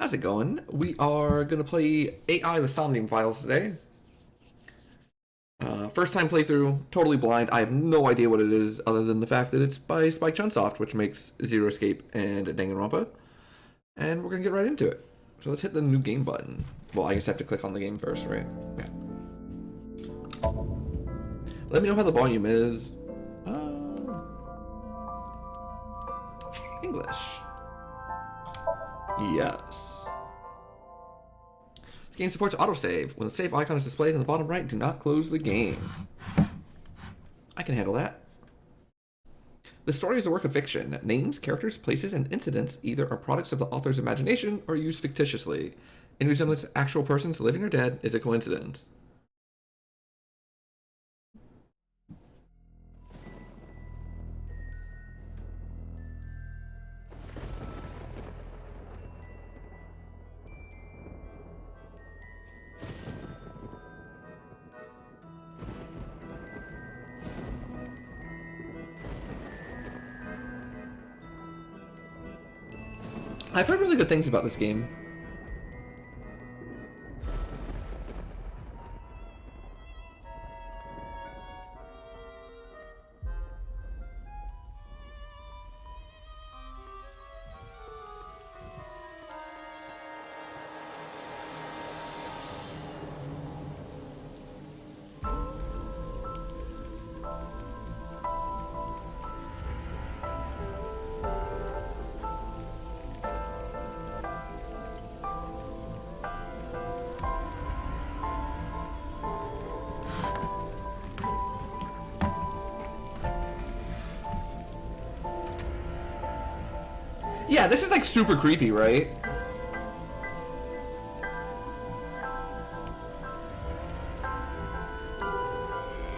How's it going? We are going to play AI the Somnium Files today. First time playthrough, totally blind. I have no idea what it is other than the fact that it's by Spike Chunsoft, which makes Zero Escape and Danganronpa. And we're going to get right into it. So let's hit the new game button. Well, I guess I have to click on the game first, right? Yeah. Let me know how the volume is. English. Yes. This game supports autosave. When the save icon is displayed in the bottom right, do not close the game. I can handle that. The story is a work of fiction. Names, characters, places, and incidents either are products of the author's imagination or used fictitiously. Any resemblance to actual persons, living or dead, is a coincidence. I've heard really good things about this game. Yeah, this is like super creepy, right?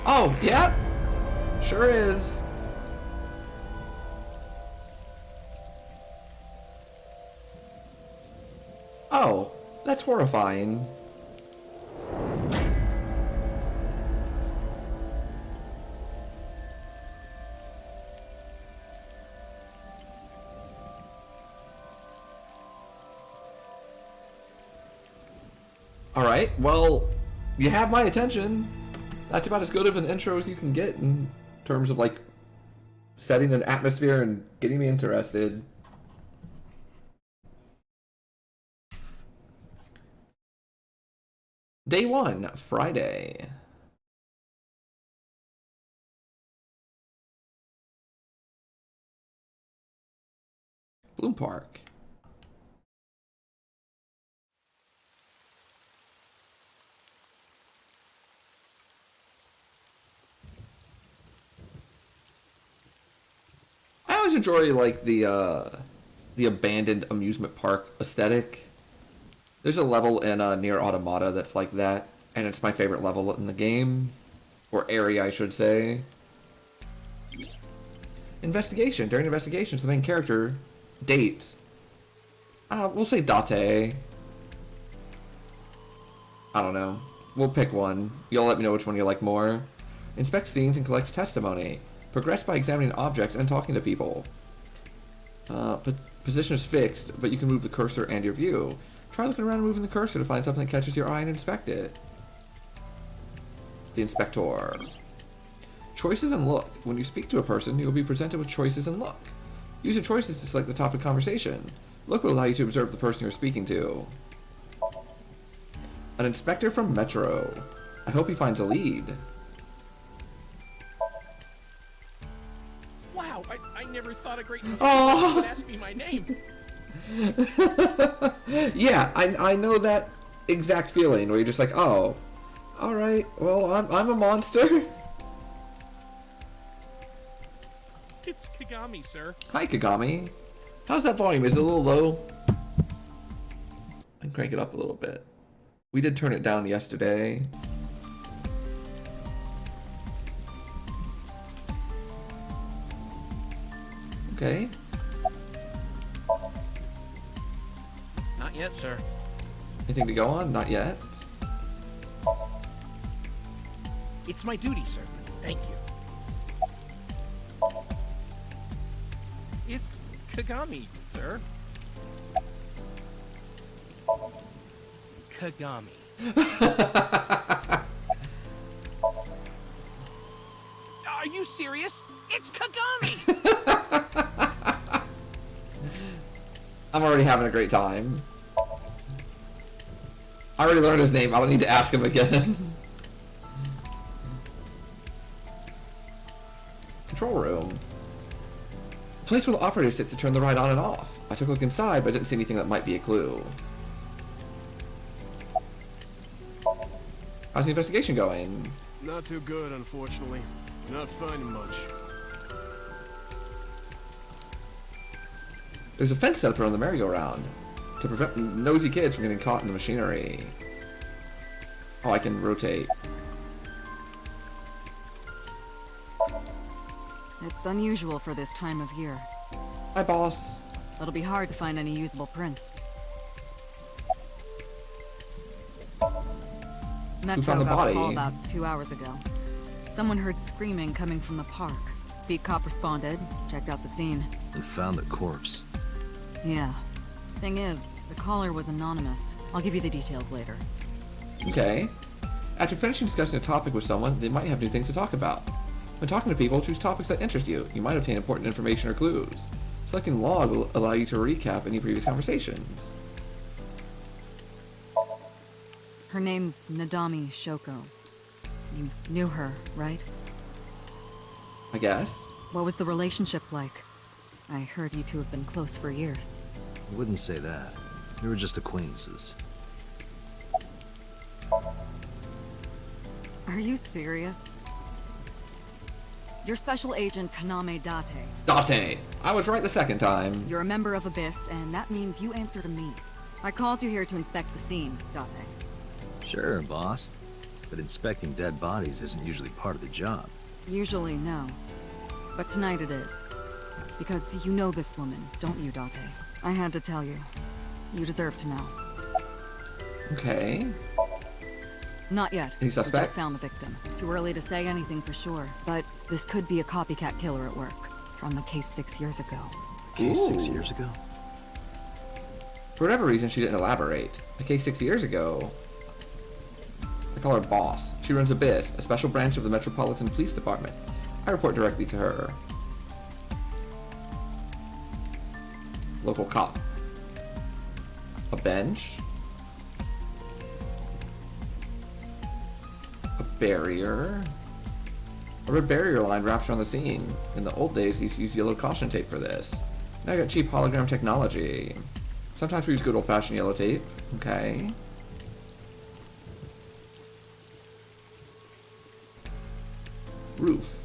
Oh, yeah. Sure is. Oh, that's horrifying. Alright, well, you have my attention. That's about as good of an intro as you can get in terms of, like, setting an atmosphere and getting me interested. Day 1, Friday. Bloom Park. I always enjoy like the abandoned amusement park aesthetic. There's a level in Near Automata that's like that, and it's my favorite level in the game, or area, I should say. Investigation. During investigations, the main character date. We'll say Date. I don't know. We'll pick one. You'll let me know which one you like more. Inspects scenes and collects testimony. Progress by examining objects and talking to people. Position is fixed, but you can move the cursor and your view. Try looking around and moving the cursor to find something that catches your eye and inspect it. The Inspector. Choices and look. When you speak to a person, you will be presented with choices and look. Use your choices to select the topic of conversation. Look will allow you to observe the person you're speaking to. An inspector from Metro. I hope he finds a lead. Wow, I never thought a great inspector would ask me my name. Yeah, I know that exact feeling where you're just like, oh, all right, well, I'm a monster. It's Kagami, sir. Hi, Kagami. How's that volume? Is it a little low? I can crank it up a little bit. We did turn it down yesterday. Okay. Not yet, sir. Anything to go on? Not yet. It's my duty, sir. Thank you. It's Kagami, sir. Kagami. Are you serious? It's Kagami! I'm already having a great time. I already learned his name. I don't need to ask him again. Control room. Place where the operator sits to turn the ride on and off. I took a look inside, but didn't see anything that might be a clue. How's the investigation going? Not too good, unfortunately. Not finding much. There's a fence set up around the merry-go-round to prevent nosy kids from getting caught in the machinery. Oh, I can rotate. It's unusual for this time of year. Hi, boss. It'll be hard to find any usable prints. Metro found the got body? a call about 2 hours ago. Someone heard screaming coming from the park. Beat cop responded, checked out the scene. And found the corpse. Yeah. Thing is, the caller was anonymous. I'll give you the details later. Okay. After finishing discussing a topic with someone, they might have new things to talk about. When talking to people, choose topics that interest you. You might obtain important information or clues. Selecting log will allow you to recap any previous conversations. Her name's Nadami Shoko. You knew her, right? I guess. What was the relationship like? I heard you two have been close for years. I wouldn't say that. We were just acquaintances. Are you serious? You're Special Agent Kaname Date. Date! I was right the second time. You're a member of Abyss, and that means you answer to me. I called you here to inspect the scene, Date. Sure, boss. But inspecting dead bodies isn't usually part of the job. Usually, no. But tonight it is. Because you know this woman, don't you, Date? I had to tell you. You deserve to know. Okay. Not yet. Any We suspects? just found the victim. Too early to say anything for sure, but this could be a copycat killer at work. From a case 6 years ago. Case Ooh. 6 years ago? For whatever reason, she didn't elaborate. The case 6 years ago. I call her Boss. She runs Abyss, a special branch of the Metropolitan Police Department. I report directly to her. Local cop. A bench. A barrier. A red barrier line wrapped around the scene. In the old days, they used to use yellow caution tape for this. Now I got cheap hologram technology. Sometimes we use good old-fashioned yellow tape. Okay. Roof.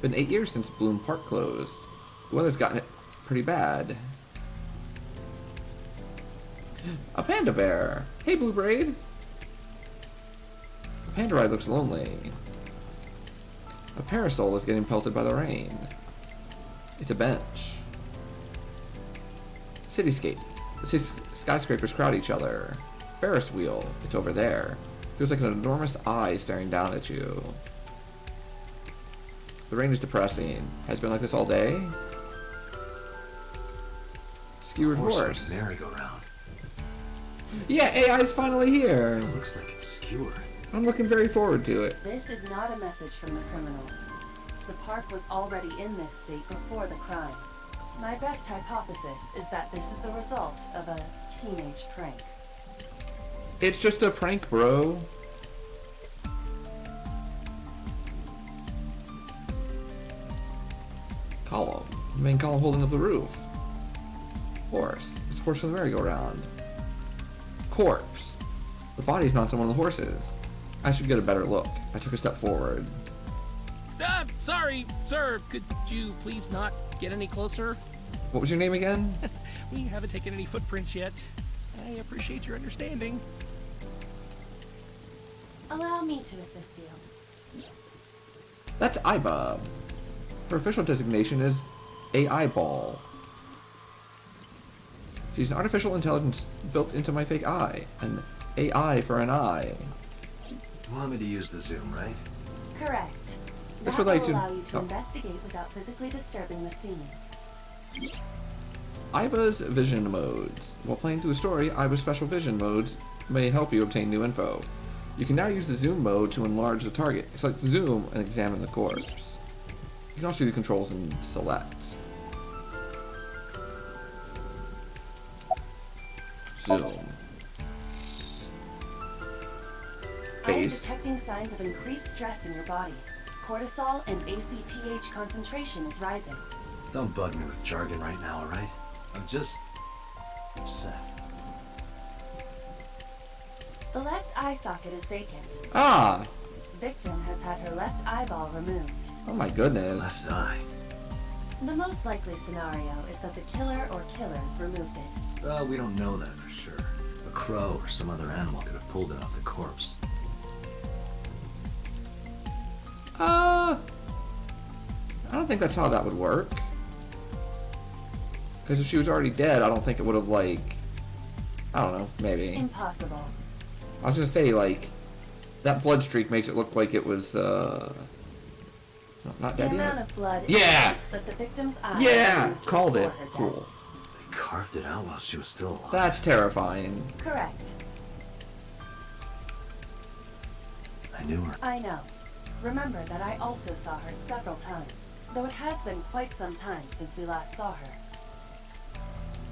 Been 8 years since Bloom Park closed. The weather's gotten it pretty bad. A panda bear. Hey, Blue Braid. The panda ride looks lonely. A parasol is getting pelted by the rain. It's a bench. Cityscape. The skyscrapers crowd each other. Ferris wheel. It's over there. Feels like an enormous eye staring down at you. The rain is depressing. Has it been like this all day? Skewered horse. Merry-go-round. Yeah, AI is finally here. It looks like it's skewered. I'm looking very forward to it. This is not a message from the criminal. The park was already in this state before the crime. My best hypothesis is that this is the result of a teenage prank. It's just a prank, bro. Column. Main column holding up the roof. Horse. It's a horse from the merry-go-round. Corpse. The body's mounted on one of the horses. I should get a better look. I took a step forward. Sorry, sir. Could you please not get any closer? What was your name again? We haven't taken any footprints yet. I appreciate your understanding. Allow me to assist you. That's Iba. Her official designation is AI Ball. She's an artificial intelligence built into my fake eye. An AI for an eye. You want me to use the zoom, right? Correct. That's That what I will do. allow you to Oh. investigate without physically disturbing the scene. Iba's vision modes. While playing through the story, Iba's special vision modes may help you obtain new info. You can now use the zoom mode to enlarge the target. Select zoom and examine the corpse. You can also do the controls and select. Zoom. I am Base. detecting signs of increased stress in your body. Cortisol and ACTH concentration is rising. Don't bug me with jargon right now, alright? I'm just upset. The left eye socket is vacant. Ah! Victim has had her left eyeball removed. Oh my goodness. Left eye. The most likely scenario is that the killer or killers removed it. Well, we don't know that for sure. A crow or some other animal could have pulled it off the corpse. I don't think that's how that would work. Because if she was already dead, I don't think it would have, like... I don't know, maybe. Impossible. I was gonna say, like, that blood streak makes it look like it was, not The dead amount yet? of blood Yeah! indicates that the victim's eyes Yeah! were removed Called before it. her death. Cool. They carved it out while she was still alive. That's terrifying. Correct. I knew her. I know. Remember that I also saw her several times, though it has been quite some time since we last saw her.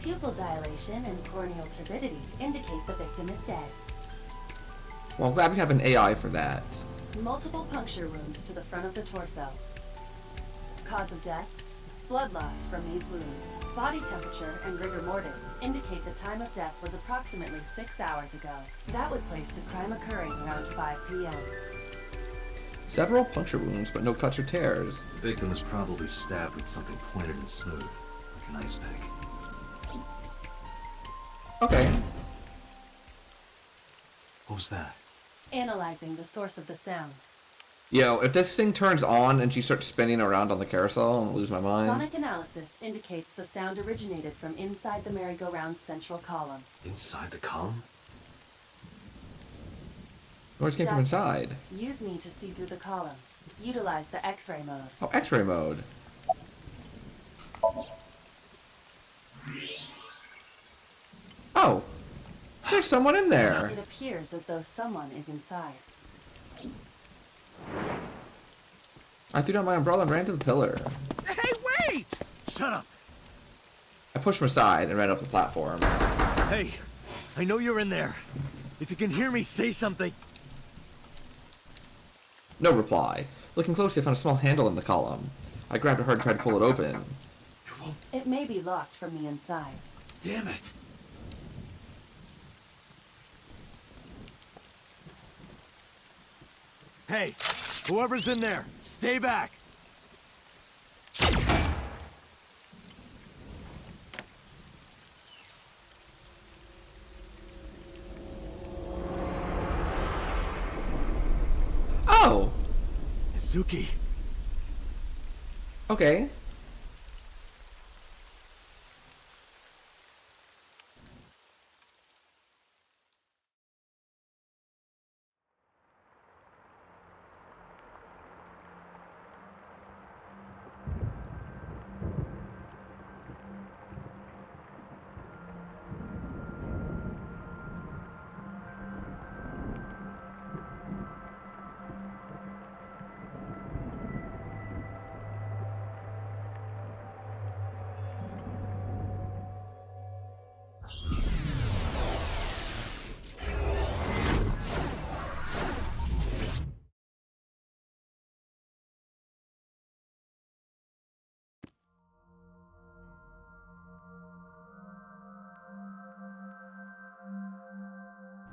Pupil dilation and corneal turbidity indicate the victim is dead. Well, I'm glad we have an AI for that. Multiple puncture wounds to the front of the torso. Cause of death? Blood loss from these wounds. Body temperature and rigor mortis indicate the time of death was approximately 6 hours ago. That would place the crime occurring around 5 p.m. Several puncture wounds, but no cuts or tears. The victim was probably stabbed with something pointed and smooth, like an ice pick. Okay. What was that? Analyzing the source of the sound. Yo, if this thing turns on and she starts spinning around on the carousel, I'm gonna lose my mind. Sonic analysis indicates the sound originated from inside the merry-go-round's central column. Inside the column? Noise came from inside. Use me to see through the column. Utilize the X-ray mode. Oh, X-ray mode. Oh! There's someone in there! It appears as though someone is inside. I threw down my umbrella and ran to the pillar. Hey, wait! Shut up! I pushed him aside and ran up the platform. Hey, I know you're in there. If you can hear me, say something. No reply. Looking closely, I found a small handle in the column. I grabbed it hard and tried to pull it open. It may be locked from the inside. Damn it! Hey, whoever's in there, stay back. Oh! Suki. Okay.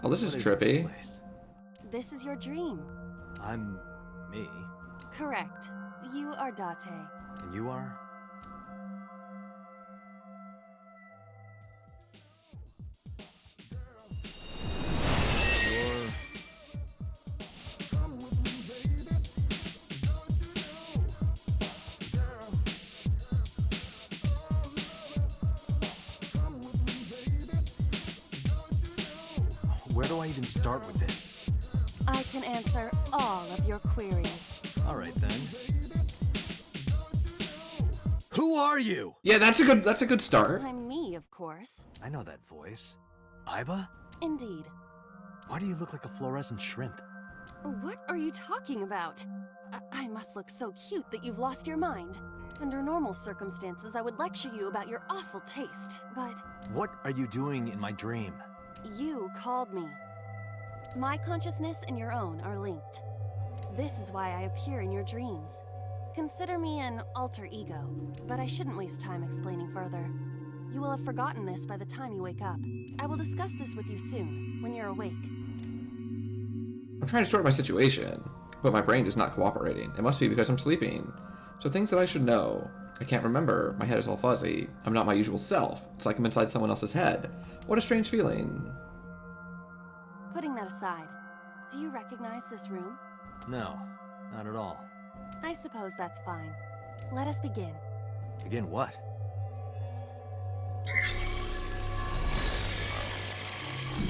Oh, this is What trippy. place? This is your dream. I'm me, Correct. You are Date. and you are? You're... Where do I even start with this? I can answer all of your queries. All right then. Who are you? Yeah, that's a good start. I'm me, of course. I know that voice. Iba? Indeed. Why do you look like a fluorescent shrimp? What are you talking about? I must look so cute that you've lost your mind. Under normal circumstances, I would lecture you about your awful taste, but What are you doing in my dream? you called me. My consciousness and your own are linked. This is why I appear in your dreams. Consider me an alter ego, but I shouldn't waste time explaining further. You will have forgotten this by the time you wake up. I will discuss this with you soon, when you're awake. I'm trying to sort my situation, but my brain is not cooperating. It must be because I'm sleeping. So things that I should know. I can't remember. My head is all fuzzy. I'm not my usual self. It's like I'm inside someone else's head. What a strange feeling. Putting that aside, do you recognize this room? No, not at all. I suppose that's fine. Let us begin. Again, what?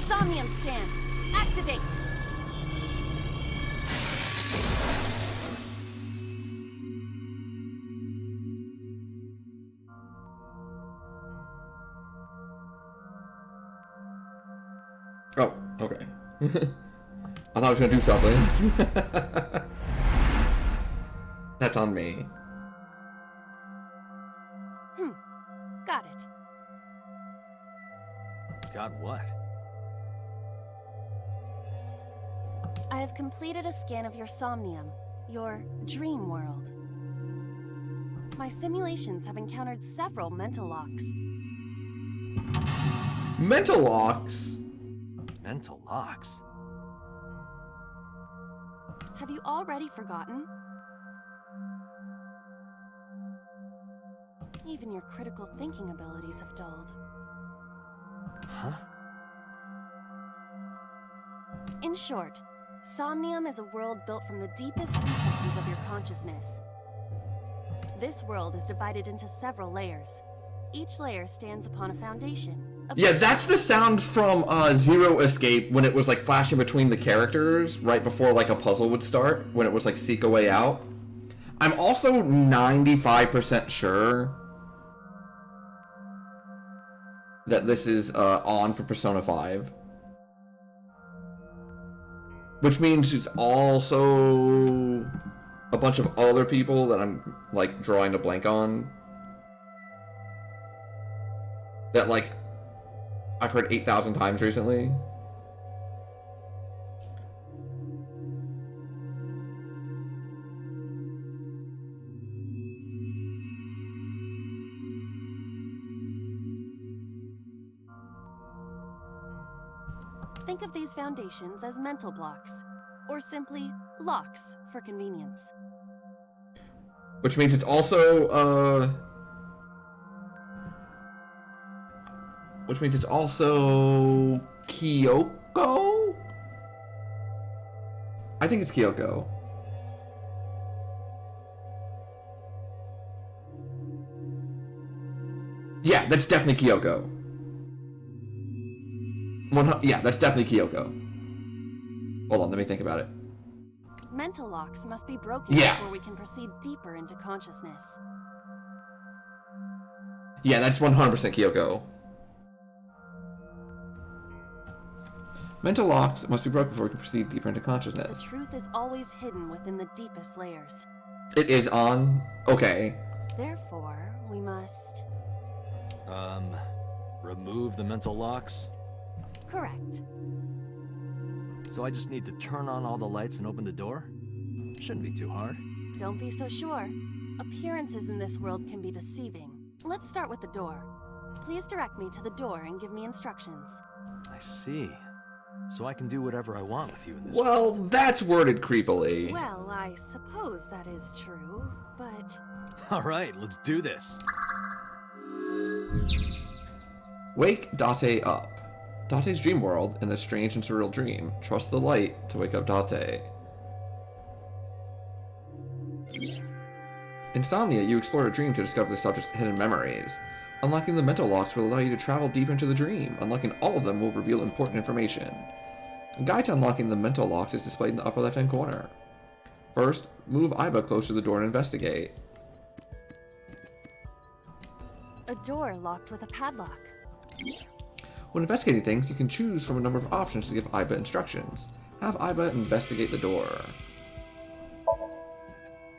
Somnium scan! Activate! Oh, okay. I thought I was gonna do something. That's on me. Got it. Got what? I have completed a scan of your somnium, your dream world. My simulations have encountered several mental locks. Mental locks? Mental locks? Have you already forgotten? Even your critical thinking abilities have dulled. Huh? In short, Somnium is a world built from the deepest recesses of your consciousness. This world is divided into several layers. Each layer stands upon a foundation. Yeah, that's the sound from Zero Escape when it was like flashing between the characters right before like a puzzle would start, when it was like seek a way out. I'm also 95% sure that this is on for Persona 5. Which means it's also a bunch of other people that I'm like drawing a blank on. That like I've heard 8,000 times recently. Think of these foundations as mental blocks, or simply locks for convenience. Which means it's also, which means it's also Kyoko? I think it's Kyoko. Yeah, that's definitely Kyoko. Yeah, that's definitely Kyoko. Hold on, let me think about it. Mental locks must be broken Yeah. before we can proceed deeper into consciousness. Yeah, that's 100% Kyoko. Mental locks must be broken before we can proceed deeper into The consciousness. truth is always hidden within the deepest layers. It is on. Okay. Therefore, we must... Remove the mental locks? Correct. So I just need to turn on all the lights and open the door? Shouldn't be too hard. Don't be so sure. Appearances in this world can be deceiving. Let's start with the door. Please direct me to the door and give me instructions. I see. So I can do whatever I want with you in this Well, that's worded creepily. Well, I suppose that is true, but... Alright, let's do this. Wake Date up. Date's dream world in a strange and surreal dream. Trust the light to wake up Date. Insomnia, you explore a dream to discover the subject's hidden memories. Unlocking the mental locks will allow you to travel deep into the dream. Unlocking all of them will reveal important information. A guide to unlocking the mental locks is displayed in the upper left-hand corner. First, move Iba close to the door and investigate. A door locked with a padlock. When investigating things, you can choose from a number of options to give Iba instructions. Have Iba investigate the door.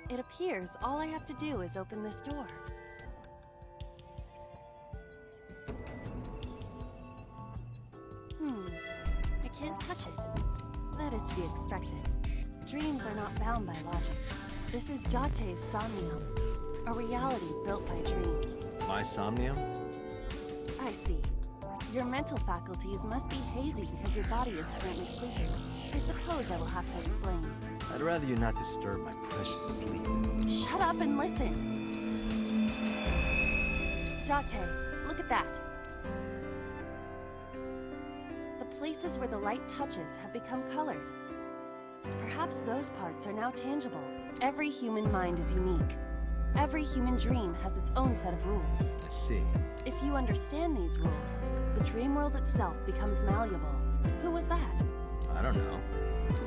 It appears all I have to do is open this door. I can't touch it. That is to be expected. Dreams are not bound by logic. This is Date's Somnium, a reality built by dreams. My Somnium? I see. Your mental faculties must be hazy because your body is currently sleeping. I suppose I will have to explain. I'd rather you not disturb my precious sleep. Shut up and listen! Date, look at that. The places where the light touches have become colored. Perhaps those parts are now tangible. Every human mind is unique. Every human dream has its own set of rules. I see. If you understand these rules, the dream world itself becomes malleable. Who was that? I don't know.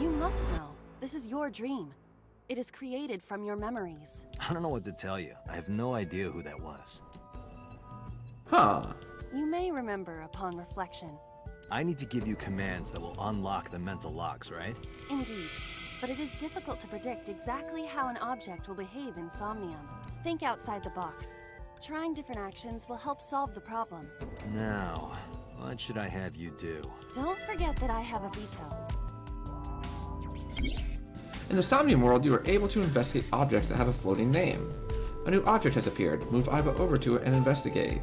You must know. This is your dream. It is created from your memories. I don't know what to tell you. I have no idea who that was. Huh. You may remember upon reflection. I need to give you commands that will unlock the mental locks, right? Indeed. But it is difficult to predict exactly how an object will behave in Somnium. Think outside the box. Trying different actions will help solve the problem. Now, what should I have you do? Don't forget that I have a veto. In the Somnium world, you are able to investigate objects that have a floating name. A new object has appeared. Move Iba over to it and investigate.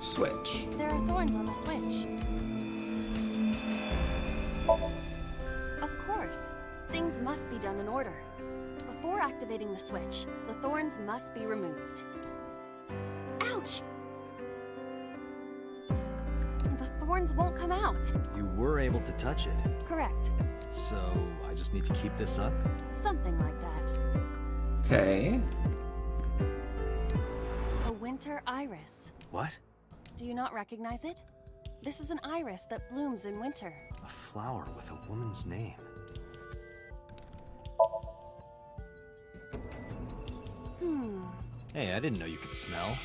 Switch. There are thorns on the switch. Of course. Things must be done in order. Before activating the switch, the thorns must be removed. Ouch! The thorns won't come out. You were able to touch it. Correct. So, I just need to keep this up? Something like that. Okay. A winter iris. What? Do you not recognize it? This is an iris that blooms in winter. A flower with a woman's name. Hey, I didn't know you could smell.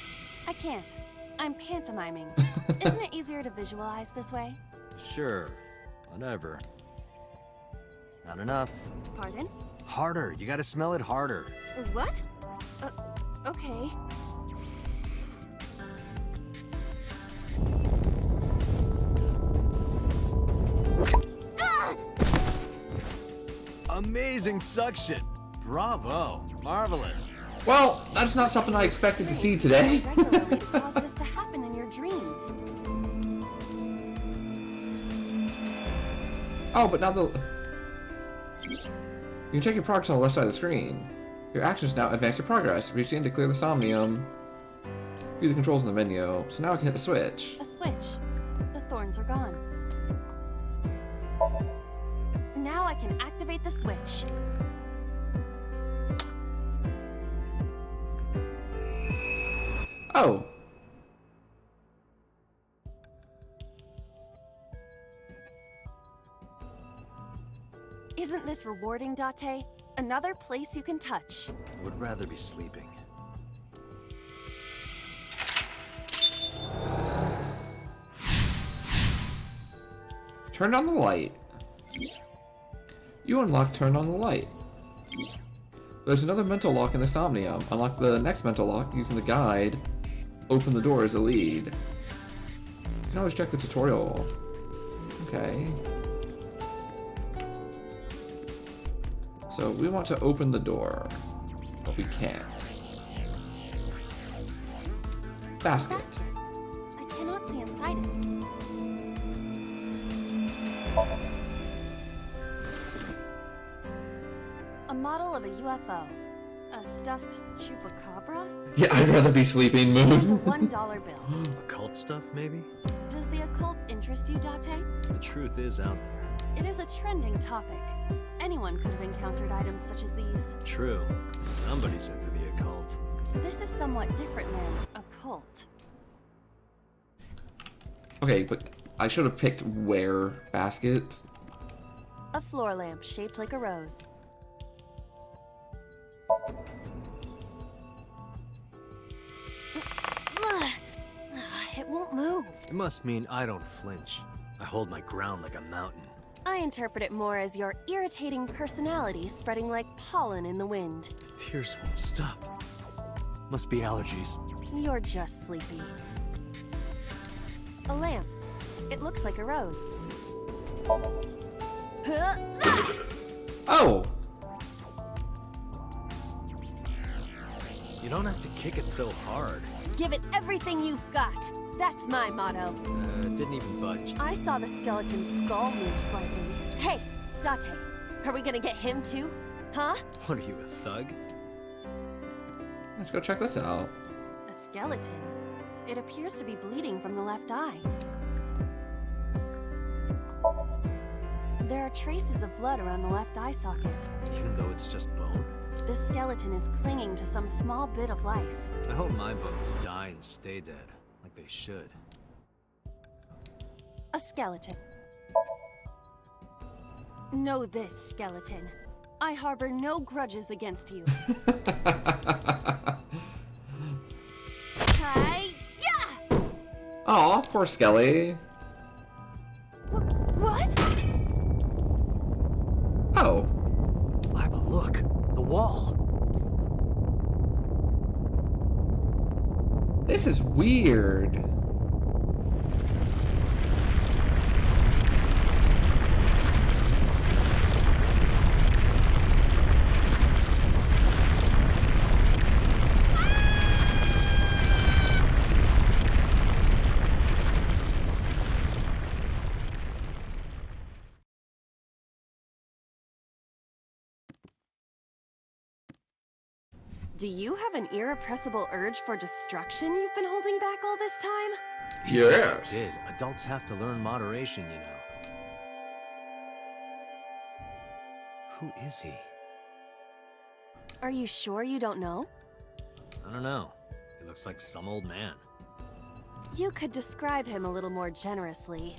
I can't. I'm pantomiming. Isn't it easier to visualize this way? Sure. Whatever. Not enough. Pardon? Harder. You gotta smell it harder. What? Okay. Ah! Amazing suction. Bravo. Marvelous. Well, that's not something I expected to see today. Regularly to cause this to happen in your dreams. Oh, but now the... You can check your progress on the left side of the screen. Your actions now advance your progress. Reach the end to clear the Somnium. View the controls in the menu. So now I can hit the switch. A switch. The thorns are gone. Now I can activate the switch. Oh. Isn't this rewarding, Date? Another place you can touch. Would rather be sleeping. Turn on the light. You unlock Turn on the light. There's another mental lock in the Somnium. Unlock the next mental lock using the guide. Open the door as a lead. You can always check the tutorial. Okay. So we want to open the door, but we can't. Basket. I cannot see inside it. A model of a UFO. A stuffed chupacabra? Yeah, I'd rather be sleeping, And a Moon. $1 bill. Occult stuff, maybe? Does the occult interest you, Date? The truth is out there. It is a trending topic. Anyone could have encountered items such as these. True. Somebody's into the occult. This is somewhat different than occult. Okay, but I should have picked where basket. A floor lamp shaped like a rose. won't move. It must mean I don't flinch. I hold my ground like a mountain. I interpret it more as your irritating personality spreading like pollen in the wind. The tears won't stop. Must be allergies. You're just sleepy. A lamp. It looks like a rose. Huh? Oh! You don't have to kick it so hard. Give it everything you've got. That's my motto. Didn't even budge. I saw the skeleton's skull move slightly. Hey, Date, are we gonna get him too? Huh? What are you, a thug? Let's go check this out. A skeleton? It appears to be bleeding from the left eye. There are traces of blood around the left eye socket. Even though it's just bone? This skeleton is clinging to some small bit of life. I hope my bones die and stay dead, like they should. A skeleton. Know this, skeleton. I harbor no grudges against you. Hi-ya! Aw, poor Skelly. What? Oh. Laba, look! The wall! This is weird. Do you have an irrepressible urge for destruction you've been holding back all this time? Yes. Did. Adults have to learn moderation, you know. Who is he? Are you sure you don't know? I don't know. He looks like some old man. You could describe him a little more generously.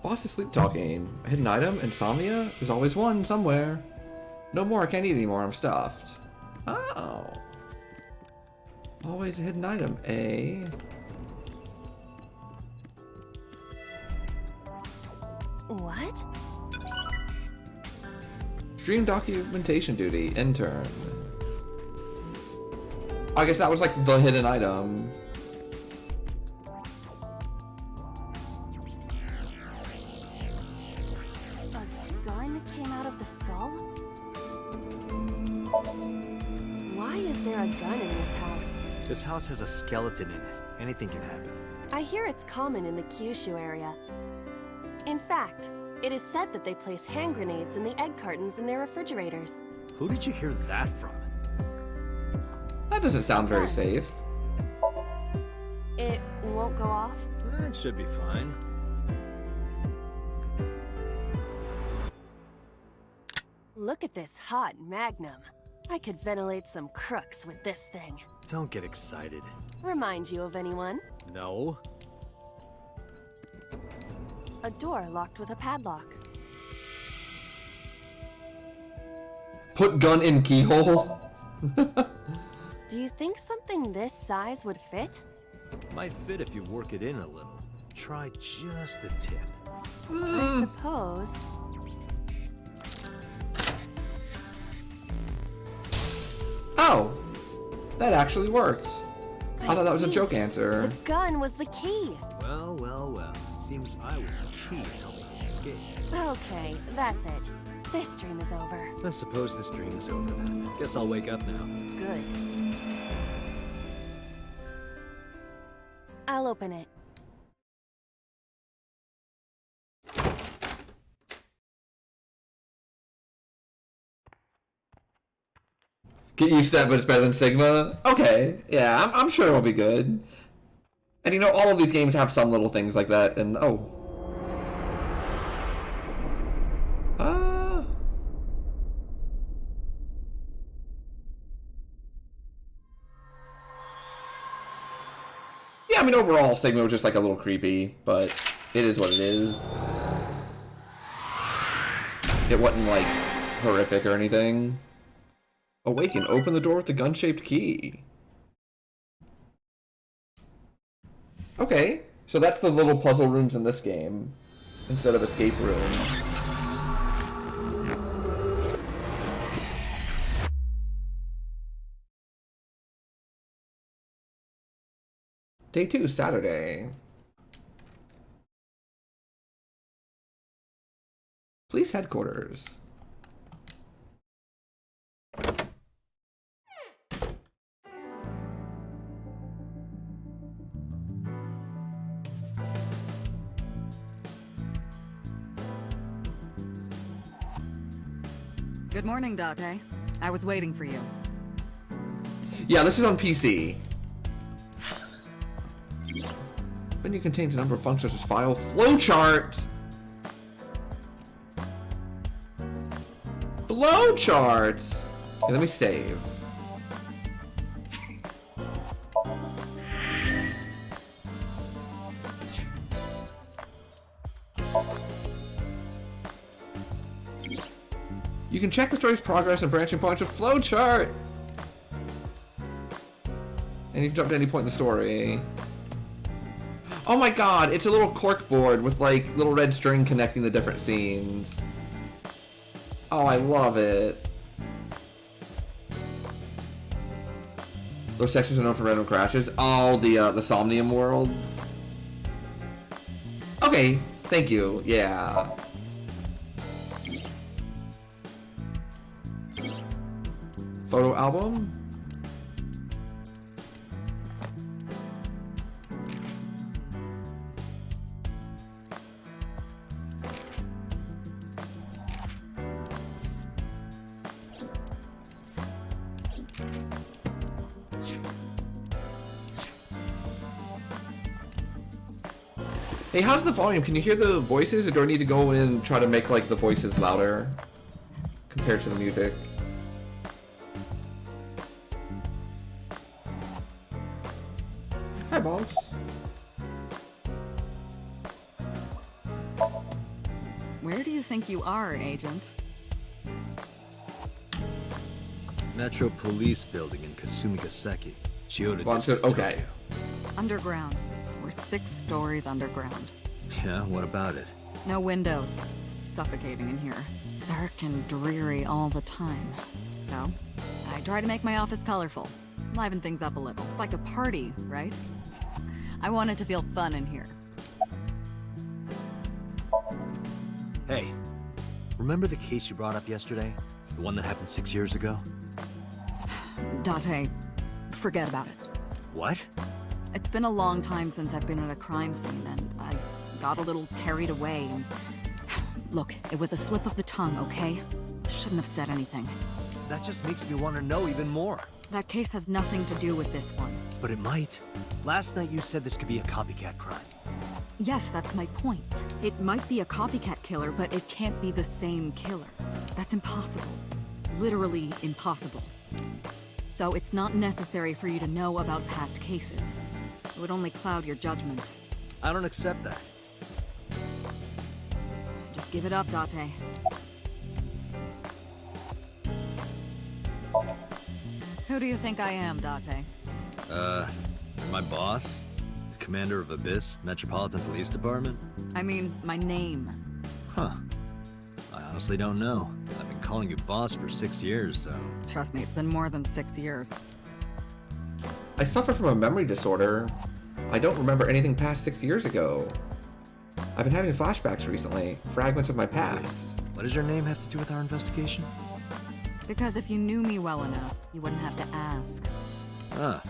Boss is sleep talking. A hidden item? Insomnia? There's always one somewhere. No more, I can't eat anymore, I'm stuffed. Oh. Always a hidden item, eh? What? Dream documentation duty, intern. I guess that was like the hidden item. A gun came out of the skull? Why is there a gun in this house? This house has a skeleton in it. Anything can happen. I hear it's common in the Kyushu area. In fact, it is said that they place hand grenades in the egg cartons in their refrigerators. Who did you hear that from? That doesn't sound very safe. It won't go off? It should be fine. Look at this hot magnum. I could ventilate some crooks with this thing. Don't get excited. Remind you of anyone? No? A door locked with a padlock. Put gun in keyhole. Do you think something this size would fit? Might fit if you work it in a little. Try just the tip. I suppose. Oh, that actually worked. I thought that was a see. joke answer. The gun was the key. Well, well, well. Seems I was key in helping us escape. Okay, that's it. This dream is over. I suppose this dream is over then. Guess I'll wake up now. Good. I'll open it. Get used to that, but it's better than Sigma. Okay, yeah, I'm sure it'll be good. And you know, all of these games have some little things like that, and oh. Yeah, I mean, overall, Sigma was just like a little creepy, but it is what it is. It wasn't like horrific or anything. Awaken, open the door with the gun-shaped key. Okay, so that's the little puzzle rooms in this game instead of escape rooms. Day 2, Saturday. Police headquarters. Good morning, Date. I was waiting for you. Yeah, this is on PC. Menu contains a number of functions such as file, flowchart. Flowchart. Okay, let me save. You can check the story's progress and branching points with flowchart. And you can jump to any point in the story. Oh my god, it's a little cork board with like little red string connecting the different scenes. Oh, I love it. Those sections are known for random crashes. Oh, the Somnium worlds. Okay, thank you. Yeah. Photo album. Hey, how's the volume? Can you hear the voices, or do I need to go in and try to make like the voices louder compared to the music? Hi, boss. Where do you think you are, Agent? Metro Police Building in Kasumigaseki. Chiyoda Well, District, okay. Tokyo. Underground. We're 6 stories underground. Yeah, what about it? No windows. Suffocating in here. Dark and dreary all the time. So, I try to make my office colorful. Liven things up a little. It's like a party, right? I want it to feel fun in here. Hey, remember the case you brought up yesterday? The one that happened 6 years ago? Date, forget about it. What? It's been a long time since I've been at a crime scene, and I got a little carried away, and... Look, it was a slip of the tongue, okay? Shouldn't have said anything. That just makes me want to know even more. That case has nothing to do with this one. But it might. Last night you said this could be a copycat crime. Yes, that's my point. It might be a copycat killer, but it can't be the same killer. That's impossible. Literally impossible. So it's not necessary for you to know about past cases. It would only cloud your judgment. I don't accept that. Just give it up, Date. Who do you think I am, Date? My boss? Commander of Abyss Metropolitan Police Department? I mean, my name. Huh. I honestly don't know. I've been calling you boss for 6 years, so... Trust me, it's been more than 6 years. I suffer from a memory disorder. I don't remember anything past 6 years ago. I've been having flashbacks recently, fragments of my past. What does your name have to do with our investigation? Because if you knew me well enough, you wouldn't have to ask. Ah.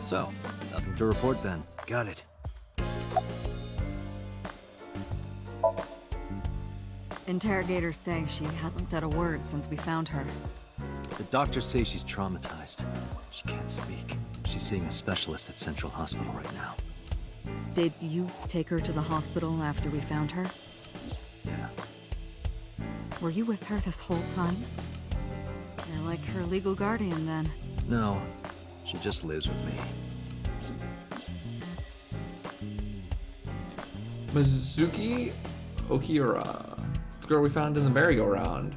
So, nothing to report then. Got it. Interrogators say she hasn't said a word since we found her. The doctors say she's traumatized. She can't speak. She's seeing a specialist at Central Hospital right now. Did you take her to the hospital after we found her? Yeah. Were you with her this whole time? You're like her legal guardian, then. No, she just lives with me. Mizuki Okiura, the girl we found in the merry-go-round.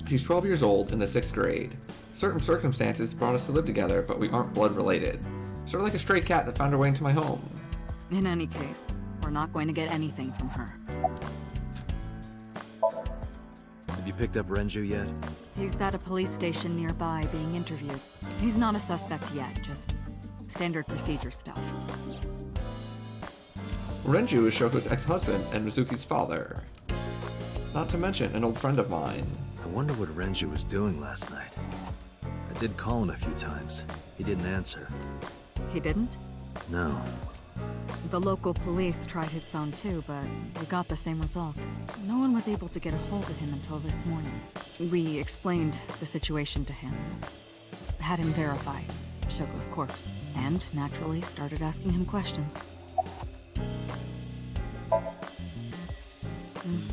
She's 12 years old in the 6th grade. Certain circumstances brought us to live together, but we aren't blood related. Sort of like a stray cat that found her way into my home. In any case, we're not going to get anything from her. Have you picked up Renju yet? He's at a police station nearby being interviewed. He's not a suspect yet, just standard procedure stuff. Renju is Shoko's ex-husband and Mizuki's father. Not to mention an old friend of mine. I wonder what Renju was doing last night. I did call him a few times. He didn't answer. He didn't? No. The local police tried his phone too, but they got the same result. No one was able to get a hold of him until this morning. We explained the situation to him. Had him verify Shoko's corpse, and naturally started asking him questions.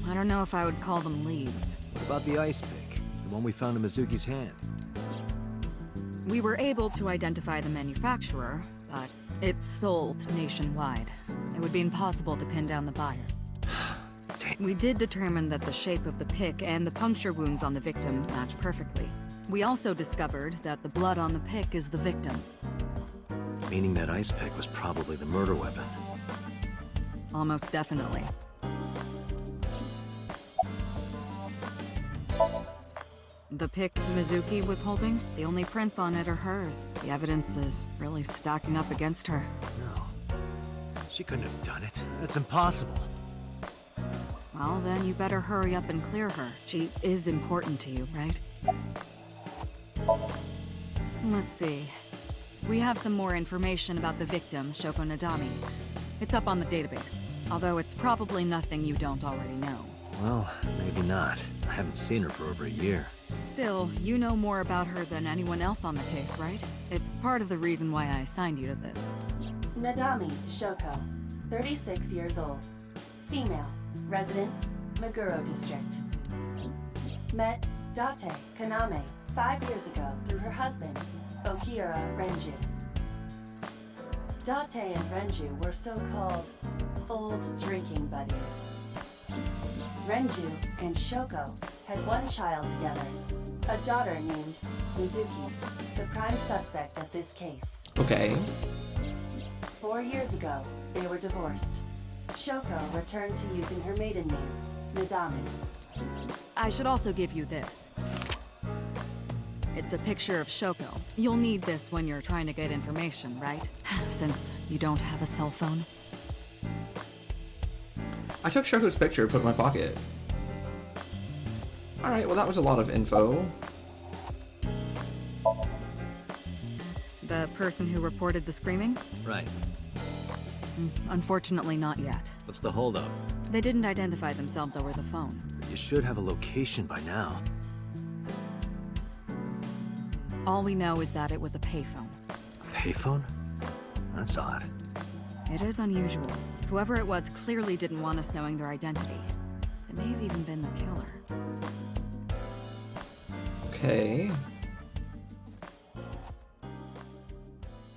I don't know if I would call them leads. What about the ice pick? The one we found in Mizuki's hand? We were able to identify the manufacturer, but it's sold nationwide. It would be impossible to pin down the buyer. We did determine that the shape of the pick and the puncture wounds on the victim match perfectly. We also discovered that the blood on the pick is the victim's. Meaning that ice pick was probably the murder weapon. Almost definitely. The pick Mizuki was holding, the only prints on it are hers. The evidence is really stacking up against her. No. She couldn't have done it. That's impossible. Well, then you better hurry up and clear her. She is important to you, right? Let's see. We have some more information about the victim, Shoko Nadami. It's up on the database, although it's probably nothing you don't already know. Well, maybe not. I haven't seen her for over a year. Still, you know more about her than anyone else on the case, right? It's part of the reason why I assigned you to this. Nadami Shoko, 36 years old. Female. Residence, Meguro District. Met Date Kaname 5 years ago through her husband, Okira Renju. Date and Renju were so-called old drinking buddies. Renju and Shoko had one child together, a daughter named Mizuki, the prime suspect of this case. Okay. 4 years ago, they were divorced. Shoko returned to using her maiden name, Nadami. I should also give you this. It's a picture of Shoko. You'll need this when you're trying to get information, right? Since you don't have a cell phone. I took Shoko's picture and put it in my pocket. Alright, well that was a lot of info. The person who reported the screaming? Right. Unfortunately not yet. What's the holdup? They didn't identify themselves over the phone. You should have a location by now. All we know is that it was a payphone. A payphone? That's odd. It is unusual. Whoever it was clearly didn't want us knowing their identity. It may have even been the killer. Okay.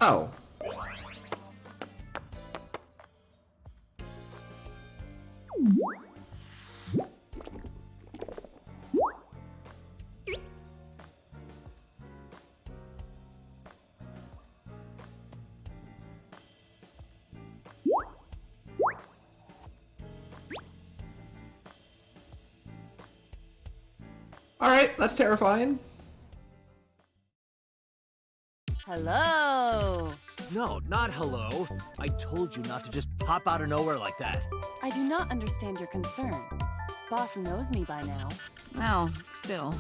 Oh. Alright, that's terrifying. Hello! No, not hello. I told you not to just pop out of nowhere like that. I do not understand your concern. Boss knows me by now. Well, still.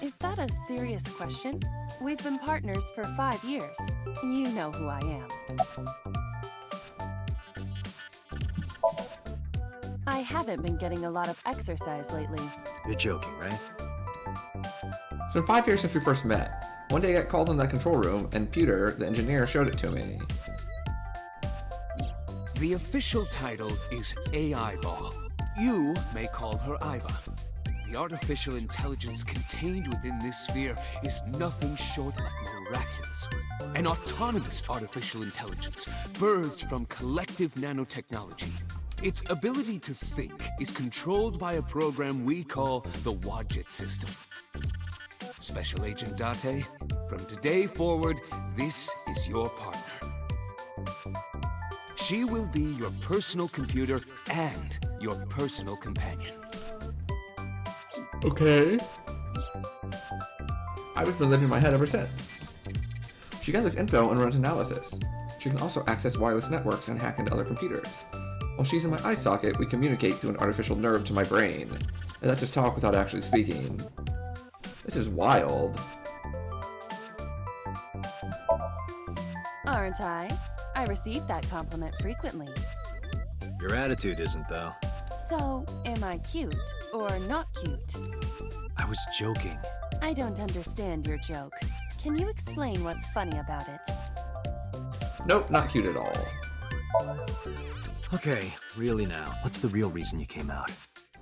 Is that a serious question? We've been partners for 5 years. You know who I am. I haven't been getting a lot of exercise lately. You're joking, right? It's been 5 years since we first met. One day I got called in that control room, and Peter, the engineer, showed it to me. The official title is AI Ball. You may call her Iva. The artificial intelligence contained within this sphere is nothing short of miraculous. An autonomous artificial intelligence birthed from collective nanotechnology. Its ability to think is controlled by a program we call the Wadjet system. Special Agent Date, from today forward, this is your partner. She will be your personal computer and your personal companion. Okay. I've been living in my head ever since. She gathers info and runs analysis. She can also access wireless networks and hack into other computers. While she's in my eye socket, we communicate through an artificial nerve to my brain. And that's just talk without actually speaking. This is wild. Aren't I? I receive that compliment frequently. Your attitude isn't, though. So, am I cute or not cute? I was joking. I don't understand your joke. Can you explain what's funny about it? Nope, not cute at all. Okay, really now. What's the real reason you came out?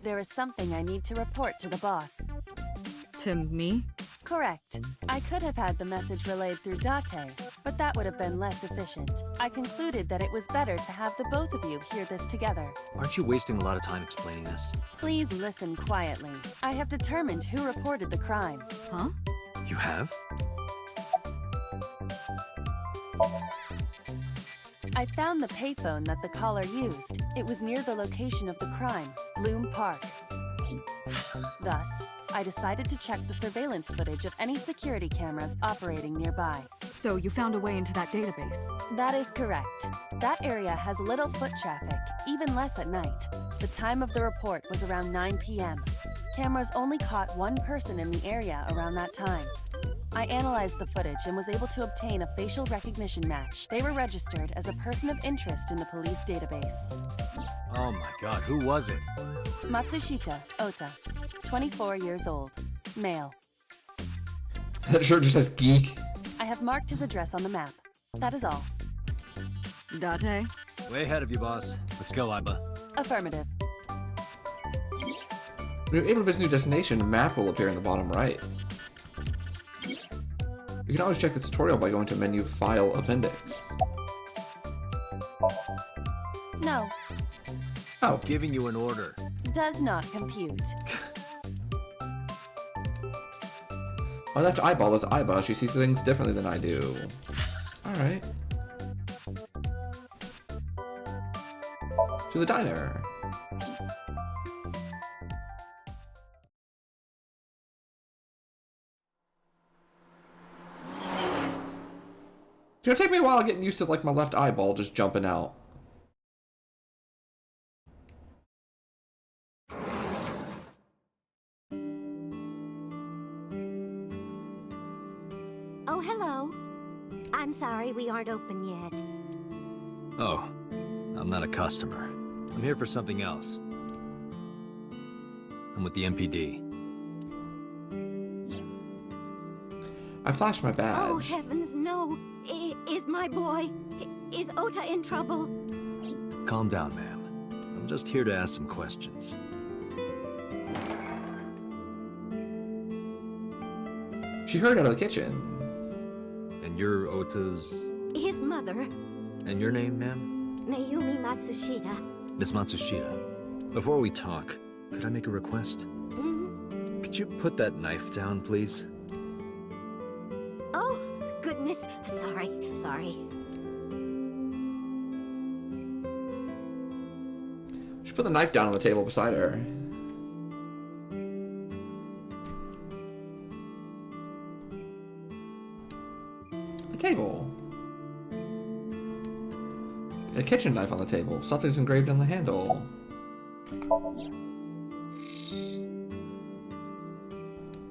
There is something I need to report to the boss. To me? Correct. I could have had the message relayed through Date, but that would have been less efficient. I concluded that it was better to have the both of you hear this together. Aren't you wasting a lot of time explaining this? Please listen quietly. I have determined who reported the crime. Huh? You have? I found the payphone that the caller used. It was near the location of the crime, Bloom Park. Thus, I decided to check the surveillance footage of any security cameras operating nearby. So you found a way into that database? That is correct. That area has little foot traffic, even less at night. The time of the report was around 9 p.m. Cameras only caught one person in the area around that time. I analyzed the footage and was able to obtain a facial recognition match. They were registered as a person of interest in the police database. Oh my god, who was it? Matsushita Ota, 24 years old, male. That shirt just says geek. I have marked his address on the map. That is all. Date? Way ahead of you, boss. Let's go, Iba. Affirmative. When you're able to visit a new destination, a map will appear in the bottom right. You can always check the tutorial by going to menu File Appendix. No, Oh, Giving you an order. does not compute. my left eyeball is Iba. She sees things differently than I do. Alright. To the diner. It's gonna take me a while getting used to like my left eyeball just jumping out. Oh, hello. I'm sorry we aren't open yet. Oh, I'm not a customer. I'm here for something else. I'm with the MPD. I flashed my badge. Oh, heavens, no. Is my boy... Is Ota in trouble? Calm down, ma'am. I'm just here to ask some questions. She heard out of the kitchen. And you're Ota's... His mother, And your name, ma'am? Mayumi Matsushita. Miss Matsushita. Before we talk, could I make a request? Mm. Could you put that knife down, please? Oh, goodness. Sorry. She put the knife down on the table beside her. A table. A kitchen knife on the table. Something's engraved on the handle.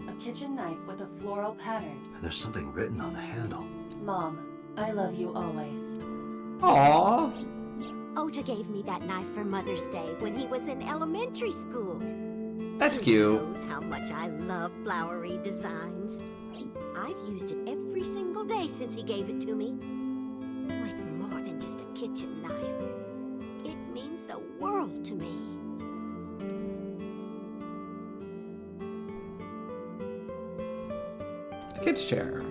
A kitchen knife with a floral pattern. And there's something written on the handle. Mom, I love you always. Aww. Ota gave me that knife for Mother's Day when he was in elementary school. That's He cute. knows how much I love flowery designs. I've used it every single day since he gave it to me. Oh, it's more than just a kitchen knife. It means the world to me. A kid's chair.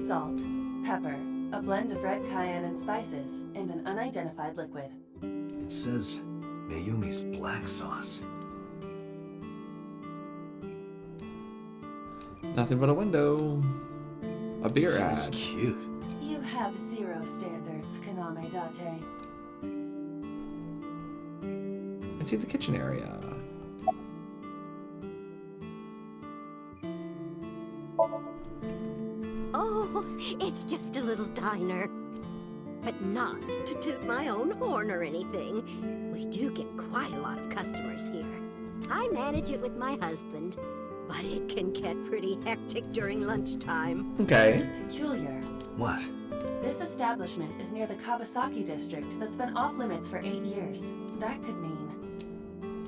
Salt, pepper, a blend of red cayenne and spices, and an unidentified liquid. It says Mayumi's black sauce. Nothing but a window. A beer That's ad. cute. You have zero standards, Kaname Date. And see the kitchen area. Oh, it's just a little diner. But not to toot my own horn or anything. We do get quite a lot of customers here. I manage it with my husband, but it can get pretty hectic during lunchtime. Okay. Peculiar. What? This establishment is near the Kawasaki district that's been off limits for 8 years. That could mean...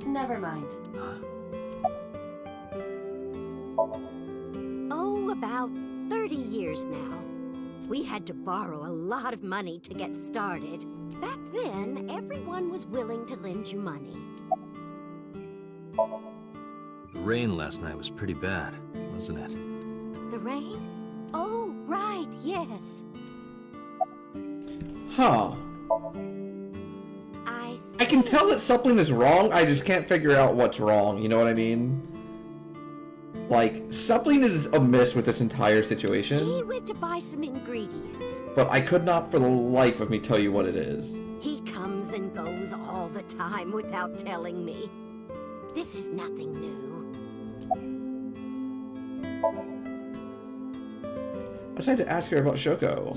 Never mind. Huh? Oh, about 30 years now. We had to borrow a lot of money to get started. Back then, everyone was willing to lend you money. The rain last night was pretty bad, wasn't it? The rain? Oh, right, yes. Huh. I can tell that something is wrong, I just can't figure out what's wrong, you know what I mean? Like, something is amiss with this entire situation. He went to buy some ingredients. But I could not for the life of me tell you what it is. He comes and goes all the time without telling me. This is nothing new. I just had to ask her about Shoko.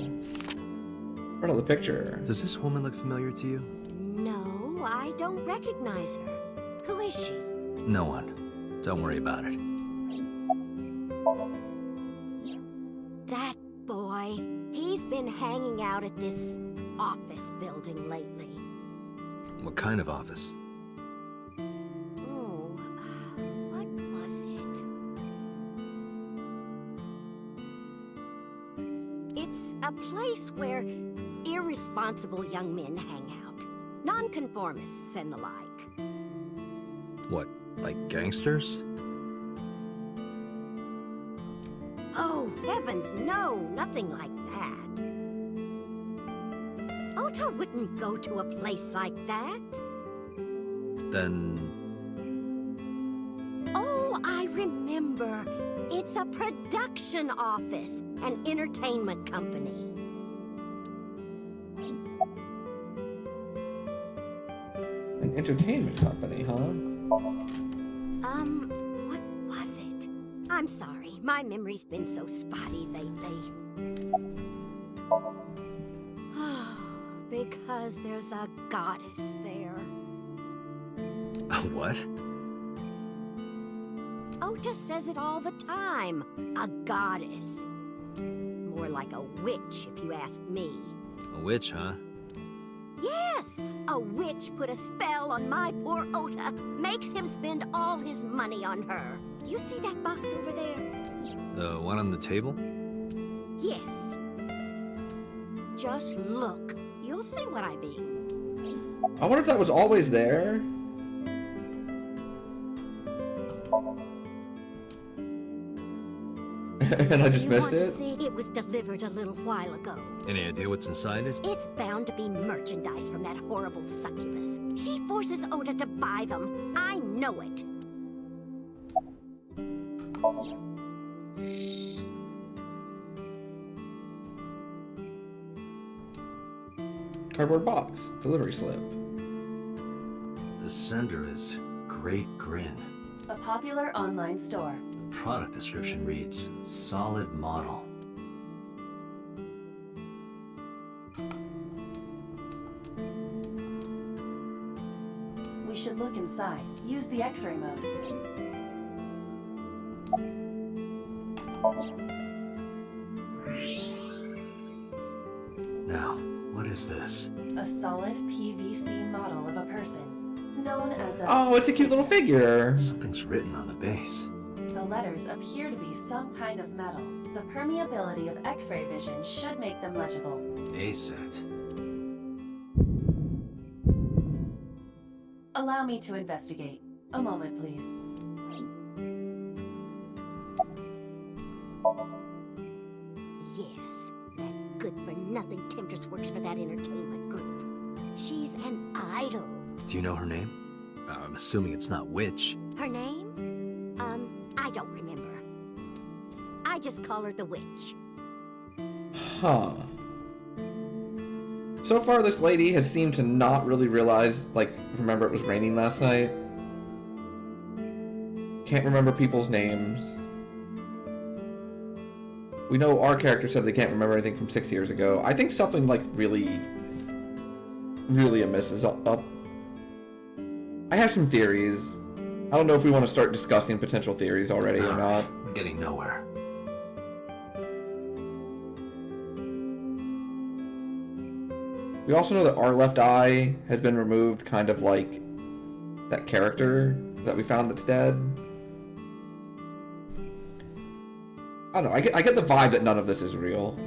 Right on the picture. Does this woman look familiar to you? No, I don't recognize her. Who is she? No one. Don't worry about it. That boy. He's been hanging out at this office building lately. What kind of office? Oh, what was it? It's a place where irresponsible young men hang out. Nonconformists and the like. What, like gangsters? Oh, heavens, no, nothing like that. Ota wouldn't go to a place like that. Then... Oh, I remember. It's a production office, an entertainment company. An entertainment company, huh? What was it? I'm sorry, my memory's been so spotty lately. Because there's a goddess there. What? Ota says it all the time. A goddess. More like a witch, if you ask me. A witch, huh? Yes! A witch put a spell on my poor Ota. Makes him spend all his money on her. You see that box over there? The one on the table? Yes. Just look. You'll see what I mean. I wonder if that was always there. And I just missed it? See, it was delivered a little while ago. Any idea what's inside it? It's bound to be merchandise from that horrible succubus. She forces Ota to buy them. I know it. Cardboard box. Delivery slip. The sender is Great Grin. A popular online store. Product description reads, solid model. We should look inside. Use the X-ray mode. Now, what is this? A solid PVC model of a person, known as a... Oh, it's a cute little figure. Something's written on the base. The letters appear to be some kind of metal. The permeability of X-ray vision should make them legible. A-set. Allow me to investigate. A moment, please. Yes, that good-for-nothing temptress works for that entertainment group. She's an idol. Do you know her name? I'm assuming it's not Witch. Her name? I don't remember. I just call her the Witch. Huh. So far, this lady has seemed to not really realize, like, remember it was raining last night. Can't remember people's names. We know our character said they can't remember anything from 6 years ago. I think something, like, really amiss is up. I have some theories. I don't know if we want to start discussing potential theories already or not. We're getting nowhere. We also know that our left eye has been removed, kind of like that character that we found that's dead. I don't know, I get the vibe that none of this is real.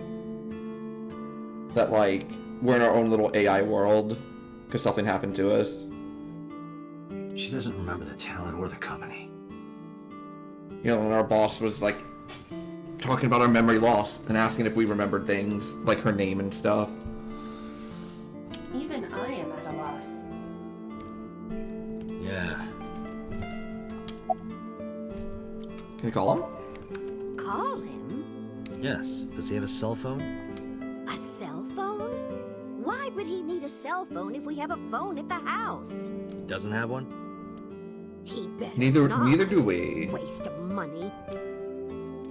That, like, we're in our own little AI world because something happened to us. She doesn't remember the talent or the company. You know, and our boss was, like, talking about our memory loss and asking if we remembered things, like her name and stuff. Even I am at a loss. Yeah. Can you call him? Call him? Yes. Does he have a cell phone? A cell phone? Why would he need a cell phone if we have a phone at the house? He doesn't have one? He better Neither not. do we. Waste of money.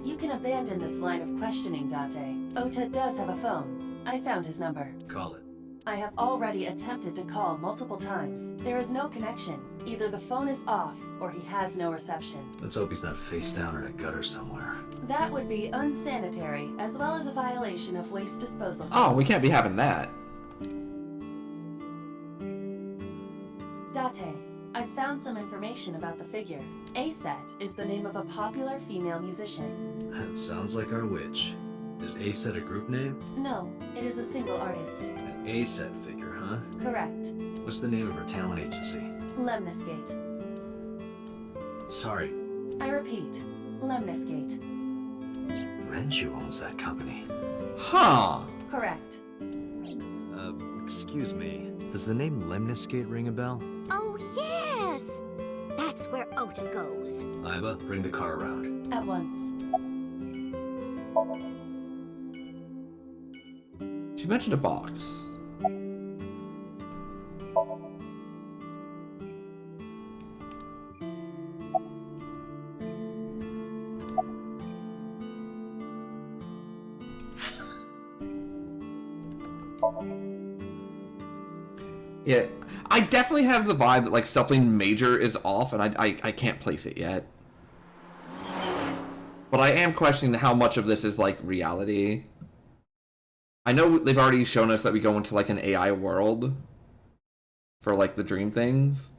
You can abandon this line of questioning, Date. Ota does have a phone. I found his number. Call it. I have already attempted to call multiple times. There is no connection. Either the phone is off, or he has no reception. Let's hope he's not face down in a gutter somewhere. That would be unsanitary, as well as a violation of waste disposal. Oh, we can't be having that. Date, I found some information about the figure. Aset is the name of a popular female musician. That sounds like our Witch. Is A-Set a group name? No, it is a single artist. An A-Set figure, huh? Correct. What's the name of her talent agency? Lemniscate. Sorry. I repeat, Lemniscate. Renju owns that company. Huh. Correct. Excuse me. Does the name Lemniscate ring a bell? Oh, yes! That's where Ota goes. Iba, bring the car around. At once. She mentioned a box. Yeah, I definitely have the vibe that, like, something major is off, and I can't place it yet. But I am questioning how much of this is, like, reality. I know they've already shown us that we go into, like, an AI world for, like, the dream things.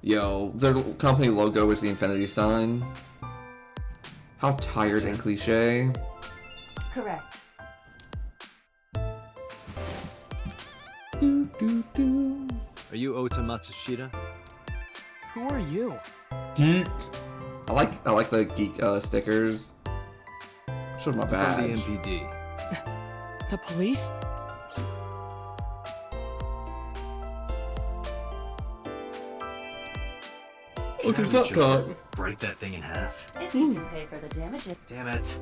Yo, their company logo is the infinity sign. How tired and cliche. Correct. Are you Ota Matsushita? Who are you? Geek. I like the geek stickers. Showed my From badge. the MPD. The police? Look, there's that cut. Break that thing in half. If you can pay for the damages. Damn it.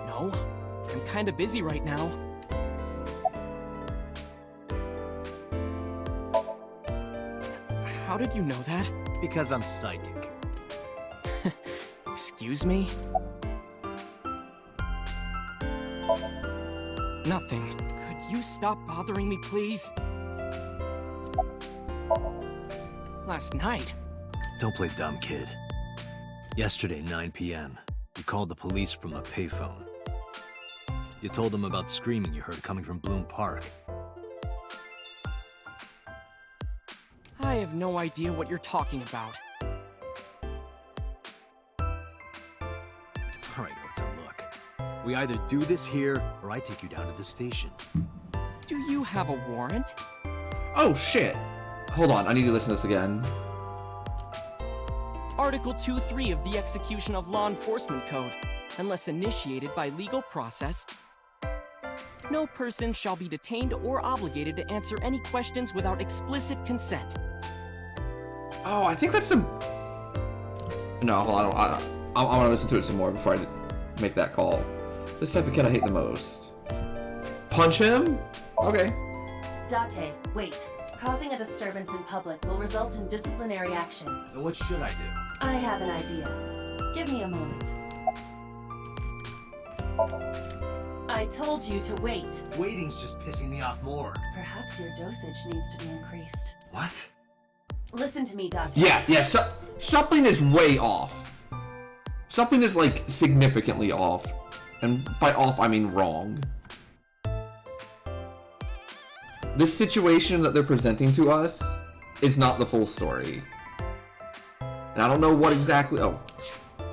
No, I'm kinda busy right now. How did you know that? Because I'm psychic. Excuse me? Nothing. Could you stop bothering me, please? Last night? Don't play dumb, kid. Yesterday, 9 p.m., you called the police from a payphone. You told them about screaming you heard coming from Bloom Park. I have no idea what you're talking about. All right, Ota, look. We either do this here, or I take you down to the station. Do you have a warrant? Oh, shit. Hold on, I need to listen to this again. Article 2.3 of the Execution of Law Enforcement Code. Unless initiated by legal process, no person shall be detained or obligated to answer any questions without explicit consent. Oh, I think that's the... No, hold on. I want to listen to it some more before I make that call. This type of kid I hate the most. Punch him? Okay. Date, wait. Causing a disturbance in public will result in disciplinary action. What should I do? I have an idea. Give me a moment. I told you to wait. Waiting's just pissing me off more. Perhaps your dosage needs to be increased. What? Listen to me, Date. Yeah, something is way off. Something is, like, significantly off. And by off, I mean wrong. This situation that they're presenting to us is not the full story. And I don't know what exactly... Oh.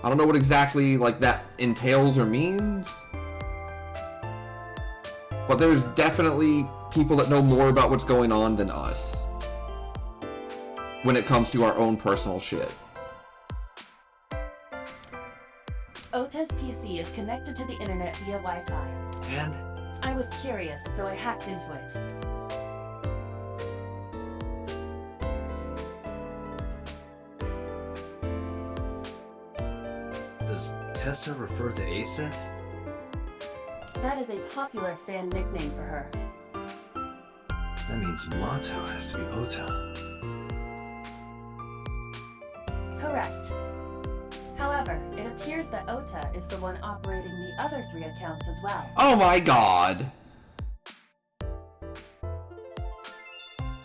I don't know what exactly, like, that entails or means. But there's definitely people that know more about what's going on than us. When it comes to our own personal shit. Ota's PC is connected to the internet via Wi-Fi. And? I was curious, so I hacked into it. Does Tessa refer to Asa? That is a popular fan nickname for her. That means Mato has to be Ota. Correct. However, it appears that Ota is the one operating the other 3 accounts as well. Oh my god.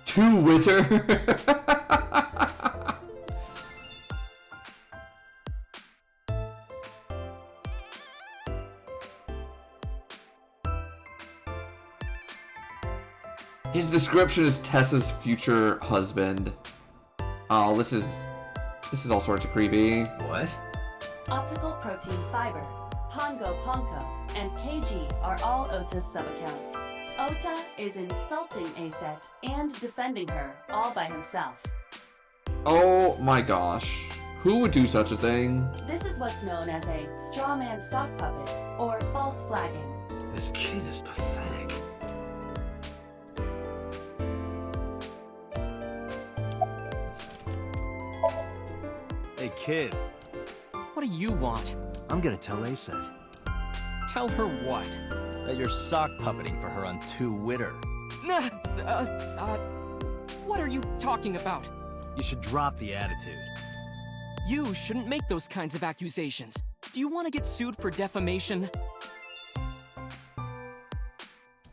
Twitter. His description is Tessa's future husband. Oh, this is all sorts of creepy. What? Optical protein fiber, Pongo Ponko, and KG are all Ota's sub-accounts. Ota is insulting Aset and defending her, all by himself. Oh my gosh. Who would do such a thing? This is what's known as a straw man sock puppet, or false flagging. This kid is pathetic. Hey kid. What do you want? I'm gonna tell Asa. Tell her what? That you're sock puppeting for her on Twitter. What are you talking about? You should drop the attitude. You shouldn't make those kinds of accusations. Do you want to get sued for defamation?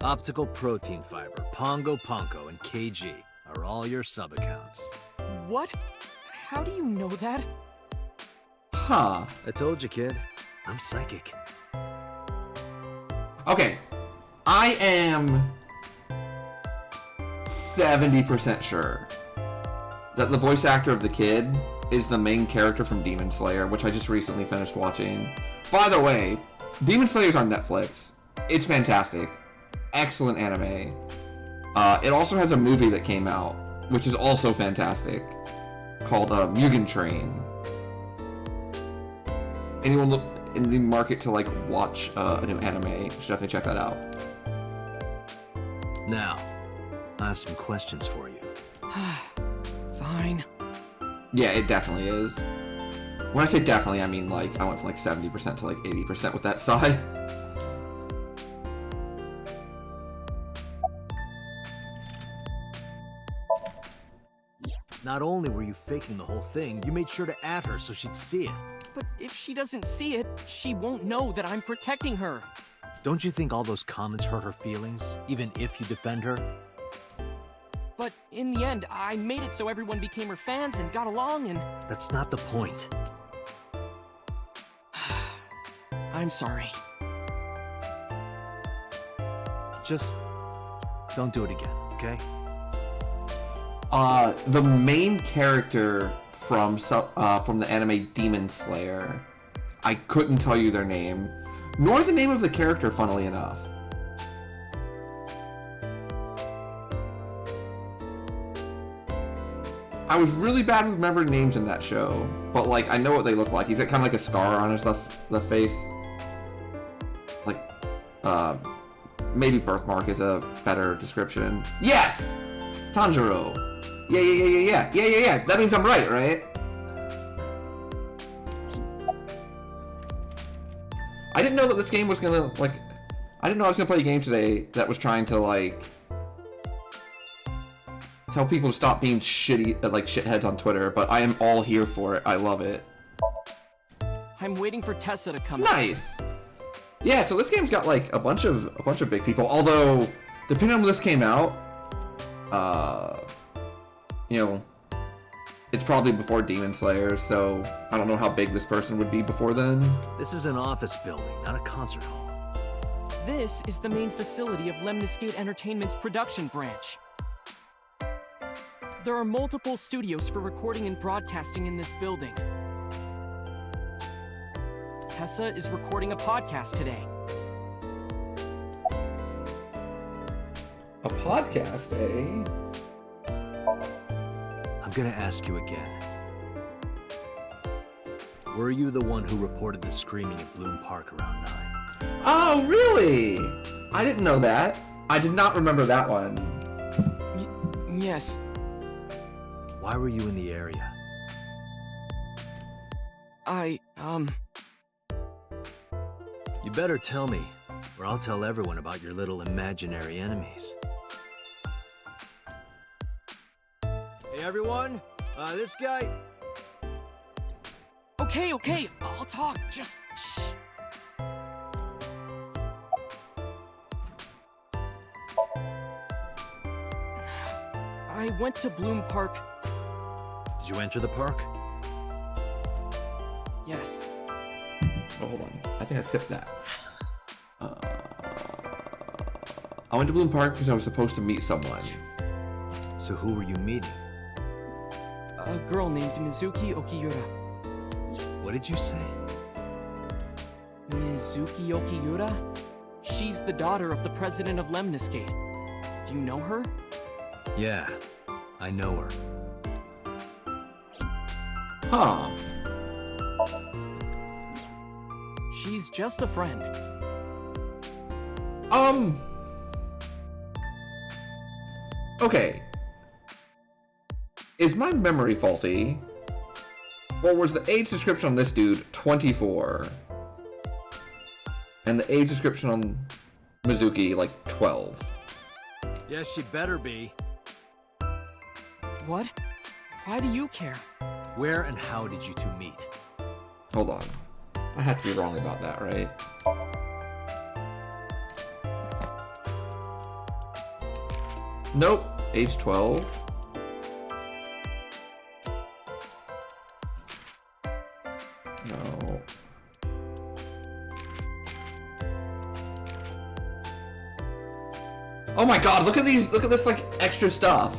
Optical protein fiber, Pongo Ponko, and KG are all your sub-accounts. What? How do you know that? Huh. I told you, kid. I'm psychic. Okay. I am 70% sure that the voice actor of the kid is the main character from Demon Slayer, which I just recently finished watching. By the way, Demon Slayer's on Netflix. It's fantastic. Excellent anime. It also has a movie that came out, which is also fantastic, called Mugen Train. Anyone look in the market to like watch a new anime, should definitely check that out. Now, I have some questions for you. Fine. Yeah, it definitely is. When I say definitely, I mean like I went from like 70% to like 80% with that side. Not only were you faking the whole thing, you made sure to add her so she'd see it. But if she doesn't see it, she won't know that I'm protecting her. Don't you think all those comments hurt her feelings, even if you defend her? But in the end, I made it so everyone became her fans and got along and... That's not the point. I'm sorry. Just don't do it again, okay? The main character from the anime Demon Slayer, I couldn't tell you their name, nor the name of the character, funnily enough. I was really bad with remembering names in that show, but like I know what they look like. He's got kind of like a scar on his left face. Like, maybe birthmark is a better description. Yes, Tanjiro. Yeah. That means I'm right? I didn't know that this game was gonna like. I didn't know I was gonna play a game today that was trying to like tell people to stop being shitty, like shitheads on Twitter. But I am all here for it. I love it. I'm waiting for Tessa to come. Nice. Yeah, so this game's got like a bunch of big people. Although, depending on when this came out, you know, it's probably before Demon Slayer, so I don't know how big this person would be before then. This is an office building, not a concert hall. This is the main facility of Lemniscate Entertainment's production branch. There are multiple studios for recording and broadcasting in this building. Tessa is recording a podcast today. A podcast, eh? I'm gonna ask you again. Were you the one who reported the screaming at Bloom Park around 9? Oh, really? I didn't know that. I did not remember that one. Yes. Why were you in the area? You better tell me, or I'll tell everyone about your little imaginary enemies. Hey everyone, this guy... Okay, I'll talk, just shh. I went to Bloom Park. Did you enter the park? Yes. Oh, hold on. I think I skipped that. I went to Bloom Park because I was supposed to meet someone. So who were you meeting? A girl named Mizuki Okiura. What did you say? Mizuki Okiura? She's the daughter of the president of Lemniscate. Do you know her? Yeah, I know her. Huh. She's just a friend. Okay. Is my memory faulty? Or was the age description on this dude 24? And the age description on Mizuki like 12? Yes, she better be. What? Why do you care? Where and how did you two meet? Hold on. I have to be wrong about that, right? Nope. Age 12. No. Oh my god, look at these, look at this like extra stuff.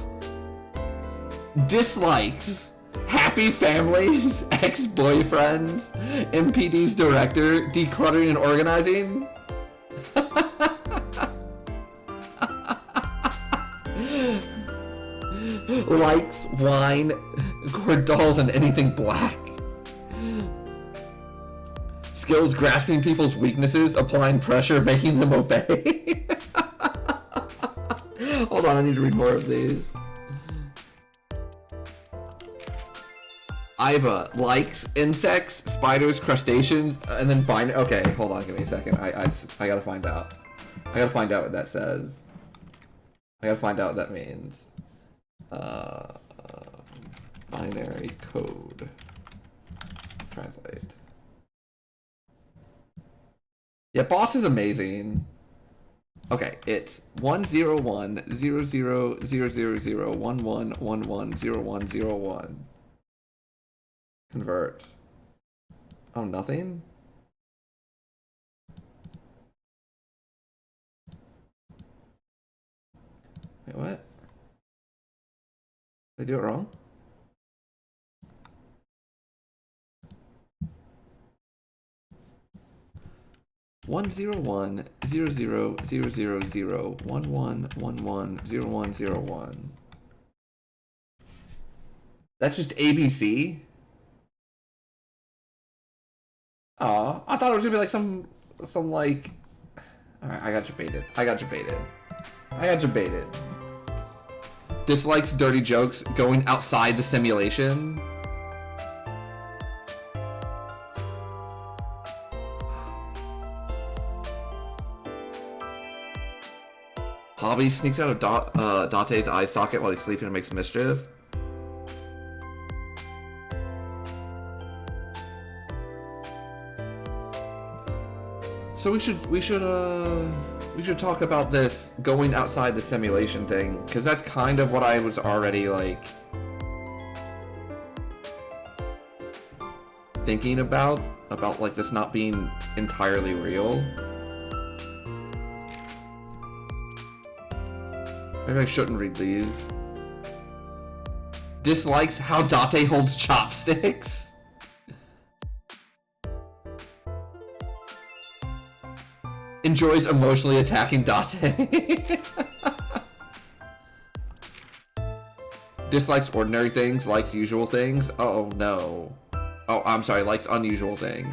Dislikes. Happy families, ex-boyfriends, MPD's director, decluttering and organizing. Likes, wine, gourd dolls, and anything black. Skills grasping people's weaknesses, applying pressure, making them obey. Hold on, I need to read more of these. Iva likes insects, spiders, crustaceans, and then binary. Okay, hold on, give me a second. I gotta find out. I gotta find out what that says. I gotta find out what that means. Binary code. Translate. Yeah, boss is amazing. Okay, it's 101000011110101. Convert. Oh, nothing? Wait, what? Did I do it wrong? One zero one zero zero zero zero zero 11110101. That's just ABC? Aw, I thought it was gonna be like some like... Alright, I got you baited. I got you baited. Dislikes dirty jokes going outside the simulation. Hobby sneaks out of Dante's eye socket while he's sleeping and makes mischief. So we should talk about this going outside the simulation thing, because that's kind of what I was already like thinking about like this not being entirely real. Maybe I shouldn't read these. Dislikes how Date holds chopsticks. Enjoys emotionally attacking Date. Dislikes ordinary things, likes usual things. Oh no. Oh, I'm sorry, likes unusual things.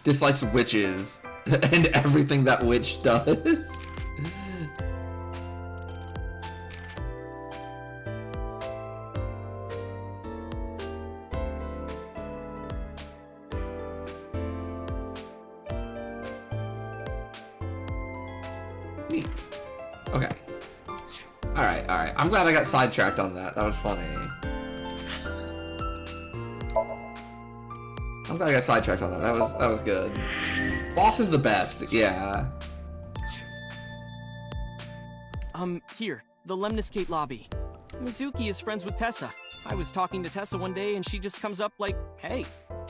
Dislikes witches and everything that witch does. Neat. Okay. Alright. I'm glad I got sidetracked on that. That was funny. I'm glad I got sidetracked on that. That was good. Boss is the best, yeah. Here, the Lemniscate lobby. Mizuki is friends with Tessa. I was talking to Tessa one day and she just comes up like, hey.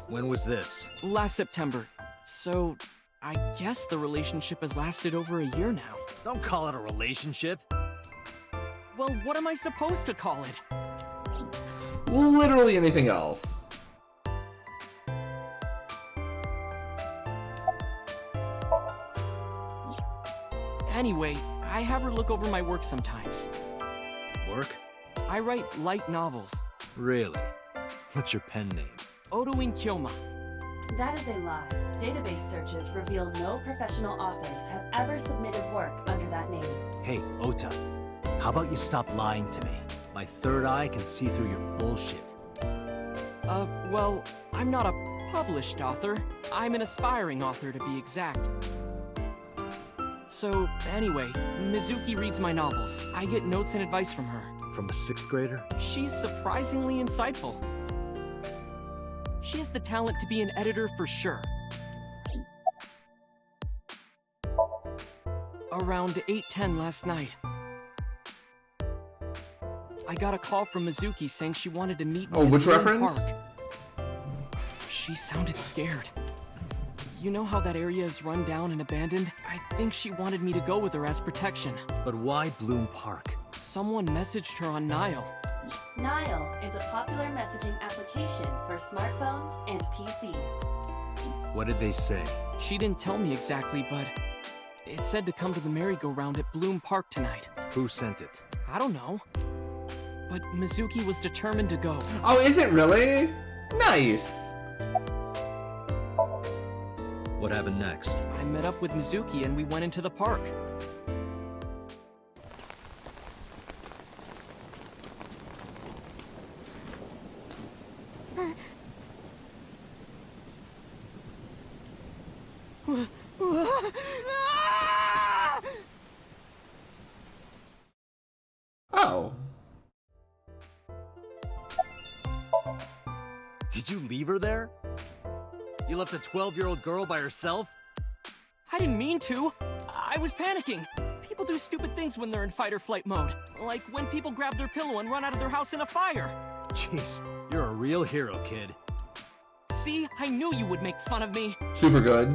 When was this? Last September. So, I guess the relationship has lasted over a year now. Don't call it a relationship. Well, what am I supposed to call it? Literally anything else. Anyway, I have her look over my work sometimes. Work? I write light novels. Really? What's your pen name? Odoin Kyoma. That is a lie. Database searches reveal no professional authors have ever submitted work under that name. Hey, Ota. How about you stop lying to me? My third eye can see through your bullshit. Well, I'm not a published author. I'm an aspiring author, to be exact. So, anyway, Mizuki reads my novels. I get notes and advice from her. From a 6th grader? She's surprisingly insightful. She has the talent to be an editor for sure. Around 8:10 last night, I got a call from Mizuki saying she wanted to meet me Oh, at which Bloom reference? Park. She sounded scared. You know how that area is run down and abandoned? I think she wanted me to go with her as protection. But why Bloom Park? Someone messaged her on Nile. Nile is a popular messaging application for smartphones and PCs. What did they say? She didn't tell me exactly, but it said to come to the merry-go-round at Bloom Park tonight. Who sent it? I don't know. But Mizuki was determined to go. Oh, is it really? Nice. What happened next? I met up with Mizuki and we went into the park. Oh. Did you leave her there? You left a 12-year-old girl by herself? I didn't mean to. I was panicking. People do stupid things when they're in fight or flight mode. Like when people grab their pillow and run out of their house in a fire. Jeez, you're a real hero, kid. See, I knew you would make fun of me. Super good.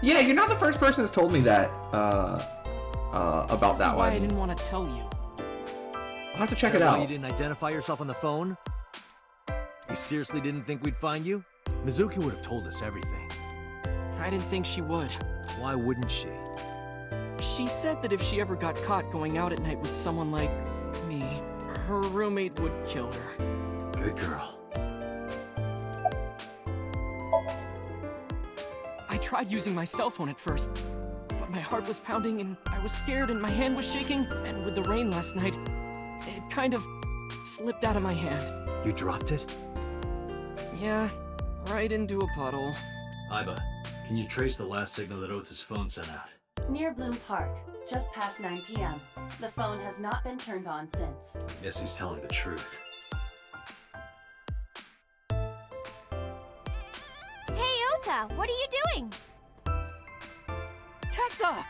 Yeah, you're not the first person that's told me that, about This that is why one. I didn't want to tell you. I'll have to check Is it that why out. You didn't identify yourself on the phone? You seriously didn't think we'd find you? Mizuki would have told us everything. I didn't think she would. Why wouldn't she? She said that if she ever got caught going out at night with someone like me, her roommate would kill her. Good girl. I tried using my cell phone at first, but my heart was pounding and I was scared and my hand was shaking, and with the rain last night, it kind of slipped out of my hand. You dropped it? Yeah, right into a puddle. Iba, can you trace the last signal that Ota's phone sent out? Near Bloom Park, just past 9 p.m. The phone has not been turned on since. Guess he's telling the truth. Hey, Ota, what are you doing? Tessa!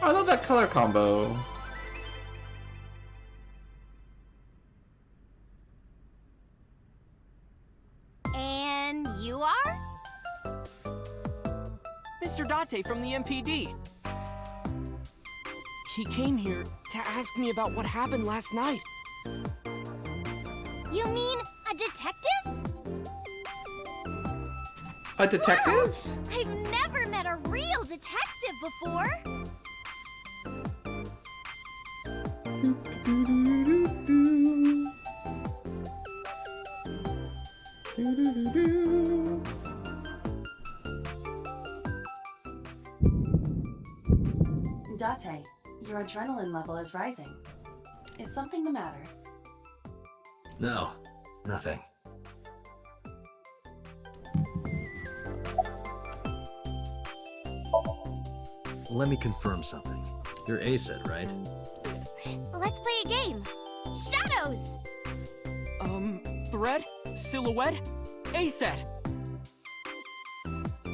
I love that color combo. And you are? Mr. Date from the MPD. He came here to ask me about what happened last night. You mean a detective? A detective? Whoa! I've never met a real detective before. Date, your adrenaline level is rising. Is something the matter? No, nothing. Let me confirm something. You're ACED, right? Let's play a game. Shadows! Thread? Silhouette? ASET!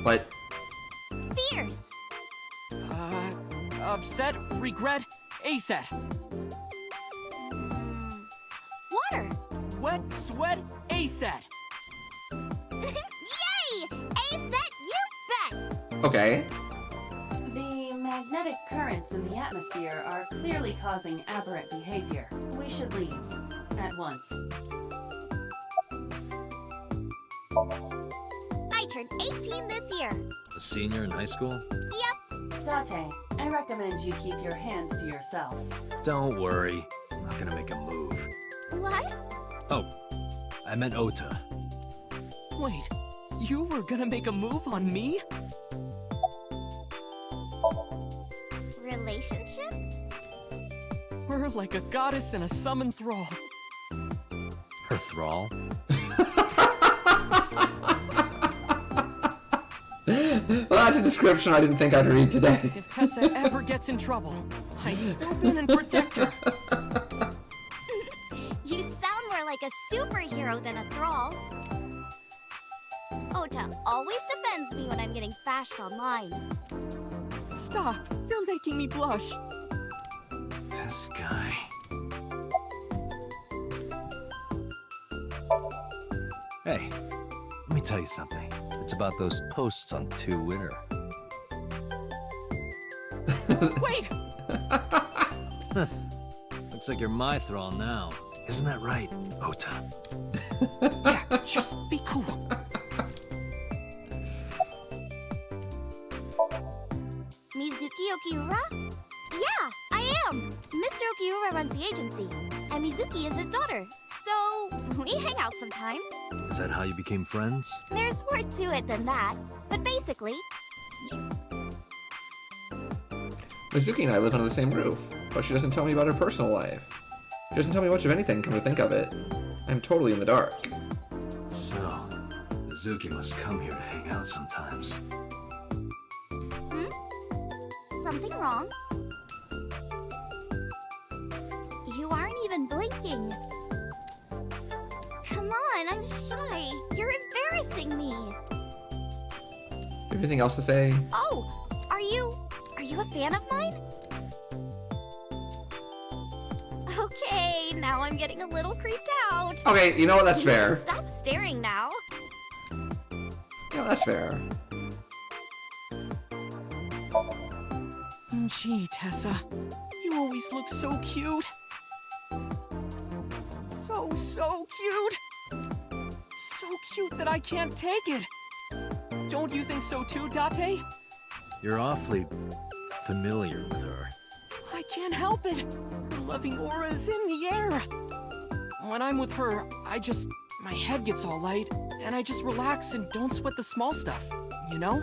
What? Fears! Upset? Regret? ASET! Water! Wet? Sweat? ASET! Yay! ASET, you bet! Okay. The magnetic currents in the atmosphere are clearly causing aberrant behavior. We should leave. At once. I turned 18 this year. A senior in high school? Yep. Date, I recommend you keep your hands to yourself. Don't worry. I'm not gonna make a move. What? Oh, I meant Ota. Wait, you were gonna make a move on me? Relationship? We're like a goddess and a summoned thrall. Her thrall? Well, that's a description I didn't think I'd read today. If Tessa ever gets in trouble, I swoop in and protect her. You sound more like a superhero than a thrall. Ota always defends me when I'm getting bashed online. Stop, you're making me blush. This guy. Hey, let me tell you something. It's about those posts on Twitter. Wait! Looks like you're my thrall now. Isn't that right, Ota? Yeah, just be cool. Mizuki Okiura? Yeah, I am. Mr. Okiura runs the agency, and Mizuki is his daughter. So, we hang out sometimes. Is that how you became friends? There's more to it than that, but basically... Mizuki and I live under the same roof, but she doesn't tell me about her personal life. She doesn't tell me much of anything, come to think of it. I'm totally in the dark. So, Mizuki must come here to hang out sometimes. Something wrong? You aren't even blinking. Come on, I'm shy. You're embarrassing me. Anything else to say? Oh, are you a fan of mine? Okay, now I'm getting a little creeped out. Okay, you know what? That's You can fair. Stop staring now. You know, that's fair. OMG, Tessa. You always look so cute. So cute. So cute that I can't take it. Don't you think so too, Date? You're awfully familiar with her. I can't help it. Her loving aura is in the air. When I'm with her, my head gets all light, and I just relax and don't sweat the small stuff, you know?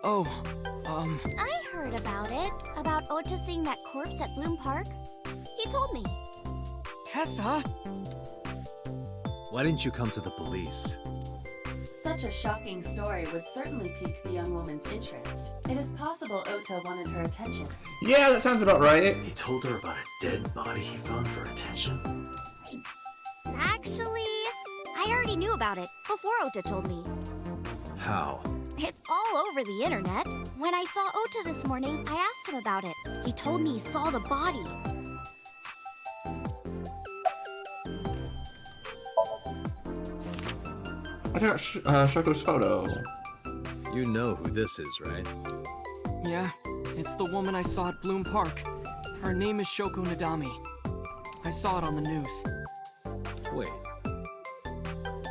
Oh, I heard about it. About Ota seeing that corpse at Bloom Park. He told me. Tessa? Why didn't you come to the police? Such a shocking story would certainly pique the young woman's interest. It is possible Ota wanted her attention. Yeah, that sounds about right. He told her about a dead body he found for attention? Actually, I already knew about it before Ota told me. How? It's all over the internet. When I saw Ota this morning, I asked him about it. He told me he saw the body. I got Shoko's photo. You know who this is, right? Yeah, it's the woman I saw at Bloom Park. Her name is Shoko Nadami. I saw it on the news. Wait.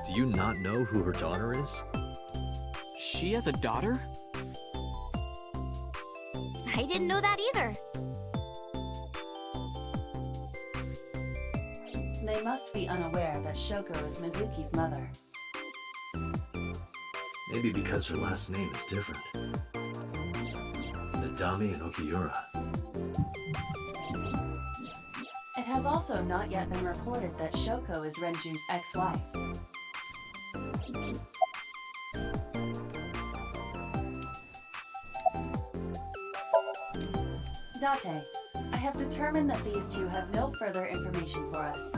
Do you not know who her daughter is? She has a daughter? I didn't know that either. They must be unaware that Shoko is Mizuki's mother. Maybe because her last name is different. Nadami and Okiura. It has also not yet been reported that Shoko is Renju's ex-wife. Date, I have determined that these two have no further information for us.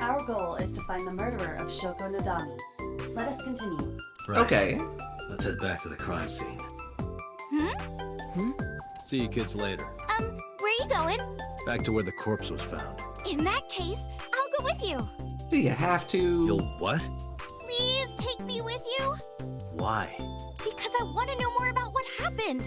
Our goal is to find the murderer of Shoko Nadami. Let us continue. Right. Okay. Let's head back to the crime scene. Hmm? See you kids later. Where are you going? Back to where the corpse was found. In that case, I'll go with you. Do you have to? You'll what? Please take me with you. Why? Because I want to know more about what happened.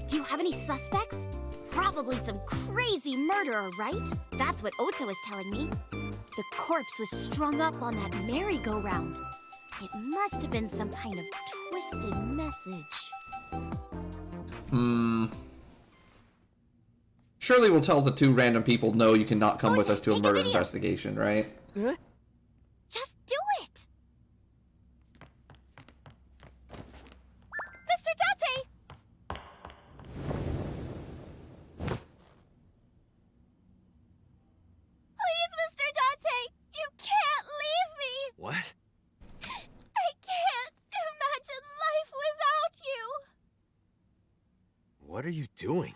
Do you have any suspects? Probably some crazy murderer, right? That's what Ota was telling me. The corpse was strung up on that merry-go-round. It must have been some kind of twisted message. Surely we'll tell the two random people, no, you cannot come with us to a take a murder video. investigation, right? Huh? Just do it! Mr. Date! Please, Mr. Date! You can't leave me! What? I can't imagine life without you! What are you doing?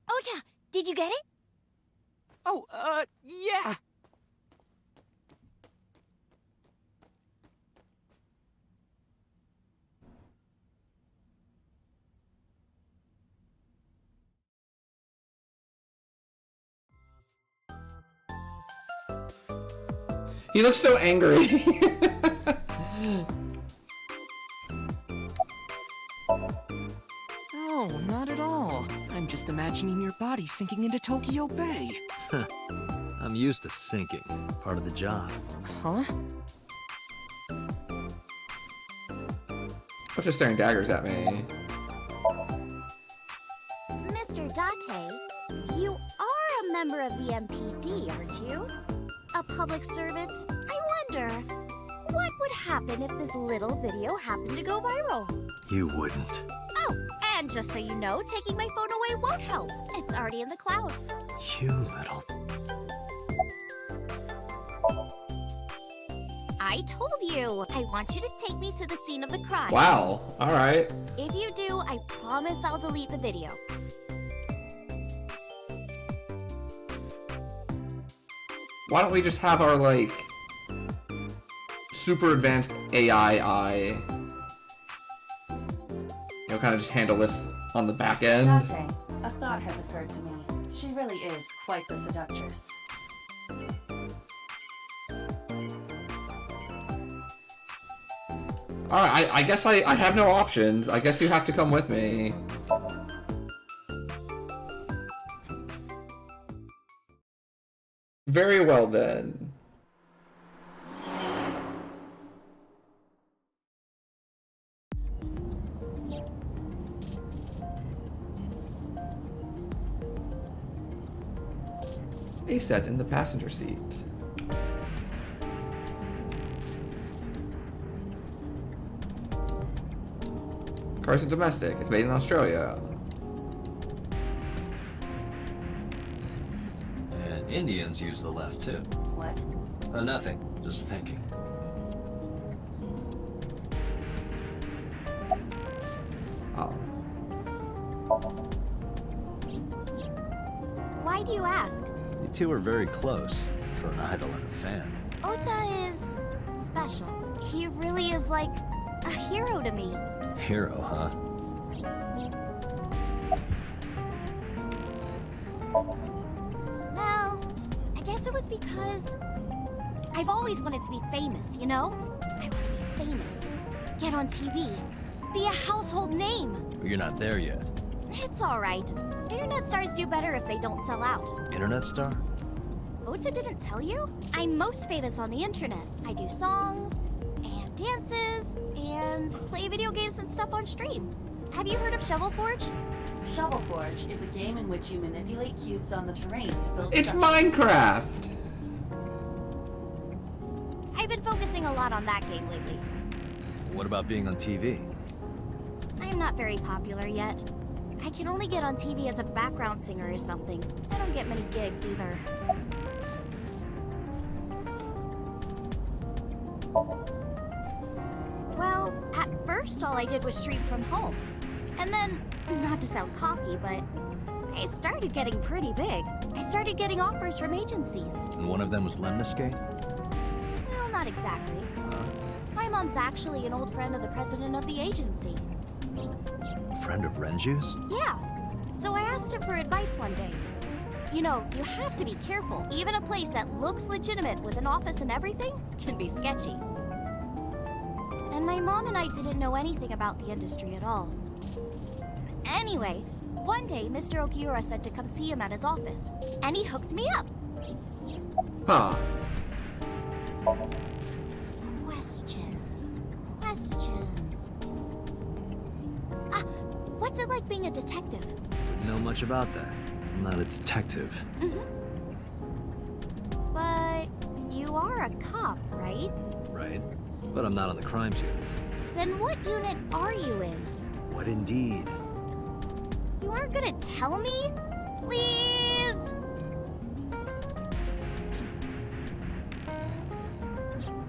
Ota, did you get it? Oh, yeah. He looks so angry. No, not at all. I'm just imagining your body sinking into Tokyo Bay. I'm used to sinking. Part of the job. Huh? What's just staring daggers at me? Mr. Date, you are a member of the MPD, aren't you? A public servant? I wonder, what would happen if this little video happened to go viral? You wouldn't. Oh, and just so you know, taking my phone away won't help. It's already in the cloud. You little... I told you, I want you to take me to the scene of the crime. Wow, alright. If you do, I promise I'll delete the video. Why don't we just have our, like, super advanced AI eye, you know, kind of just handle this on the back end? Date, a thought has occurred to me. She really is quite the seductress. Alright, I guess I have no options. I guess you have to come with me. Very well then. A set in the passenger seat. Carson domestic. It's made in Australia. And Indians use the left too. What? Nothing. Just thinking. Oh. Why do you ask? You two are very close for an idol and a fan. Ota is special. He really is like a hero to me. Hero, huh? Well, I guess it was because I've always wanted to be famous, you know? I want to be famous, get on TV, be a household name. But you're not there yet. It's alright. Internet stars do better if they don't sell out. Internet star? Ota didn't tell you? I'm most famous on the internet. I do songs, and dances, and play video games and stuff on stream. Have you heard of Shovel Forge? Shovel Forge is a game in which you manipulate cubes on the terrain to build It's structures. Minecraft! I've been focusing a lot on that game lately. What about being on TV? I'm not very popular yet. I can only get on TV as a background singer or something. I don't get many gigs either. Well, at first all I did was stream from home. And then, not to sound cocky, but I started getting pretty big. I started getting offers from agencies. And one of them was Lemniscate? Well, not exactly. My mom's actually an old friend of the president of the agency. A friend of Renju's? Yeah. So I asked him for advice one day. You know, you have to be careful. Even a place that looks legitimate with an office and everything can be sketchy. And my mom and I didn't know anything about the industry at all. Anyway, one day Mr. Okiura said to come see him at his office, and he hooked me up. Huh. Questions. What's it like being a detective? Wouldn't know much about that. I'm not a detective. But you are a cop, right? Right. But I'm not on the crimes unit. Then what unit are you in? What indeed? You aren't gonna tell me? Please?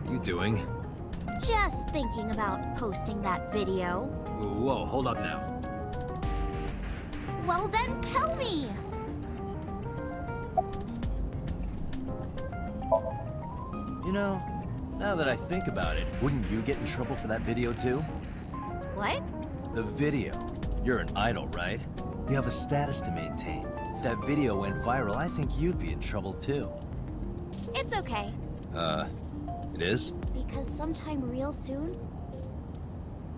What are you doing? Just thinking about posting that video. Whoa, hold up now. Well then tell me! You know, now that I think about it, wouldn't you get in trouble for that video too? What? The video. You're an idol, right? You have a status to maintain. If that video went viral, I think you'd be in trouble too. It's okay. It is? Because sometime real soon,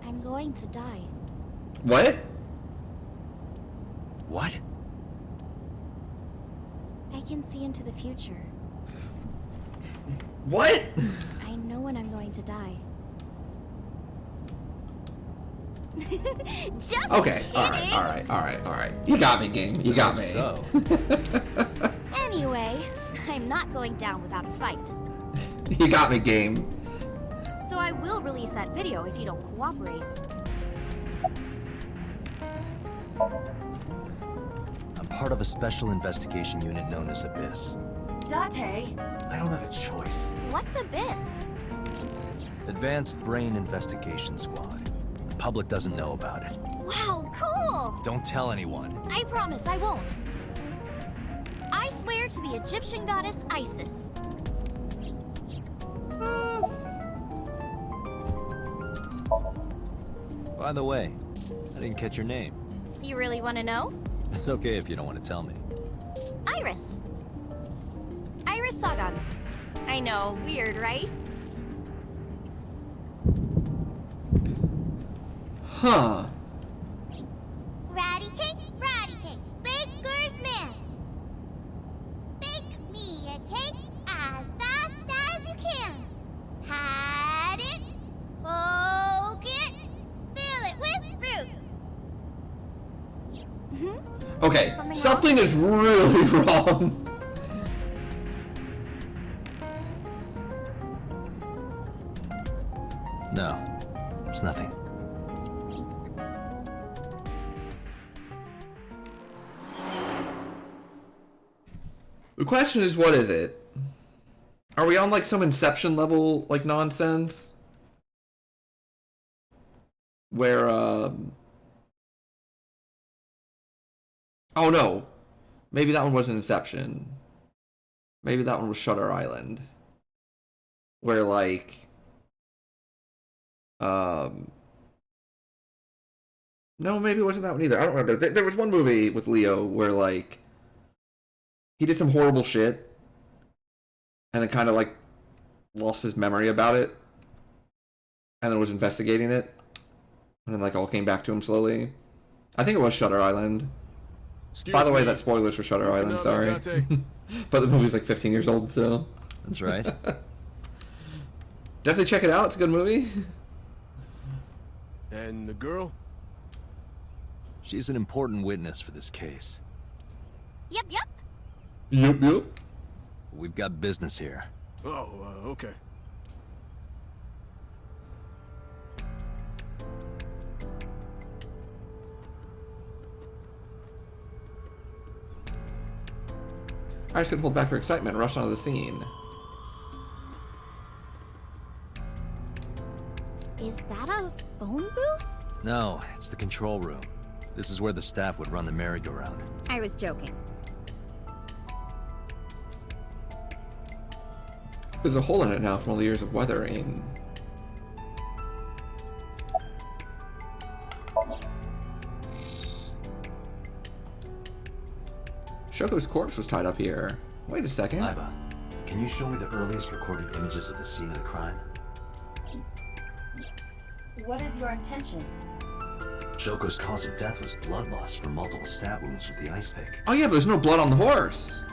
I'm going to die. What? What? I can see into the future. What? I know when I'm going to die. Just Okay, kidding. alright. You got me, game. You got me. So. Anyway, I'm not going down without a fight. You got me, game. So I will release that video if you don't cooperate. I'm part of a special investigation unit known as Abyss. Date! I don't have a choice. What's Abyss? Advanced Brain Investigation Squad. The public doesn't know about it. Wow, cool! Don't tell anyone. I promise I won't. I swear to the Egyptian goddess Isis. By the way, I didn't catch your name. You really want to know? It's okay if you don't want to tell me. Iris. Iris Sagan. I know, weird, right? Huh. Ratty cake, baker's man. Bake me a cake as fast as you can. Pat it, poke it, fill it with fruit. Okay, something is really wrong. No, it's nothing. The question is, what is it? Are we on like some Inception level like nonsense? Where oh no. Maybe that one wasn't Inception. Maybe that one was Shutter Island. Where like no, maybe it wasn't that one either. I don't remember. There was one movie with Leo where like he did some horrible shit and then kind of like lost his memory about it and then was investigating it and then like all came back to him slowly. I think it was Shutter Island. By the way, that's spoilers for Shutter Island, sorry. But the movie's like 15 years old, so. That's right. Definitely check it out. It's a good movie. And the girl? She's an important witness for this case. Yep. Yep. We've got business here. Oh, okay. I just couldn't hold back her excitement and rushed onto the scene. Is that a phone booth? No, it's the control room. This is where the staff would run the merry-go-round. I was joking. There's a hole in it now from all the years of weathering. Shoko's corpse was tied up here. Wait a second. Iba, can you show me the earliest recorded images of the scene of the crime? What is your intention? Shoko's cause of death was blood loss from multiple stab wounds with the ice pick. Oh yeah, but there's no blood on the horse.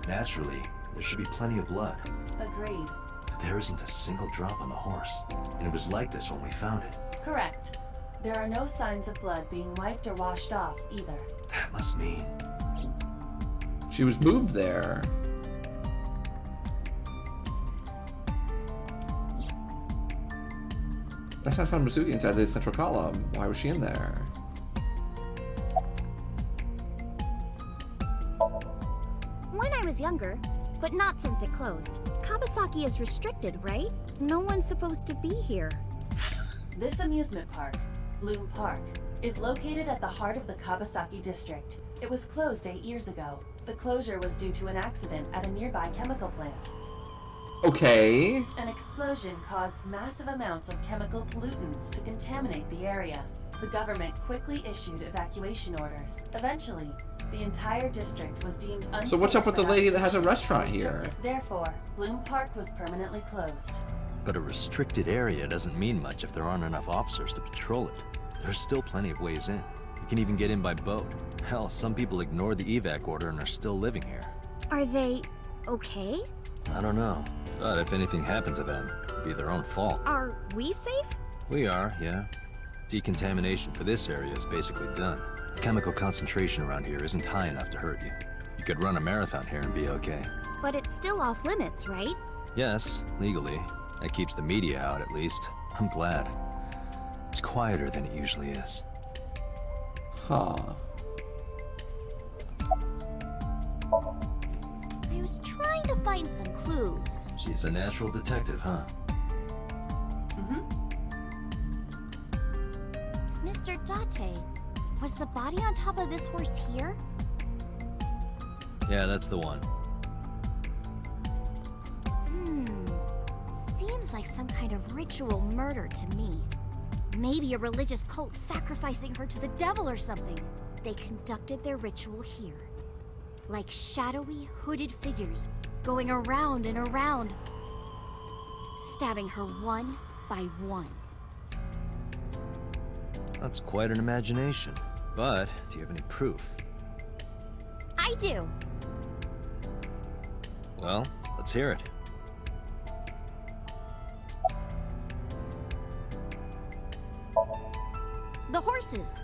Naturally, there should be plenty of blood. Agreed. But there isn't a single drop on the horse, and it was like this when we found it. Correct. There are no signs of blood being wiped or washed off, either. That must mean... She was moved there. That's not found Mizuki inside the central column. Why was she in there? When I was younger, but not since it closed. Kawasaki is restricted, right? No one's supposed to be here. This amusement park, Bloom Park, is located at the heart of the Kawasaki district. It was closed 8 years ago. The closure was due to an accident at a nearby chemical plant. Okay. An explosion caused massive amounts of chemical pollutants to contaminate the area. The government quickly issued evacuation orders. Eventually, the entire district was deemed unsafe. So what's up with the lady that has a restaurant here? Therefore, Bloom Park was permanently closed. But a restricted area doesn't mean much if there aren't enough officers to patrol it. There's still plenty of ways in. You can even get in by boat. Hell, some people ignored the evac order and are still living here. Are they okay? I don't know. But if anything happened to them, it'd be their own fault. Are we safe? We are, yeah. Decontamination for this area is basically done. The chemical concentration around here isn't high enough to hurt you. You could run a marathon here and be okay. But it's still off limits, right? Yes, legally. That keeps the media out, at least. I'm glad. It's quieter than it usually is. Huh. I was trying to find some clues. She's a natural detective, huh? Mr. Date, was the body on top of this horse here? Yeah, that's the one. Seems like some kind of ritual murder to me. Maybe a religious cult sacrificing her to the devil or something. They conducted their ritual here. Like shadowy, hooded figures, going around and around, stabbing her one by one. That's quite an imagination. But, do you have any proof? I do. Well, let's hear it. The horses.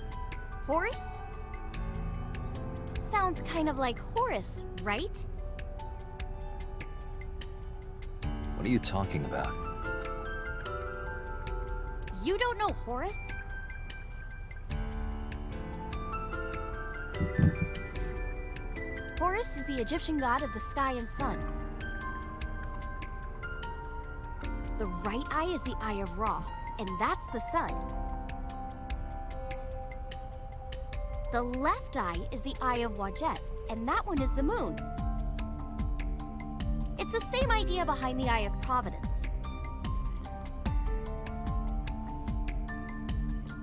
Horse? Sounds kind of like Horace, right? What are you talking about? You don't know Horus? Horus is the Egyptian god of the sky and sun. The right eye is the eye of Ra, and that's the sun. The left eye is the eye of Wadjet, and that one is the moon. It's the same idea behind the eye of Providence.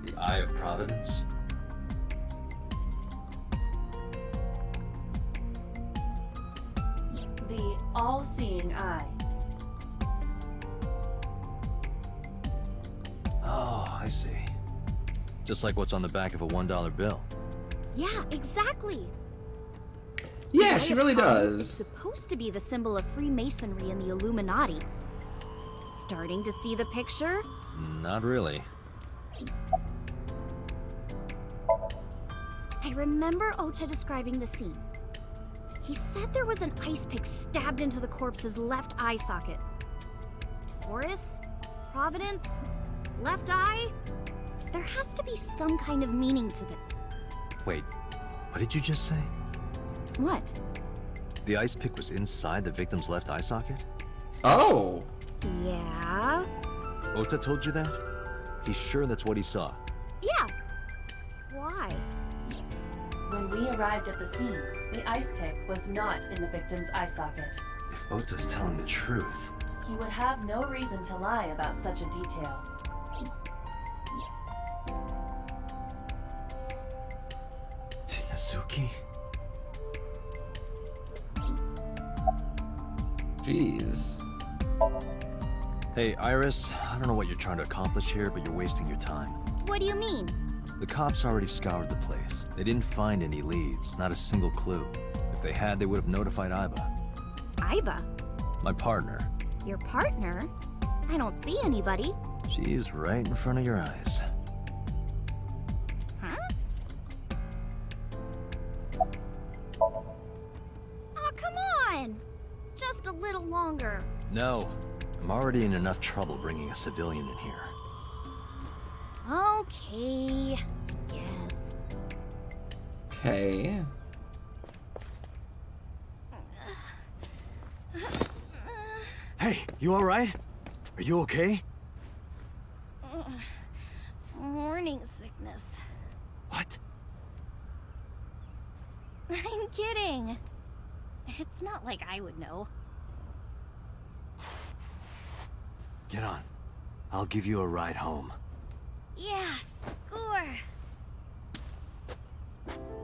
The Eye of Providence? The all-seeing eye. Oh, I see. Just like what's on the back of a $1 bill. Yeah, exactly. Yeah, The she Eye of really Providence does. is supposed to be the symbol of Freemasonry and the Illuminati. Starting to see the picture? Not really. I remember Ota describing the scene. He said there was an ice pick stabbed into the corpse's left eye socket. Horus? Providence? Left eye? There has to be some kind of meaning to this. Wait, what did you just say? What? The ice pick was inside the victim's left eye socket? Oh! Yeah? Ota told you that? He's sure that's what he saw. Yeah. Why? When we arrived at the scene, the ice pick was not in the victim's eye socket. If Ota's telling the truth... He would have no reason to lie about such a detail. Minazuki? Jeez. Hey, Iris, I don't know what you're trying to accomplish here, but you're wasting your time. What do you mean? The cops already scoured the place. They didn't find any leads, not a single clue. If they had, they would have notified Iba. Iba? My partner. Your partner? I don't see anybody. She's right in front of your eyes. Huh? Oh, come on! Just a little longer. No. I'm already in enough trouble bringing a civilian in here. Okay, I guess. Okay. Hey, you alright? Are you okay? Morning sickness. What? I'm kidding. It's not like I would know. Get on. I'll give you a ride home. Yeah, score.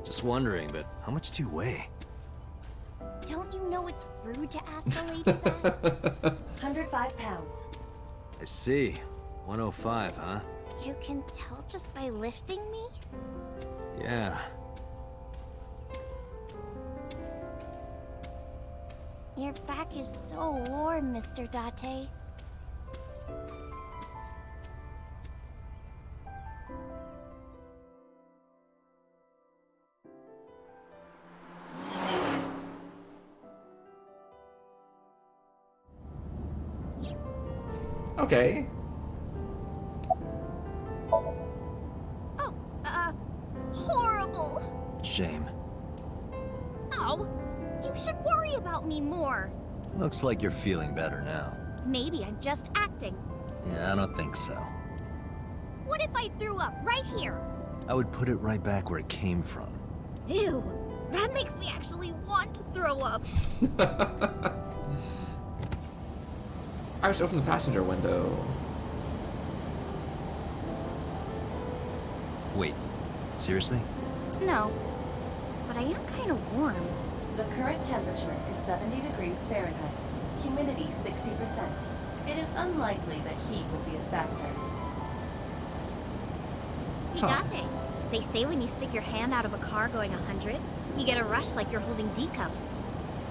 Just wondering, but how much do you weigh? Don't you know it's rude to ask a lady that? 105 pounds. I see. 105, huh? You can tell just by lifting me? Yeah. Your back is so warm, Mr. Date. Okay. Oh, horrible. Shame. Oh, you should worry about me more. Looks like you're feeling better now. Maybe I'm just acting. Yeah, I don't think so. What if I threw up right here? I would put it right back where it came from. Ew, that makes me actually want to throw up. Iris, open the passenger window. Wait, seriously? No, but I am kind of warm. The current temperature is 70 degrees Fahrenheit. Humidity 60%. It is unlikely that heat will be a factor. Hey, Date. They say when you stick your hand out of a car going 100, you get a rush like you're holding D-cups.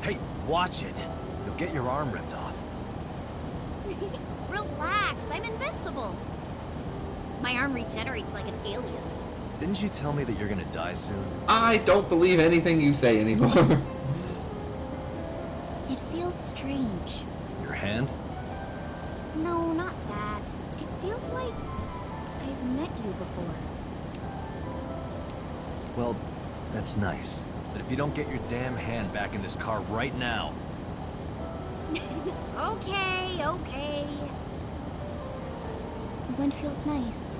Hey, watch it. You'll get your arm ripped off. Relax, I'm invincible. My arm regenerates like an alien's. Didn't you tell me that you're gonna die soon? I don't believe anything you say anymore. It feels strange. Your hand? No, not that. It feels like I've met you before. Well, that's nice. But if you don't get your damn hand back in this car right now... Okay, okay. The wind feels nice.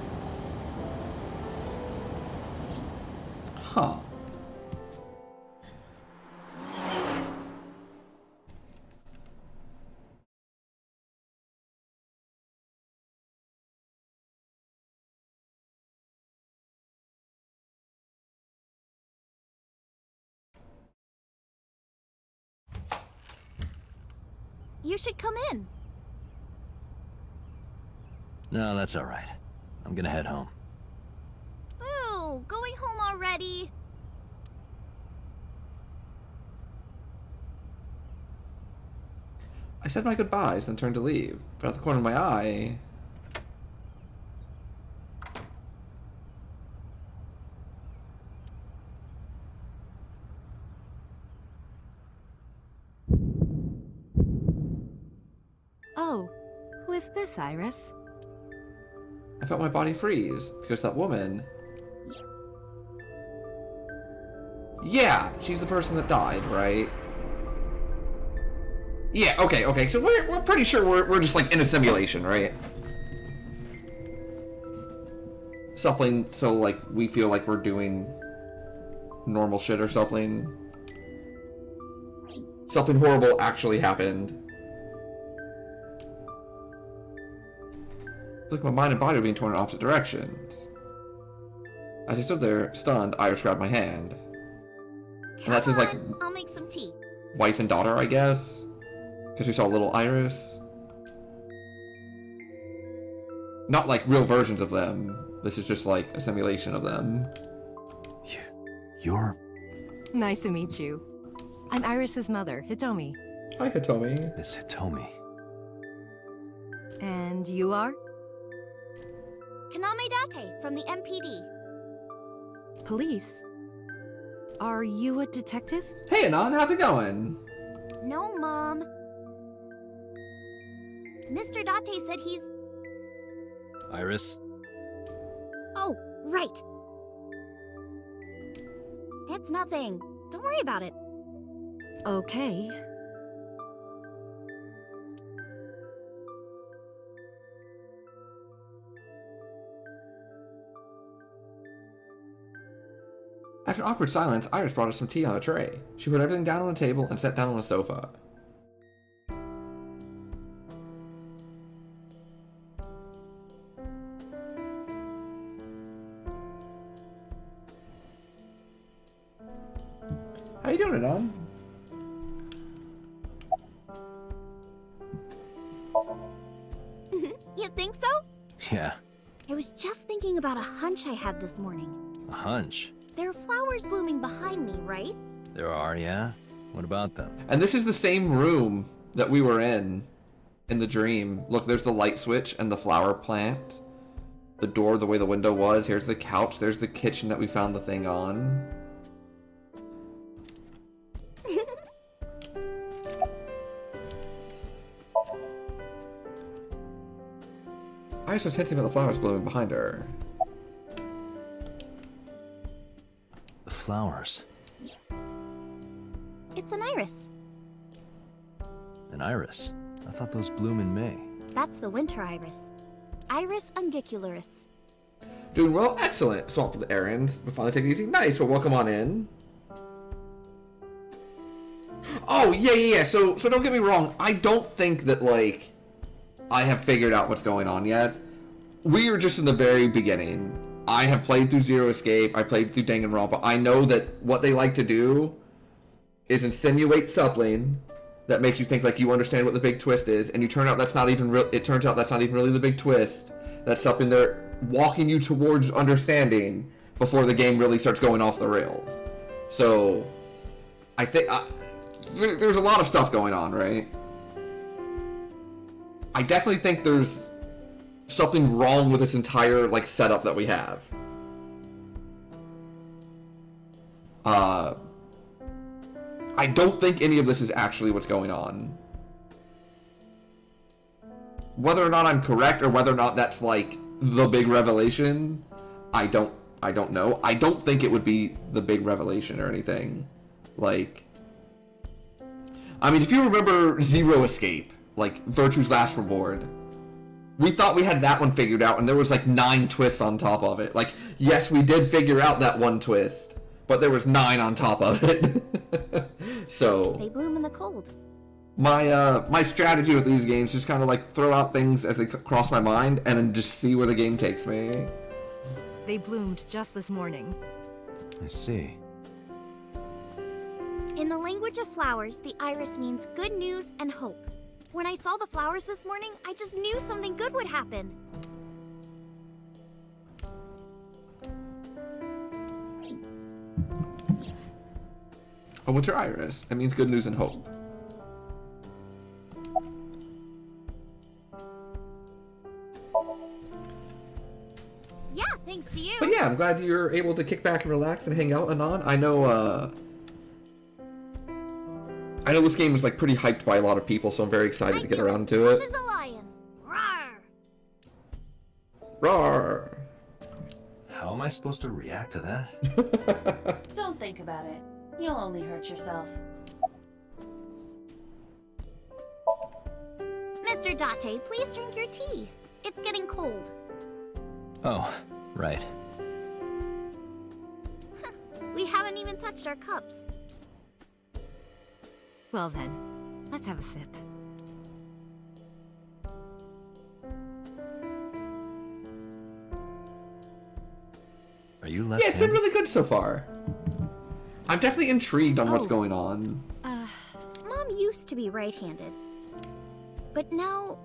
Huh. You should come in. No, that's all right. I'm gonna head home. Ooh, going home already? I said my goodbyes, then turned to leave. But out the corner of my eye... Oh, who is this, Iris? I felt my body freeze, because that woman... Yeah, she's the person that died, right? Yeah, okay, so we're pretty sure we're just, like, in a simulation, right? Something, so, like, we feel like we're doing normal shit or something. Something horrible actually happened. Like my mind and body were being torn in opposite directions. As I stood there, stunned, Iris grabbed my hand. And that's his, like, I'll make some tea. wife and daughter, I guess? Because we saw little Iris. Not, like, real versions of them. This is just, like, a simulation of them. You're... Nice to meet you. I'm Iris's mother, Hitomi. Hi, Hitomi. Miss Hitomi. And you are? Kaname Date from the MPD. Police? Are you a detective? Hey, Anon, how's it going? No, Mom. Mr. Date said he's... Iris? Oh, right. It's nothing. Don't worry about it. Okay. After an awkward silence, Iris brought us some tea on a tray. She put everything down on the table and sat down on the sofa. How you doing, Anon? You think so? Yeah. I was just thinking about a hunch I had this morning. A hunch? There are flowers blooming behind me, right? There are, yeah? What about them? And this is the same room that we were in the dream. Look, there's the light switch and the flower plant. The door, the way the window was. Here's the couch. There's the kitchen that we found the thing on. Iris was hinting about the flowers blooming behind her. The flowers. It's an iris. An iris? I thought those bloom in May. That's the winter iris. Iris ungicularis. Doing well, excellent. Swamped with errands, but finally take it easy. Nice, well, welcome on in. Oh, yeah. So don't get me wrong. I don't think that, like, I have figured out what's going on yet. We are just in the very beginning. I have played through Zero Escape. I played through Danganronpa. I know that what they like to do is insinuate something that makes you think like you understand what the big twist is, and you turn out that's not even real. It turns out that's not even really the big twist. That's something they're walking you towards understanding before the game really starts going off the rails. So, I think there's a lot of stuff going on, right? I definitely think there's something wrong with this entire like setup that we have. I don't think any of this is actually what's going on. Whether or not I'm correct, or whether or not that's like the big revelation, I don't know. I don't think it would be the big revelation or anything. Like, I mean, if you remember Zero Escape, like Virtue's Last Reward, we thought we had that one figured out, and there was like 9 twists on top of it. Like, yes, we did figure out that one twist, but there was 9 on top of it. So They bloom in the cold. my strategy with these games is just kind of like throw out things as they cross my mind, and then just see where the game takes me. They bloomed just this morning. I see. In the language of flowers, the iris means good news and hope. When I saw the flowers this morning, I just knew something good would happen. A winter iris. That means good news and hope. Yeah, thanks to you. But yeah, I'm glad you're able to kick back and relax and hang out, Anon. I know this game is like pretty hyped by a lot of people, so I'm very excited to get around to it. As a lion. Rawr. Roar! How am I supposed to react to that? Don't think about it. You'll only hurt yourself. Mr. Date, please drink your tea. It's getting cold. Oh, right. We haven't even touched our cups. Well then, let's have a sip. Are you left? Yeah, it's been really good so far. I'm definitely intrigued on what's going on. Mom used to be right-handed. But now...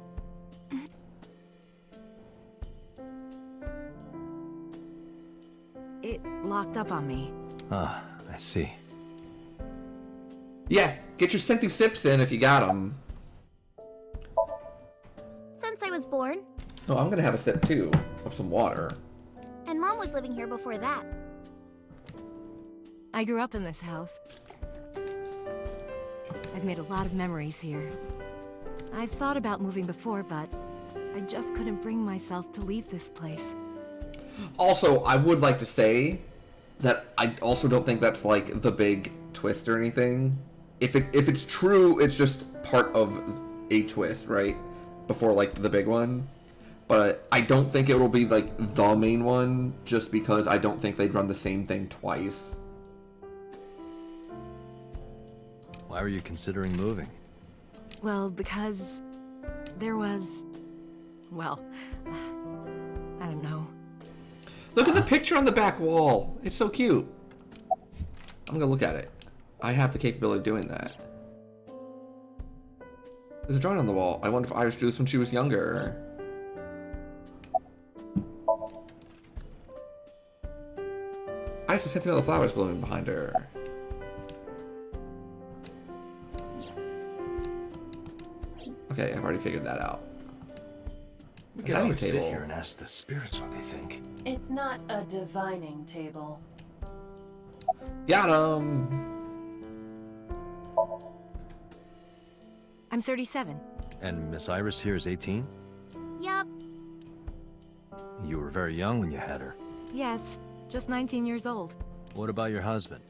It locked up on me. Ah, I see. Yeah, get your Cynthia sips in if you got them. Since I was born, Oh, I'm gonna have a sip too of some water. and Mom was living here before that. I grew up in this house. I've made a lot of memories here. I've thought about moving before, but I just couldn't bring myself to leave this place. Also, I would like to say that I also don't think that's like the big twist or anything. If it's true, it's just part of a twist, right? Before like the big one. But I don't think it will be like the main one, just because I don't think they'd run the same thing twice. Why were you considering moving? Well, because there was... well, I don't know. Look at the picture on the back wall. It's so cute. I'm gonna look at it. I have the capability of doing that. There's a drawing on the wall. I wonder if Iris drew this when she was younger. Iris is scenting all the flowers blooming behind her. Okay, I've already figured that out. We could always sit here and ask the spirits what they think. It's not a divining table. Got him! I'm 37. And Miss Iris here is 18? Yup. You were very young when you had her. Yes, just 19 years old. What about your husband?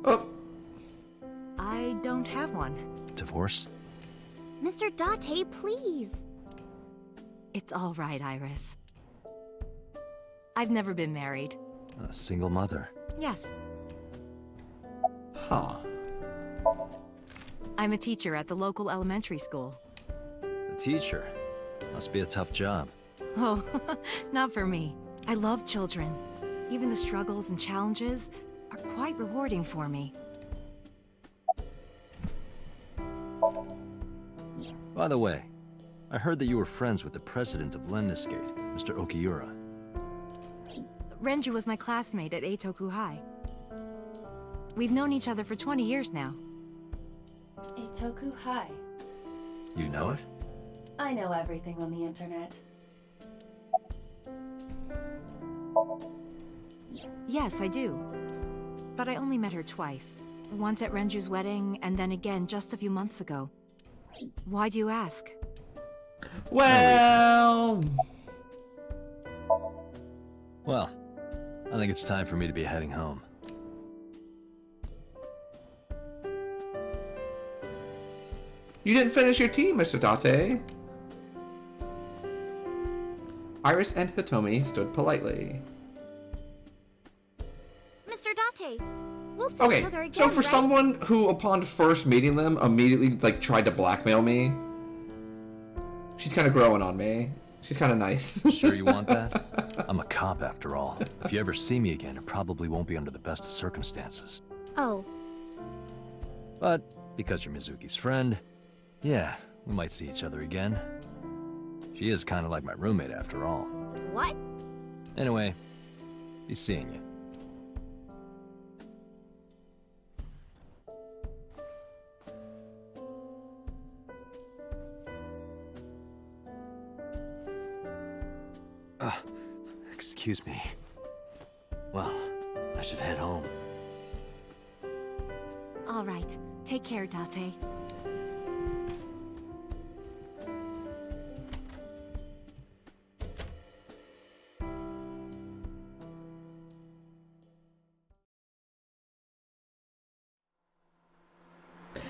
Oh. I don't have one. Divorce? Mr. Date, please. It's all right, Iris. I've never been married. A single mother? Yes. Huh. I'm a teacher at the local elementary school. A teacher? Must be a tough job. Oh, not for me. I love children. Even the struggles and challenges are quite rewarding for me. By the way, I heard that you were friends with the president of Lemniscate, Mr. Okiura. Renju was my classmate at Eitoku High. We've known each other for 20 years now. Eitoku High. You know it? I know everything on the internet. Yes, I do. But I only met her twice. Once at Renju's wedding, and then again just a few months ago. Why do you ask? Well... Well, I think it's time for me to be heading home. You didn't finish your tea, Mr. Date. Iris and Hitomi stood politely. Mr. Date, we'll see each other again, so for right? someone who, upon first meeting them, immediately tried to blackmail me, she's kind of growing on me. She's kind of nice. Sure you want that? I'm a cop after all. If you ever see me again, it probably won't be under the best of circumstances. Oh. But because you're Mizuki's friend, yeah, we might see each other again. She is kind of like my roommate after all. What? Anyway, be seeing you. Excuse me. Well, I should head home. All right. Take care, Date.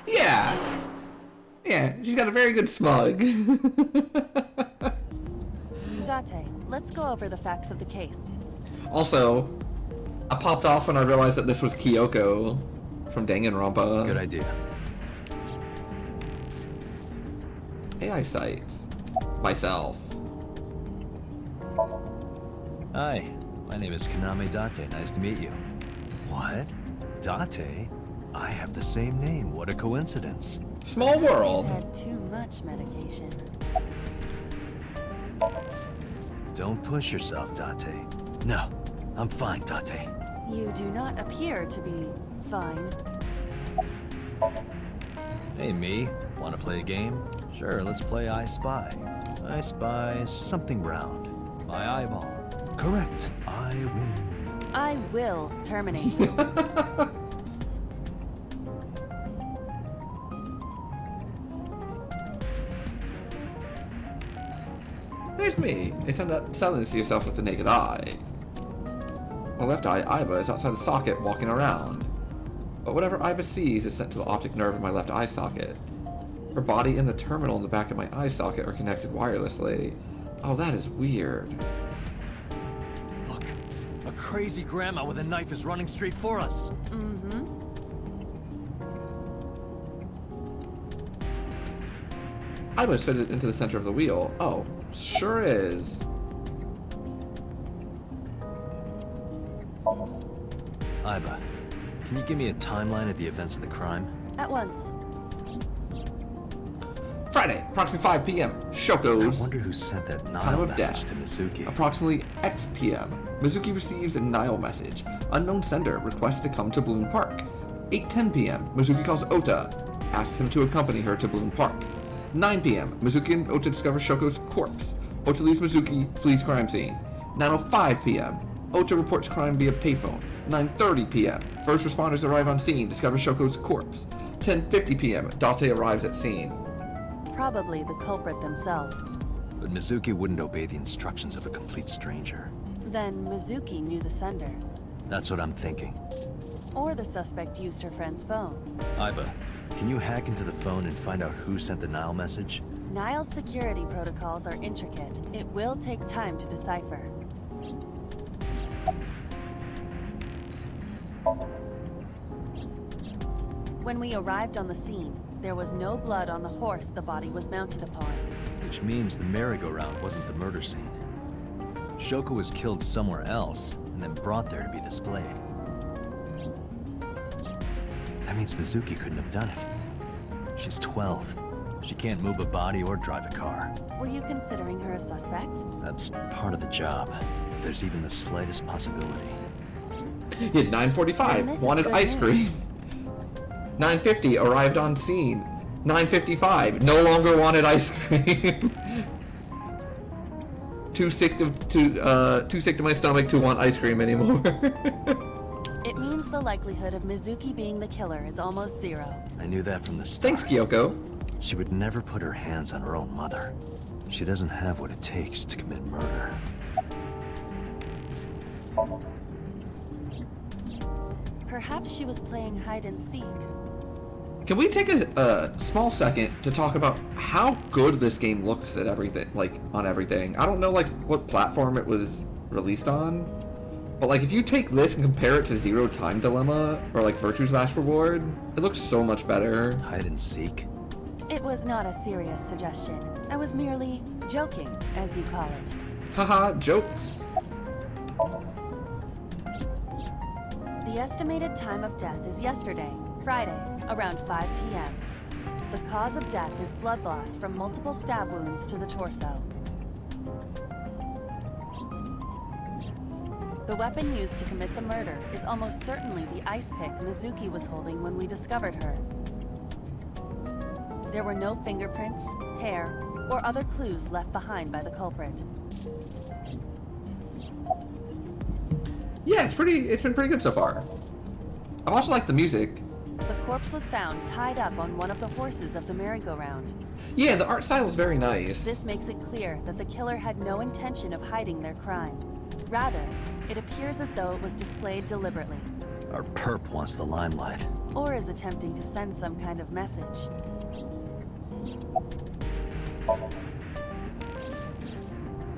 Yeah, she's got a very good smug. Date, let's go over the facts of the case. Also, I popped off when I realized that this was Kyoko from Danganronpa. Good idea. AI sites. Myself. Hi, my name is Kaname Date. Nice to meet you. What? Date? I have the same name. What a coincidence. Small world. He's had too much medication. Don't push yourself, Date. No, I'm fine, Date. You do not appear to be fine. Hey, me. Want to play a game? Sure, let's play I Spy. I spy something round. My eyeball. Correct. I win. I will terminate you. There's me. It turned out selling to see yourself with the naked eye. My left eye, Aiba, is outside the socket walking around. But whatever Aiba sees is sent to the optic nerve in my left eye socket. Her body and the terminal in the back of my eye socket are connected wirelessly. Oh, that is weird. Look, a crazy grandma with a knife is running straight for us. Mm-hmm. Aiba's fitted into the center of the wheel. Oh, sure is. Aiba, can you give me a timeline of the events of the crime? At once. Friday, approximately 5 p.m. Shoko's. I wonder who sent that Time Nile of message death. to Mizuki. Approximately X p.m. Mizuki receives a Nile message. Unknown sender requests to come to Bloom Park. 8:10 p.m. Mizuki calls Ota, asks him to accompany her to Bloom Park. 9 p.m. Mizuki and Ota discover Shoko's corpse. Ota leaves Mizuki, flees crime scene. 9:05 p.m. Ota reports crime via payphone. 9:30 p.m. First responders arrive on scene, discover Shoko's corpse. 10:50 p.m. Date arrives at scene. Probably the culprit themselves. But Mizuki wouldn't obey the instructions of a complete stranger. Then Mizuki knew the sender. That's what I'm thinking. Or the suspect used her friend's phone. Aiba, can you hack into the phone and find out who sent the Nile message? Nile's security protocols are intricate. It will take time to decipher. When we arrived on the scene, there was no blood on the horse the body was mounted upon. Which means the merry-go-round wasn't the murder scene. Shoko was killed somewhere else, and then brought there to be displayed. That means Mizuki couldn't have done it. She's 12. She can't move a body or drive a car. Were you considering her a suspect? That's part of the job, if there's even the slightest possibility. Hit 9:45, wanted ice cream. 9:50, arrived on scene. 9:55, no longer wanted ice cream. Too sick to my stomach to want ice cream anymore. It means the likelihood of Mizuki being the killer is almost zero. I knew that from the start. Thanks, Kyoko. She would never put her hands on her own mother. She doesn't have what it takes to commit murder. Perhaps she was playing hide and seek. Can we take a small second to talk about how good this game looks at everything, like on everything? I don't know like what platform it was released on, but like if you take this and compare it to Zero Time Dilemma or like Virtue's Last Reward, it looks so much better. Hide and seek? It was not a serious suggestion. I was merely joking, as you call it. Haha, jokes. The estimated time of death is yesterday, Friday, around 5 p.m. The cause of death is blood loss from multiple stab wounds to the torso. The weapon used to commit the murder is almost certainly the ice pick Mizuki was holding when we discovered her. There were no fingerprints, hair, or other clues left behind by the culprit. Yeah, it's been pretty good so far. I also like the music. The corpse was found tied up on one of the horses of the merry-go-round. Yeah, the art style is very nice. This makes it clear that the killer had no intention of hiding their crime. Rather, it appears as though it was displayed deliberately. Our perp wants the limelight. Or is attempting to send some kind of message.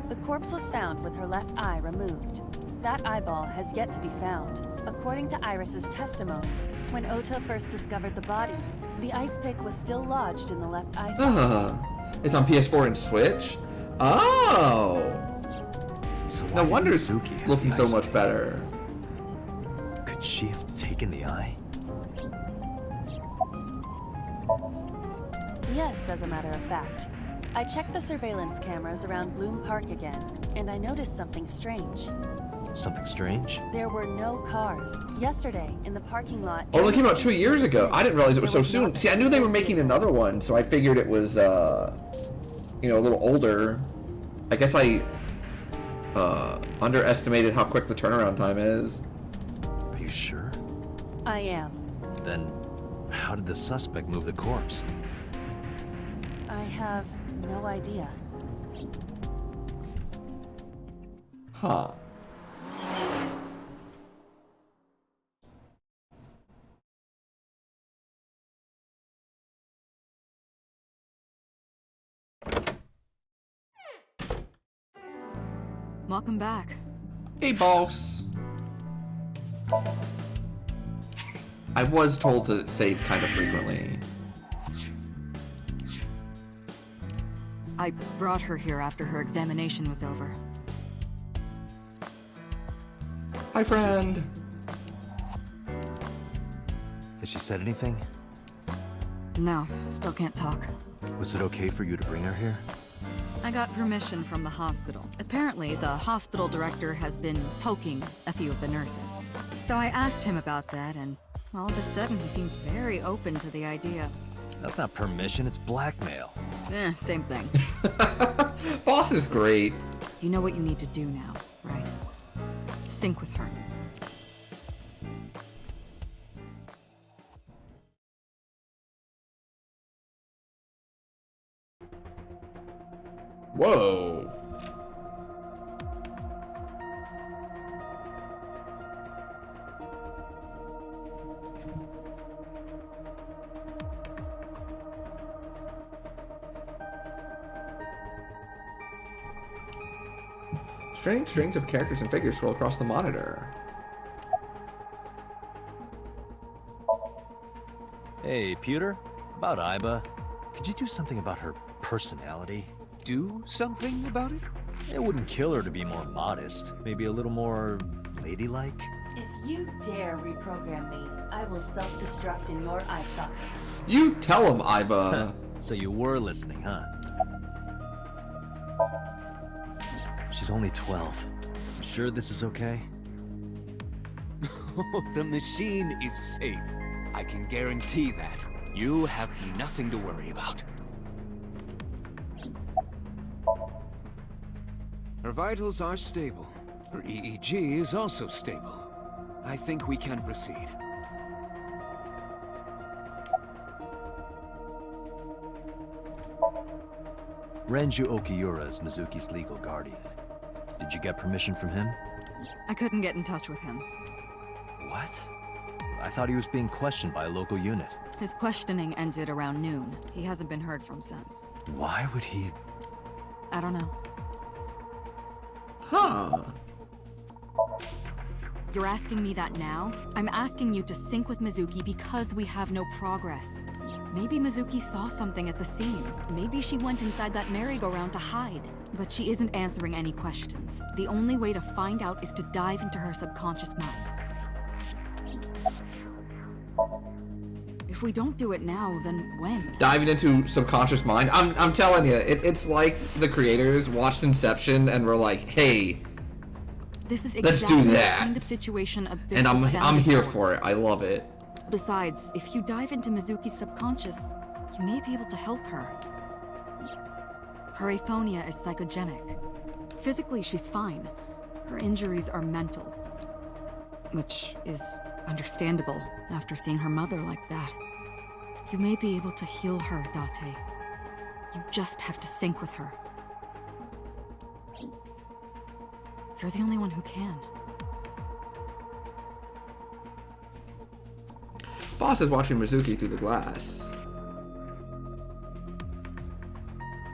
The corpse was found with her left eye removed. That eyeball has yet to be found. According to Iris's testimony, when Ota first discovered the body, the ice pick was still lodged in the left eye socket. It's on PS4 and Switch? Oh! So no wonder it's Mizuki have looking the so ice much pick? better. Could she have taken the eye? Yes, as a matter of fact. I checked the surveillance cameras around Bloom Park again, and I noticed something strange. Something strange? There were no cars. Yesterday, in the parking lot... Oh, it came out 2 years ago. I didn't realize it was so soon. See, I knew they were making another one, so I figured it was, you know, a little older. I guess I, underestimated how quick the turnaround time is. Are you sure? I am. Then, how did the suspect move the corpse? I have no idea. Huh. Welcome back. Hey, boss. I was told to save kind of frequently. I brought her here after her examination was over. Hi, friend. Has she said anything? No, still can't talk. Was it okay for you to bring her here? I got permission from the hospital. Apparently, the hospital director has been poking a few of the nurses. So I asked him about that, and all of a sudden he seemed very open to the idea. That's not permission, it's blackmail. Same thing. Boss is great. You know what you need to do now, right? Sync with her. Whoa. Strange strings of characters and figures scroll across the monitor. Hey, Pewter? About Iba. Could you do something about her personality? Do something about it? It wouldn't kill her to be more modest. Maybe a little more ladylike? If you dare reprogram me, I will self-destruct in your eye socket. You tell him, Iba. So you were listening, huh? She's only 12. You sure this is okay? The machine is safe. I can guarantee that. You have nothing to worry about. Her vitals are stable. Her EEG is also stable. I think we can proceed. Renju Okiura is Mizuki's legal guardian. Did you get permission from him? I couldn't get in touch with him. What? I thought he was being questioned by a local unit. His questioning ended around noon. He hasn't been heard from since. Why would he... I don't know. Huh. You're asking me that now? I'm asking you to sync with Mizuki because we have no progress. Maybe Mizuki saw something at the scene. Maybe she went inside that merry-go-round to hide. But she isn't answering any questions. The only way to find out is to dive into her subconscious mind. If we don't do it now, then when? Diving into subconscious mind? I'm telling you, it's like the creators watched Inception and were like, hey, this is let's exactly do the that. kind of situation Abyss And was I'm founded here for it. I love it. Besides, if you dive into Mizuki's subconscious, you may be able to help her. Her aphonia is psychogenic. Physically, she's fine. Her injuries are mental. Which is understandable after seeing her mother like that. You may be able to heal her, Date. You just have to sync with her. You're the only one who can. Boss is watching Mizuki through the glass.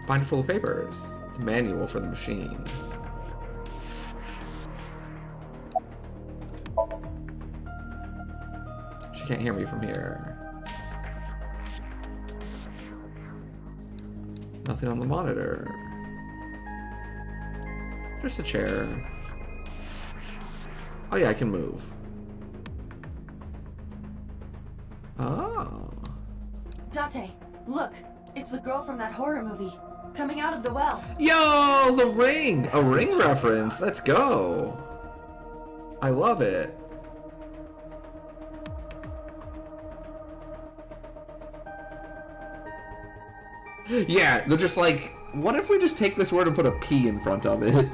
Binder full of papers. The manual for the machine. She can't hear me from here. Nothing on the monitor. Just a chair. Oh yeah, I can move. Oh. Date, look. It's the girl from that horror movie. Coming out of the well. Yo, the ring! A ring reference. Let's go. I love it. Yeah, they're just like, what if we just take this word and put a P in front of it?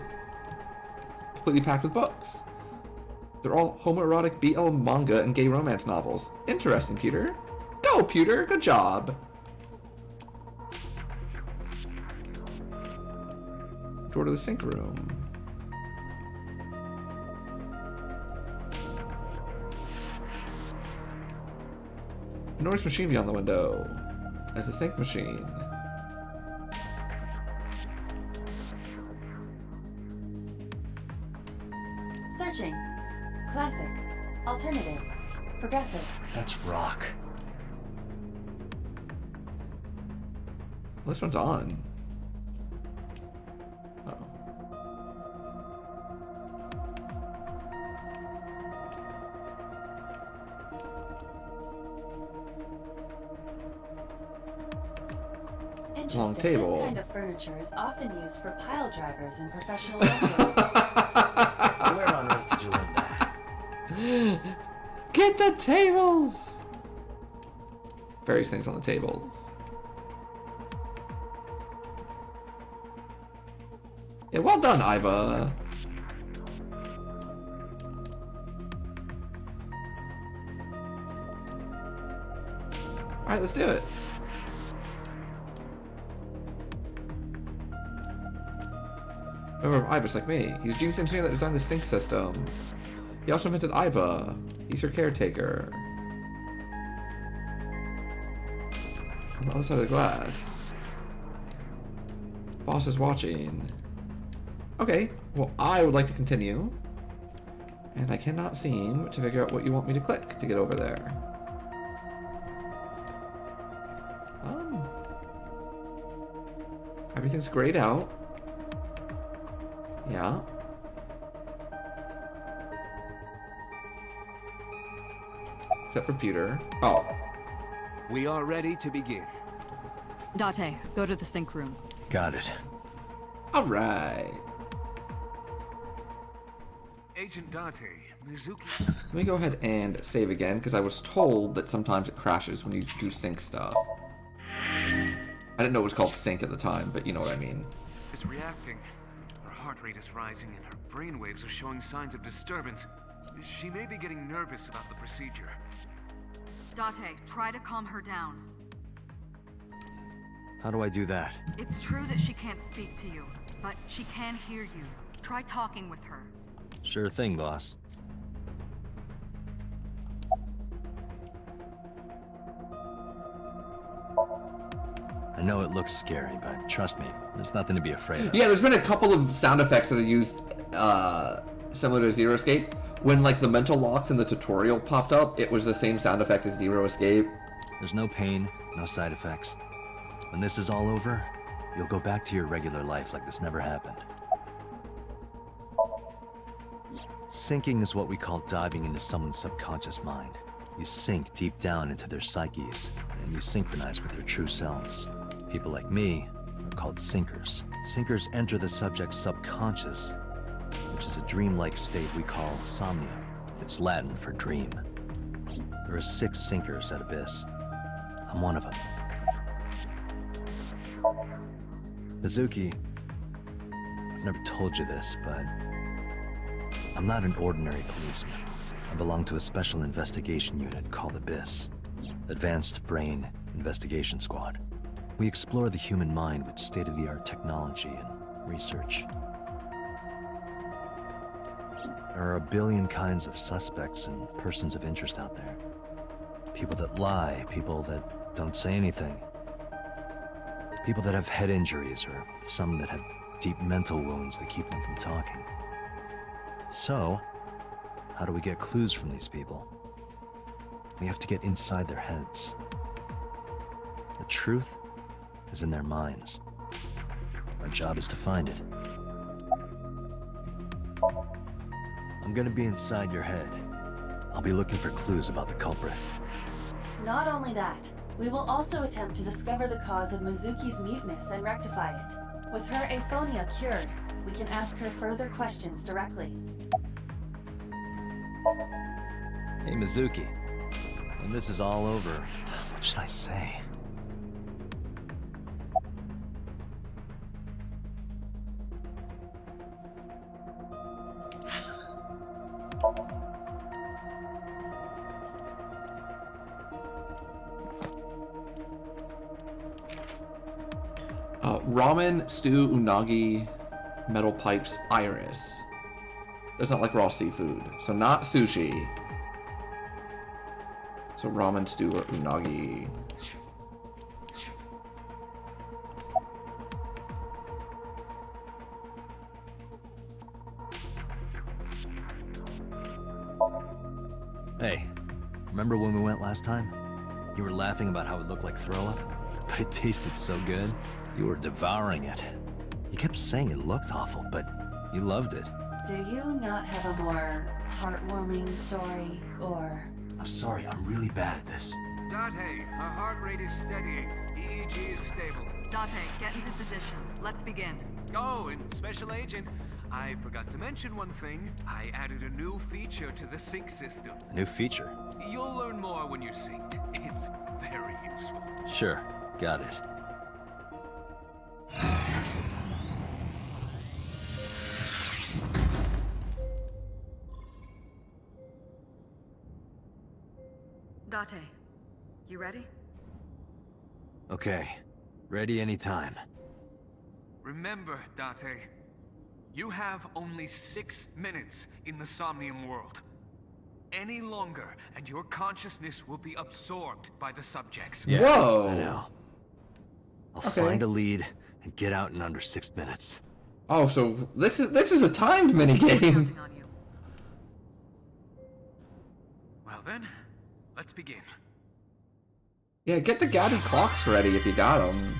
Completely packed with books. They're all homoerotic BL manga and gay romance novels. Interesting, Peter. Go, Peter. Good job. Door to the sink room. Enormous machine beyond the window. As a sink machine. Searching. Classic. Alternative. Progressive. That's rock. Well, this one's on. Uh-oh. Interesting. Long table. This kind of furniture is often used for pile drivers in professional wrestling. Where on earth did you learn that? Get the tables! Various things on the tables. Yeah, well done, Iva. Alright, let's do it. Remember of Iba's like me. He's a genius engineer that designed the sink system. He also invented Iba. He's her caretaker. On the other side of the glass. Boss is watching. Okay, well I would like to continue. And I cannot seem to figure out what you want me to click to get over there. Everything's grayed out. Yeah. Except for Peter. Oh. We are ready to begin. Date, go to the sync room. Got it. Alright. Agent Date, Mizuki. Let me go ahead and save again, because I was told that sometimes it crashes when you do sync stuff. I didn't know it was called sync at the time, but you know what I mean. Is reacting. Her heart rate is rising and her brainwaves are showing signs of disturbance. She may be getting nervous about the procedure. Date, try to calm her down. How do I do that? It's true that she can't speak to you, but she can hear you. Try talking with her. Sure thing, boss. I know it looks scary, but trust me, there's nothing to be afraid of. Yeah, there's been a couple of sound effects that are used similar to Zero Escape. When like the mental locks in the tutorial popped up, it was the same sound effect as Zero Escape. There's no pain, no side effects. When this is all over, you'll go back to your regular life like this never happened. Sinking is what we call diving into someone's subconscious mind. You sink deep down into their psyches, and you synchronize with their true selves. People like me are called sinkers. Sinkers enter the subject's subconscious, which is a dreamlike state we call somnium. It's Latin for dream. There are 6 sinkers at Abyss. I'm one of them. Mizuki, I've never told you this, but I'm not an ordinary policeman. I belong to a special investigation unit called Abyss, Advanced Brain Investigation Squad. We explore the human mind with state-of-the-art technology and research. There are a billion kinds of suspects and persons of interest out there. People that lie, people that don't say anything. People that have head injuries, or some that have deep mental wounds that keep them from talking. So, how do we get clues from these people? We have to get inside their heads. The truth is in their minds. Our job is to find it. I'm gonna be inside your head. I'll be looking for clues about the culprit. Not only that, we will also attempt to discover the cause of Mizuki's muteness and rectify it. With her aphonia cured, we can ask her further questions directly. Hey, Mizuki. When this is all over, what should I say? Ramen, stew, unagi, metal pipes, iris. That's not like raw seafood. So not sushi. So ramen, stew, or unagi. Hey, remember when we went last time? You were laughing about how it looked like throw up, but it tasted so good. You were devouring it. You kept saying it looked awful, but you loved it. Do you not have a more heartwarming story, or... I'm sorry, I'm really bad at this. Date, her heart rate is steadying. EEG is stable. Date, get into position. Let's begin. Oh, and Special Agent, I forgot to mention one thing. I added a new feature to the sync system. A new feature? You'll learn more when you're synced. It's very useful. Sure, got it. Date, you ready? Okay, ready anytime. Remember, Date, you have only 6 minutes in the Somnium world. Any longer, and your consciousness will be absorbed by the subjects. Yeah, Whoa! I know. I'll Okay. find a lead and get out in under 6 minutes. Oh, so this is a timed minigame. Well then, let's begin. Yeah, get the Gabby clocks ready if you got them.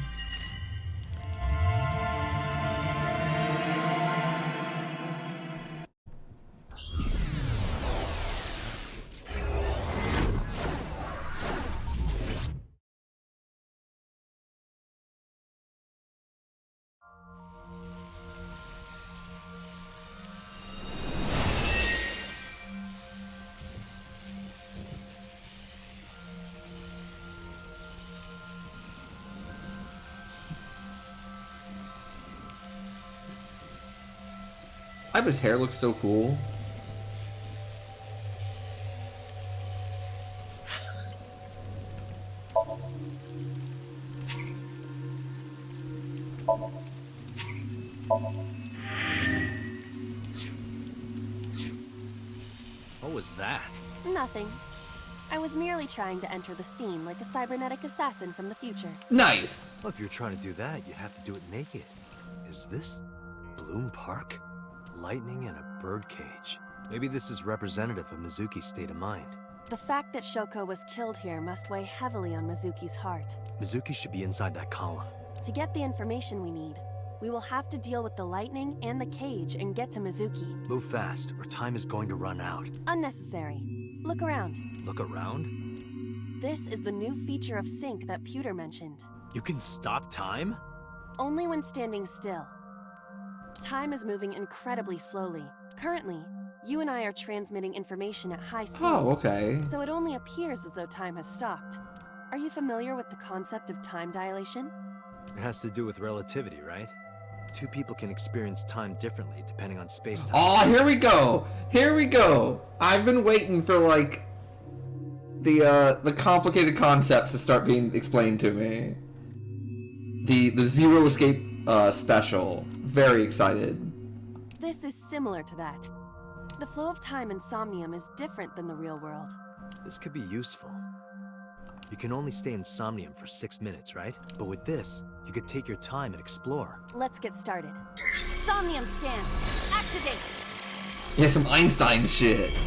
Iva's hair looks so cool. What was that? Nothing. I was merely trying to enter the scene like a cybernetic assassin from the future. Nice! Well, if you're trying to do that, you'd have to do it naked. Is this Bloom Park? Lightning and a birdcage. Maybe this is representative of Mizuki's state of mind. The fact that Shoko was killed here must weigh heavily on Mizuki's heart. Mizuki should be inside that column. To get the information we need, we will have to deal with the lightning and the cage and get to Mizuki. Move fast, or time is going to run out. Unnecessary. Look around. Look around? This is the new feature of sync that Pewter mentioned. You can stop time? Only when standing still. Time is moving incredibly slowly. Currently, you and I are transmitting information at high speed. Oh, okay. So it only appears as though time has stopped. Are you familiar with the concept of time dilation? It has to do with relativity, right? Two people can experience time differently depending on space-time. Oh, here we go! Here we go! I've been waiting for, like, the complicated concepts to start being explained to me. The Zero Escape special. Very excited. This is similar to that. The flow of time in Somnium is different than the real world. This could be useful. You can only stay in Somnium for 6 minutes, right? But with this, you could take your time and explore. Let's get started. Somnium scan. Activate! Yeah, some Einstein shit.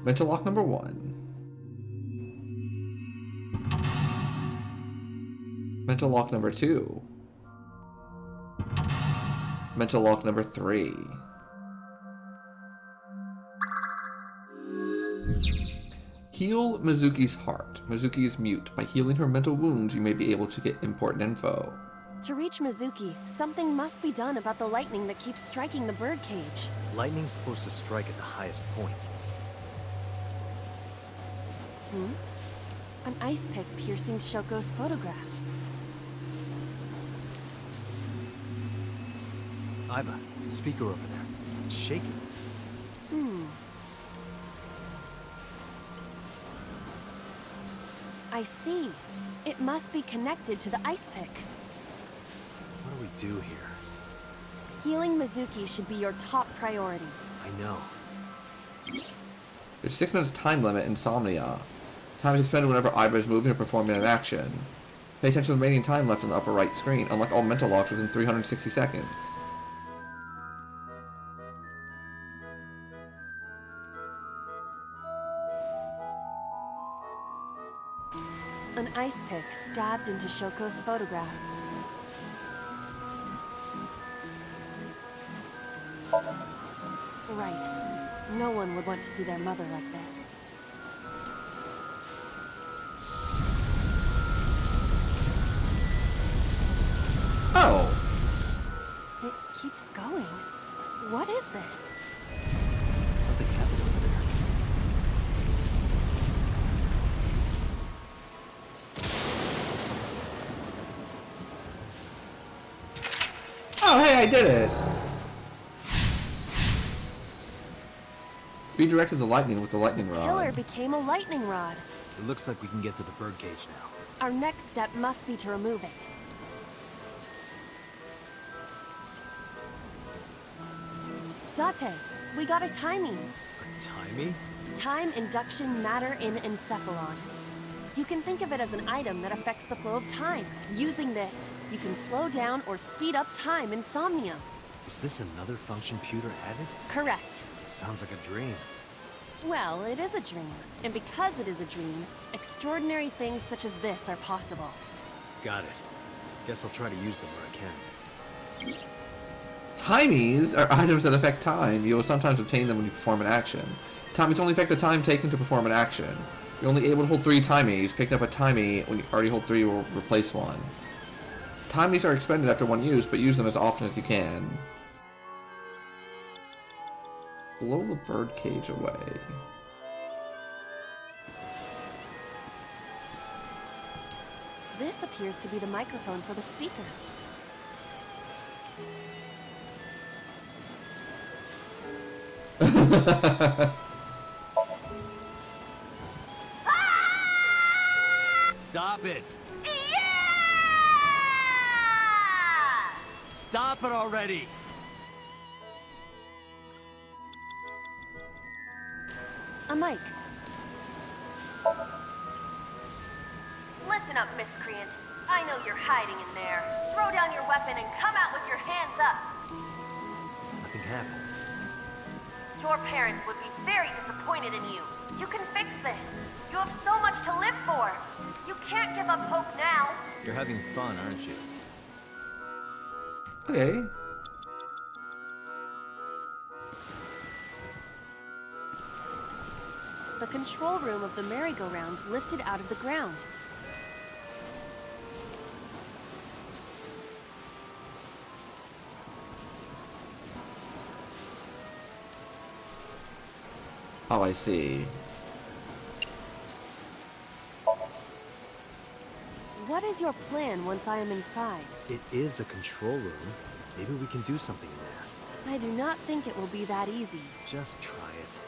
Mental lock number 1. Mental lock number 2. Mental lock number 3. Heal Mizuki's heart. Mizuki is mute. By healing her mental wounds, you may be able to get important info. To reach Mizuki, something must be done about the lightning that keeps striking the birdcage. Lightning's supposed to strike at the highest point. An ice pick piercing Shoko's photograph. Iva, the speaker over there. It's shaking. I see. It must be connected to the ice pick. What do we do here? Healing Mizuki should be your top priority. I know. There's 6 minutes time limit in Somnia. Time is expended whenever Iva is moving or performing an action. Pay attention to the remaining time left on the upper right screen, unlock all mental locks within 360 seconds. An ice pick stabbed into Shoko's photograph. Right. No one would want to see their mother like this. Oh! It keeps going. What is this? Something happened over there. Oh, hey, I did it! Redirected the lightning with the lightning rod. Pillar became a lightning rod. It looks like we can get to the birdcage now. Our next step must be to remove it. Date, we got a timing. A timey? Time induction matter in encephalon. You can think of it as an item that affects the flow of time. Using this, you can slow down or speed up time in Somnia. Is this another function Pewter added? Correct. Sounds like a dream. Well, it is a dream. And because it is a dream, extraordinary things such as this are possible. Got it. Guess I'll try to use them where I can. Timies are items that affect time. You will sometimes obtain them when you perform an action. Timies only affect the time taken to perform an action. You're only able to hold 3 timies. Picking up a timie when you already hold 3 will replace one. Timies are expended after one use, but use them as often as you can. Blow the birdcage away. This appears to be the microphone for the speaker. Stop it! Yeah! Stop it already! A mic. Listen up, miscreant. I know you're hiding in there. Throw down your weapon and come out with your hands up. Nothing happened. Your parents would be very disappointed in you. You can fix this. You have so much to live for. You can't give up hope now. You're having fun, aren't you? Okay. The control room of the merry-go-round lifted out of the ground. Oh, I see. What is your plan once I am inside? It is a control room. Maybe we can do something in there. I do not think it will be that easy. Just try it.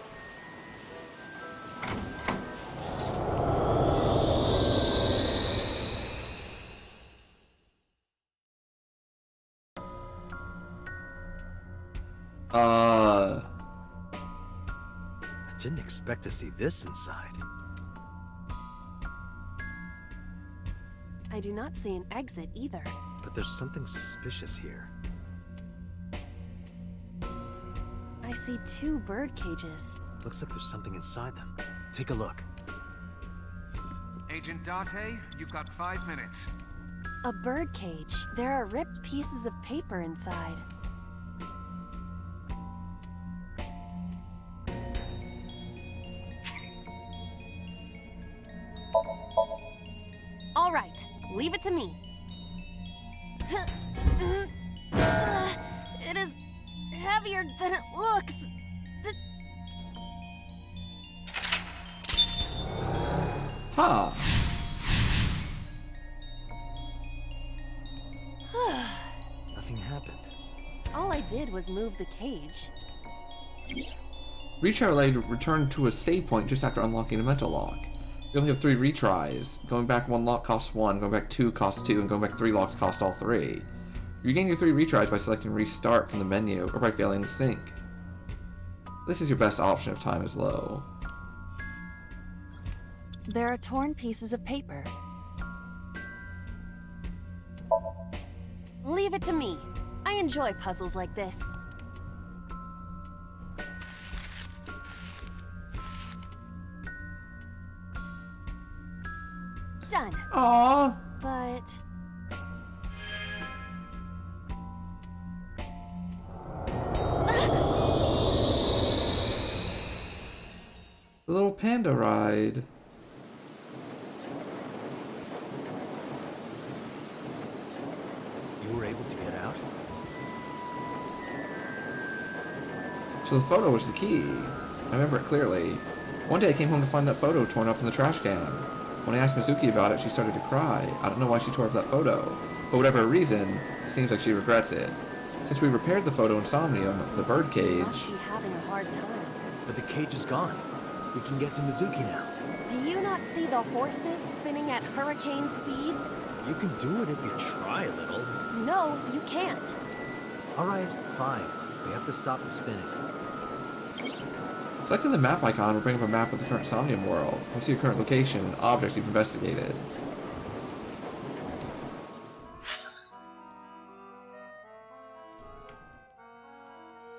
I didn't expect to see this inside. I do not see an exit either. But there's something suspicious here. I see 2 bird cages. Looks like there's something inside them. Take a look. Agent Date, you've got 5 minutes. A bird cage. There are ripped pieces of paper inside. All right, leave it to me. It is heavier than it looks. Huh. Nothing happened. All I did was move the cage. Retry will allow you to return to a save point just after unlocking a mental lock. You only have 3 retries. Going back 1 lock costs 1, going back 2 costs 2, and going back 3 locks cost all 3. You regain your 3 retries by selecting restart from the menu or by failing to sync. This is your best option if time is low. There are torn pieces of paper. Leave it to me. I enjoy puzzles like this. Done. Aww. But... The little panda ride. You were able to get out? So the photo was the key. I remember it clearly. One day I came home to find that photo torn up in the trash can. When I asked Mizuki about it, she started to cry. I don't know why she tore up that photo, but whatever her reason, it seems like she regrets it. Since we repaired the photo in Somnium, the bird cage... Must be having a hard time. But the cage is gone. We can get to Mizuki now. Do you not see the horses spinning at hurricane speeds? You can do it if you try a little. No, you can't. Alright, fine. We have to stop the spinning. Selecting the map icon will bring up a map of the current Somnium world. You'll see your current location and objects you've investigated.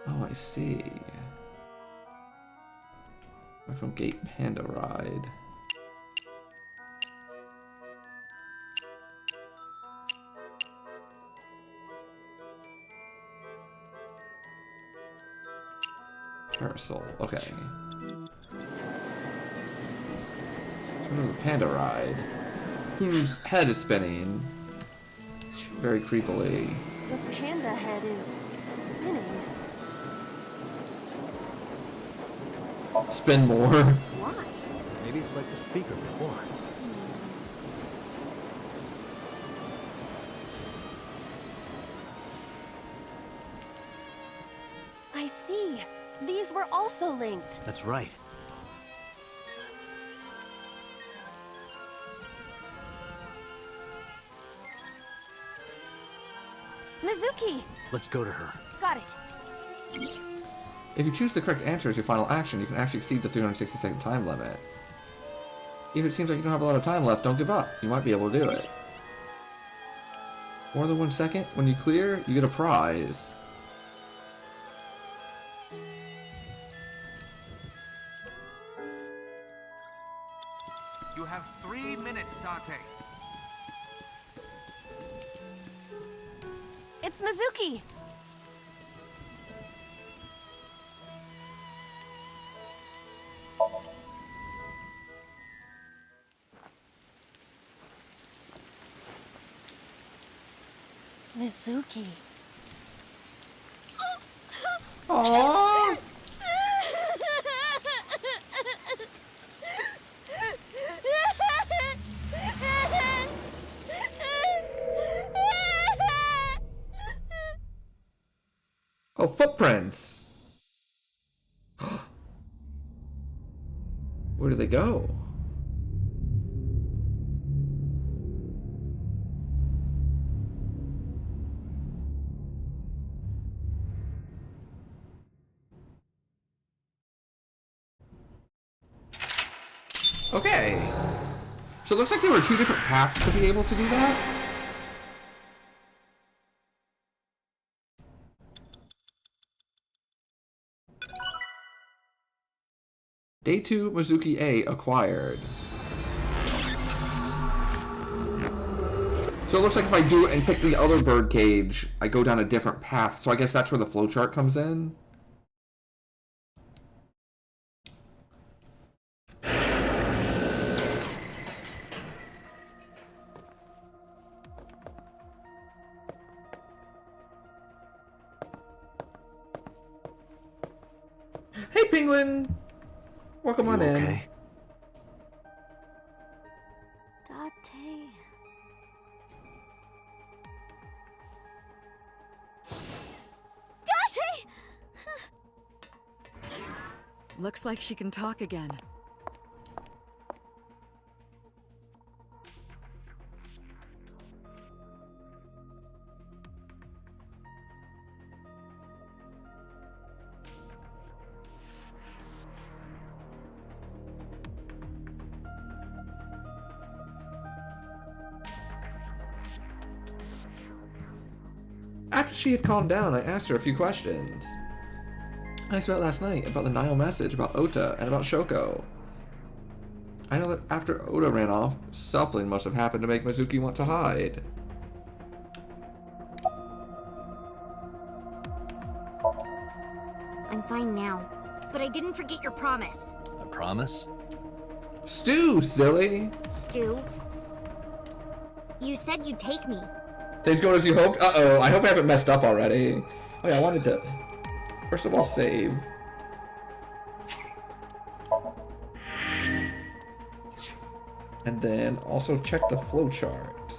Oh, I see. From Gate Panda Ride. Parasol, okay. Turn to the Panda Ride. Whose head is spinning? Very creepily. The panda head is spinning. Spin more. Why? Maybe it's like the speaker before. were also linked. That's right. Mizuki! Let's go to her. Got it. If you choose the correct answer as your final action, you can actually exceed the 360-second time limit. If it seems like you don't have a lot of time left, don't give up. You might be able to do it. More than 1 second, when you clear, you get a prize. You have 3 minutes, Date. It's Mizuki! Mizuki. Aww! Oh, footprints! Where do they go? Okay. So it looks like there were 2 different paths to be able to do that. Day 2, Mizuki A acquired. So it looks like if I do it and pick the other bird cage, I go down a different path. So I guess that's where the flowchart comes in. Hey, Penguin! Welcome on in. Okay? Date. Date! Looks like she can talk again. After she had calmed down, I asked her a few questions. I asked about last night, about the Nile message, about Ota, and about Shoko. I know that after Ota ran off, something must have happened to make Mizuki want to hide. I'm fine now, but I didn't forget your promise. A promise? Stu, silly! Stu, you said you'd take me. Things going as you hoped? Uh-oh, I hope I haven't messed up already. Oh yeah, I wanted to, first of all, save. And then also check the flowchart.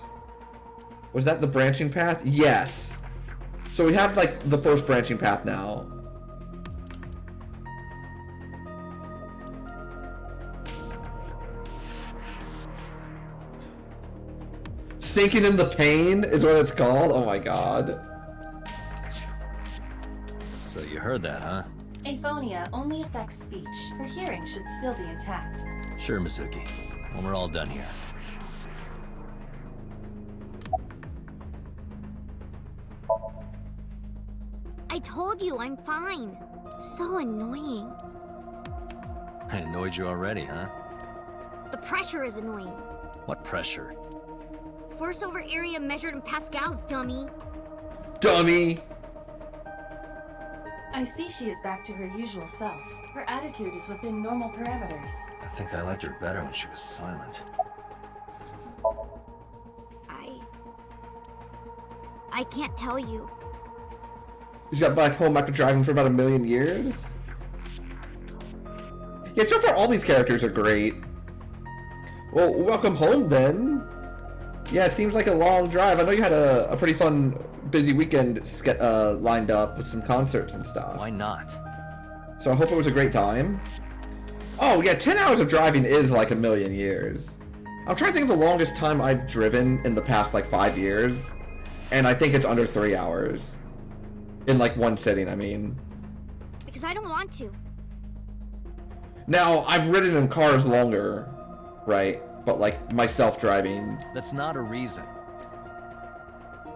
Was that the branching path? Yes. So we have like the first branching path now. Sinking in the Pain is what it's called? Oh my god. So you heard that, huh? Aphonia only affects speech. Her hearing should still be intact. Sure, Mizuki. When we're all done here. I told you I'm fine. So annoying. I annoyed you already, huh? The pressure is annoying. What pressure? Force over area measured in pascals, dummy. Dummy! I see she is back to her usual self. Her attitude is within normal parameters. I think I liked her better when she was silent. I can't tell you. She got back home after driving for about 1 million years? Yeah, so far all these characters are great. Well, welcome home then. Yeah, it seems like a long drive. I know you had a pretty fun, busy weekend lined up with some concerts and stuff. Why not? So I hope it was a great time. Oh, yeah, 10 hours of driving is like a million years. I'm trying to think of the longest time I've driven in the past, like, 5 years. And I think it's under 3 hours. In, like, one sitting, I mean. Because I don't want to. Now, I've ridden in cars longer, right? But, like, myself driving. That's not a reason.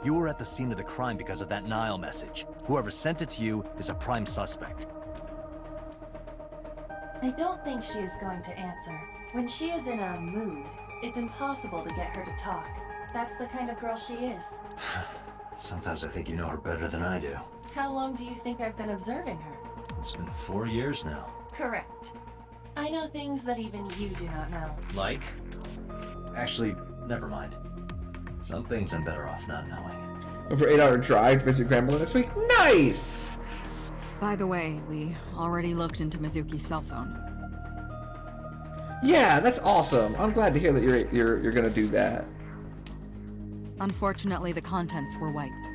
You were at the scene of the crime because of that Nile message. Whoever sent it to you is a prime suspect. I don't think she is going to answer. When she is in a mood, it's impossible to get her to talk. That's the kind of girl she is. Sometimes I think you know her better than I do. How long do you think I've been observing her? It's been 4 years now. Correct. I know things that even you do not know. Like? Actually, never mind. Some things I'm better off not knowing. Over 8-hour drive to visit grandmother next week? Nice! By the way, we already looked into Mizuki's cell phone. Yeah, that's awesome. I'm glad to hear that you're gonna do that. Unfortunately, the contents were wiped.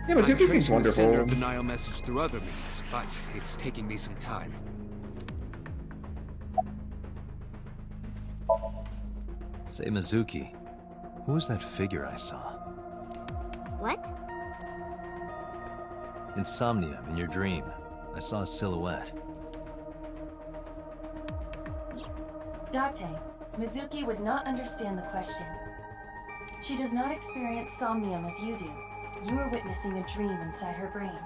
Yeah, Mizuki I'm seems tracing the sender wonderful. of the Nile message through other means, but it's taking me some time. Say, Mizuki, who was that figure I saw? What? In Somnium, in your dream, I saw a silhouette. Date, Mizuki would not understand the question. She does not experience somnium as you do. You are witnessing a dream inside her brain.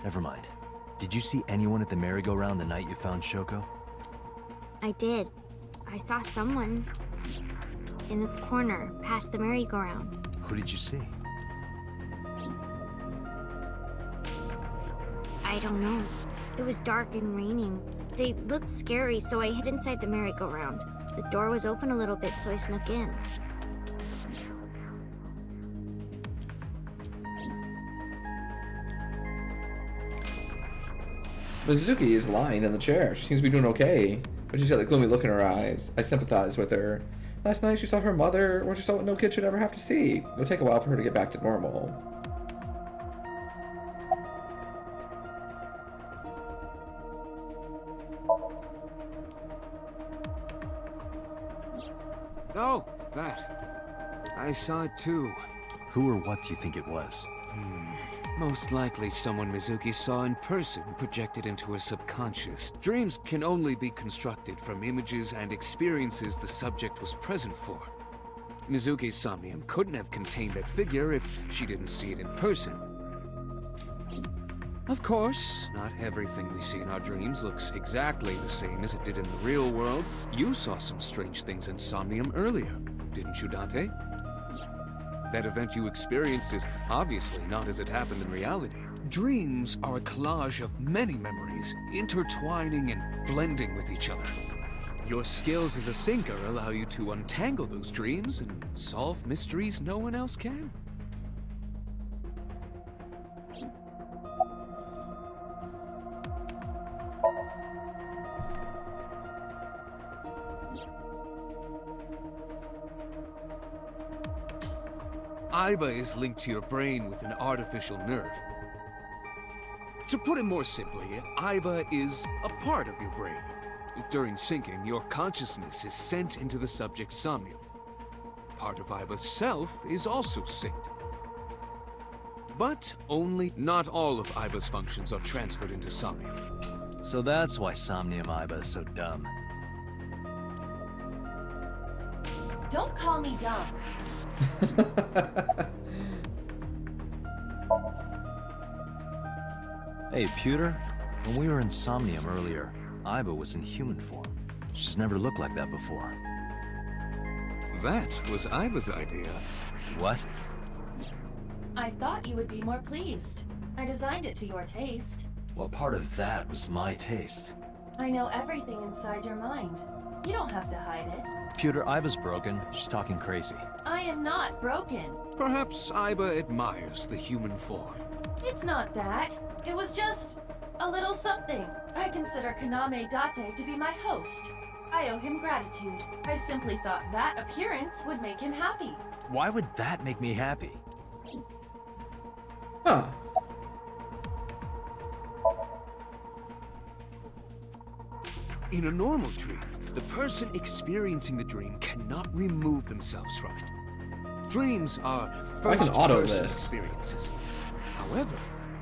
Never mind. Did you see anyone at the merry-go-round the night you found Shoko? I did. I saw someone in the corner past the merry-go-round. Who did you see? I don't know. It was dark and raining. They looked scary, so I hid inside the merry-go-round. The door was open a little bit, so I snuck in. Mizuki is lying in the chair. She seems to be doing okay, but she's got a gloomy look in her eyes. I sympathize with her. Last night she saw her mother, what she saw what no kid should ever have to see. It'll take a while for her to get back to normal. Oh, that. I saw it too. Who or what do you think it was? Most likely someone Mizuki saw in person projected into her subconscious. Dreams can only be constructed from images and experiences the subject was present for. Mizuki's somnium couldn't have contained that figure if she didn't see it in person. Of course, not everything we see in our dreams looks exactly the same as it did in the real world. You saw some strange things in Somnium earlier, didn't you, Dante? That event you experienced is obviously not as it happened in reality. Dreams are a collage of many memories, intertwining and blending with each other. Your skills as a sinker allow you to untangle those dreams and solve mysteries no one else can. Aiba is linked to your brain with an artificial nerve. To put it more simply, Aiba is a part of your brain. During syncing, your consciousness is sent into the subject's somnium. Part of Aiba's self is also synced. But not all of Aiba's functions are transferred into Somnium. So that's why Somnium Aiba is so dumb. Don't call me dumb. Hey, Pewter, when we were in Somnium earlier, Aiba was in human form. She's never looked like that before. That was Aiba's idea. What? I thought you would be more pleased. I designed it to your taste. What part of that was my taste? I know everything inside your mind. You don't have to hide it. Pewter, Aiba's broken. She's talking crazy. I am not broken. Perhaps Aiba admires the human form. It's not that. It was just a little something. I consider Kaname Date to be my host. I owe him gratitude. I simply thought that appearance would make him happy. Why would that make me happy? Huh. In a normal dream, the person experiencing the dream cannot remove themselves from it. Dreams are I can auto first-person this. experiences. However,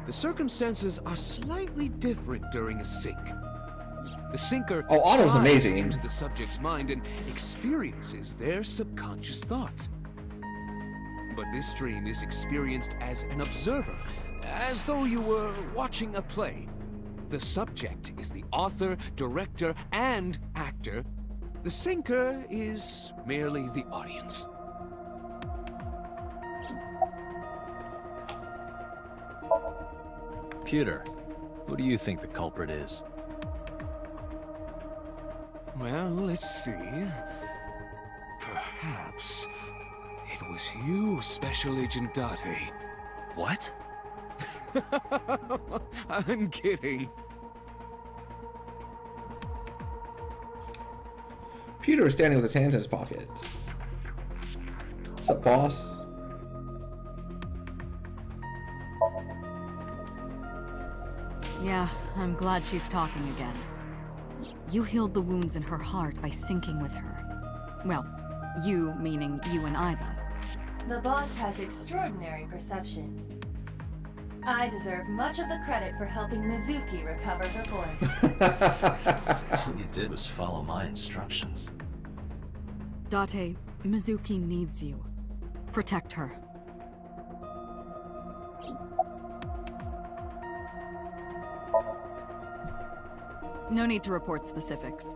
the circumstances are slightly different during a sync. The syncer Oh, auto's dives amazing. into the subject's mind and experiences their subconscious thoughts. But this dream is experienced as an observer, as though you were watching a play. The subject is the author, director, and actor. The syncer is merely the audience. Pewter, who do you think the culprit is? Well, let's see. Perhaps it was you, Special Agent Date. What? I'm kidding. Peter is standing with his hands in his pockets. What's up, boss? Yeah, I'm glad she's talking again. You healed the wounds in her heart by syncing with her. Well, you meaning you and Iva. The boss has extraordinary perception. I deserve much of the credit for helping Mizuki recover her voice. All you did was follow my instructions. Date, Mizuki needs you. Protect her. No need to report specifics.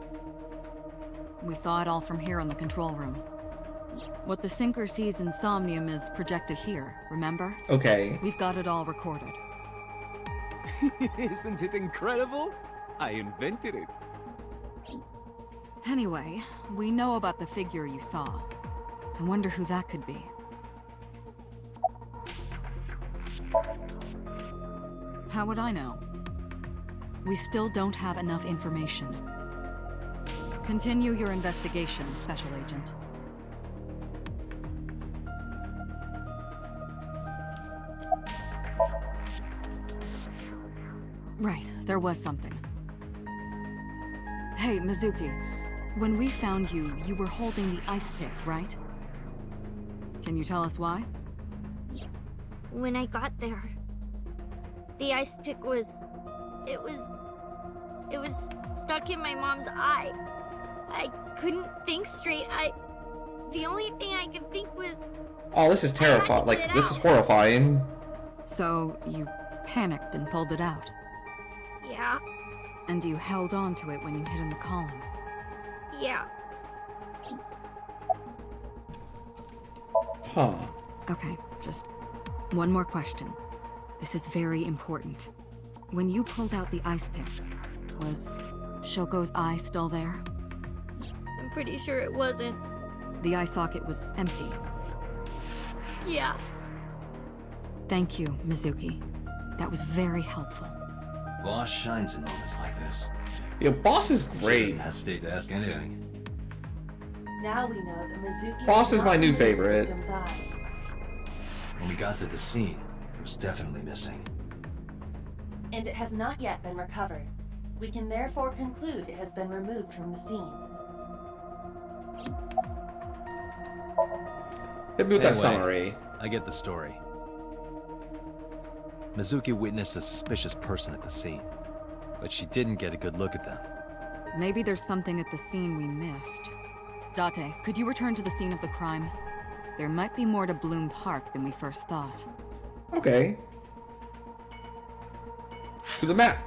We saw it all from here in the control room. What the syncer sees in Somnium is projected here, remember? Okay. We've got it all recorded. Isn't it incredible? I invented it. Anyway, we know about the figure you saw. I wonder who that could be. How would I know? We still don't have enough information. Continue your investigation, Special Agent. Right, there was something. Hey, Mizuki. When we found you, you were holding the ice pick, right? Can you tell us why? When I got there, the ice pick was... It was stuck in my mom's eye. I couldn't think straight. The only thing I could think was... Oh, this is terrifying. Like, this is horrifying. So, you panicked and pulled it out? Yeah. And you held on to it when you hid in the column? Yeah. Huh. Okay, just one more question. This is very important. When you pulled out the ice pick, was Shoko's eye still there? I'm pretty sure it wasn't. The eye socket was empty. Yeah. Thank you, Mizuki. That was very helpful. Boss shines in moments like this. Yo, Boss is She great. doesn't hesitate to ask anything. Now we know that Mizuki... Boss is did my not new hit the favorite. victim's eye. When we got to the scene, it was definitely missing. And it has not yet been recovered. We can therefore conclude it has been removed from the scene. Hit me with that Anyway, summary. I get the story. Mizuki witnessed a suspicious person at the scene, but she didn't get a good look at them. Maybe there's something at the scene we missed. Date, could you return to the scene of the crime? There might be more to Bloom Park than we first thought. Okay. To the map.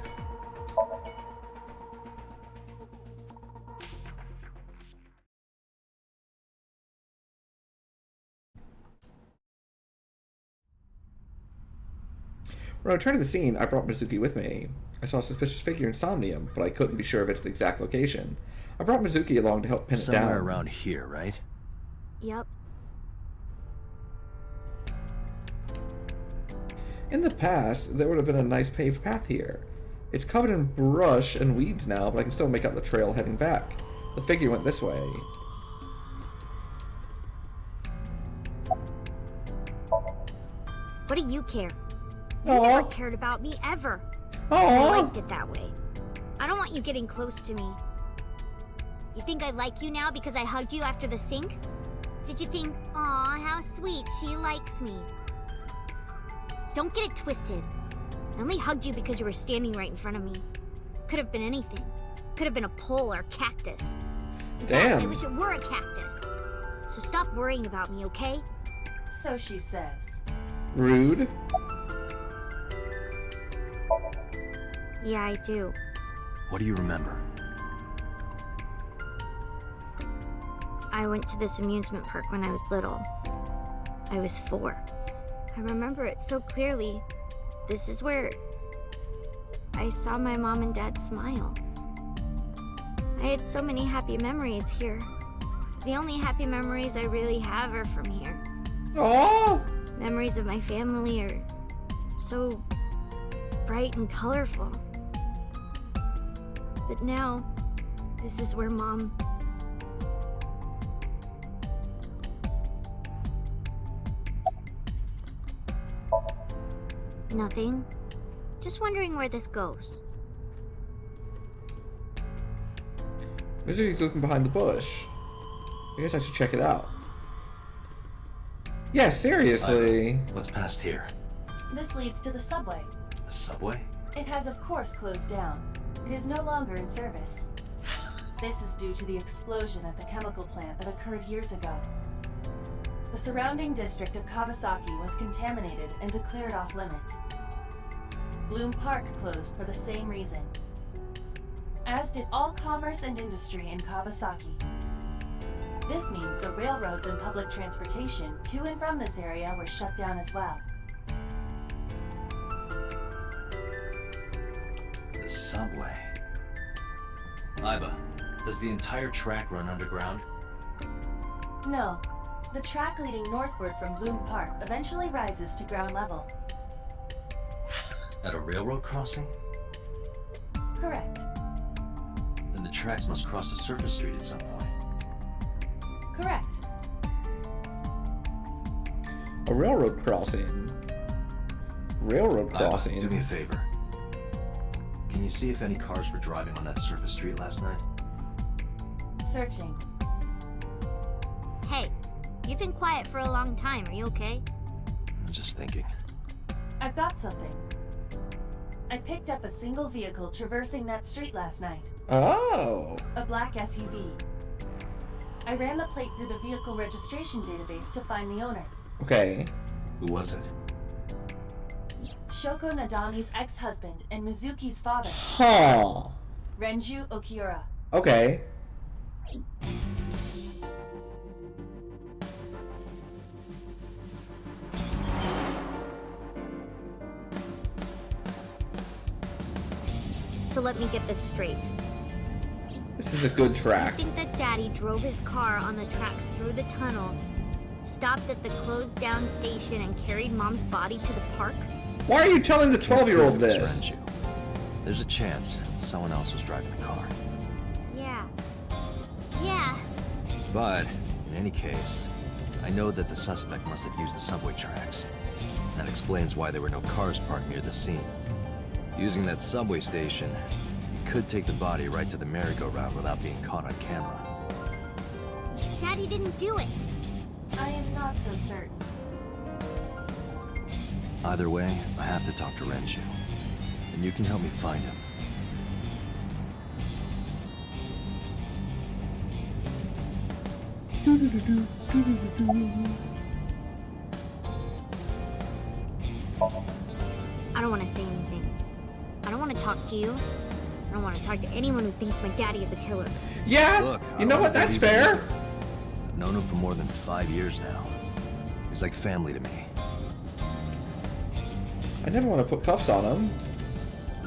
When I returned to the scene, I brought Mizuki with me. I saw a suspicious figure in Somnium, but I couldn't be sure of its exact location. I brought Mizuki along to help pin it down. Somewhere around here, right? Yep. In the past, there would have been a nice paved path here. It's covered in brush and weeds now, but I can still make out the trail heading back. The figure went this way. What do you care? You Aw. never cared about me, ever. Aw. I liked it that way. I don't want you getting close to me. You think I like you now because I hugged you after the sink? Did you think, aw, how sweet, she likes me? Don't get it twisted. I only hugged you because you were standing right in front of me. Could have been anything. Could have been a pole or a cactus. In fact, I wish it were a cactus. So stop worrying about me, okay? So she says. Rude. Yeah, I do. What do you remember? I went to this amusement park when I was little. I was 4. I remember it so clearly. This is where I saw my mom and dad smile. I had so many happy memories here. The only happy memories I really have are from here. Oh! Memories of my family are so bright and colorful. But now, this is where Mom... Nothing. Just wondering where this goes. Mizuki's looking behind the bush. I guess I should check it out. Yeah, seriously. What's past here? This leads to the subway. The subway? It has of course closed down. It is no longer in service. This is due to the explosion at the chemical plant that occurred years ago. The surrounding district of Kawasaki was contaminated and declared off limits. Bloom Park closed for the same reason, as did all commerce and industry in Kawasaki. This means the railroads and public transportation to and from this area were shut down as well. The subway. Iba, does the entire track run underground? No. The track leading northward from Bloom Park eventually rises to ground level. At a railroad crossing? Correct. Then the tracks must cross a surface street at some point. Correct. A railroad crossing. Railroad crossing. Iba, do me a favor. Can you see if any cars were driving on that surface street last night? Searching. Hey, you've been quiet for a long time. Are you okay? I'm just thinking. I've got something. I picked up a single vehicle traversing that street last night. Oh. A black SUV. I ran the plate through the vehicle registration database to find the owner. Okay. Who was it? Shoko Nadami's ex-husband and Mizuki's father. Huh. Renju Okiura. Okay. So let me get this straight. This is a good track. I think that Daddy drove his car on the tracks through the tunnel, stopped at the closed down station, and carried Mom's body to the park? Why are you telling the 12-year-old this? Renju. There's a chance someone else was driving the car. Yeah. Yeah. But, in any case, I know that the suspect must have used the subway tracks. That explains why there were no cars parked near the scene. Using that subway station, he could take the body right to the merry-go-round without being caught on camera. Daddy didn't do it. I am not so certain. Either way, I have to talk to Renju. And you can help me find him. I don't want to say anything. I don't want to talk to you. I don't want to talk to anyone who thinks my daddy is a killer. Yeah, Look, you know what? That's fair. I've known him for more than 5 years now. He's like family to me. I never want to put cuffs on him.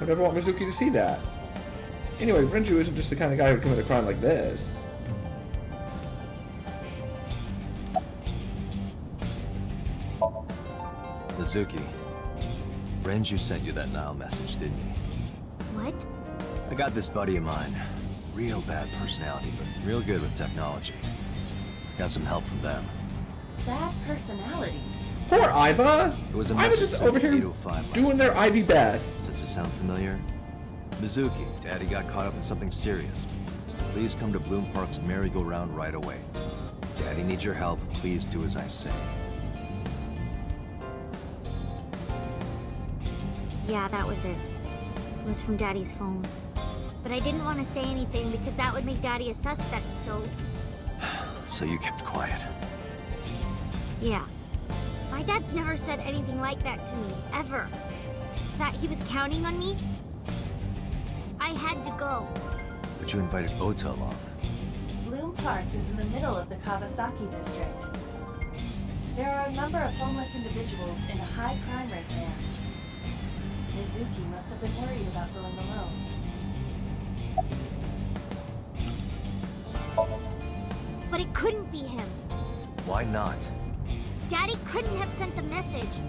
I never want Mizuki to see that. Anyway, Renju isn't just the kind of guy who would commit a crime like this. Mizuki, Renju sent you that Nile message, didn't he? What? I got this buddy of mine. Real bad personality, but real good with technology. Got some help from them. Bad personality? Poor Iba! It was a I was message just sent over at here 8:05 doing their Ivy best. Does this sound familiar? Mizuki, Daddy got caught up in something serious. please come to Bloom Park's merry-go-round right away. Daddy needs your help. Please do as I say. Yeah, that was it. It was from Daddy's phone. But I didn't want to say anything because that would make Daddy a suspect, so... So you kept quiet. Yeah. My dad's never said anything like that to me, ever. That he was counting on me? I had to go. But you invited Ota along. Bloom Park is in the middle of the Kawasaki district. There are a number of homeless individuals in a high crime rate there. Mizuki must have been worried about going alone. But it couldn't be him. Why not? Daddy couldn't have sent the message.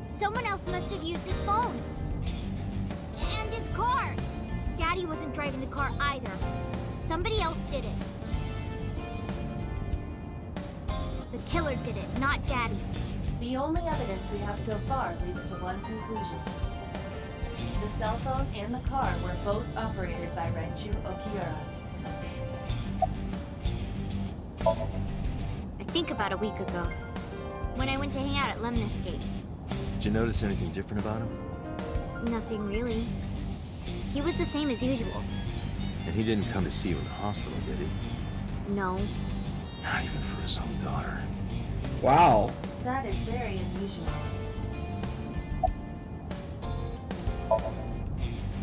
Someone else must have used his phone. And his car. Daddy wasn't driving the car either. Somebody else did it. The killer did it, not Daddy. The only evidence we have so far leads to one conclusion. The cell phone and the car were both operated by Renju Okiura. I think about a week ago, when I went to hang out at Lemon Escape. Did you notice anything different about him? Nothing really. He was the same as usual. And he didn't come to see you in the hospital, did he? No. Not even for his own daughter. Wow. That is very unusual.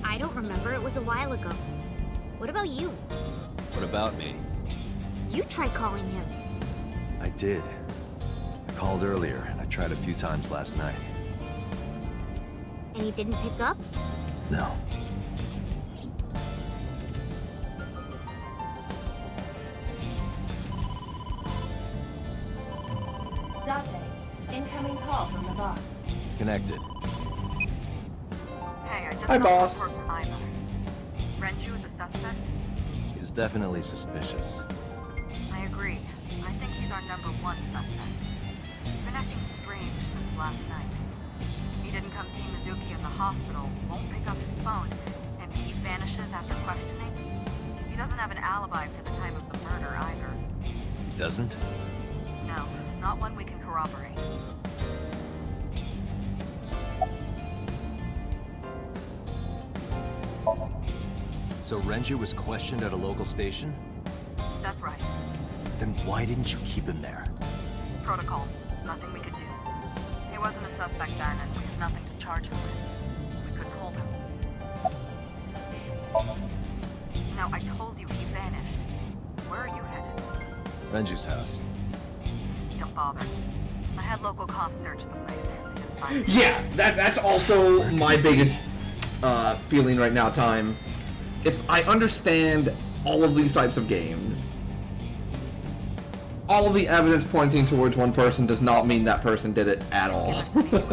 I don't remember. It was a while ago. What about you? What about me? You tried calling him. I did. I called earlier, and I tried a few times last night. And he didn't pick up? No. Date, incoming call from the boss. Connected. Hey, I just Hi, got boss. a report from Iva. Renju is a suspect? He's definitely suspicious. I agree. I think he's our number one suspect. He's been acting strange since last night. He didn't come see Mizuki in the hospital, won't pick up his phone, and he vanishes after questioning. He doesn't have an alibi for the time of the murder either. He doesn't? No, not one we can corroborate. So Renju was questioned at a local station? That's right. Then why didn't you keep him there? Protocol. Nothing we could do. He wasn't a suspect then, and we had nothing to charge him with. We couldn't hold him. Now, I told you he vanished. Where are you headed? Renju's house. Don't bother. I had local cops search the place. They didn't find him. Yeah, that's also my biggest feeling right now, Time. If I understand all of these types of games, all of the evidence pointing towards one person does not mean that person did it at all. He didn't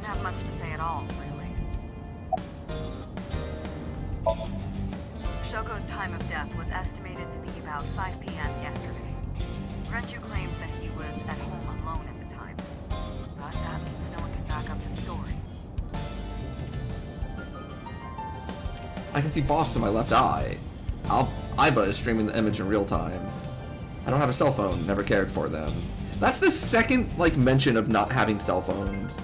have much to say at all, really. Shoko's time of death was estimated to be about 5 p.m. yesterday. Renju claims that he was at home alone at the time, but that means no one can back up his story. I can see Boss to my left eye. Iba is streaming the image in real time. I don't have a cell phone, never cared for them. That's the second, mention of not having cell phones.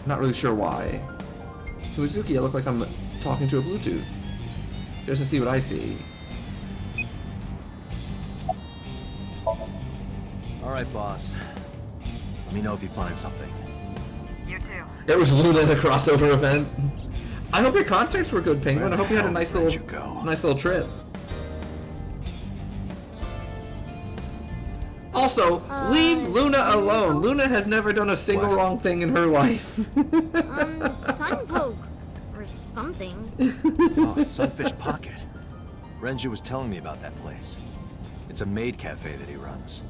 Not really sure why. To Mizuki, I look like I'm talking to a Bluetooth. Just to see what I see. Alright, boss. Let me know if you find something. You too. It was Luna in a crossover event. I hope your concerts were good, Penguin. I hope you had a nice little trip. Also, leave Luna alone. Luna has never done a single wrong thing in her life. Sunpoke. Or something. Oh, Sunfish Pocket. Renju was telling me about that place. It's a maid cafe that he runs.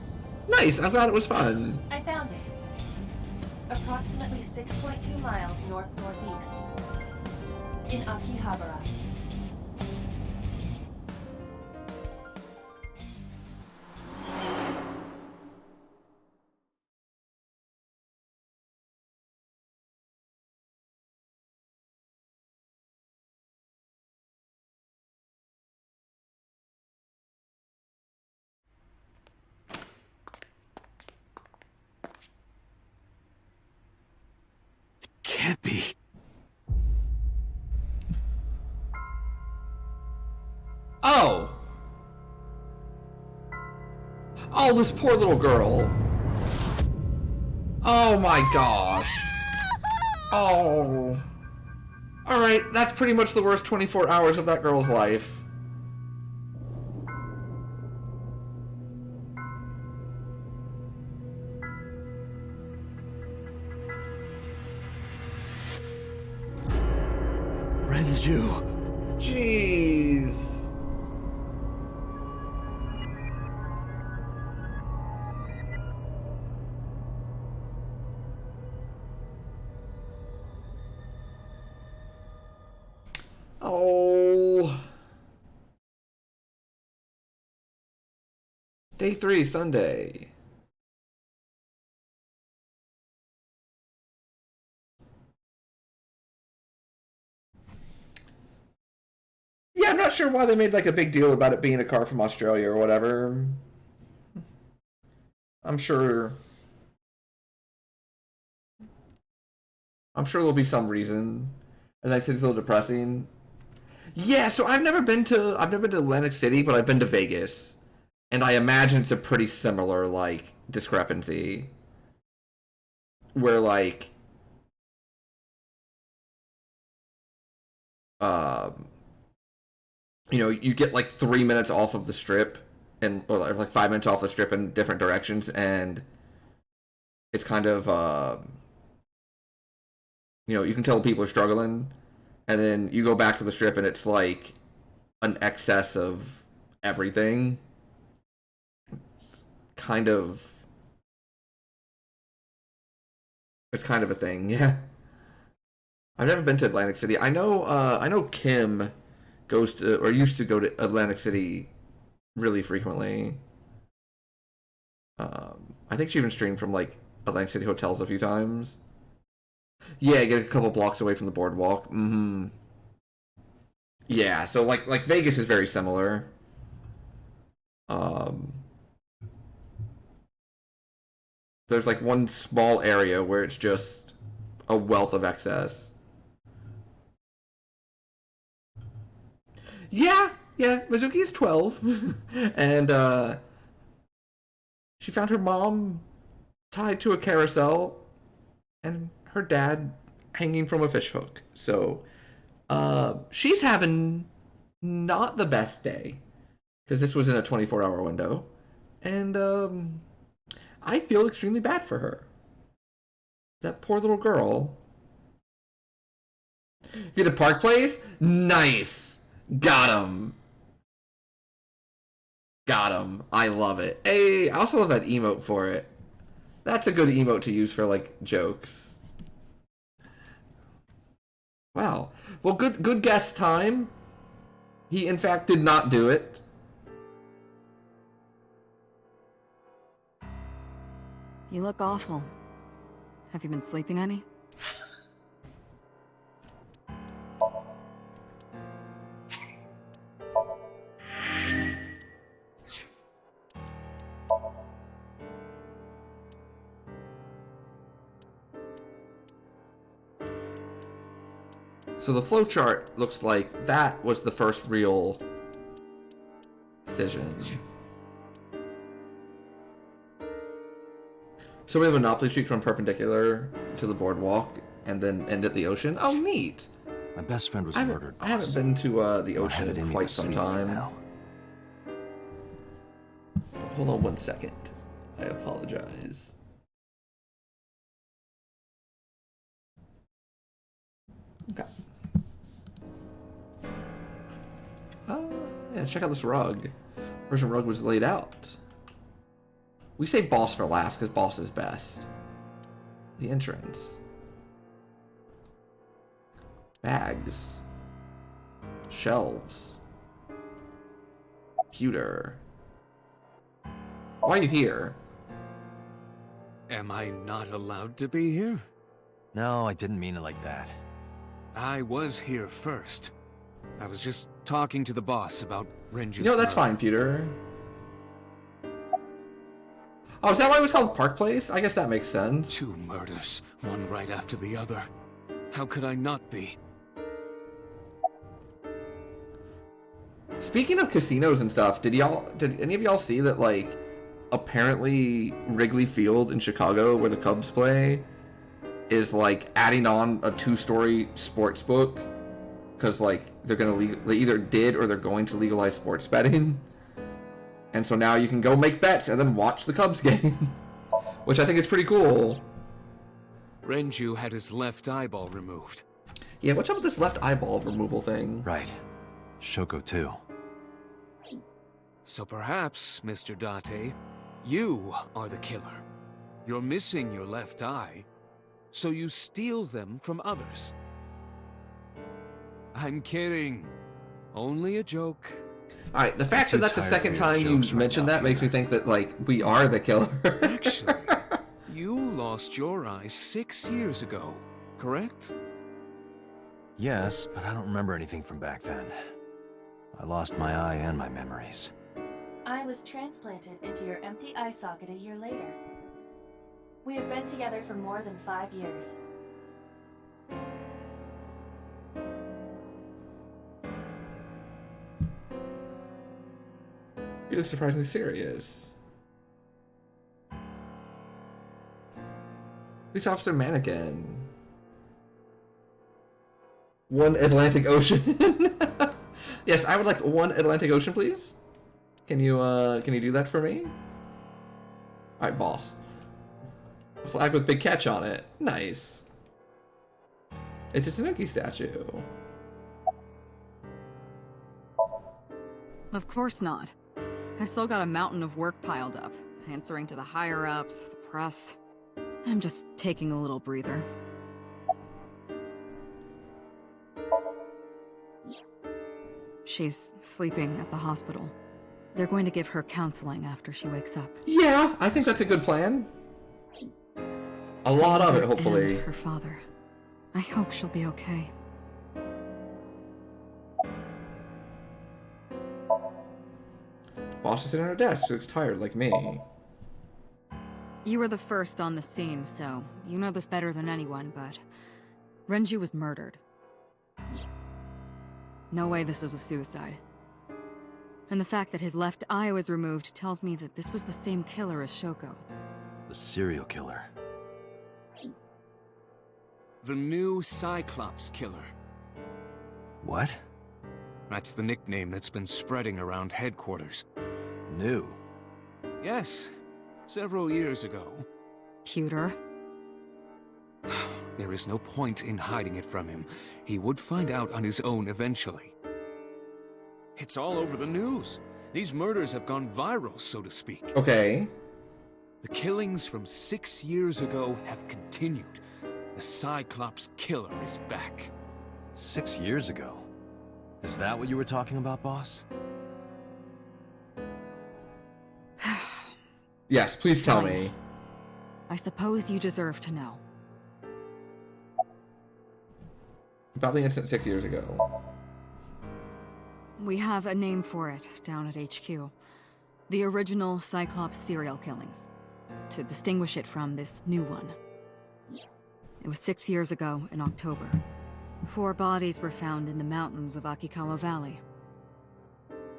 Nice, I'm glad it was fun. I found it. Approximately 6.2 miles north-northeast. In Akihabara. can't be. Oh! Oh, this poor little girl. Oh my gosh. Oh. Alright, that's pretty much the worst 24 hours of that girl's life. Renju. Jeez. Oh. Day 3, Sunday. Yeah, I'm not sure why they made like a big deal about it being a car from Australia or whatever. I'm sure there'll be some reason. And that seems a little depressing. Yeah, so I've never been to Atlantic City, but I've been to Vegas. And I imagine it's a pretty similar like discrepancy. Where like you know, you get like 3 minutes off of the strip and or like 5 minutes off the strip in different directions, and it's kind of you know, you can tell people are struggling, and then you go back to the strip and it's like an excess of everything. It's kind of a thing, yeah. I've never been to Atlantic City. I know Kim goes to or used to go to Atlantic City really frequently. I think she even streamed from like Atlantic City hotels a few times. Yeah, get a couple blocks away from the boardwalk. Mm-hmm. Yeah, so like Vegas is very similar. There's like one small area where it's just a wealth of excess. Yeah, Mizuki is 12. And she found her mom tied to a carousel and her dad hanging from a fishhook. So she's having not the best day because this was in a 24-hour window. And I feel extremely bad for her. That poor little girl. Get a Park Place? Nice! Got him. I love it. Hey, I also love that emote for it. That's a good emote to use for, like, jokes. Wow. Well, good guess time. He, in fact, did not do it. You look awful. Have you been sleeping any? So the flowchart looks like that was the first real decision. So we have a Monopoly Street run perpendicular to the boardwalk and then end at the ocean. Oh, neat! My best friend was murdered, boss. I haven't been to the Don't ocean have it in me quite to some sing right time. now. Hold on 1 second. I apologize. Okay. Yeah, let's check out this rug. Persian rug was laid out. We say boss for last because boss is best. The entrance. Bags. Shelves. Computer. Why are you here? Am I not allowed to be here? No, I didn't mean it like that. I was here first. I was just talking to the boss about Renju's You know, that's fine, Peter. Oh, is that why it was called Park Place? I guess that makes sense. 2 murders, one right after the other. How could I not be? Speaking of casinos and stuff, did any of y'all see that, like, apparently Wrigley Field in Chicago, where the Cubs play, is, like, adding on a 2-story sports book? Because, like, they either did or they're going to legalize sports betting. And so now you can go make bets and then watch the Cubs game. Which I think is pretty cool. Renju had his left eyeball removed. Yeah, what's up with this left eyeball removal thing? Right. Shoko too. So perhaps, Mr. Date, you are the killer. You're missing your left eye, so you steal them from others. I'm kidding. Only a joke. Alright, the fact that that's the second time you mentioned that makes me think that, like, we are the killer. Actually, you lost your eye 6 years ago, correct? Yes, but I don't remember anything from back then. I lost my eye and my memories. I was transplanted into your empty eye socket a year later. We have been together for more than 5 years. You look surprisingly serious. Police Officer Mannequin. One Atlantic Ocean. Yes, I would like one Atlantic Ocean, please. Can you do that for me? Alright, boss. A flag with big catch on it. Nice. It's a Tanuki statue. Of course not. I've still got a mountain of work piled up, answering to the higher-ups, the press. I'm just taking a little breather. She's sleeping at the hospital. They're going to give her counseling after she wakes up. Yeah, I think that's a good plan. A lot of it, hopefully. And her father. I hope she'll be okay. Boss is sitting at her desk. She looks tired, like me. You were the first on the scene, so you know this better than anyone, but Renju was murdered. No way this was a suicide. And the fact that his left eye was removed tells me that this was the same killer as Shoko. The serial killer. The new Cyclops killer. What? That's the nickname that's been spreading around headquarters. New? Yes, several years ago. Pewter? There is no point in hiding it from him. He would find out on his own eventually. It's all over the news. These murders have gone viral, so to speak. Okay. The killings from 6 years ago have continued. The Cyclops killer is back. 6 years ago? Is that what you were talking about, boss? Yes, please tell me. I suppose you deserve to know. About the incident 6 years ago. We have a name for it down at HQ. The original Cyclops serial killings. To distinguish it from this new one. It was 6 years ago in October. 4 bodies were found in the mountains of Akikawa Valley.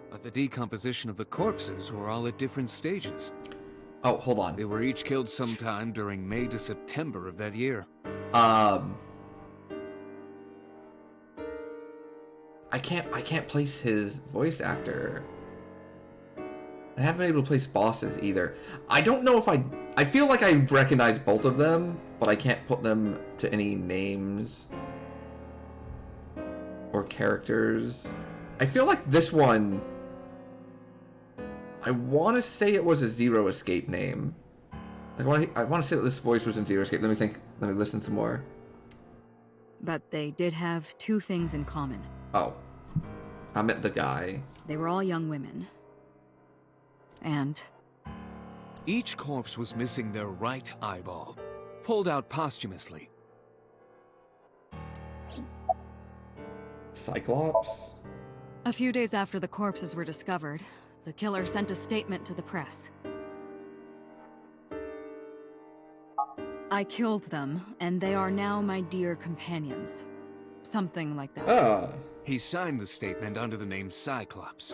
But the decomposition of the corpses were all at different stages. Oh, hold on. They were each killed sometime during May to September of that year. I can't place his voice actor. I haven't been able to place bosses either. I don't know if I feel like I recognize both of them, but I can't put them to any names or characters. I feel like this one, I want to say it was a Zero Escape name. I want to say that this voice was in Zero Escape. Let me listen some more. But they did have 2 things in common. Oh. I meant the guy. They were all young women. And each corpse was missing their right eyeball, pulled out posthumously. Cyclops? a few days after the corpses were discovered, the killer sent a statement to the press. I killed them, and they are now my dear companions. Something like that. Ah. He signed the statement under the name Cyclops.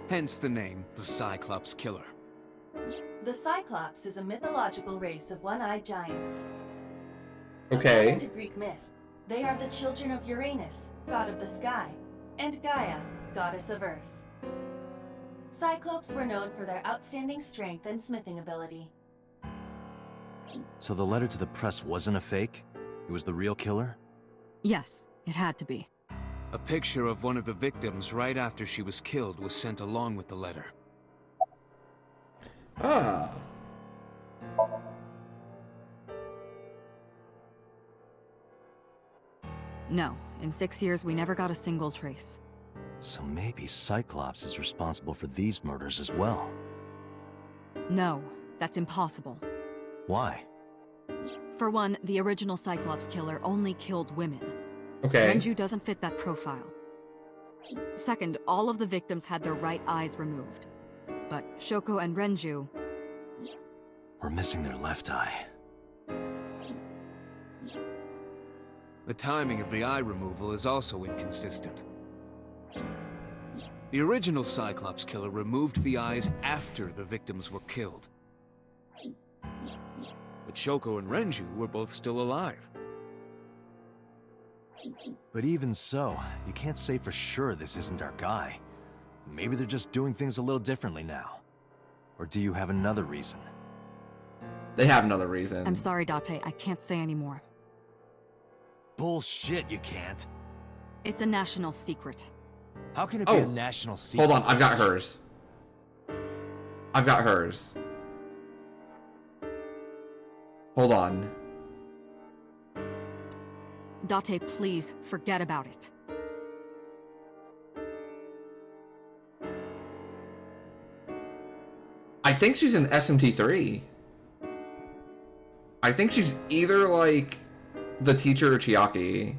Hence the name, the Cyclops Killer. The Cyclops is a mythological race of one-eyed giants. Okay. According to Greek myth, they are the children of Uranus, god of the sky, and Gaia, goddess of earth. Cyclopes were known for their outstanding strength and smithing ability. So the letter to the press wasn't a fake? It was the real killer? Yes, it had to be. A picture of one of the victims right after she was killed was sent along with the letter. Ah. No, in 6 years we never got a single trace. So maybe Cyclops is responsible for these murders as well. No, that's impossible. Why? For one, the original Cyclops killer only killed women. Okay. Renju doesn't fit that profile. Second, all of the victims had their right eyes removed. But Shoko and Renju... We're missing their left eye. The timing of the eye removal is also inconsistent. The original Cyclops killer removed the eyes after the victims were killed. But Shoko and Renju were both still alive. But even so, you can't say for sure this isn't our guy. Maybe they're just doing things a little differently now. Or do you have another reason? They have another reason. I'm sorry, Date, I can't say anymore. Bullshit, you can't. It's a national secret. How can it be a national secret? Hold on, I've got hers. I've got hers. Hold on. Date, please, forget about it. I think she's in SMT3. I think she's either like the teacher or Chiaki.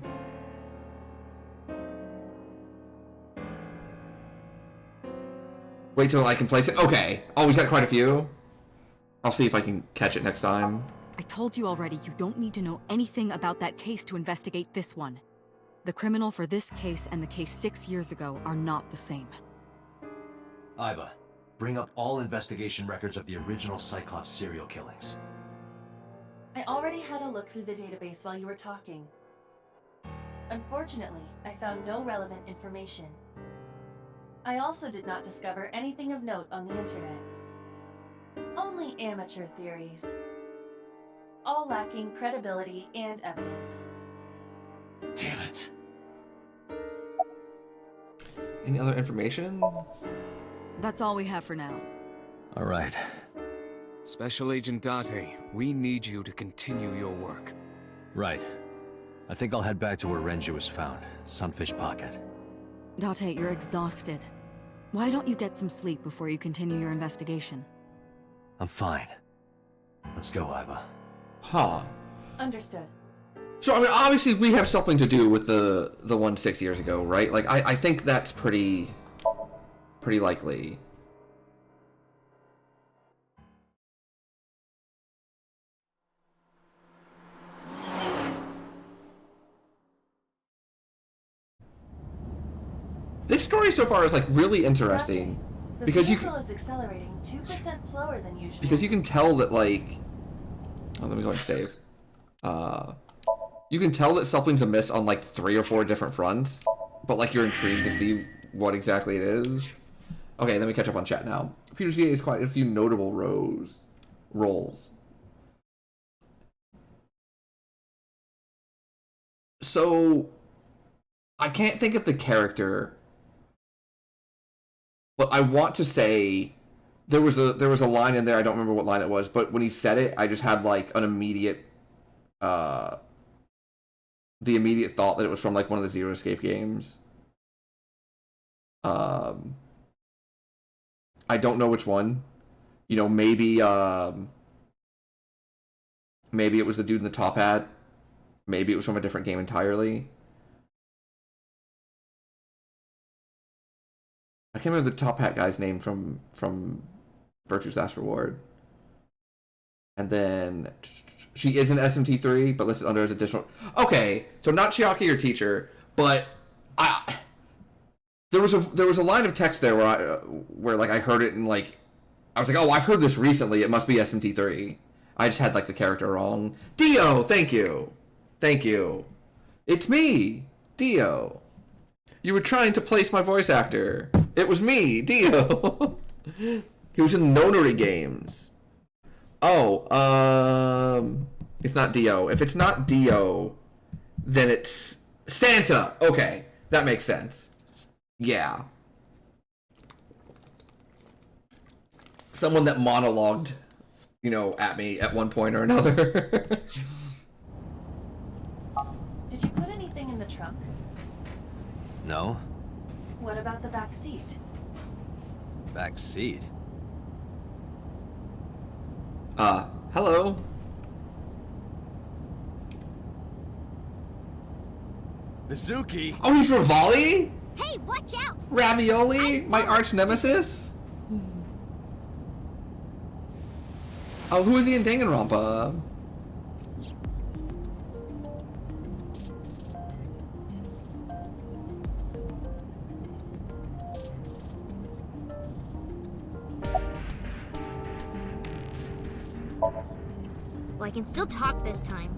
Wait till I can place it. Okay. Oh, we've got quite a few. I'll see if I can catch it next time. I told you already, you don't need to know anything about that case to investigate this one. The criminal for this case and the case 6 years ago are not the same. Iba, bring up all investigation records of the original Cyclops serial killings. I already had a look through the database while you were talking. Unfortunately, I found no relevant information. I also did not discover anything of note on the internet. Only amateur theories. All lacking credibility and evidence. Damn it. Any other information? That's all we have for now. All right. Special Agent Date, we need you to continue your work. Right. I think I'll head back to where Renju was found, Sunfish Pocket. Date, you're exhausted. Why don't you get some sleep before you continue your investigation? I'm fine. Let's go, Iba. Huh. Understood. So, I mean, obviously we have something to do with the one 6 years ago, right? Like, I think that's pretty likely. This story so far is like really interesting The because vehicle is accelerating 2% slower than usual. because you can tell that like let me go and save. You can tell that something's amiss on like 3 or 4 different fronts, but like you're intrigued to see what exactly it is. Okay, let me catch up on chat now. Peter's VA has quite a few notable roles. So I can't think of the character, but I want to say there was a line in there, I don't remember what line it was, but when he said it, I just had like an immediate the immediate thought that it was from like one of the Zero Escape games. I don't know which one. You know, maybe maybe it was the dude in the top hat. Maybe it was from a different game entirely. I can't remember the top hat guy's name from Virtue's Last Reward. And then She is an SMT3, but listed under as additional. Okay, so not Chiaki, your teacher, but there was a line of text there where like I heard it and like I was like, oh, I've heard this recently. It must be SMT3. I just had like the character wrong. Dio, thank you. It's me, Dio. You were trying to place my voice actor. It was me, Dio. He was in Nonary games. Oh, it's not Dio. If it's not Dio, then it's Santa. Okay, that makes sense. Yeah. Someone that monologued, at me at one point or another. Did you put anything in the trunk? No? What about the back seat? Back seat? Hello? Mizuki! Oh, he's Rivali? Hey, watch out! Ravioli? My arch nemesis? Oh, who is he in Danganronpa? Well, I can still talk this time.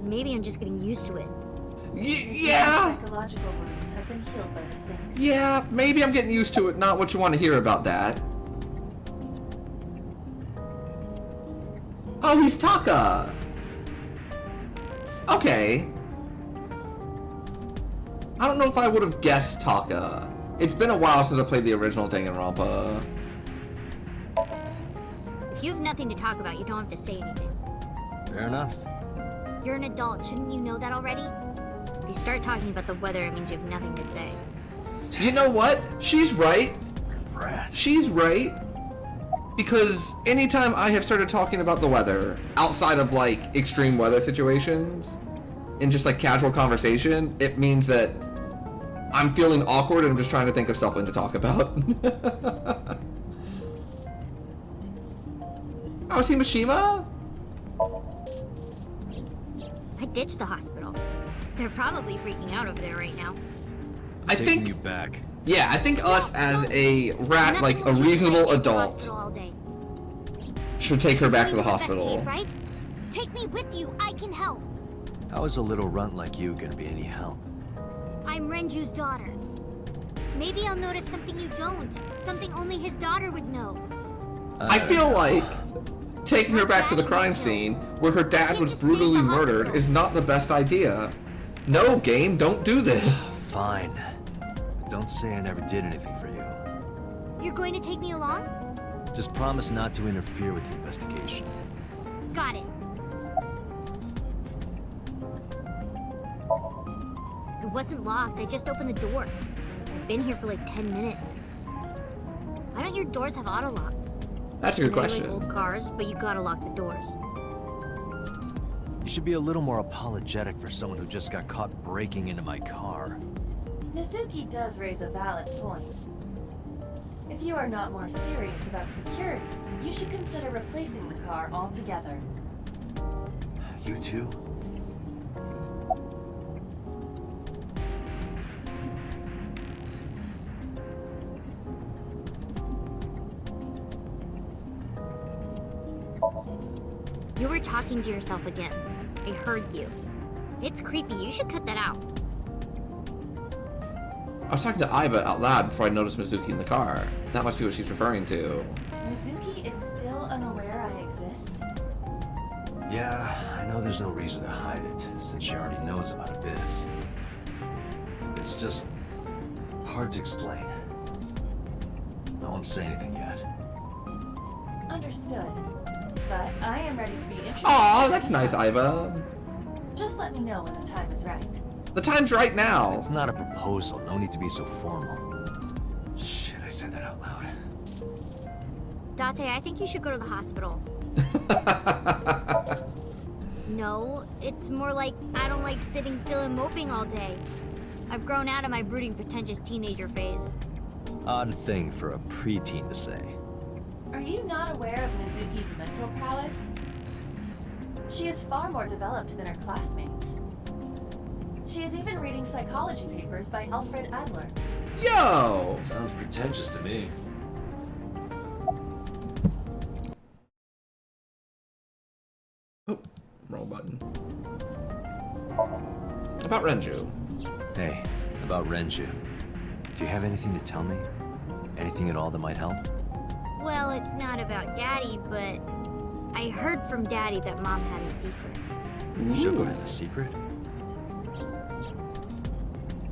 Maybe I'm just getting used to it. Yeah! Psychological wounds have been healed by the sink. Yeah, maybe I'm getting used to it. Not what you want to hear about that. Oh, he's Taka! Okay. I don't know if I would have guessed Taka. It's been a while since I played the original Danganronpa. If you have nothing to talk about, you don't have to say anything. Fair enough. You're an adult, shouldn't you know that already? If you start talking about the weather, it means you have nothing to say. You know what? She's right. Brat. She's right. Because anytime I have started talking about the weather, outside of like extreme weather situations, in just like casual conversation, it means that I'm feeling awkward and I'm just trying to think of something to talk about. Oh, is he Mishima? I ditched the hospital. They're probably freaking out over there right now. I Taking think you back. Yeah, I think us as a rat, like a reasonable adult, should take her back to the hospital. Right? Take me with you. I can help. How is a little runt like you gonna be any help? I'm Renju's daughter. Maybe I'll notice something you don't. Something only his daughter would know. I feel like taking her back to the crime scene where her dad was brutally murdered is not the best idea. No, game, don't do this. Fine. Don't say I never did anything for you. You're going to take me along? Just promise not to interfere with the investigation. Got it. It wasn't locked. I just opened the door. I've been here for like 10 minutes. Why don't your doors have auto locks? That's a good question. Like old cars, but you gotta lock the doors. You should be a little more apologetic for someone who just got caught breaking into my car. Mizuki does raise a valid point. If you are not more serious about security, you should consider replacing the car altogether. You too? You were talking to yourself again. I heard you. It's creepy. You should cut that out. I was talking to Aiba out loud before I noticed Mizuki in the car. That must be what she's referring to. Mizuki is still unaware I exist? Yeah, I know there's no reason to hide it, since she already knows about Abyss. It's just hard to explain. I won't say anything yet. Understood. But I am ready to be introduced. Aw, that's nice, Aiba. Just let me know when the time is right. The time's right now. It's not a proposal. No need to be so formal. Shit, I said that out loud. Date, I think you should go to the hospital. No, it's more like I don't like sitting still and moping all day. I've grown out of my brooding, pretentious teenager phase. Odd thing for a preteen to say. Are you not aware of Mizuki's mental prowess? She is far more developed than her classmates. She is even reading psychology papers by Alfred Adler. Yo! Sounds pretentious to me. Oh, roll button. About Renju. Hey, about Renju. Do you have anything to tell me? Anything at all that might help? Well, it's not about Daddy, but I heard from Daddy that Mom had a secret. Sugar had a secret?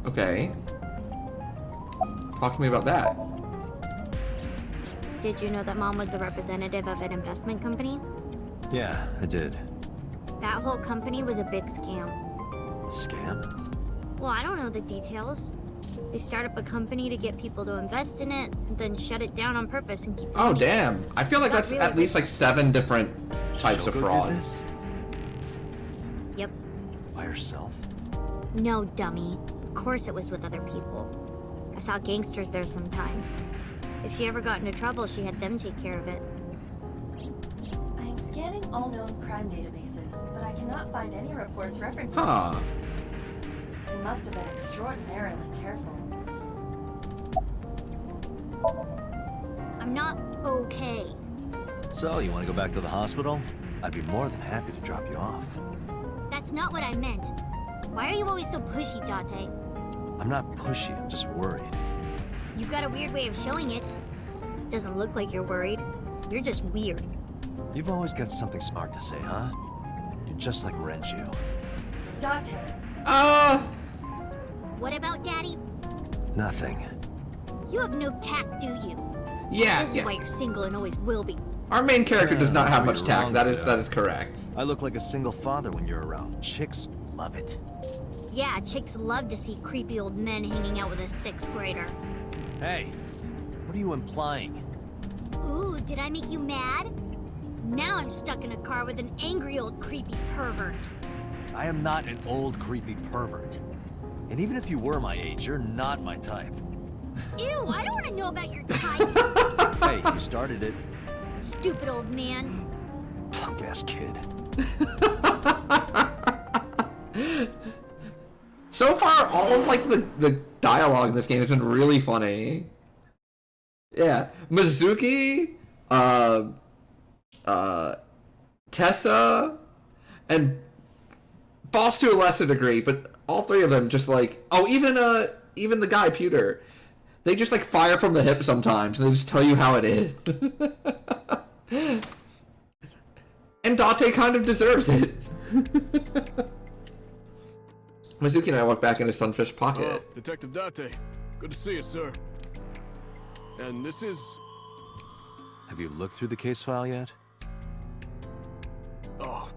Okay. Talk to me about that. Did you know that Mom was the representative of an investment company? Yeah, I did. That whole company was a big scam. Scam? Well, I don't know the details. They start up a company to get people to invest in it, then shut it down on purpose and keep the Oh, money. damn. I feel like that's Not at really. least like 7 different types of Shoko fraud. did this? Yep. By herself? No, dummy. Of course it was with other people. I saw gangsters there sometimes. If she ever got into trouble, she had them take care of it. I am scanning all known crime databases, but I cannot find any reports referencing Huh. this. They must have been extraordinarily careful. I'm not okay. So, you want to go back to the hospital? I'd be more than happy to drop you off. That's not what I meant. Why are you always so pushy, Date? I'm not pushy, I'm just worried. You've got a weird way of showing it. Doesn't look like you're worried. You're just weird. You've always got something smart to say, huh? You're just like Renju. Date, What about Daddy? Nothing. You have no tact, do you? Yeah, This is why you're single and always will be. Our main character does not have much You're tact. wrong, That is kiddo. correct. I look like a single father when you're around. Chicks love it. Yeah, chicks love to see creepy old men hanging out with a 6th grader. Hey, what are you implying? Ooh, did I make you mad? Now I'm stuck in a car with an angry old creepy pervert. I am not an old creepy pervert. And even if you were my age, you're not my type. Ew, I don't want to know about your type. Hey, you started it. Stupid old man. Punk-ass kid. So far, all of like the dialogue in this game has been really funny. Yeah, Mizuki, Tessa, and Boss to a lesser degree, but all 3 of them just like even the guy Pewter, they just like fire from the hip sometimes, and they just tell you how it is. And Date kind of deserves it. Mizuki and I walk back into Sunfish Pocket. Detective Date. Good to see you, sir. And this is... Have you looked through the case file yet? Oh,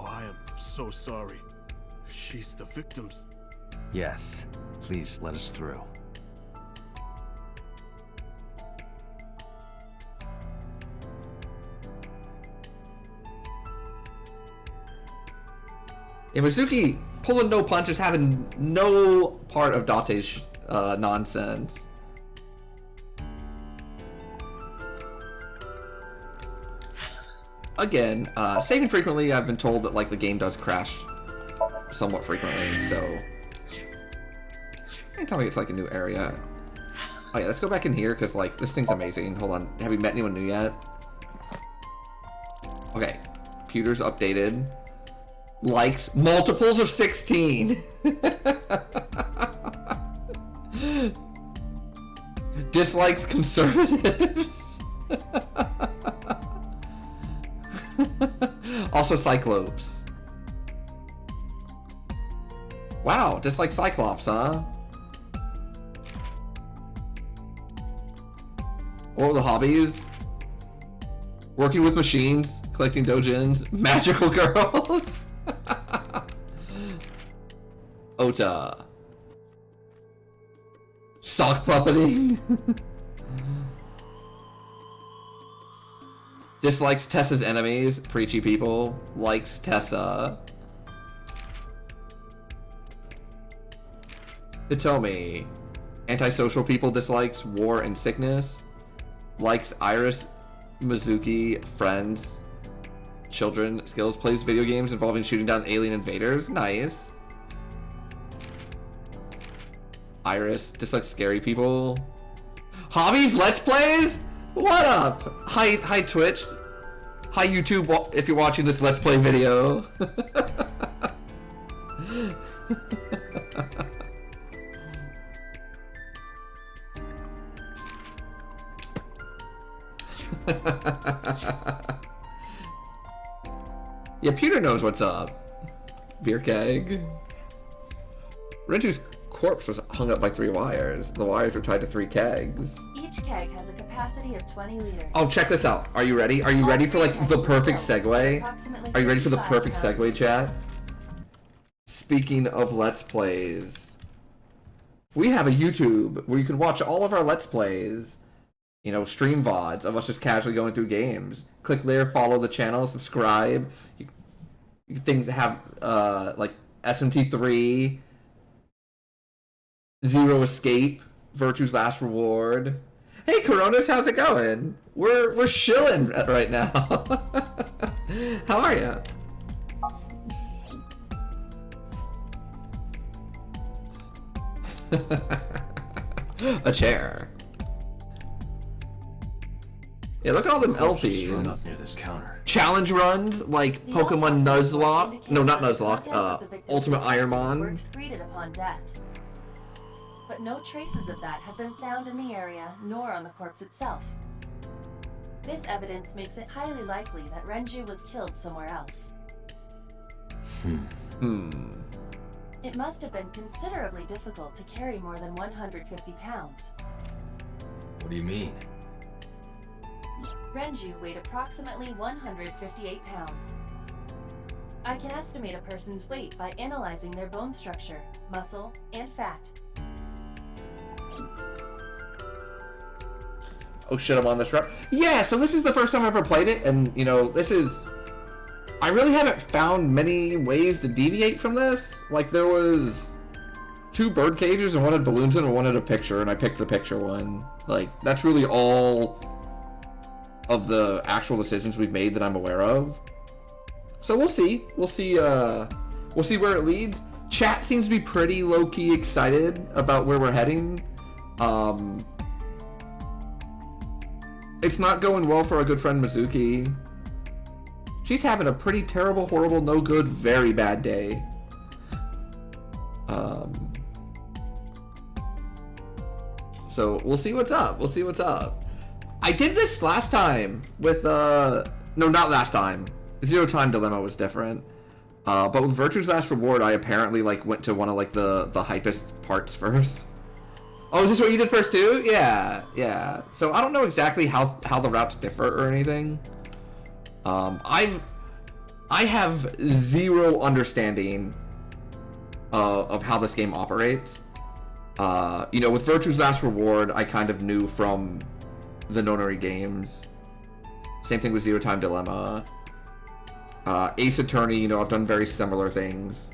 I am so sorry. She's the victim's... Yes. Please let us through. Yeah, Mizuki pulling no punches, having no part of Date's nonsense. Again, saving frequently, I've been told that like the game does crash somewhat frequently, so... Can't tell me it's like a new area. Oh yeah, let's go back in here, because like, this thing's amazing. Hold on, have you met anyone new yet? Okay, computer's updated. Likes multiples of 16. Dislikes conservatives. Also Cyclops. Wow, dislikes Cyclops, huh? What were the hobbies? Working with machines, collecting dojins, magical girls. Ota. Sock puppeting. Dislikes Tessa's enemies, preachy people. Likes Tessa. Hitomi. Antisocial people, dislikes war and sickness. Likes Iris, Mizuki, friends. children skills. Plays video games involving shooting down alien invaders. Nice. Iris, just like scary people. Hobbies, let's plays? What up? Hi Twitch. Hi YouTube, if you're watching this let's play video. Yeah, Peter knows what's up. Beer keg. Renju's corpse was hung up by 3 wires. The wires were tied to 3 kegs. Each keg has a capacity of 20 liters. Oh, check this out. Are you ready? Are you ready for like the perfect segue? Are you ready for the perfect segue, chat? Speaking of Let's Plays, we have a YouTube where you can watch all of our Let's Plays. You know, stream VODs of us just casually going through games. Click there, follow the channel, subscribe. You things have like SMT3, Zero Escape, Virtue's Last Reward. Hey Coronas, how's it going? We're chilling right now. How are you? A chair. Yeah, look at all them LPs. Up near this counter. Challenge runs like Pokemon Nuzlocke. No, not Nuzlocke. Ultimate Ironmon. Were excreted upon death. But no traces of that have been found in the area, nor on the corpse itself. This evidence makes it highly likely that Renju was killed somewhere else. It must have been considerably difficult to carry more than 150 pounds. What do you mean? Renju weighed approximately 158 pounds. I can estimate a person's weight by analyzing their bone structure, muscle, and fat. Oh shit, I'm on this run. Yeah, so this is the first time I've ever played it, and you know, this is... I really haven't found many ways to deviate from this. Like, there was 2 bird cages, and one had balloons in and one had a picture, and I picked the picture one. Like, that's really all of the actual decisions we've made that I'm aware of. So we'll see. We'll see where it leads. Chat seems to be pretty low-key excited about where we're heading. It's not going well for our good friend Mizuki. She's having a pretty terrible, horrible, no good, very bad day. So we'll see what's up. We'll see what's up. I did this last time with no, not last time. Zero Time Dilemma was different. But with Virtue's Last Reward, I apparently like went to one of like the hypest parts first. Oh, is this what you did first too? Yeah, yeah. So I don't know exactly how the routes differ or anything. I have zero understanding of how this game operates. You know, with Virtue's Last Reward, I kind of knew from the Nonary games. Same thing with Zero Time Dilemma. Ace Attorney, you know, I've done very similar things.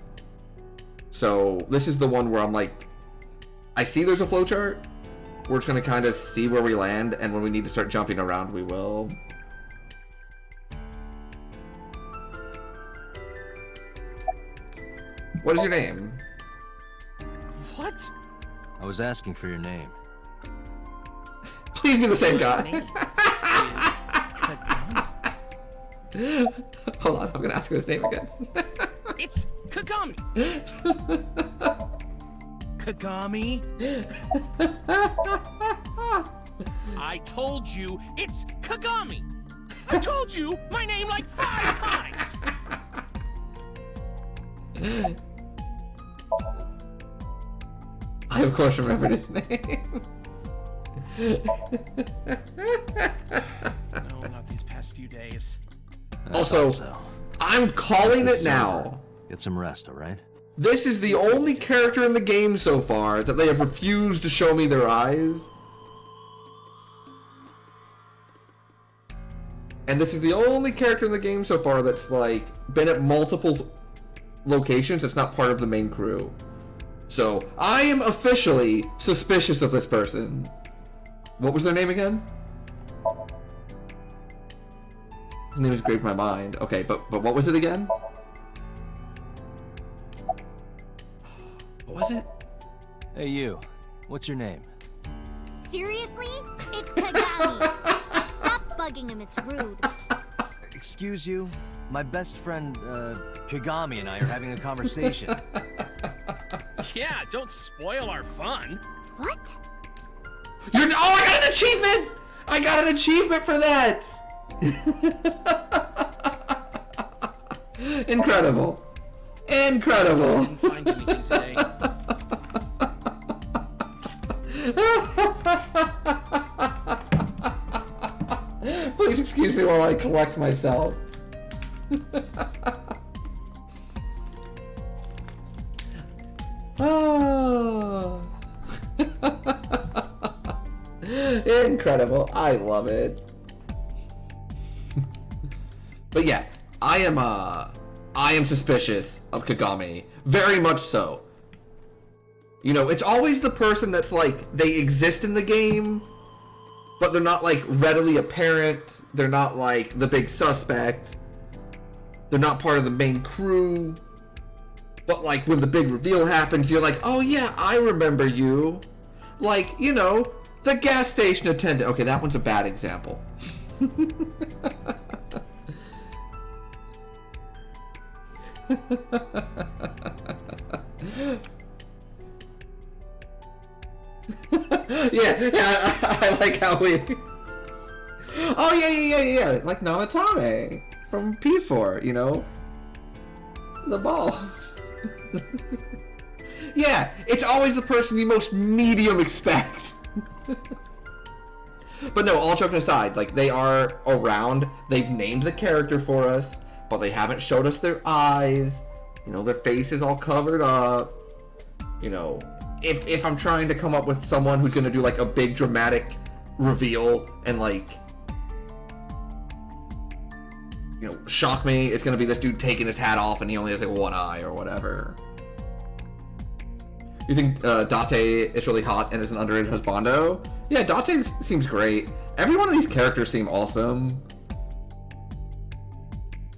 So this is the one where I'm like, I see there's a flowchart. We're just gonna kind of see where we land, and when we need to start jumping around, we will. What is your name? What? I was asking for your name. Please be the same guy. Hold on, I'm gonna ask him his name again. It's Kagami. Kagami? I told you it's Kagami. I told you my name like 5 times. I of course remembered his name. No, not these past few days. Also, I'm calling it now. Get some rest, alright? This is the only character in the game so far that they have refused to show me their eyes. And this is the only character in the game so far that's like been at multiple locations that's not part of the main crew. So I am officially suspicious of this person. What was their name again? His name is engraved in my mind. Okay, but what was it again? What was it? Hey, you. What's your name? Seriously? It's Kagami. Stop bugging him, it's rude. Excuse you? My best friend, Kagami and I are having a conversation. Yeah, don't spoil our fun. What? Oh, I got an achievement! I got an achievement for that! Incredible. Incredible. Didn't find anything today. Please excuse me while I collect myself. Oh. Incredible. I love it. But yeah, I am suspicious of Kagami. Very much so. You know, it's always the person that's like, they exist in the game, but they're not like readily apparent. They're not like the big suspect. They're not part of the main crew. But like when the big reveal happens, you're like, oh yeah, I remember you. Like, you know, the gas station attendant. Okay, that one's a bad example. yeah, I like how we... Oh, yeah, like Namatame from P4, you know? The balls. Yeah, it's always the person you most medium expect. But no, all joking aside, like, they are around, they've named the character for us, but they haven't showed us their eyes, you know, their face is all covered up, you know. If I'm trying to come up with someone who's gonna do like a big dramatic reveal and like, you know, shock me, it's gonna be this dude taking his hat off and he only has like one eye or whatever. You think Date is really hot and is an underrated husbando? Yeah, Date seems great. Every one of these characters seem awesome.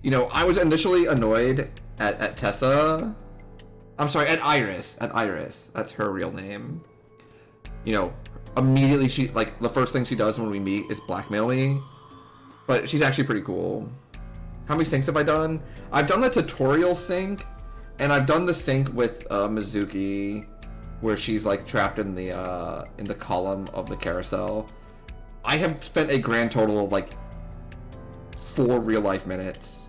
You know, I was initially annoyed at Tessa. I'm sorry, at Iris. At Iris. That's her real name. You know, immediately she, like, the first thing she does when we meet is blackmail me. But she's actually pretty cool. How many syncs have I done? I've done the tutorial sync, and I've done the sync with Mizuki, where she's, like, trapped in the column of the carousel. I have spent a grand total of, like, 4 real-life minutes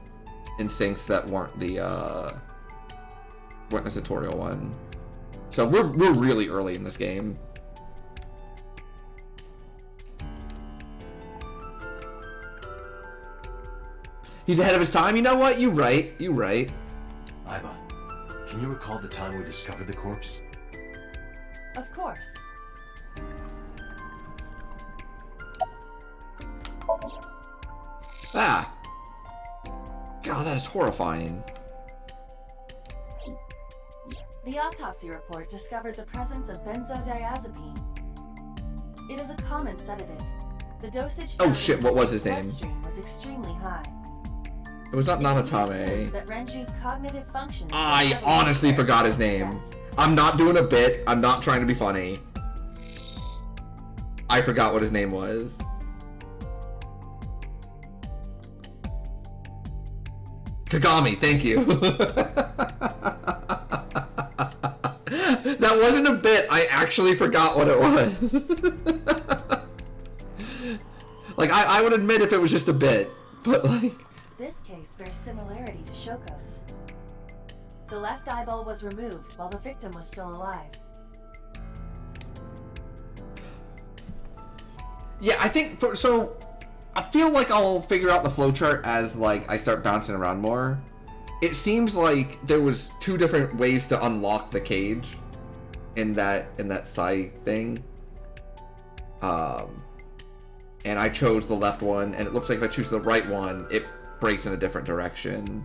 in syncs that weren't the tutorial one. So we're really early in this game. He's ahead of his time. You know what? You right. Aiba, can you recall the time we discovered the corpse? Of course. Ah. God, that is horrifying. The autopsy report discovered the presence of benzodiazepine. It is a common sedative. The dosage Oh shit, what was his name? was extremely high. It was not Namatame. That Renju's cognitive functions I honestly forgot his name. I'm not doing a bit. I'm not trying to be funny. I forgot what his name was. Kagami, thank you. That wasn't a bit. I actually forgot what it was. Like, I would admit if it was just a bit, but like... This case bears similarity to Shoko's. The left eyeball was removed while the victim was still alive. Yeah, I think, so, I feel like I'll figure out the flowchart as, like, I start bouncing around more. It seems like there was 2 different ways to unlock the cage in that side thing. And I chose the left one, and it looks like if I choose the right one, it breaks in a different direction.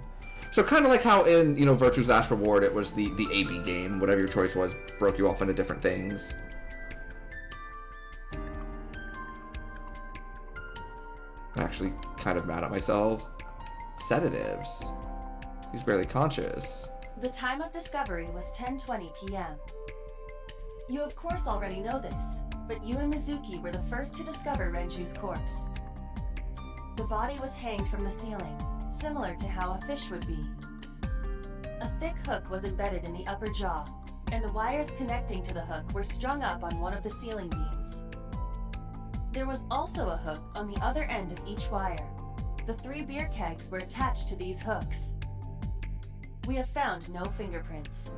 So kind of like how in, you know, Virtue's Last Reward, it was the AB game, whatever your choice was, broke you off into different things. I actually kind of mad at myself. Sedatives. He's barely conscious. The time of discovery was 10:20 p.m. You of course already know this, but you and Mizuki were the first to discover Renju's corpse. The body was hanged from the ceiling, similar to how a fish would be. A thick hook was embedded in the upper jaw, and the wires connecting to the hook were strung up on one of the ceiling beams. There was also a hook on the other end of each wire. The 3 beer kegs were attached to these hooks. We have found no fingerprints.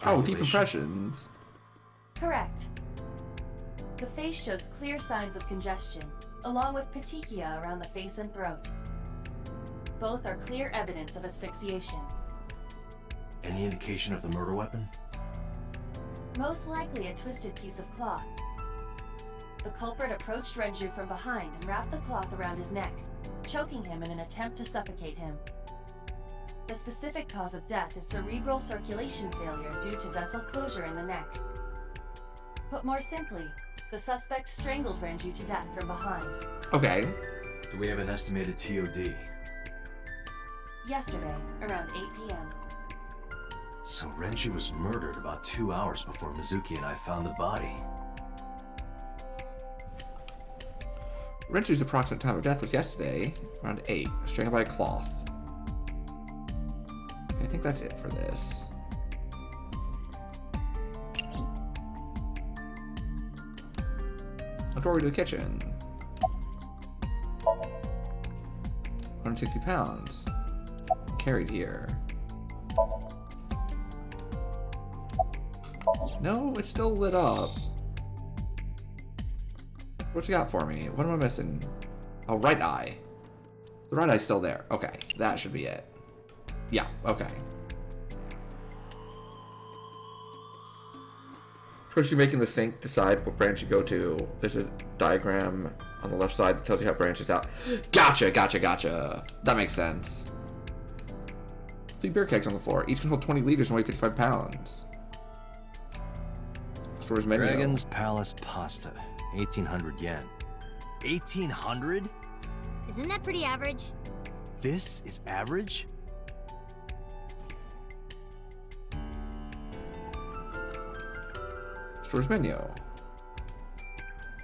Oh, deep impressions. Correct. The face shows clear signs of congestion, along with petechia around the face and throat. Both are clear evidence of asphyxiation. Any indication of the murder weapon? Most likely a twisted piece of cloth. The culprit approached Renju from behind and wrapped the cloth around his neck, choking him in an attempt to suffocate him. The specific cause of death is cerebral circulation failure due to vessel closure in the neck. Put more simply, the suspect strangled Renju to death from behind. Okay. Do we have an estimated TOD? Yesterday, around 8 p.m. So Renju was murdered about 2 hours before Mizuki and I found the body. Renju's approximate time of death was yesterday, around 8, strangled by a cloth. I think that's it for this. A doorway to the kitchen. 160 pounds. Carried here. No, it's still lit up. What you got for me? What am I missing? Oh, right eye. The right eye's still there. Okay, that should be it. Yeah, okay. First, you're making the sink decide what branch you go to. There's a diagram on the left side that tells you how branches out. Gotcha, gotcha, gotcha. That makes sense. 3 beer kegs on the floor. Each can hold 20 liters and weigh 55 pounds. Store's menu. Dragon's Palace Pasta. 1,800 yen. 1,800? Isn't that pretty average? This is average? Store's menu.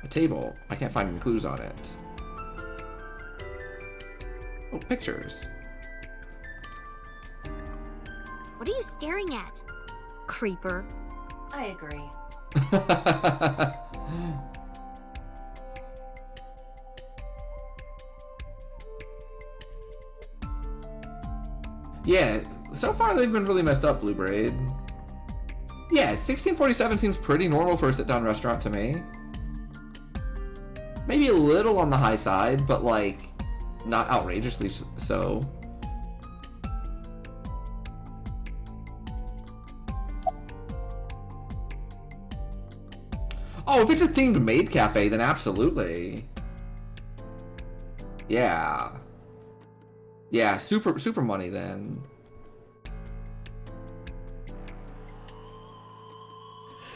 A table. I can't find any clues on it. Oh, pictures. What are you staring at? Creeper. I agree. Yeah, so far they've been really messed up, Blue Braid. Yeah, 1647 seems pretty normal for a sit-down restaurant to me. Maybe a little on the high side, but like, not outrageously so. Oh, if it's a themed maid cafe, then absolutely. Yeah. Yeah, super money then.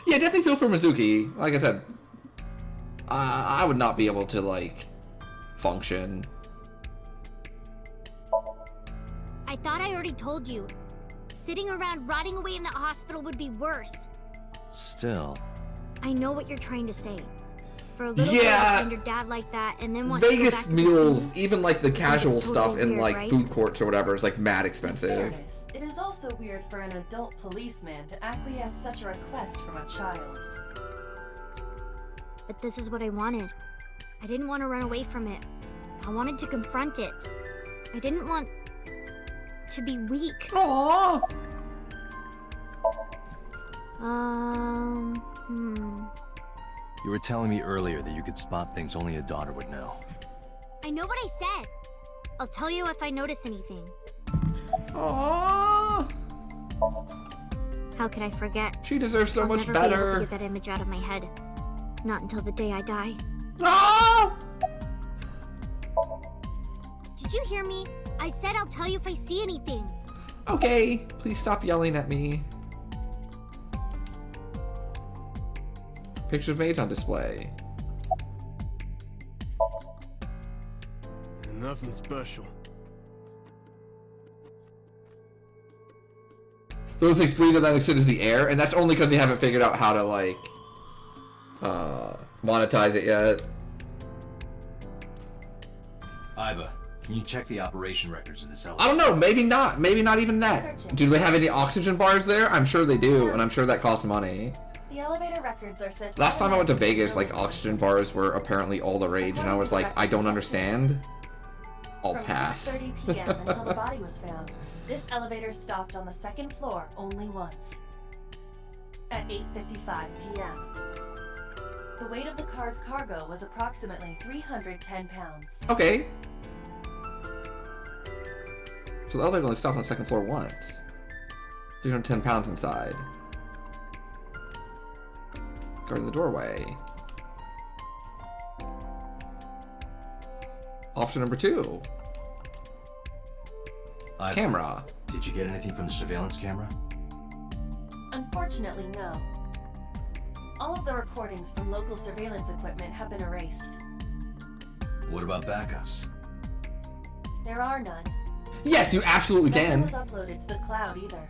Yeah, definitely feel for Mizuki. Like I said, I would not be able to, like, function. I thought I already told you. Sitting around rotting away in the hospital would be worse. Still. I know what you're trying to say. For a little Yeah. girl to find her dad like that and then want to go back Vegas to the meals, scene, even like the casual totally stuff in weird, like right? food courts or whatever, is like mad expensive. Fairness, it is also weird for an adult policeman to acquiesce such a request from a child. But this is what I wanted. I didn't want to run away from it. I wanted to confront it. I didn't want to be weak. Aww. You were telling me earlier that you could spot things only a daughter would know. I know what I said. I'll tell you if I notice anything. Aww. How could I forget? She deserves so I'll much never be able to better. get that image out of my head. Not until the day I die. Ah! Did you hear me? I said I'll tell you if I see anything. Okay, please stop yelling at me. Pictures of maids on display. Nothing special. The only thing free to that extent is the air, and that's only because they haven't figured out how to, like, monetize it yet. Iva, can you check the operation records of this elevator? I don't know, maybe not. Maybe not even that. Do they have any oxygen bars there? I'm sure they do, and I'm sure that costs money. The elevator records are sent. Last time I went to Vegas, like, oxygen bars were apparently all the rage, and I was like, I don't understand. I'll pass. From 6:30 p.m. until the body was found, this elevator stopped on the second floor only once. At 8:55 p.m. The weight of the car's cargo was approximately 310 pounds. Okay. So the elevator only stopped on the second floor once. 310 pounds inside. Guarding the doorway. Option number 2. Camera. Did you get anything from the surveillance camera? Unfortunately, no. All of the recordings from local surveillance equipment have been erased. What about backups? There are none. Yes, you absolutely Nothing can. was uploaded to the cloud either.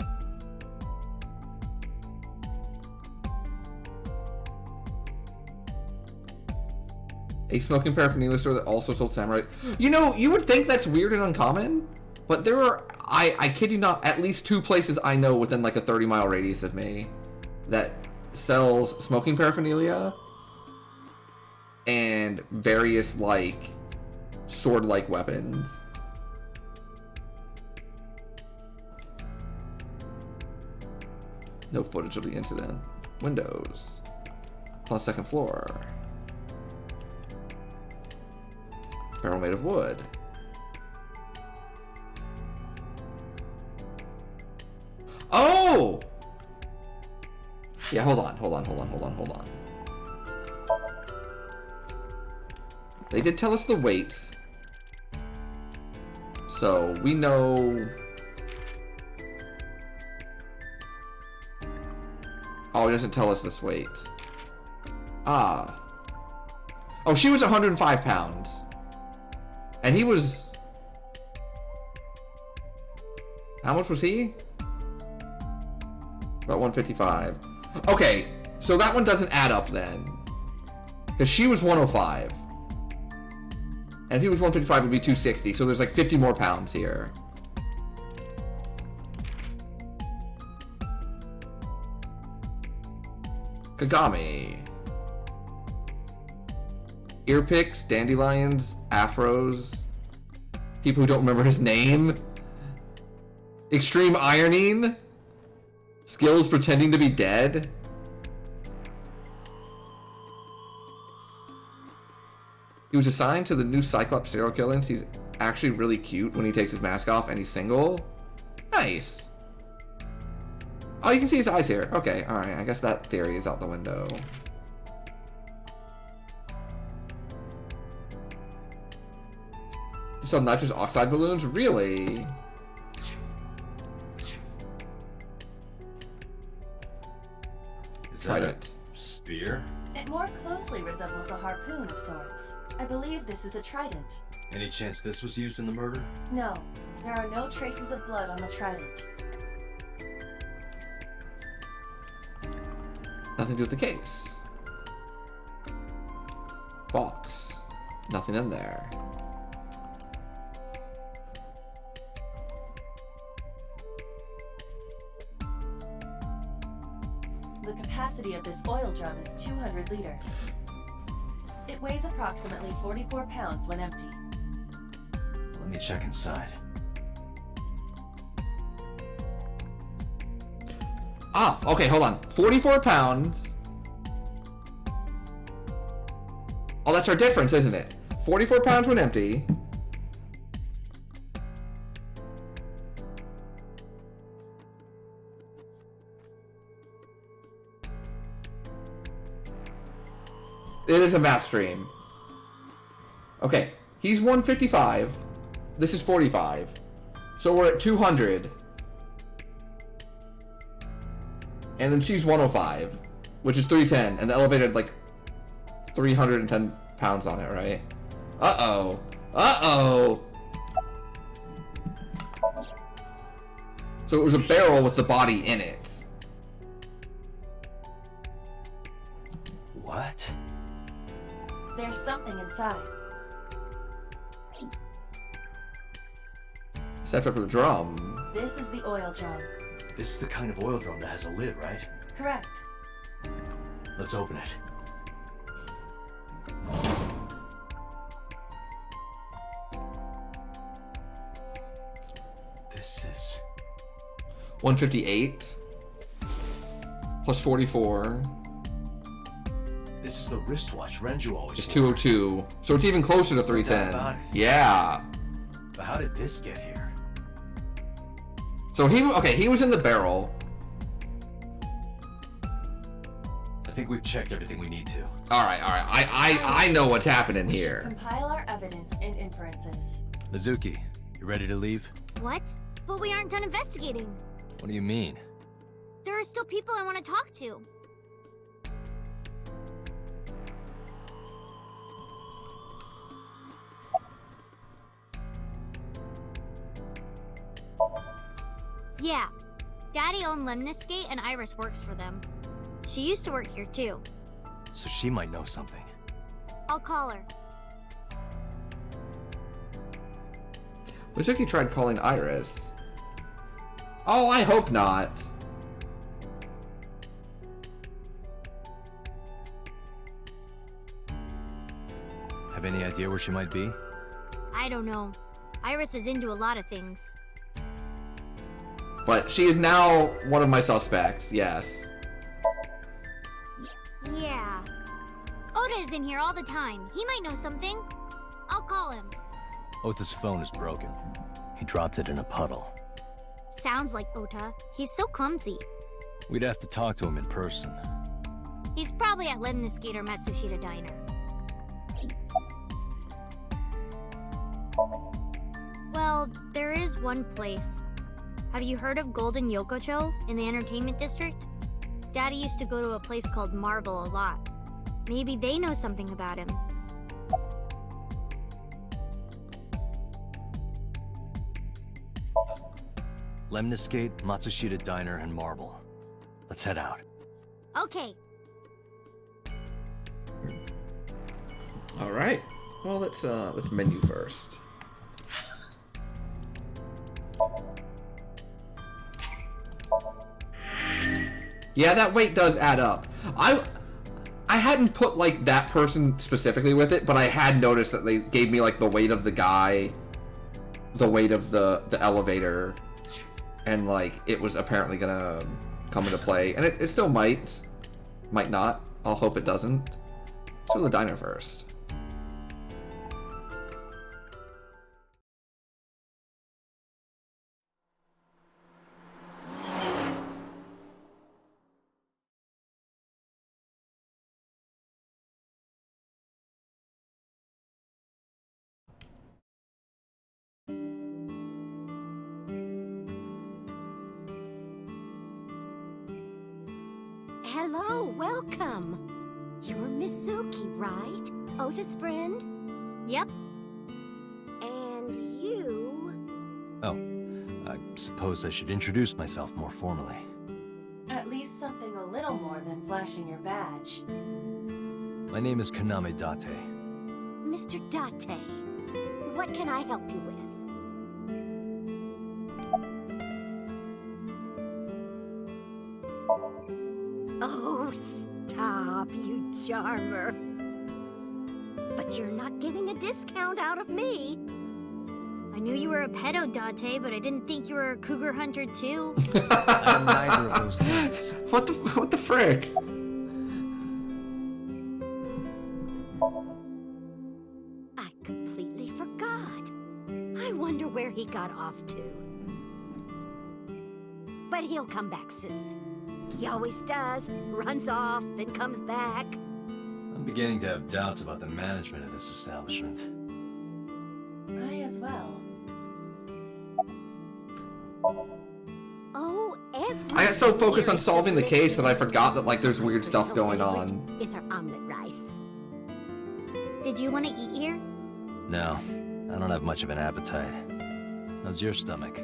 A smoking paraphernalia store that also sold samurai. You know, you would think that's weird and uncommon, but there are, I kid you not, at least 2 places I know within like a 30-mile radius of me that sells smoking paraphernalia and various like sword-like weapons. No footage of the incident. Windows. It's on the second floor. Barrel made of wood. Oh! Yeah, hold on. They did tell us the weight. So, we know... Oh, it doesn't tell us this weight. Ah. Oh, she was 105 pounds. And he was... How much was he? About 155. Okay, so that one doesn't add up then. Because she was 105. And if he was 155, it would be 260. So there's like 50 more pounds here. Kagami. Ear picks, dandelions, afros. People who don't remember his name. Extreme ironing. Skills pretending to be dead. He was assigned to the new Cyclops serial killer, and he's actually really cute when he takes his mask off and he's single. Nice. Oh, you can see his eyes here. Okay, alright. I guess that theory is out the window. You sell nitrous oxide balloons? Really? Trident. Spear? It more closely resembles a harpoon of sorts. I believe this is a trident. Any chance this was used in the murder? No, there are no traces of blood on the trident. Nothing to do with the case. Box. Nothing in there. The capacity of this oil drum is 200 liters. It weighs approximately 44 pounds when empty. Let me check inside. Ah, okay, hold on. 44 pounds. Oh, that's our difference, isn't it? 44 pounds when empty. It is a math stream. Okay, he's 155. This is 45. So we're at 200. And then she's 105. which is 310, and the elevator had like 310 pounds on it, right? Uh-oh. Uh-oh! So it was a barrel with the body in it. What? There's something inside. Set up with a drum. This is the oil drum. This is the kind of oil drum that has a lid, right? Correct. Let's open it. This is... 158. Plus 44. This is the wristwatch Renju always It's wore. 202. So it's even closer to 310. Yeah. But how did this get here? So he was in the barrel. I think we've checked everything we need to. Alright. I know what's happening We should here. compile our evidence and inferences. Mizuki, you ready to leave? What? But we aren't done investigating. What do you mean? There are still people I want to talk to. Yeah. Daddy owned Lemniscate and Iris works for them. She used to work here too. So she might know something. I'll call her. Mizuki tried calling Iris. Oh, I hope not. Have any idea where she might be? I don't know. Iris is into a lot of things. But she is now one of my suspects, yes. Yeah. Oda is in here all the time. He might know something. I'll call him. Ota's phone is broken. He dropped it in a puddle. Sounds like Ota. He's so clumsy. We'd have to talk to him in person. He's probably at Lemniscate or Matsushita Diner. Well, there is one place. Have you heard of Golden Yokocho in the entertainment district? Daddy used to go to a place called Marble a lot. Maybe they know something about him. Lemniscate, Matsushita Diner, and Marble. Let's head out. Okay. All right. Well, let's menu first. Yeah, that weight does add up. I hadn't put like that person specifically with it, but I had noticed that they gave me like the weight of the guy, the weight of the elevator, and like it was apparently gonna come into play, and it still might not. I'll hope it doesn't. Let's go to the diner first. Hello, welcome. You're Mizuki, right? Ota's friend? Yep. And you... Oh, I suppose I should introduce myself more formally. At least something a little more than flashing your badge. My name is Kaname Date. Mr. Date, what can I help you with? Oh, stop, you charmer. But you're not getting a discount out of me. I knew you were a pedo, Date, but I didn't think you were a cougar hunter too. I'm neither of those things. What the frick? I completely forgot. I wonder where he got off to. But he'll come back soon. He always does. Runs off, then comes back. I'm beginning to have doubts about the management of this establishment. I as well. Oh, I I got so focused on solving the case that I forgot that, like, there's weird stuff going on. Is our omelet rice. Did you want to eat here? No, I don't have much of an appetite. How's your stomach?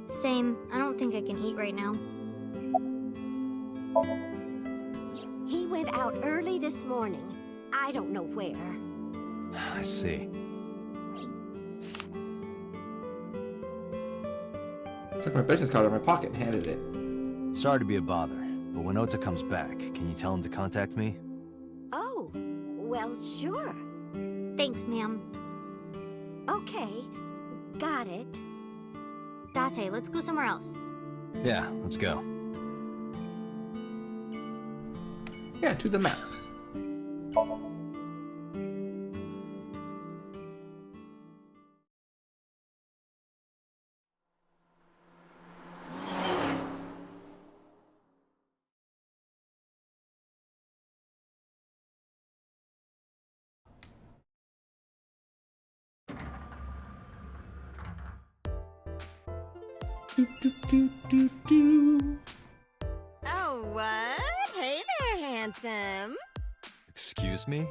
Same. I don't think I can eat right now. He went out early this morning. I don't know where. I see. Took my business card out of my pocket and handed it. Sorry to be a bother, but when Ota comes back, can you tell him to contact me? Oh, well, sure. Thanks, ma'am. Okay, got it. Date, let's go somewhere else. Yeah, let's go. Yeah, to the map. Oh, what? Hey there, handsome. Excuse me?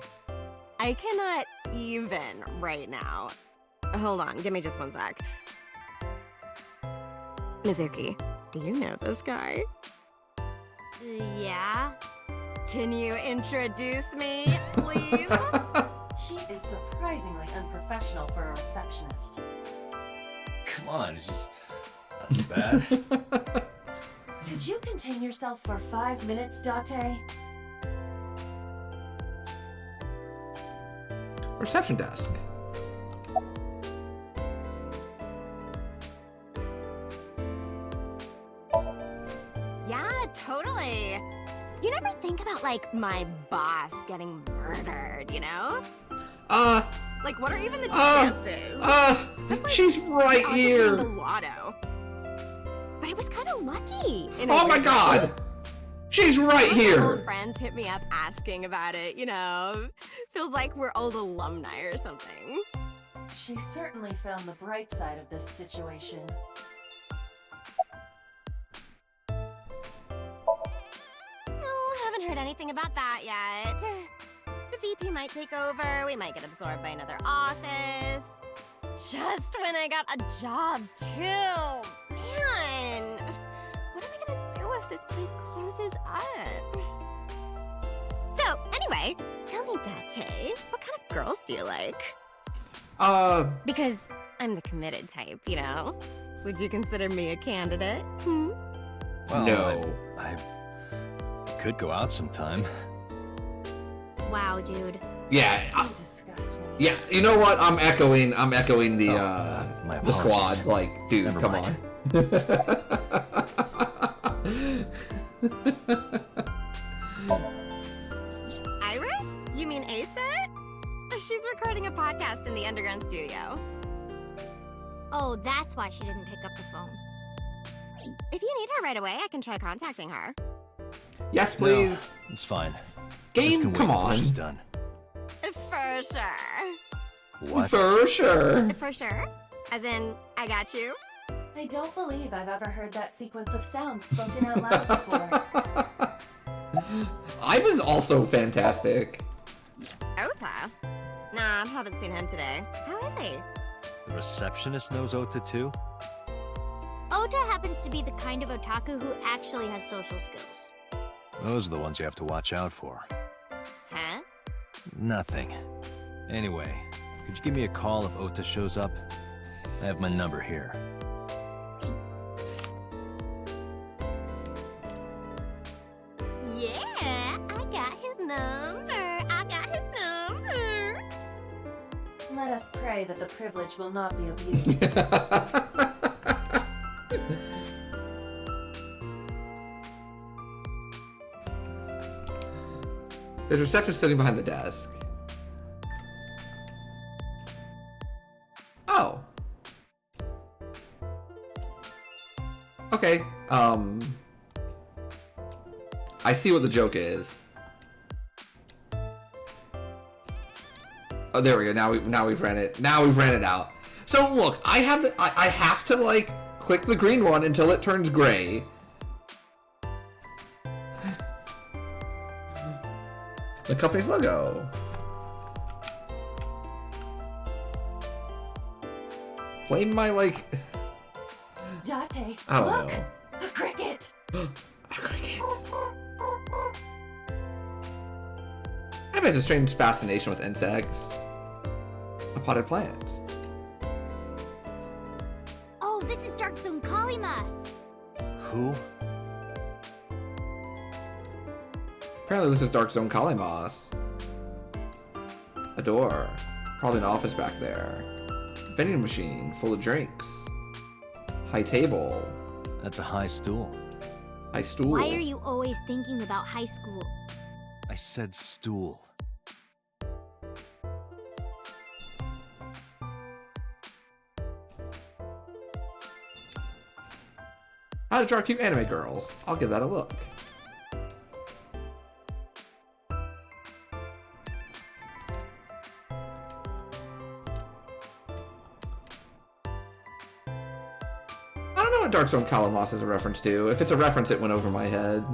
I cannot even right now. Hold on, give me just one sec. Mizuki, do you know this guy? Yeah? Can you introduce me, please? She is surprisingly unprofessional for a receptionist. Come on, it's just not so bad. Could you contain yourself for 5 minutes, Date? Reception desk. Yeah, totally. You never think about, like, my boss getting murdered, you know? Like, what are even the chances? That's like she's right odds of here. winning the lotto. But I was kind of lucky. In a Oh my weird god! way. She's right All my here! old friends hit me up asking about it, you know? Feels like we're old alumni or something. She certainly found the bright side of this situation. No, haven't heard anything about that yet. The VP might take over, we might get absorbed by another office. Just when I got a job, too. Man, what am I gonna do if this place closes up? So, anyway, tell me, Date, what kind of girls do you like? Because I'm the committed type, you know? Would you consider me a candidate? Hmm? Well, No. I could go out sometime. Wow, dude. Yeah, You disgust me. yeah. You know what? I'm echoing the my the apologies. squad. Like, dude, Never come mind. on. Iris? You mean Asit? She's recording a podcast in the underground studio. Oh, that's why she didn't pick up the phone. If you need her right away, I can try contacting her. Yes, please. No, it's fine. Game, This can wait come until on. she's done. For sure. What? For sure. For sure? As in, I got you? I don't believe I've ever heard that sequence of sounds spoken out loud before. I was also fantastic. Ota? Nah, haven't seen him today. How is he? The receptionist knows Ota too? Ota happens to be the kind of otaku who actually has social skills. Those are the ones you have to watch out for. Huh? Nothing. Anyway, could you give me a call if Ota shows up? I have my number here. Yeah, I got his number. I got his number. Let us pray that the privilege will not be abused. There's a receptionist sitting behind the desk. Oh. Okay. I see what the joke is. Oh, there we go. Now we've ran it. Now we've ran it out. So look, I have to like click the green one until it turns gray, The company's logo. Blame my, like... Date, I don't look! know. A cricket! A cricket. I have a strange fascination with insects. A potted plant. Oh, this is Dark Zone Kalimas. Who? Apparently this is Dark Zone Kalimas. A door. Probably an office back there. Vending machine full of drinks. High table. That's a high stool. High stool. Why are you always thinking about high school? I said stool. How to draw cute anime girls. I'll give that a look. I don't know what Dark Zone Kalamas is a reference to. If it's a reference, it went over my head.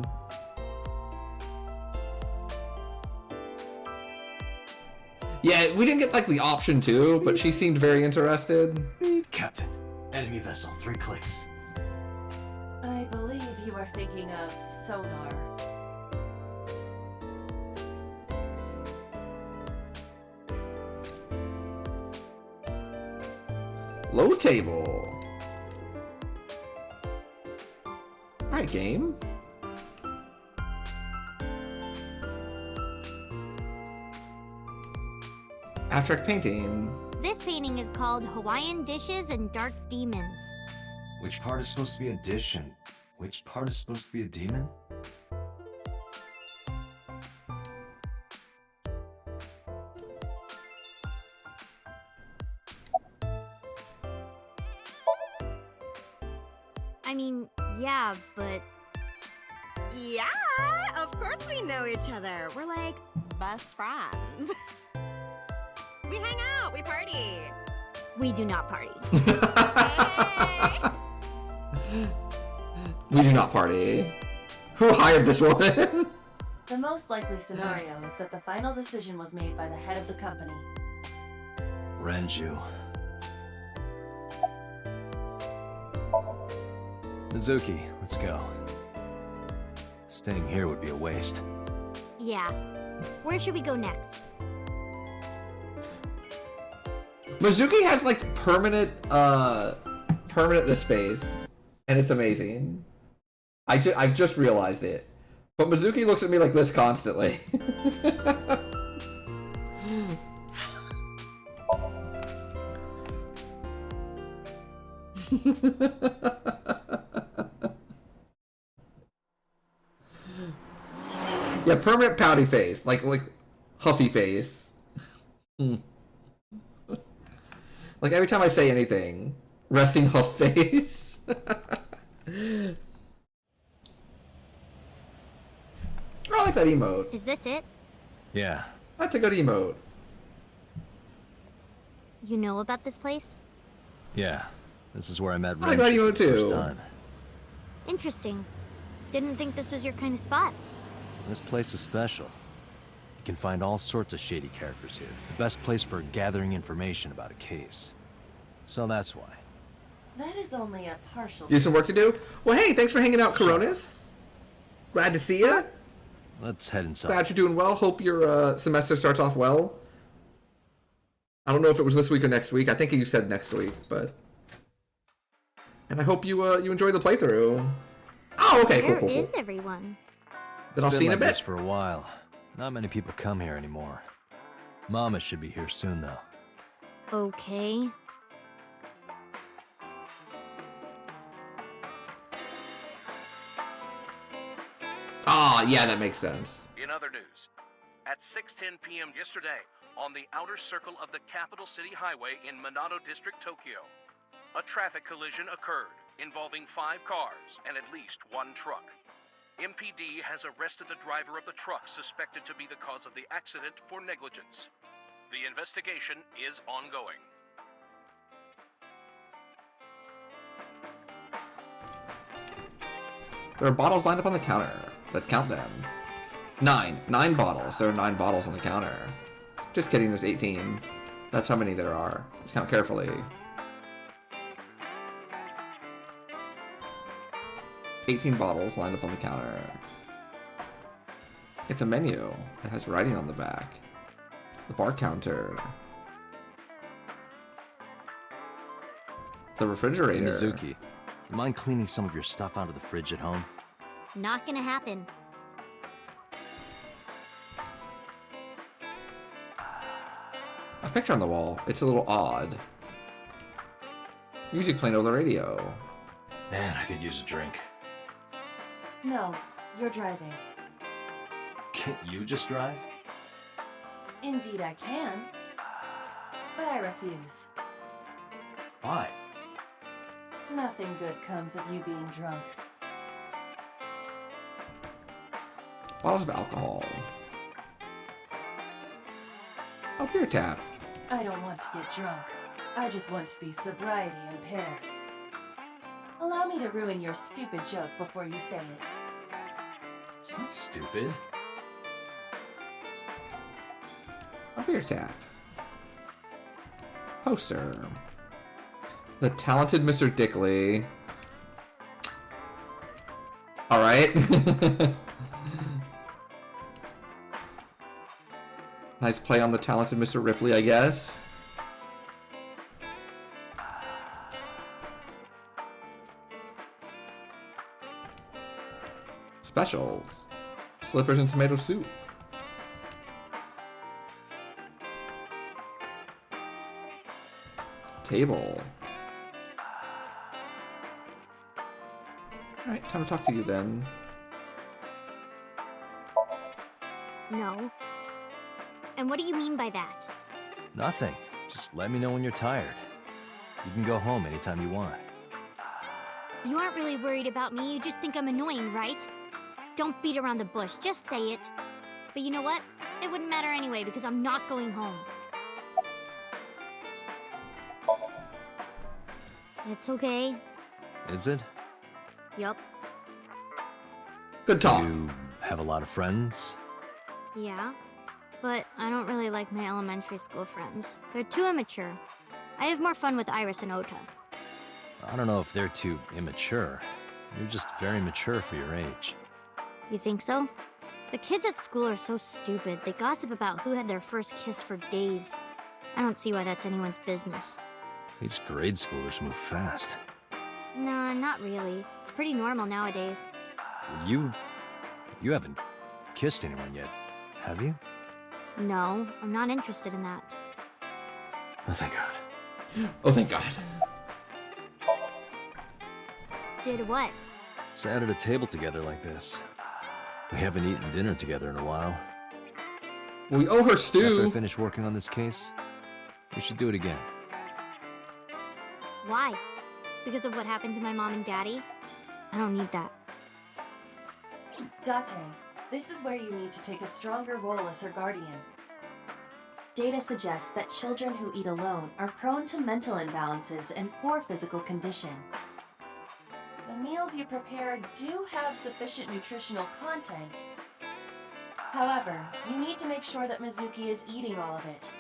Yeah, we didn't get like the option to, but she seemed very interested. Captain, enemy vessel, 3 clicks. I believe you are thinking of sonar. Low table. Alright, game. Abstract painting. This painting is called Hawaiian Dishes and Dark Demons. Which part is supposed to be a dish and which part is supposed to be a demon? I mean, yeah, but... Yeah, of course we know each other. We're like best friends. We hang out, we party. We do not party. We do not party. Who hired this woman? The most likely scenario is that the final decision was made by the head of the company. Renju. Mizuki, let's go. Staying here would be a waste. Yeah. Where should we go next? Mizuki has like permanent this face, and it's amazing. I've just realized it. But Mizuki looks at me like this constantly. Yeah, permanent pouty face, like huffy face. Like every time I say anything, resting huff face. I like that emote. Is this it? Yeah. That's a good emote. You know about this place? Yeah. This is where I met I like that Renju for emote the first too. time. Interesting. Didn't think this was your kind of spot. This place is special. You can find all sorts of shady characters here. It's the best place for gathering information about a case. So that's why. That is only a partial... You have some work to do? Well, hey, thanks for hanging out, Coronis. Glad to see you. Let's head inside. Glad you're doing well. Hope your semester starts off well. I don't know if it was this week or next week. I think you said next week, but... And I hope you you enjoy the playthrough. Oh, okay, Where cool. is everyone? Then I'll It's see you been in a like this bit. for a while. Not many people come here anymore. Mama should be here soon, though. Okay. Ah, yeah, that makes sense. In other news, at 6:10 p.m. yesterday, on the outer circle of the capital city highway in Minato District, Tokyo, a traffic collision occurred involving 5 cars and at least 1 truck. MPD has arrested the driver of the truck suspected to be the cause of the accident for negligence. The investigation is ongoing. There are bottles lined up on the counter. Let's count them. 9 bottles. There are 9 bottles on the counter. Just kidding, there's 18. That's how many there are. Let's count carefully. 18 bottles lined up on the counter. It's a menu. It has writing on the back. The bar counter. The refrigerator. Hey, Mizuki, you mind cleaning some of your stuff out of the fridge at home? Not gonna happen. A picture on the wall. It's a little odd. Music playing over the radio. Man, I could use a drink. No, you're driving. Can't you just drive? Indeed I can. But I refuse. Why? Nothing good comes of you being drunk. Bottles of alcohol. A beer tap. I don't want to get drunk. I just want to be sobriety impaired. Allow me to ruin your stupid joke before you say it. It's not stupid. A beer tap. Poster. The talented Mr. Dickley. Alright. Nice play on the talented Mr. Ripley, I guess. Specials. Slippers and tomato soup. Table. Alright, time to talk to you then. No. And what do you mean by that? Nothing. Just let me know when you're tired. You can go home anytime you want. You aren't really worried about me, you just think I'm annoying, right? Don't beat around the bush, just say it. But you know what? It wouldn't matter anyway because I'm not going home. It's okay. Is it? Yup. Good talk. You have a lot of friends? Yeah. But I don't really like my elementary school friends. They're too immature. I have more fun with Iris and Ota. I don't know if they're too immature. You're just very mature for your age. You think so? The kids at school are so stupid. They gossip about who had their first kiss for days. I don't see why that's anyone's business. These grade schoolers move fast. Nah, not really. It's pretty normal nowadays. You haven't kissed anyone yet, have you? No, I'm not interested in that. Oh, thank God. Oh, thank God. Did what? Sat at a table together like this. We haven't eaten dinner together in a while. We owe her After stew. I finish working on this case, we should do it again. Why? Because of what happened to my mom and daddy? I don't need that. Date, this is where you need to take a stronger role as her guardian. Data suggests that children who eat alone are prone to mental imbalances and poor physical condition. The meals you prepare do have sufficient nutritional content. However, you need to make sure that Mizuki is eating all of it.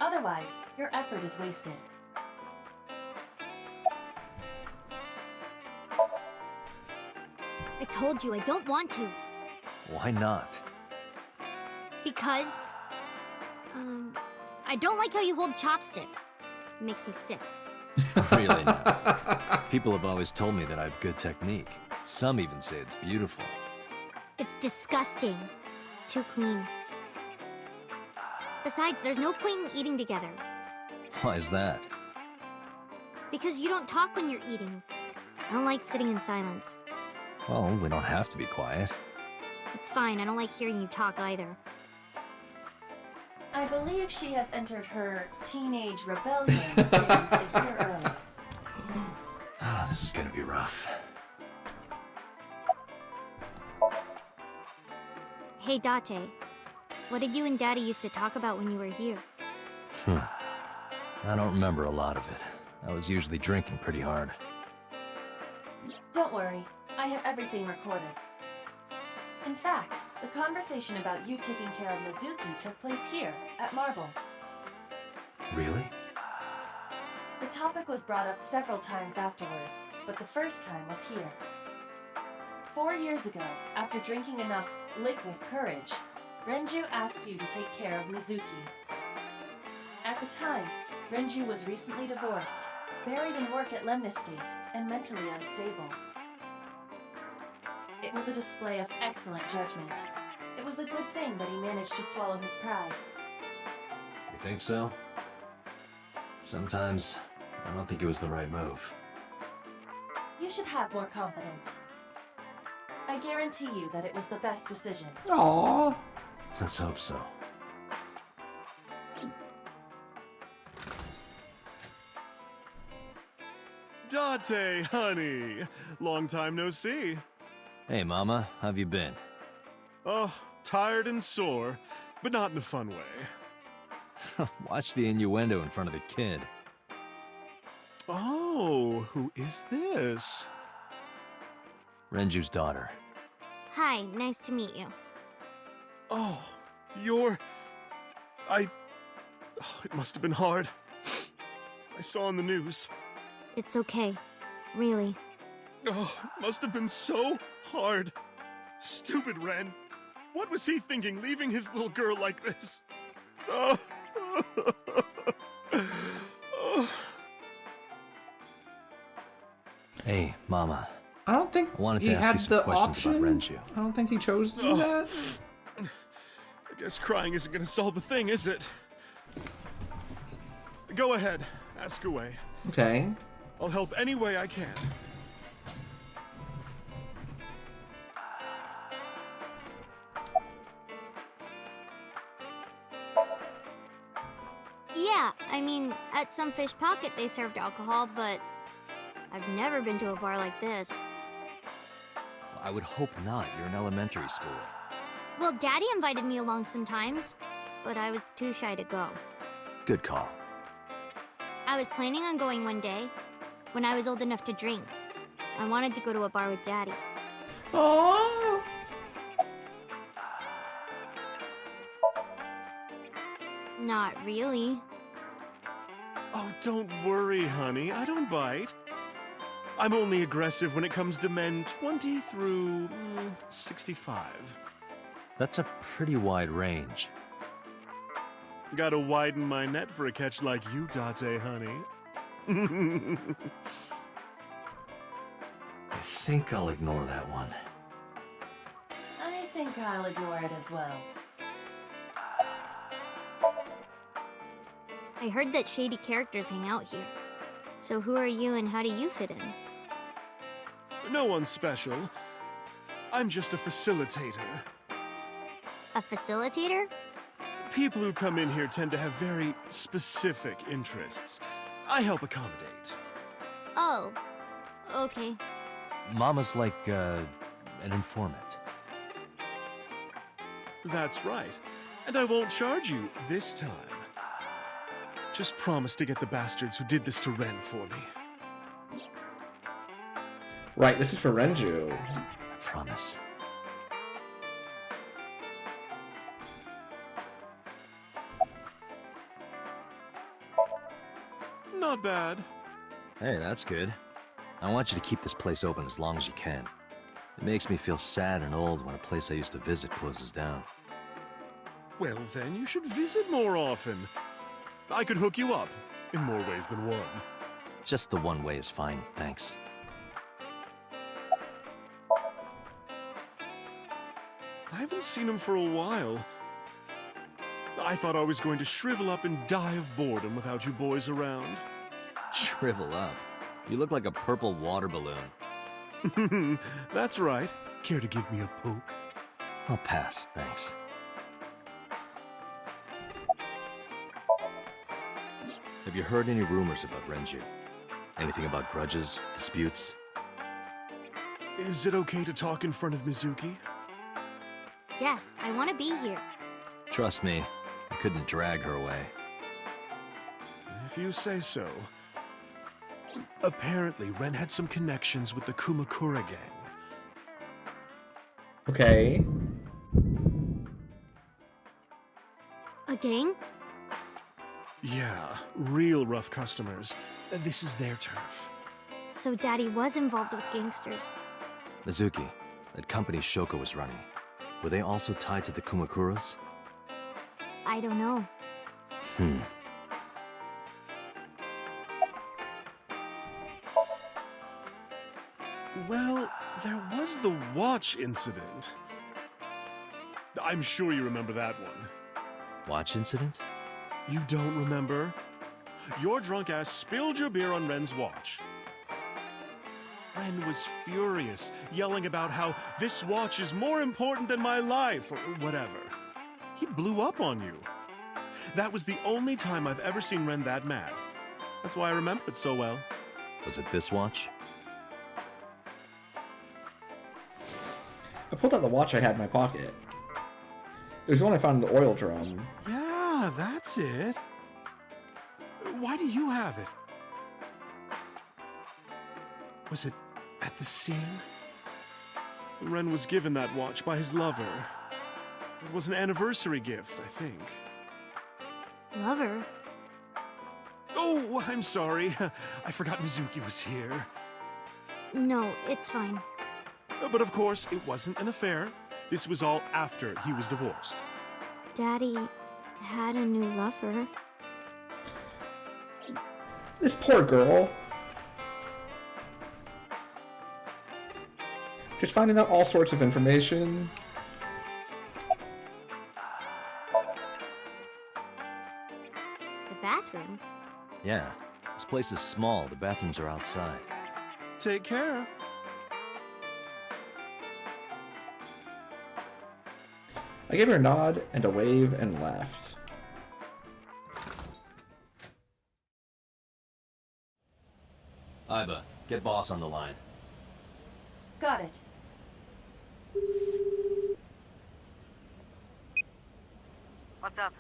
Otherwise, your effort is wasted. I told you I don't want to. Why not? Because... I don't like how you hold chopsticks. It makes me sick. Really not. People have always told me that I have good technique. Some even say it's beautiful. It's disgusting. Too clean. Besides, there's no point in eating together. Why is that? Because you don't talk when you're eating. I don't like sitting in silence. Well, we don't have to be quiet. It's fine, I don't like hearing you talk either. I believe she has entered her teenage rebellion phase a year early. Oh, this is gonna be rough. Hey, Date. What did you and Daddy used to talk about when you were here? I don't remember a lot of it. I was usually drinking pretty hard. Don't worry, I have everything recorded. In fact, the conversation about you taking care of Mizuki took place here, at Marble. Really? The topic was brought up several times afterward, but the first time was here. 4 years ago, after drinking enough liquid courage, Renju asked you to take care of Mizuki. At the time, Renju was recently divorced, buried in work at Lemniscate, and mentally unstable. It was a display of excellent judgment. It was a good thing that he managed to swallow his pride. You think so? Sometimes, I don't think it was the right move. You should have more confidence. I guarantee you that it was the best decision. Aww. Let's hope so. Date, honey. Long time no see. Hey, Mama, how've you been? Oh, tired and sore, but not in a fun way. Watch the innuendo in front of the kid. Oh, who is this? Renju's daughter. Hi, nice to meet you. Oh, you're... it must have been hard. I saw on the news. It's okay. Really. Oh, it must have been so hard. Stupid Ren. What was he thinking, leaving his little girl like this? Oh. Oh. Hey, Mama. I don't think I wanted he to ask had you some the questions option. about Renju. I don't think he chose to do that. I guess crying isn't gonna solve the thing, is it? Go ahead. Ask away. Okay. I'll help any way I can. Yeah, I mean, at some fish pocket they served alcohol, but I've never been to a bar like this. I would hope not. You're in elementary school. Well, Daddy invited me along sometimes, but I was too shy to go. Good call. I was planning on going one day, when I was old enough to drink. I wanted to go to a bar with Daddy. Oh. Not really. Oh, don't worry, honey. I don't bite. I'm only aggressive when it comes to men 20 through 65. That's a pretty wide range. Gotta widen my net for a catch like you, Date, honey. I think I'll ignore that one. I think I'll ignore it as well. I heard that shady characters hang out here. So who are you and how do you fit in? No one special. I'm just a facilitator. A facilitator? People who come in here tend to have very specific interests. I help accommodate. Oh, okay. Mama's like, an informant. That's right. And I won't charge you this time. Just promise to get the bastards who did this to Ren for me. Right, this is for Renju. I promise. Not bad. Hey, that's good. I want you to keep this place open as long as you can. It makes me feel sad and old when a place I used to visit closes down. Well, then you should visit more often. I could hook you up, in more ways than one. Just the one way is fine, thanks. I haven't seen him for a while. I thought I was going to shrivel up and die of boredom without you boys around. Shrivel up? You look like a purple water balloon. That's right. Care to give me a poke? I'll pass, thanks. Have you heard any rumors about Renju? Anything about grudges, disputes? Is it okay to talk in front of Mizuki? Yes, I want to be here. Trust me, I couldn't drag her away. If you say so. Apparently, Ren had some connections with the Kumakura gang. Okay. A gang? Yeah, real rough customers. This is their turf. So Daddy was involved with gangsters. Mizuki, that company Shoko was running, were they also tied to the Kumakuras? I don't know. Well, there was the watch incident. I'm sure you remember that one. Watch incident? You don't remember? Your drunk ass spilled your beer on Ren's watch. Ren was furious, yelling about how this watch is more important than my life, or whatever. He blew up on you. That was the only time I've ever seen Ren that mad. That's why I remember it so well. Was it this watch? I pulled out the watch I had in my pocket. It was the one I found in the oil drum. Yeah, that's it. Why do you have it? Was it at the scene? Ren was given that watch by his lover. It was an anniversary gift, I think. Lover? Oh, I'm sorry. I forgot Mizuki was here. No, it's fine. But of course, it wasn't an affair. This was all after he was divorced. Daddy had a new lover. This poor girl. Just finding out all sorts of information. The bathroom? Yeah. This place is small. The bathrooms are outside. Take care. I gave her a nod and a wave and left. Iba, get boss on the line. Got it. What's up?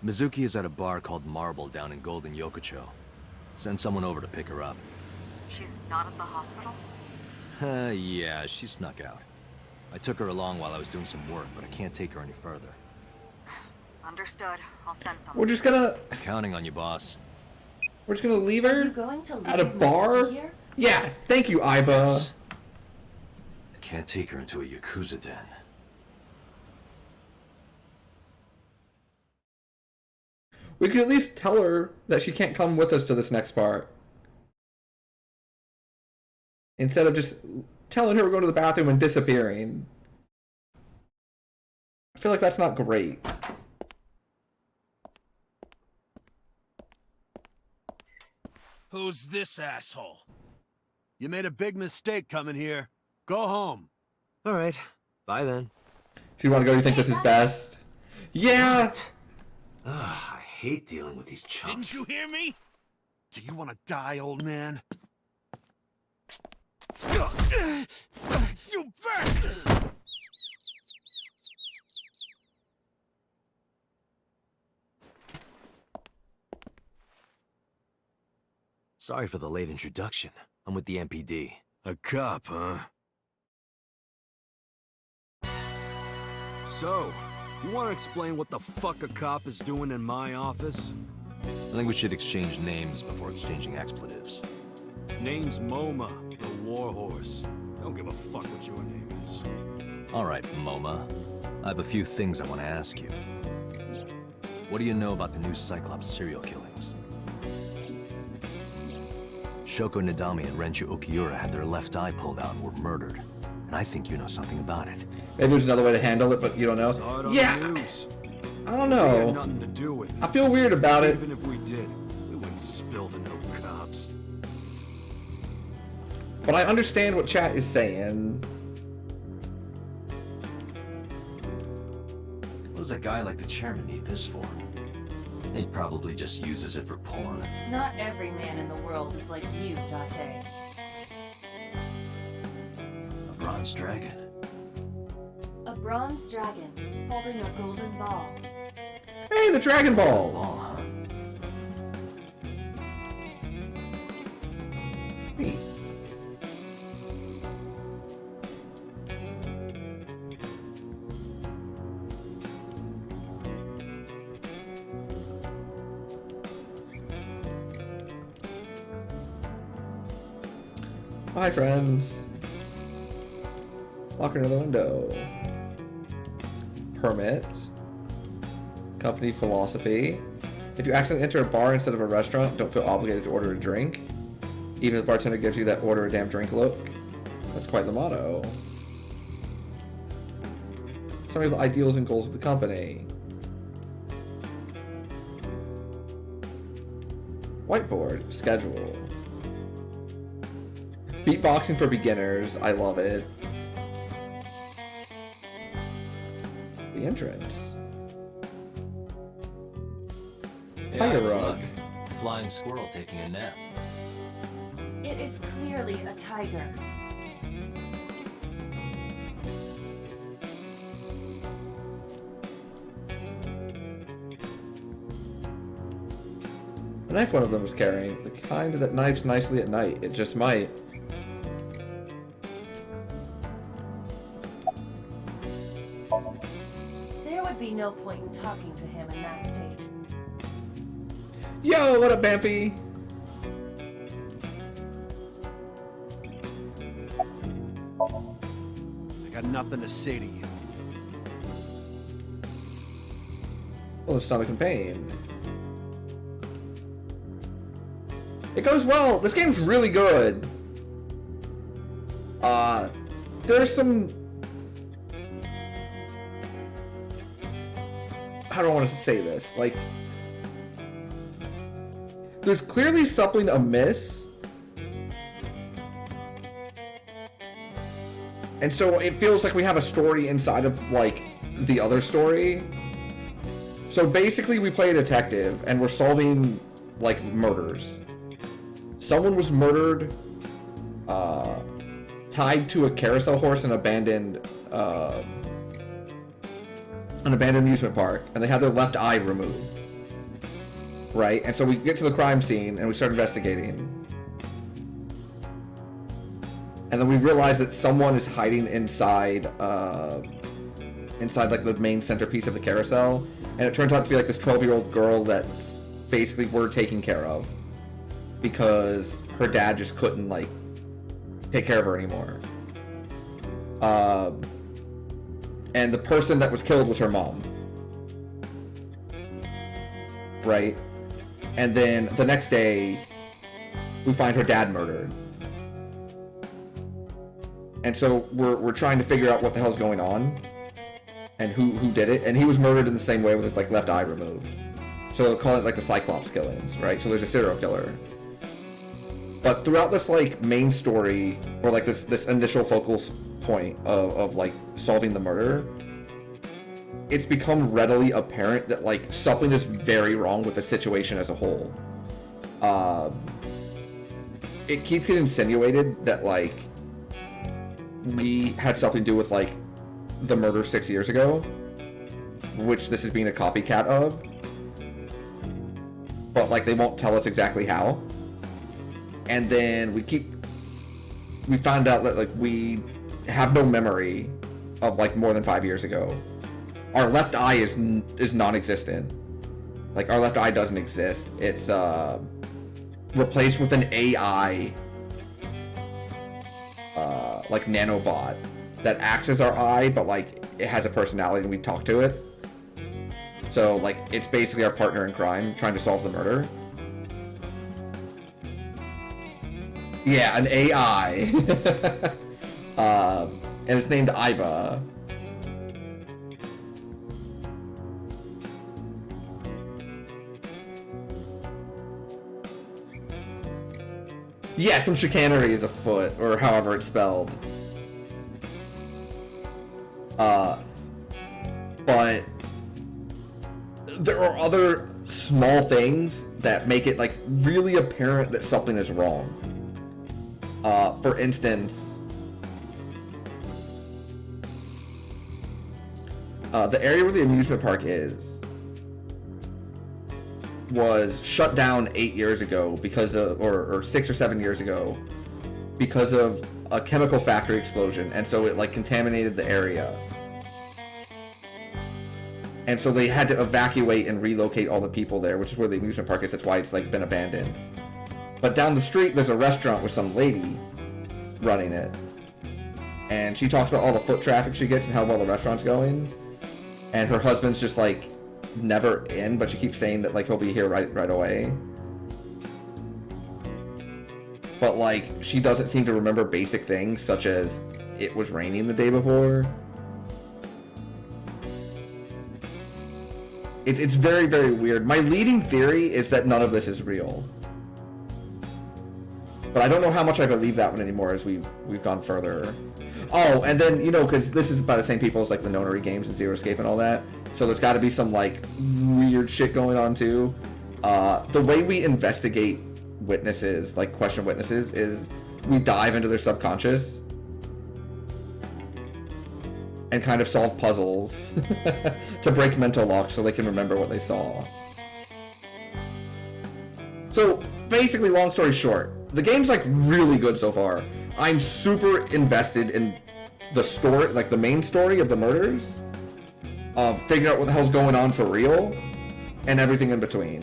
Mizuki is at a bar called Marble down in Golden Yokocho. Send someone over to pick her up. She's not at the hospital? Yeah, she snuck out. I took her along while I was doing some work, but I can't take her any further. Understood. I'll send someone. We're just gonna... Counting on you, boss. We're just gonna leave her Are you going to leave at a Mizuki bar? here? Yeah, thank you, Iba. Yes. I can't take her into a Yakuza den. We could at least tell her that she can't come with us to this next part. Instead of just telling her we're going to the bathroom and disappearing. I feel like that's not great. Who's this asshole? You made a big mistake coming here. Go home. All right. Bye then. Do you want to go? You think this is best? Yeah. Ugh, I hate dealing with these chumps. Didn't you hear me? Do you want to die, old man? You bet! Sorry for the late introduction. I'm with the MPD. A cop, huh? So, you want to explain what the fuck a cop is doing in my office? I think we should exchange names before exchanging expletives. Name's MoMA, the warhorse. Don't give a fuck what your name is. All right, MoMA. I have a few things I want to ask you. What do you know about the new Cyclops serial killings? Shoko Nadami and Renju Okiura had their left eye pulled out and were murdered. And I think you know something about it. Maybe there's another way to handle it, but you don't know. Saw it on Yeah. the news. I don't We know. had nothing to do with it. I feel weird about it. Even if we did, we wouldn't spill to no cops. But I understand what chat is saying. What does a guy like the chairman need this for? He probably just uses it for porn. Not every man in the world is like you, Date. A bronze dragon. A bronze dragon holding a golden ball. Hey, the Dragon Ball! Ball, huh? Neat. Hi, friends. Lock another window. Permit. Company philosophy. If you accidentally enter a bar instead of a restaurant, don't feel obligated to order a drink. Even if the bartender gives you that order a damn drink look. That's quite the motto. Some of the ideals and goals of the company. Whiteboard. Schedule. Beatboxing for beginners. I love it. The entrance. Tiger rug. Flying squirrel taking a nap. It is clearly a tiger. The knife one of them was carrying. The kind that knifes nicely at night. It just might. There would be no point in talking to him in that state. Yo, what up, Bampy? I got nothing to say to you. Oh, stomach and pain. It goes well. This game's really good. There's some... How do I want to say this? Like... There's clearly something amiss. And so it feels like we have a story inside of, like, the other story. So basically we play a detective and we're solving, like, murders. Someone was murdered, tied to a carousel horse in an abandoned amusement park, and they had their left eye removed. Right? And so we get to the crime scene and we start investigating. And then we realize that someone is hiding inside like the main centerpiece of the carousel. And it turns out to be like this 12-year-old girl that's basically we're taking care of. Because her dad just couldn't, like, take care of her anymore. And the person that was killed was her mom. Right? And then the next day, we find her dad murdered. And so we're trying to figure out what the hell's going on. And who did it. And he was murdered in the same way with his, like, left eye removed. So they'll call it, like, the Cyclops killings, right? So there's a serial killer. But throughout this, like, main story, or, like, this initial focal point of like, solving the murder, it's become readily apparent that, like, something is very wrong with the situation as a whole. It keeps getting insinuated that, like, we had something to do with, like, the murder 6 years ago, which this is being a copycat of. But, like, they won't tell us exactly how. And then we found out that, like, we have no memory of, like, more than 5 years ago. Our left eye is non-existent. Like, our left eye doesn't exist. It's replaced with an AI like nanobot that acts as our eye, but, like, it has a personality and we talk to it. So, like, it's basically our partner in crime trying to solve the murder. Yeah, an AI. And it's named Iba. Yeah, some chicanery is afoot, or however it's spelled. But there are other small things that make it, like, really apparent that something is wrong. For instance, the area where the amusement park was shut down 8 years ago because of, or 6 or 7 years ago, because of a chemical factory explosion, and so it, like, contaminated the area. And so they had to evacuate and relocate all the people there, which is where the amusement park is. That's why it's, like, been abandoned. But down the street, there's a restaurant with some lady running it. And she talks about all the foot traffic she gets and how well the restaurant's going. And her husband's just like never in, but she keeps saying that like he'll be here right away. But like she doesn't seem to remember basic things such as it was raining the day before. It's very, very weird. My leading theory is that none of this is real. But I don't know how much I believe that one anymore as we've gone further. Oh, and then, you know, because this is by the same people as like the Nonary games and Zero Escape and all that. So there's got to be some like weird shit going on too. The way we investigate witnesses, like question witnesses, is we dive into their subconscious and kind of solve puzzles to break mental locks so they can remember what they saw. So basically, long story short, the game's like really good so far. I'm super invested in the story, like the main story of the murders, of figuring out what the hell's going on for real, and everything in between.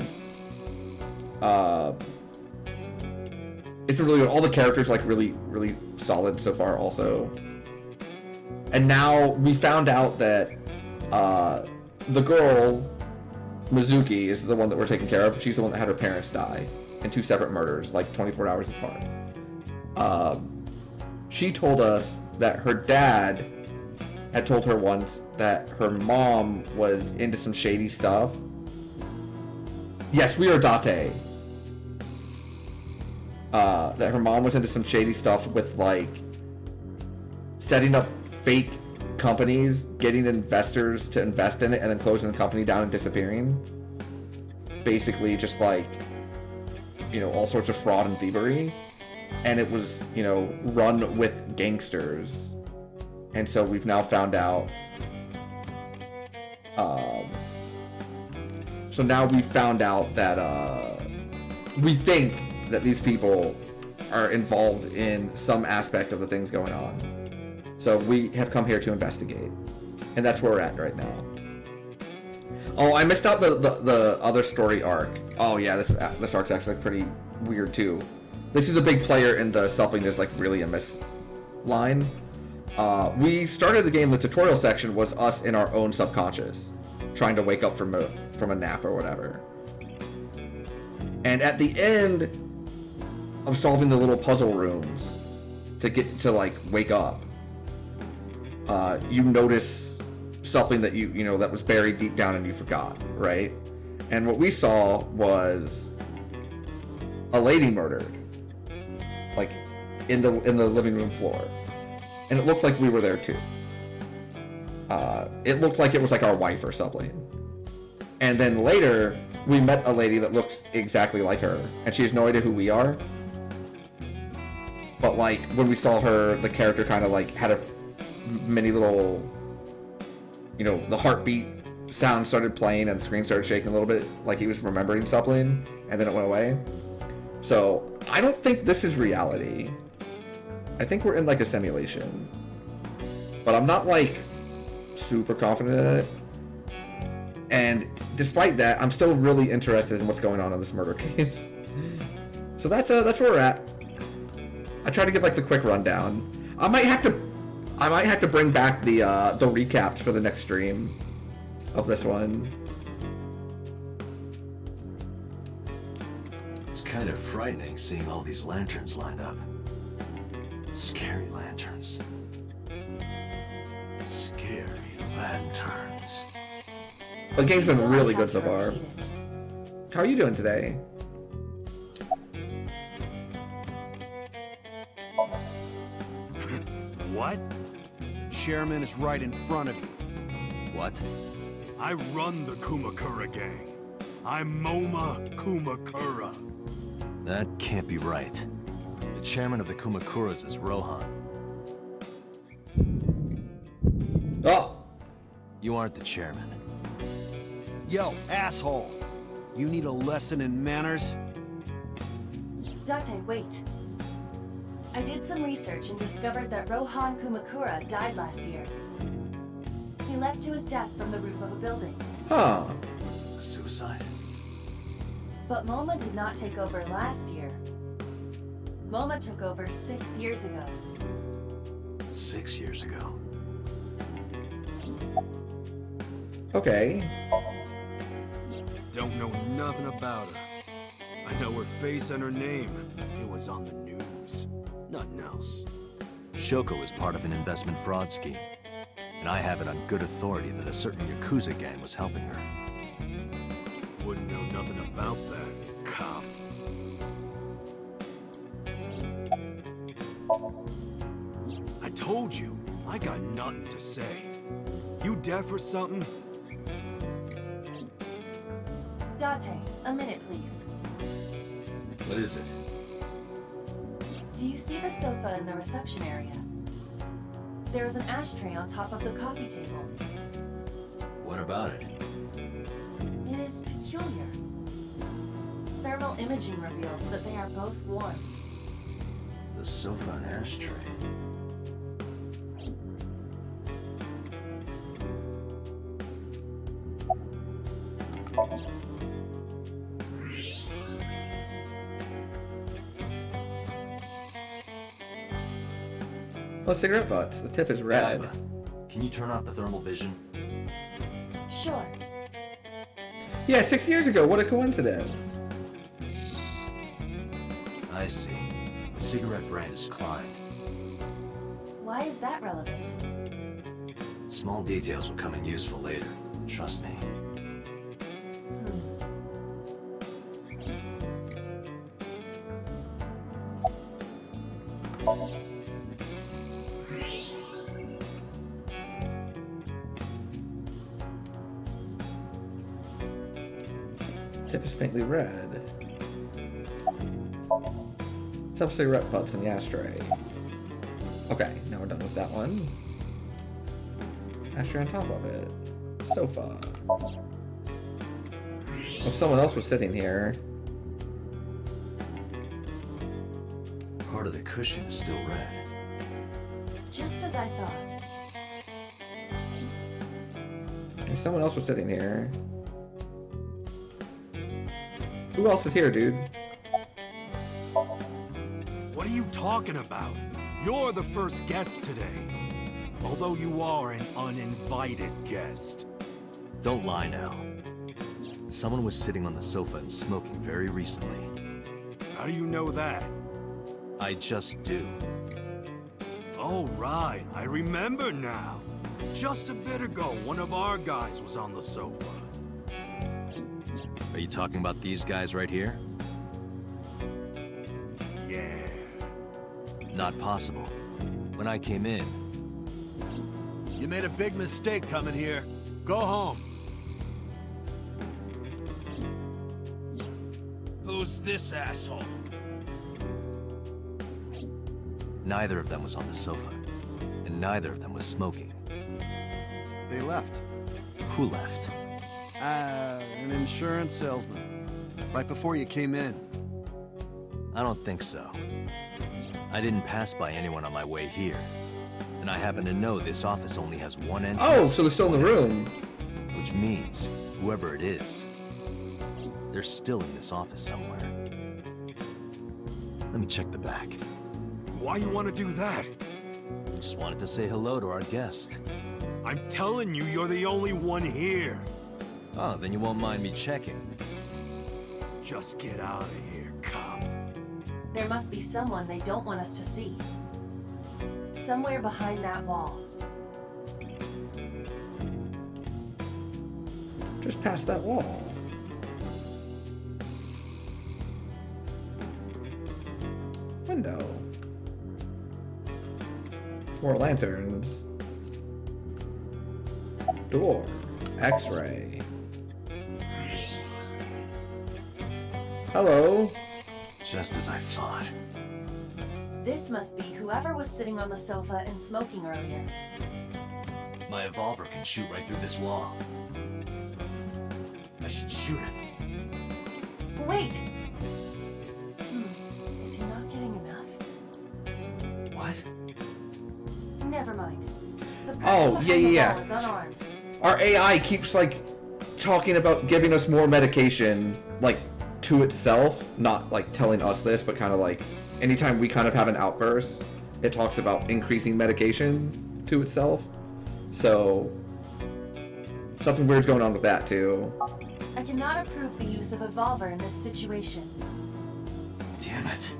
It's been really good. All the characters like really, really solid so far also. And now we found out that the girl, Mizuki, is the one that we're taking care of. She's the one that had her parents die in 2 separate murders, like 24 hours apart. She told us that her dad had told her once that her mom was into some shady stuff. Yes, we are Date. That her mom was into some shady stuff with like setting up fake companies, getting investors to invest in it, and then closing the company down and disappearing. Basically just like, you know, all sorts of fraud and thievery. And it was, you know, run with gangsters. And so we've now found out, so now we found out that, we think that these people are involved in some aspect of the things going on. So we have come here to investigate. And that's where we're at right now. Oh, I missed out the other story arc. Oh yeah, this arc's actually pretty weird too. This is a big player in the something that's like really a miss line. We started the game, the tutorial section was us in our own subconscious, trying to wake up from a nap or whatever. And at the end of solving the little puzzle rooms to get to like wake up, you notice something that you know that was buried deep down and you forgot, right? And what we saw was a lady murdered, like in the living room floor, and it looked like we were there too. It looked like it was like our wife or something. And then later we met a lady that looks exactly like her, and she has no idea who we are. But like when we saw her, the character kind of like had a many little, you know, the heartbeat sound started playing and the screen started shaking a little bit, like he was remembering something, and then it went away. So I don't think this is reality. I think we're in like a simulation, but I'm not like super confident in it. And despite that, I'm still really interested in what's going on in this murder case. So that's where we're at. I try to give like the quick rundown. I might have to bring back the recaps for the next stream of this one. It's kind of frightening seeing all these lanterns lined up. Scary lanterns. Scary lanterns. The game's been really good so far. How are you doing today? What? Chairman is right in front of you. What? I run the Kumakura gang. I'm Moma Kumakura. That can't be right. The chairman of the Kumakuras is Rohan. Oh! You aren't the chairman. Yo, asshole! You need a lesson in manners? Date, wait. I did some research and discovered that Rohan Kumakura died last year. He left to his death from the roof of a building. Huh. Suicide? But Moma did not take over last year. MoMA took over 6 years ago. 6 years ago. Okay. Don't know nothing about her. I know her face and her name. It was on the news. Nothing else. Shoko was part of an investment fraud scheme, and I have it on good authority that a certain Yakuza gang was helping her. Wouldn't know nothing about that, cop. I told you, I got nothing to say. You deaf or something? Date, a minute please. What is it? Do you see the sofa in the reception area? There is an ashtray on top of the coffee table. What about it? It is peculiar. Thermal imaging reveals that they are both warm. The sofa and ashtray. Oh, cigarette butts. The tip is red. Can you turn off the thermal vision? Sure. Yeah, 6 years ago. What a coincidence. I see. The cigarette brand is Klein. Why is that relevant? Small details will come in useful later. Trust me. Tip is faintly red. Some cigarette butts in the ashtray. Okay, now we're done with that one. Ashtray on top of it. Sofa. Oh, someone else was sitting here. Part of the cushion is still red. Just as I thought. And someone else was sitting here. Who else is here, dude? What are you talking about? You're the first guest today. Although you are an uninvited guest. Don't lie now. Someone was sitting on the sofa and smoking very recently. How do you know that? I just do. Oh, right. I remember now. Just a bit ago, one of our guys was on the sofa. Are you talking about these guys right here? Yeah. Not possible. When I came in... You made a big mistake coming here. Go home. Who's this asshole? Neither of them was on the sofa. And neither of them was smoking. They left. Who left? An insurance salesman. Right before you came in. I don't think so. I didn't pass by anyone on my way here. And I happen to know this office only has one entrance. Oh, so they're still in the room. Which means, whoever it is, they're still in this office somewhere. Let me check the back. Why you want to do that? Just wanted to say hello to our guest. I'm telling you, you're the only one here. Oh, then you won't mind me checking. Just get out of here, cop. There must be someone they don't want us to see. Somewhere behind that wall. Just past that wall. Window. More lanterns. Door. X-ray. Hello. Just as I thought. This must be whoever was sitting on the sofa and smoking earlier. My evolver can shoot right through this wall. I should shoot it. Wait! Is he not getting enough? What? Never mind. The person Oh, behind yeah, the yeah, wall is unarmed. Our AI keeps, like, talking about giving us more medication, like, to itself. Not, like, telling us this, but kind of, like, anytime we kind of have an outburst, it talks about increasing medication to itself. So something weird's going on with that too. I cannot approve the use of Evolver in this situation. Damn it.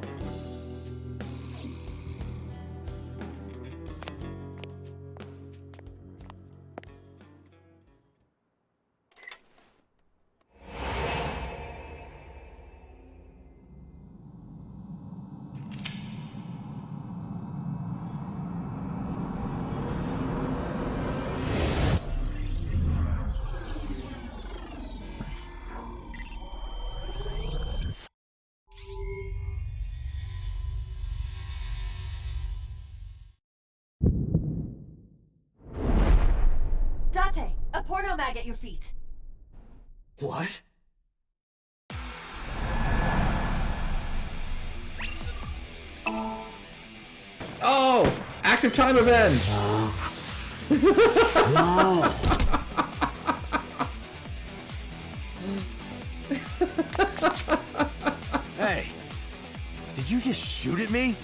Date, a porno mag at your feet. What? Oh! Active time event! Hey! Did you just shoot at me?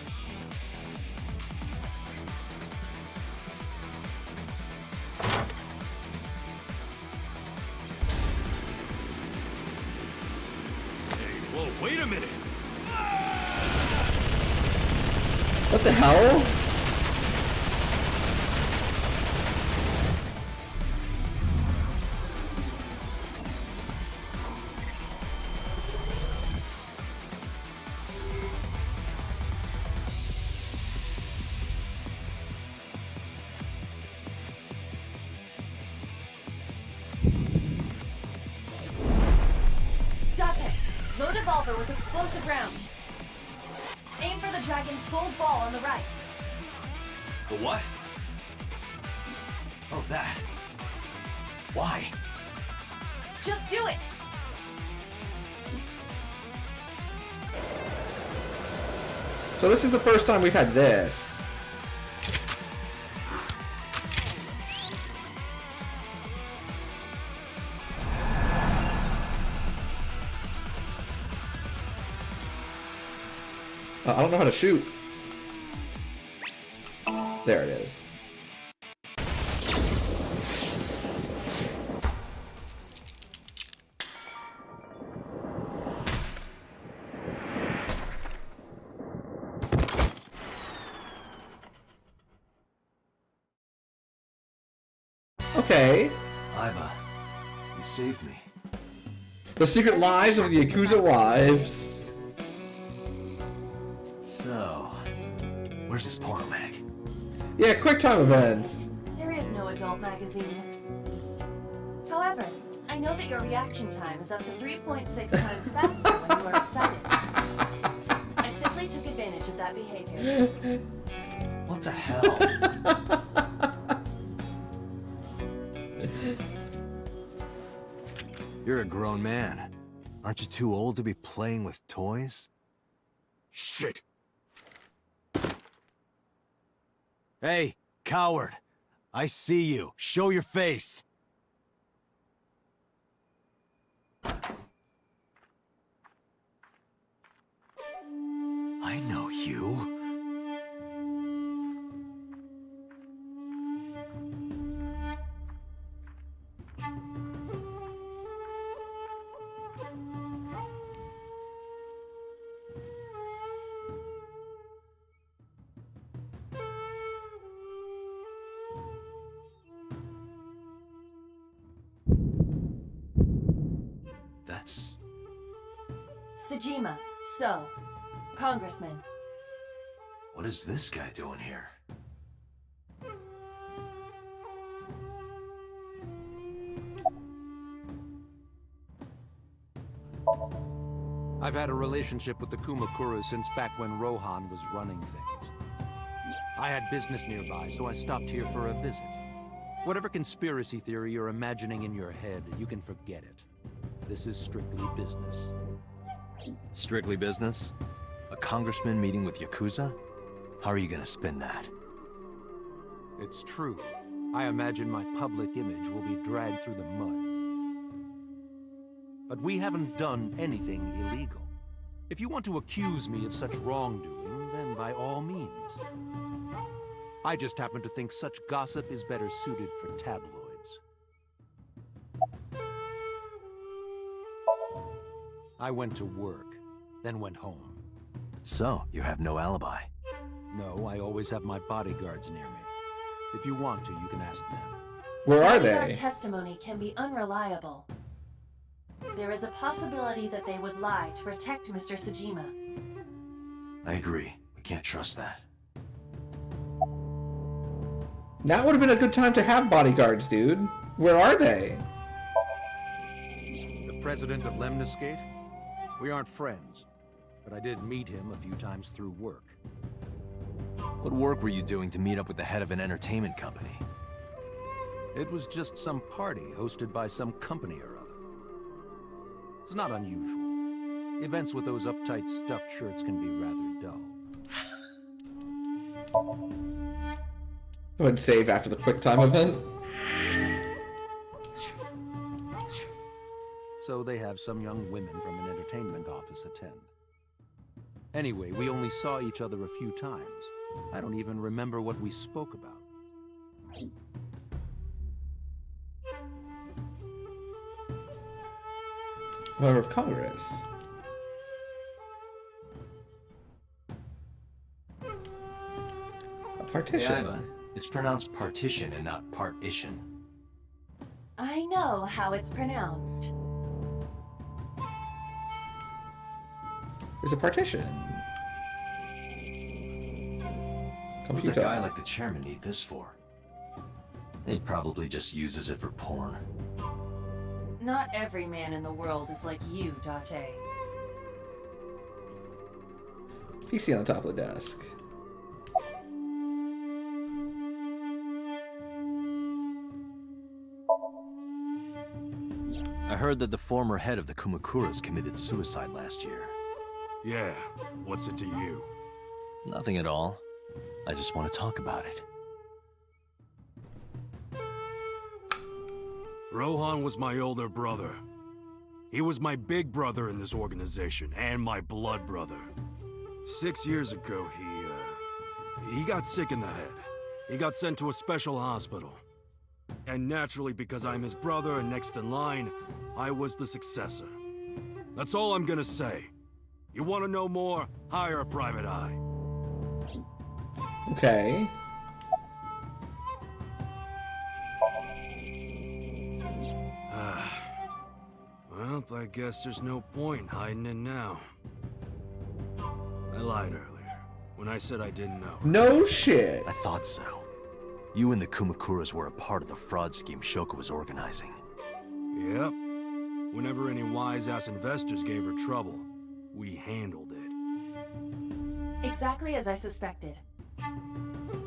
Whoa, wait a minute! What the hell? Date, load Evolver with explosive rounds. Aim for the dragon's gold ball on the right. The what? Oh, that. Why? Just do it! So this is the first time we've had this. I don't know how to shoot. There it is. Okay. Iva, you saved me. The secret lives of the Yakuza wives. So, where's this porno mag? Yeah, quick time events. There is no adult magazine. However, I know that your reaction time is up to 3.6 times faster when you are excited. I simply took advantage of that behavior. What the hell? You're a grown man. Aren't you too old to be playing with toys? Shit! Hey, coward! I see you. Show your face. I know you. That's... Sejima, so, Congressman. What is this guy doing here? I've had a relationship with the Kumakuras since back when Rohan was running things. I had business nearby, so I stopped here for a visit. Whatever conspiracy theory you're imagining in your head, you can forget it. This is strictly business. Strictly business? A congressman meeting with Yakuza? How are you gonna spin that? It's true. I imagine my public image will be dragged through the mud. But we haven't done anything illegal. If you want to accuse me of such wrongdoing, then by all means. I just happen to think such gossip is better suited for tabloids. I went to work, then went home. So, you have no alibi? No, I always have my bodyguards near me. If you want to, you can ask them. Where are Bodyguard they? testimony can be unreliable. There is a possibility that they would lie to protect Mr. Sajima. I agree. We can't trust that. Now would have been a good time to have bodyguards, dude. Where are they? The president of Lemniscate? We aren't friends, but I did meet him a few times through work. What work were you doing to meet up with the head of an entertainment company? It was just some party hosted by some company or other. It's not unusual. Events with those uptight stuffed shirts can be rather dull. Go ahead and save after the QuickTime event. So they have some young women from an entertainment office attend. Anyway, we only saw each other a few times. I don't even remember what we spoke about. Member of Congress. A partition. Hey, Iva. It's pronounced partition and not partition. I know how it's pronounced. There's a partition. What does a guy like the chairman need this for? He probably just uses it for porn. Not every man in the world is like you, Date. PC on the top of the desk. I heard that the former head of the Kumakuras committed suicide last year. Yeah, what's it to you? Nothing at all. I just want to talk about it. Rohan was my older brother. He was my big brother in this organization, and my blood brother. 6 years ago, he got sick in the head. He got sent to a special hospital. And naturally, because I'm his brother and next in line, I was the successor. That's all I'm gonna say. You want to know more? Hire a private eye. Okay. Well, I guess there's no point hiding it now. I lied earlier when I said I didn't know. No shit. I thought so. You and the Kumakuras were a part of the fraud scheme Shoko was organizing. Yep. Whenever any wise-ass investors gave her trouble, we handled it. Exactly as I suspected.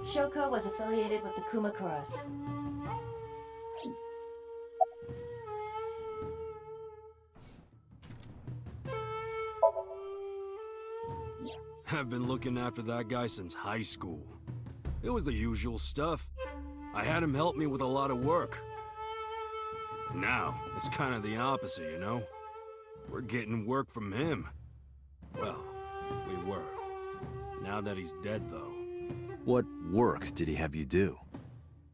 Shoko was affiliated with the Kumakuras. I've been looking after that guy since high school. It was the usual stuff. I had him help me with a lot of work. Now, it's kind of the opposite, you know? We're getting work from him. Well, we were. Now that he's dead, though. What work did he have you do?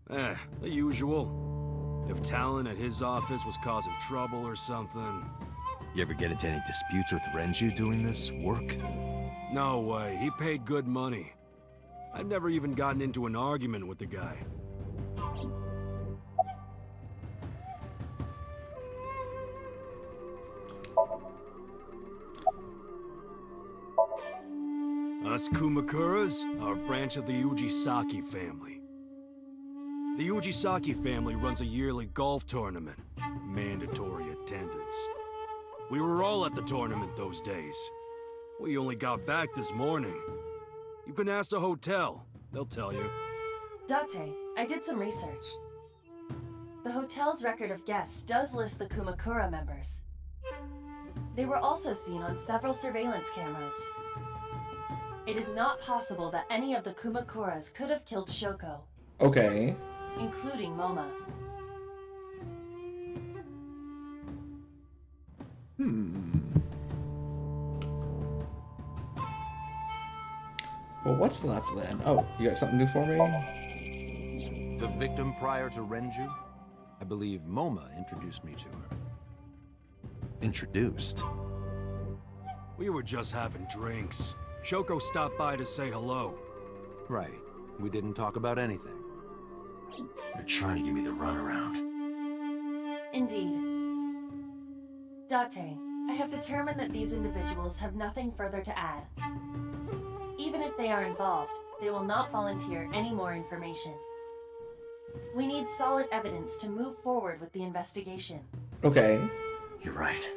The usual. If talent at his office was causing trouble or something. You ever get into any disputes with Renju doing this work? No way, he paid good money. I've never even gotten into an argument with the guy. Us Kumakuras are a branch of the Ujisaki family. The Ujisaki family runs a yearly golf tournament. Mandatory attendance. We were all at the tournament those days. We only got back this morning. You can ask the hotel. They'll tell you. Date, I did some research. The hotel's record of guests does list the Kumakura members. They were also seen on several surveillance cameras. It is not possible that any of the Kumakuras could have killed Shoko. Okay. Including Moma. Well, what's left then? Oh, you got something new for me? The victim prior to Renju? I believe Moma introduced me to her. Introduced? We were just having drinks. Shoko stopped by to say hello. Right. We didn't talk about anything. You're trying to give me the runaround. Indeed. Date, I have determined that these individuals have nothing further to add. Even if they are involved, they will not volunteer any more information. We need solid evidence to move forward with the investigation. Okay. You're right.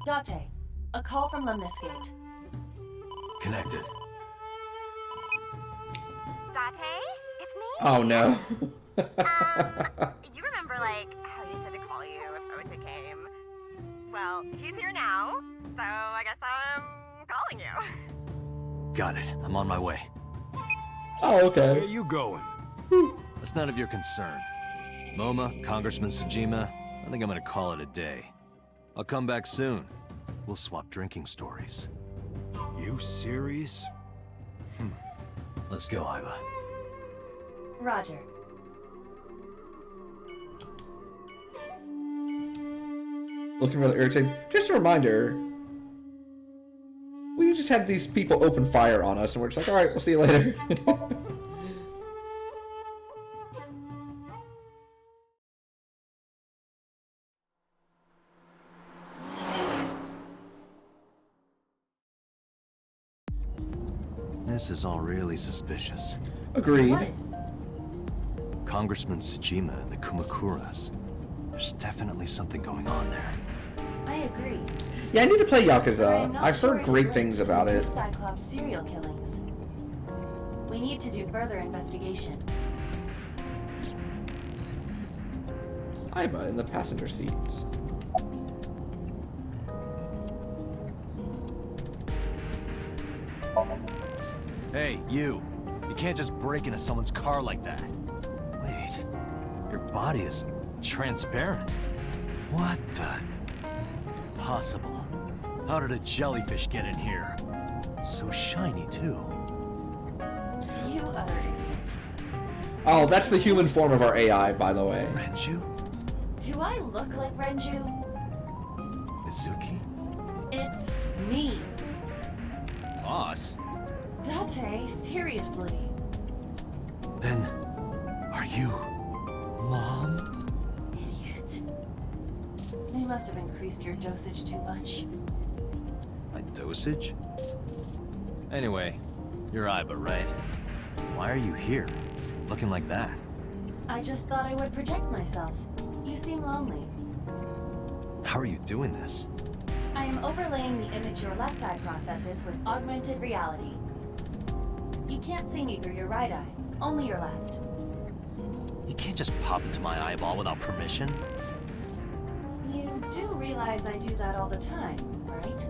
Date, a call from Lemniscate. Connected. Date? It's me. Oh no. You remember, like, how you said to call you if Ota came? Well, he's here now, so I guess I'm calling you. Got it. I'm on my way. Oh, okay. Where are you going? That's none of your concern. Moma, Congressman Sejima, I think I'm gonna call it a day. I'll come back soon. We'll swap drinking stories. You serious? Let's go, Iva. Roger. Looking really irritated. Just a reminder. We just had these people open fire on us, and we're just like, alright, we'll see you later. This is all really suspicious. Agreed. What is? Congressman Sejima and the Kumakuras. There's definitely something going on there. I agree. Yeah, I need to play But I am Yakuza. not I've sure heard it's great linked things to about the it. Cyclops serial killings. We need to do further investigation. Iva in the passenger seat. Hey, you. You can't just break into someone's car like that. Wait. Your body is transparent. What the? Impossible. How did a jellyfish get in here? So shiny, too. You utter idiot. Oh, that's the human form of our AI, by the way. Renju? Do I look like Renju? Mizuki? It's me. Boss? Date, seriously. Then, are you... Mom? Idiot. They must have increased your dosage too much. My dosage? Anyway, you're Iba, right? Why are you here? Looking like that? I just thought I would project myself. You seem lonely. How are you doing this? I am overlaying the image your left eye processes with augmented reality. You can't see me through your right eye, only your left. You can't just pop into my eyeball without permission. You do realize I do that all the time, right?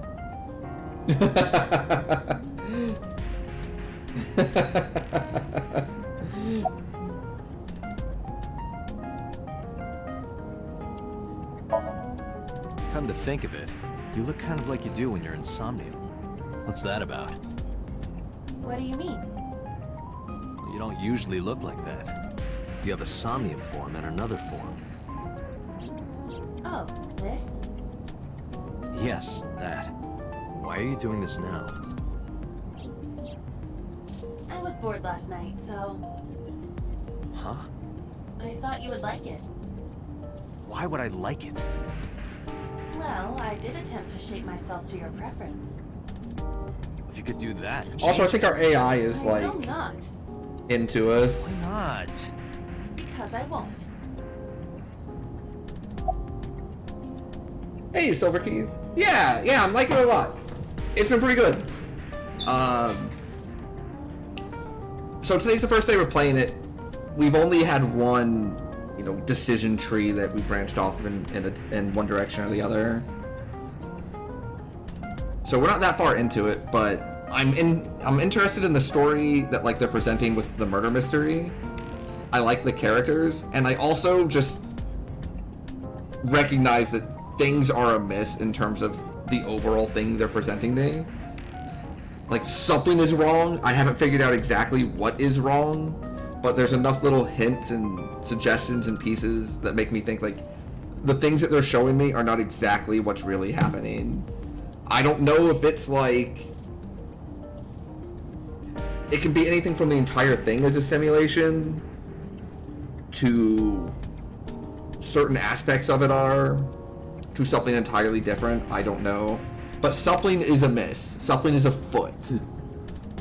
Come to think of it, you look kind of like you do when you're in Somnium. What's that about? What do you mean? Well, you don't usually look like that. You have a Somnium form and another form. Oh, this? Yes, that. Why are you doing this now? I was bored last night, so Huh? I thought you would like it. Why would I like it? Well, I did attempt to shape myself to your preference. If you could do that. Also, I think our AI is I like will not, into us. Why not? because I won't. Hey, Silver Keys. Yeah, I'm liking it a lot. It's been pretty good. So today's the first day we're playing it. We've only had one, decision tree that we branched off in one direction or the other. So we're not that far into it, but I'm interested in the story that they're presenting with the murder mystery. I like the characters, and I also just recognize that things are amiss in terms of the overall thing they're presenting me. Like, something is wrong. I haven't figured out exactly what is wrong, but there's enough little hints and suggestions and pieces that make me think, like, the things that they're showing me are not exactly what's really happening. I don't know if it's, like... It can be anything from the entire thing as a simulation to certain aspects of it are to something entirely different. I don't know. But something is amiss. Something is afoot.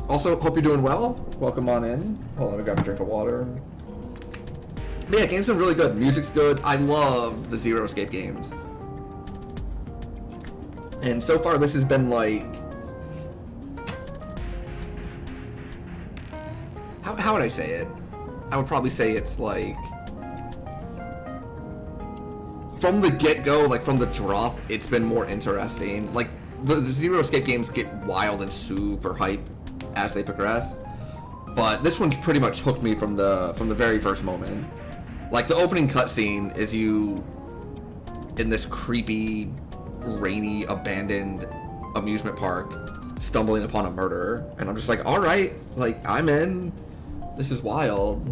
Also, hope you're doing well. Welcome on in. Hold on, let me grab a drink of water. But yeah, game's been really good. Music's good. I love the Zero Escape games. And so far, this has been like... How would I say it? I would probably say it's like... From the get-go, like from the drop, it's been more interesting. Like, the Zero Escape games get wild and super hype as they progress. But this one's pretty much hooked me from the very first moment. Like, the opening cutscene is you in this creepy, rainy, abandoned amusement park stumbling upon a murderer. And I'm just like, alright, like, I'm in. This is wild.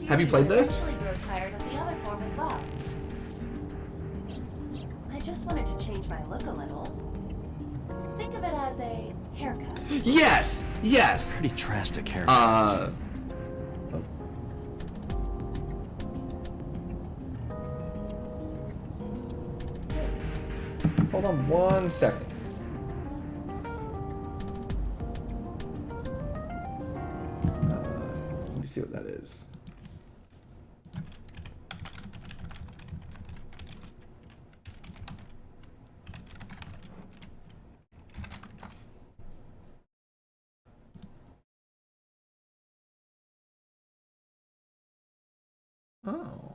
Have you played this? I eventually grow tired of the other form as well. I just wanted to change my look a little. Think of it as a haircut. Yes! Yes! Pretty drastic haircut. Hold on 1 second. Let me see what that is. Oh.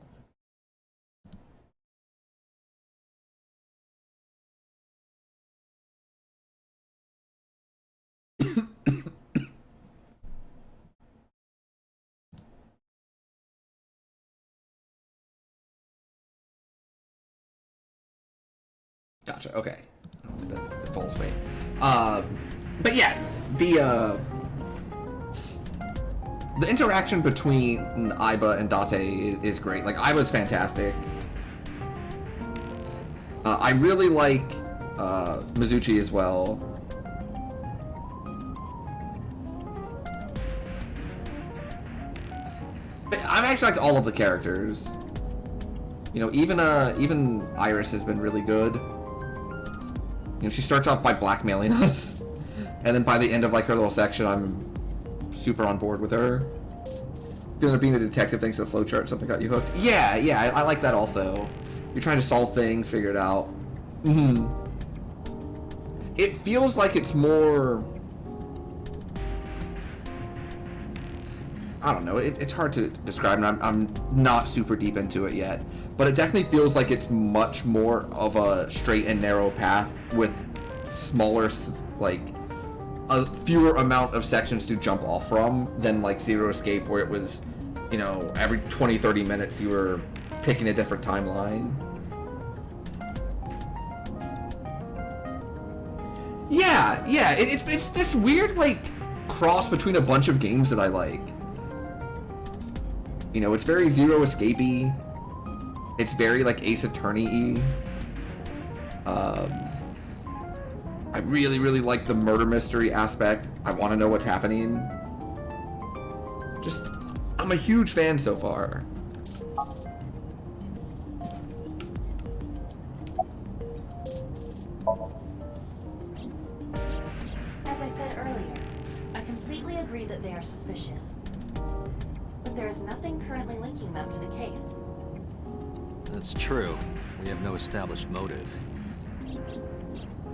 Gotcha, okay. I don't think that falls away. But yeah, the interaction between Aiba and Date is great. Like, Aiba's fantastic. I really like Mizuchi as well. But I've actually liked all of the characters. You know, even Iris has been really good. You know, she starts off by blackmailing us, and then by the end of like her little section, I'm super on board with her. Feeling being a detective thanks to the flowchart, something got you hooked. Yeah, I like that also. You're trying to solve things, figure it out. It feels like it's more... I don't know, it's hard to describe, and I'm not super deep into it yet. But it definitely feels like it's much more of a straight and narrow path with smaller, like, a fewer amount of sections to jump off from than, like, Zero Escape, where it was, you know, every 20-30 minutes you were picking a different timeline. Yeah, it's this weird, like, cross between a bunch of games that I like. You know, it's very Zero Escape-y. It's very, like, Ace Attorney-y. I really, really like the murder mystery aspect. I want to know what's happening. Just, I'm a huge fan so far. As I said earlier, I completely agree that they are suspicious. But there is nothing currently linking them to the case. That's true. We have no established motive.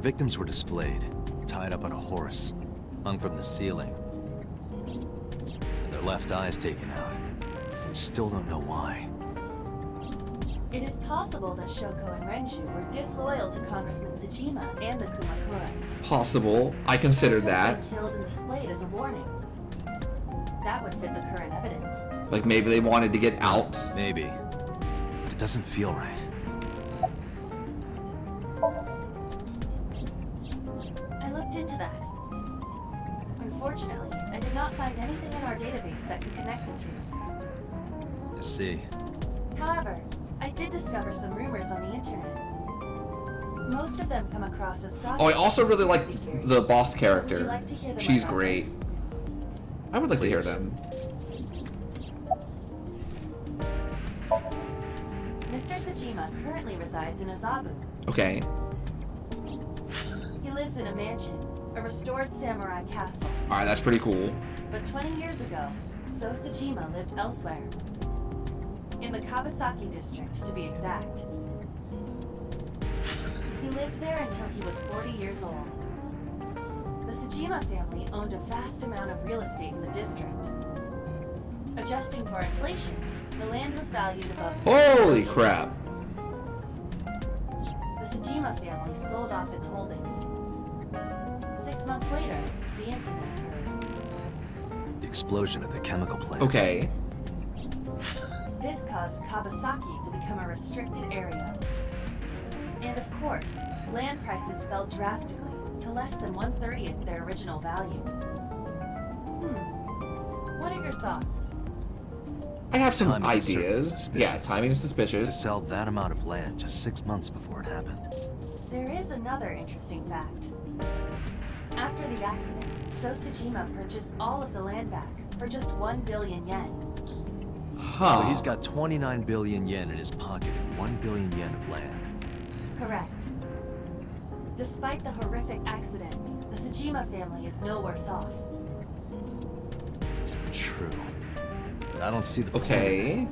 Victims were displayed, tied up on a horse, hung from the ceiling. And their left eyes taken out. We still don't know why. It is possible that Shoko and Renju were disloyal to Congressman Tsujima and the Kumakuras. Possible. I considered that. They killed and displayed as a warning. That would fit the current evidence. Like, maybe they wanted to get out. Maybe. But it doesn't feel right. into that. Unfortunately, I did not find anything in our database that could connect the two. I see. However, I did discover some rumors on the internet. Most of them come across as gossip. Oh, I also really like conspiracy the theories. boss Would character. you like to hear them She's on great. this? I would like to hear Please. them. Mr. Sajima currently resides in Azabu. Okay. He lives in a mansion, a restored samurai castle. Alright, that's pretty cool. But 20 years ago, So Sajima lived elsewhere. In the Kawasaki district, to be exact. He lived there until he was 40 years old. The Sajima family owned a vast amount of real estate in the district. Adjusting for inflation, the land was valued above... Holy crap. The Sajima family sold off its holdings. 6 months later, the incident occurred. The explosion at the chemical plant. Okay. This caused Kawasaki to become a restricted area. And of course, land prices fell drastically to less than 1/30th their original value. What are your thoughts? I have some Timing is certainly ideas. suspicious. Yeah, timing is To suspicious. sell that amount of land just 6 months before it happened. There is another interesting fact. After the accident, So Sajima purchased all of the land back for just 1 billion yen. Huh. So he's got 29 billion yen in his pocket and 1 billion yen of land. Correct. Despite the horrific accident, the Sajima family is no worse off. True. But I don't see the point. Okay.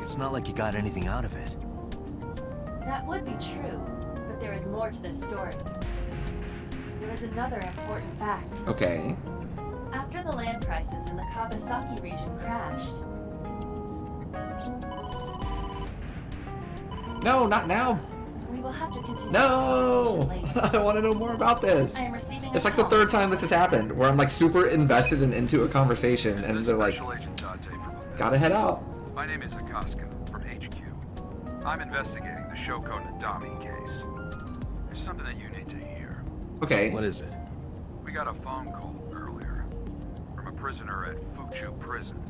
It's not like you got anything out of it. That would be true, but there is more to this story. There is another important fact. Okay. After the land prices in the Kawasaki region crashed... No, not now. We will have to continue No! this conversation later. I want to know more about this. I am receiving It's a like the call. third time this has happened, where I'm like super invested and into a conversation, and they're like, gotta head out. My name is Akaska from HQ. I'm investigating the Shoko Nadami case. There's something that you need to hear. Okay. What is it? We got a phone call earlier from a prisoner at Fuchu Prison.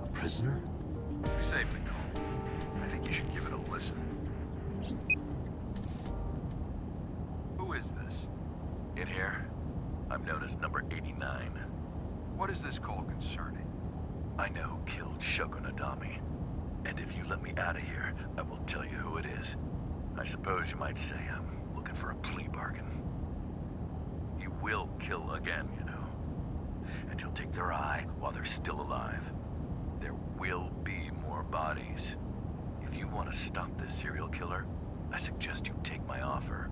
A prisoner? We saved the call. I think you should give it a listen. Who is this? In here, I'm known as number 89. What is this call concerning? I know who killed Shoko Nadami. And if you let me out of here, I will tell you who it is. I suppose you might say I'm looking for a plea bargain. He will kill again, you know. And he'll take their eye while they're still alive. There will be more bodies. If you want to stop this serial killer, I suggest you take my offer.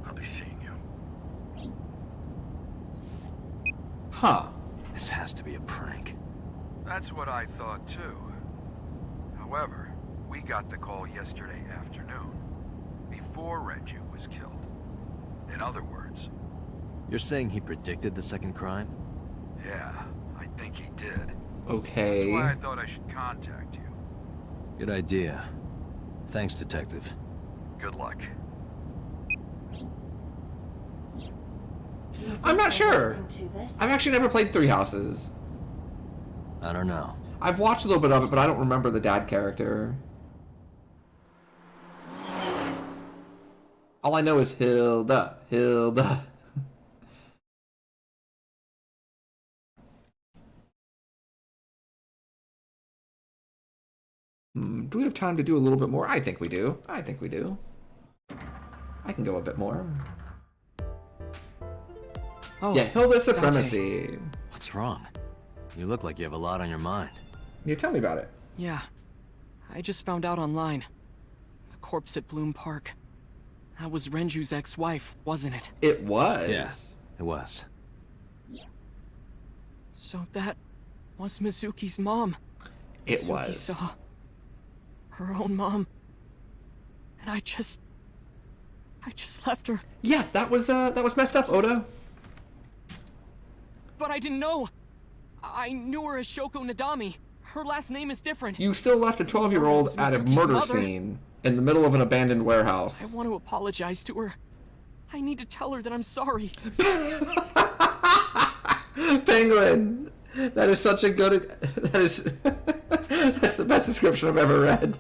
I'll be seeing you. Huh. This has to be a prank. That's what I thought too. However, we got the call yesterday afternoon, before Renju was killed. In other words... You're saying he predicted the second crime? Yeah, I think he did. Okay. That's why I thought I should contact you. Good idea. Thanks, Detective. Good luck. I'm not sure. To this? I've actually never played Three Houses. I don't know. I've watched a little bit of it, but I don't remember the dad character. All I know is Hilda. Hilda. Do we have time to do a little bit more? I think we do. I think we do. I can go a bit more. Oh, yeah, Hilda Supremacy. What's wrong? You look like you have a lot on your mind. You tell me about it. Yeah. I just found out online. The corpse at Bloom Park. That was Renju's ex-wife, wasn't it? It was. Yeah, it was. So that was Mizuki's mom. It Mizuki was. saw her own mom. And I just left her. Yeah, that was messed up, Oda. But I didn't know. I knew her as Shoko Nadami. Her last name is different. You still left a 12-year-old at a Mizuki's murder mother. scene in the middle of an abandoned warehouse. I want to apologize to her. I need to tell her that I'm sorry. Penguin! That is such a good... That is... That's the best description I've ever read.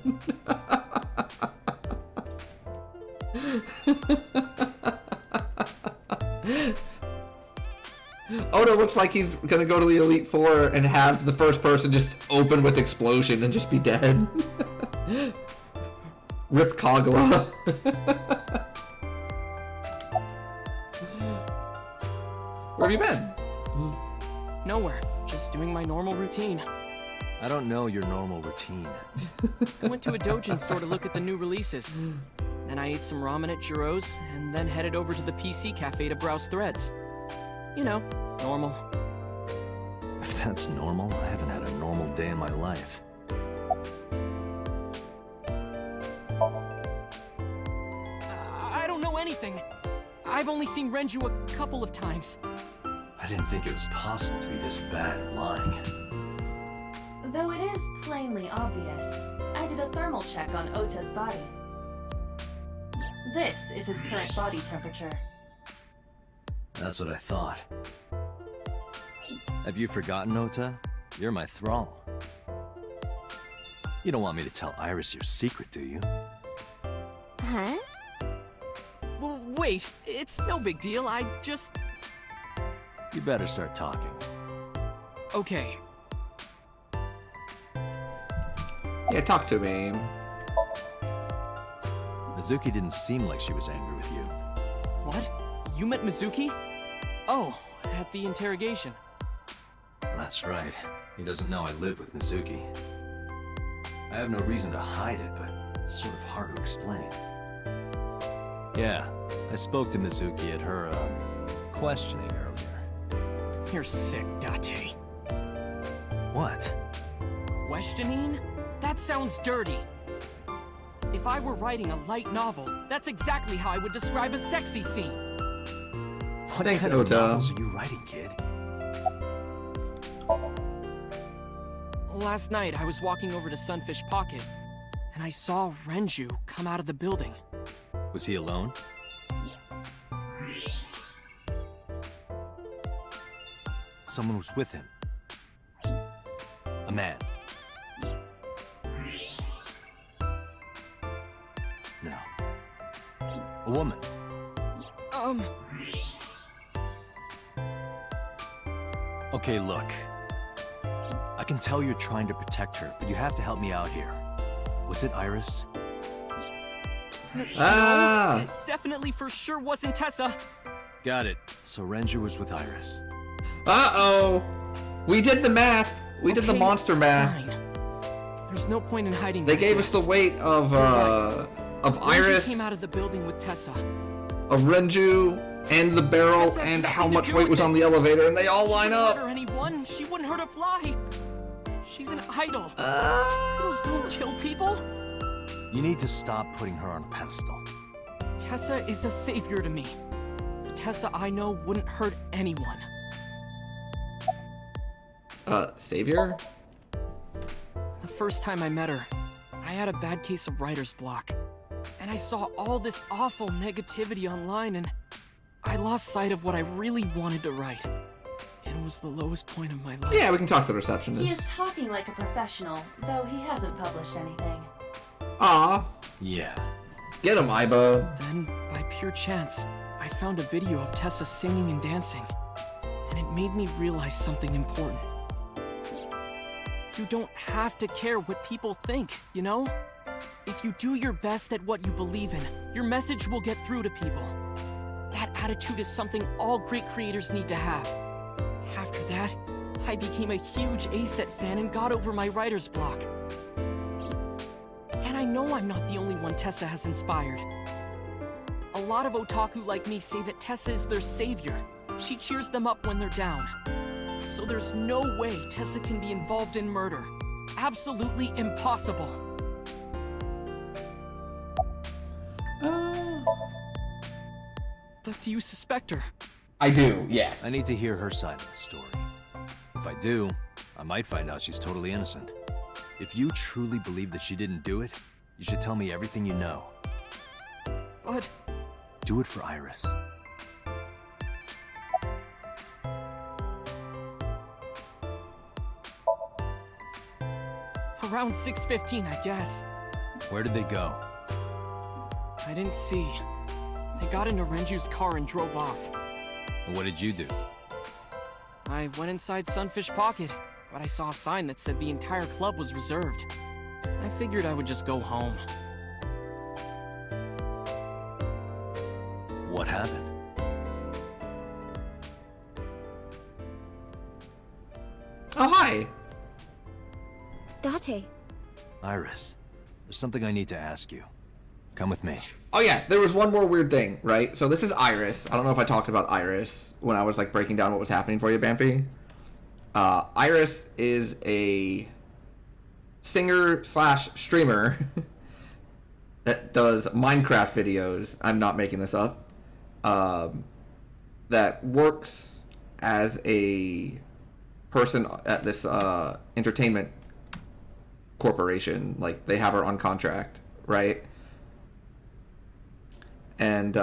Oda looks like he's gonna go to the Elite Four and have the first person just open with explosion and just be dead. Rip Kagura. Where have you been? Nowhere. Just doing my normal routine. I don't know your normal routine. I went to a doujin store to look at the new releases. Then I ate some ramen at Jiro's, and then headed over to the PC cafe to browse threads. You know, normal. If that's normal, I haven't had a normal day in my life. I don't know anything. I've only seen Renju a couple of times. I didn't think it was possible to be this bad at lying. Though it is plainly obvious, I did a thermal check on Ota's body. This is his current body temperature. That's what I thought. Have you forgotten, Ota? You're my thrall. You don't want me to tell Iris your secret, do you? Huh? Well, wait, it's no big deal. I just... You better start talking. Okay. Yeah, talk to me. Mizuki didn't seem like she was angry with you. What? You met Mizuki? Oh, at the interrogation. That's right. He doesn't know I live with Mizuki. I have no reason to hide it, but it's sort of hard to explain. Yeah, I spoke to Mizuki at her, questioning earlier. You're sick, Date. What? Questioning? That sounds dirty. If I were writing a light novel, that's exactly how I would describe a sexy scene. What Thanks, kind of Ota. novels are you writing, kid? Last night, I was walking over to Sunfish Pocket, and I saw Renju come out of the building. Was he alone? Someone was with him. A man. No. A woman. Okay, look. I can tell you're trying to protect her, but you have to help me out here. Was it Iris? Ah! No, it definitely for sure wasn't Tessa. Got it. So Renju was with Iris. Uh-oh! We did the math! We did the monster math. Fine. There's no point in hiding. They gave us the weight of Renju Iris, came out of the building with Tessa. of Renju, and the barrel, Tessa has and how nothing to much do weight with was on this. the elevator, and they all line She wouldn't up! hurt anyone. She wouldn't hurt a fly. She's an idol. Idols don't kill people. You need to stop putting her on a pedestal. Tessa is a savior to me. The Tessa I know wouldn't hurt anyone. Savior? The first time I met her, I had a bad case of writer's block. And I saw all this awful negativity online, and I lost sight of what I really wanted to write. It was the lowest point of my life. Yeah, we can talk to the receptionist. He is talking like a professional, though he hasn't published anything. Aw. Yeah. Get him, Iba. Then, by pure chance, I found a video of Tessa singing and dancing. And it made me realize something important. You don't have to care what people think, you know? If you do your best at what you believe in, your message will get through to people. That attitude is something all great creators need to have. After that, I became a huge ACET fan and got over my writer's block. And I know I'm not the only one Tessa has inspired. A lot of otaku like me say that Tessa is their savior. She cheers them up when they're down. So there's no way Tessa can be involved in murder. Absolutely impossible. But do you suspect her? I do, yes. I need to hear her side of the story. If I do, I might find out she's totally innocent. If you truly believe that she didn't do it, you should tell me everything you know. But... do it for Iris. Around 6:15, I guess. Where did they go? I didn't see. They got into Renju's car and drove off. And what did you do? I went inside Sunfish Pocket, but I saw a sign that said the entire club was reserved. I figured I would just go home. What happened? Oh, hi! Date. Iris, there's something I need to ask you. Come with me. Oh yeah, there was one more weird thing, right? So this is Iris. I don't know if I talked about Iris when I was like breaking down what was happening for you, Bampy. Iris is a singer/streamer that does Minecraft videos. I'm not making this up. That works as a person at this entertainment corporation. Like, they have her on contract, right? And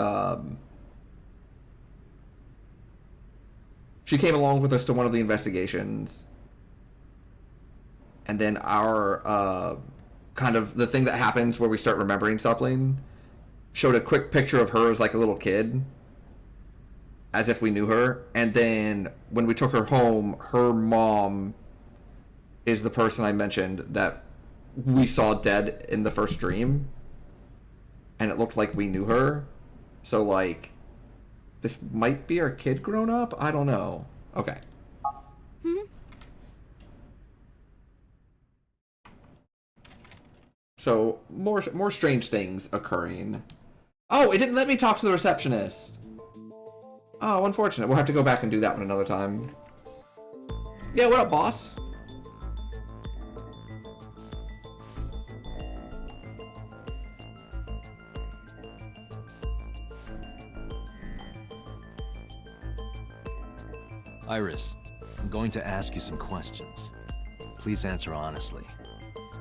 she came along with us to one of the investigations. And then our kind of the thing that happens where we start remembering something showed a quick picture of her as like a little kid, as if we knew her. And then when we took her home, her mom is the person I mentioned that we saw dead in the first dream. And it looked like we knew her. So, like, this might be our kid grown up? I don't know. Okay. So, more strange things occurring. Oh, it didn't let me talk to the receptionist. Oh, unfortunate. We'll have to go back and do that one another time. Yeah, what up, boss? Iris, I'm going to ask you some questions. Please answer honestly.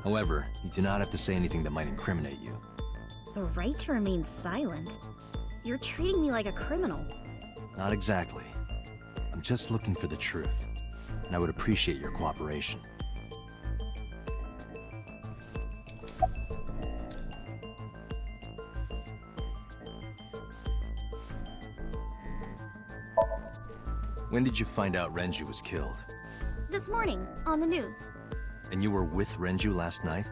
However, you do not have to say anything that might incriminate you. The right to remain silent? You're treating me like a criminal. Not exactly. I'm just looking for the truth, and I would appreciate your cooperation. When did you find out Renju was killed? This morning, on the news. And you were with Renju last night?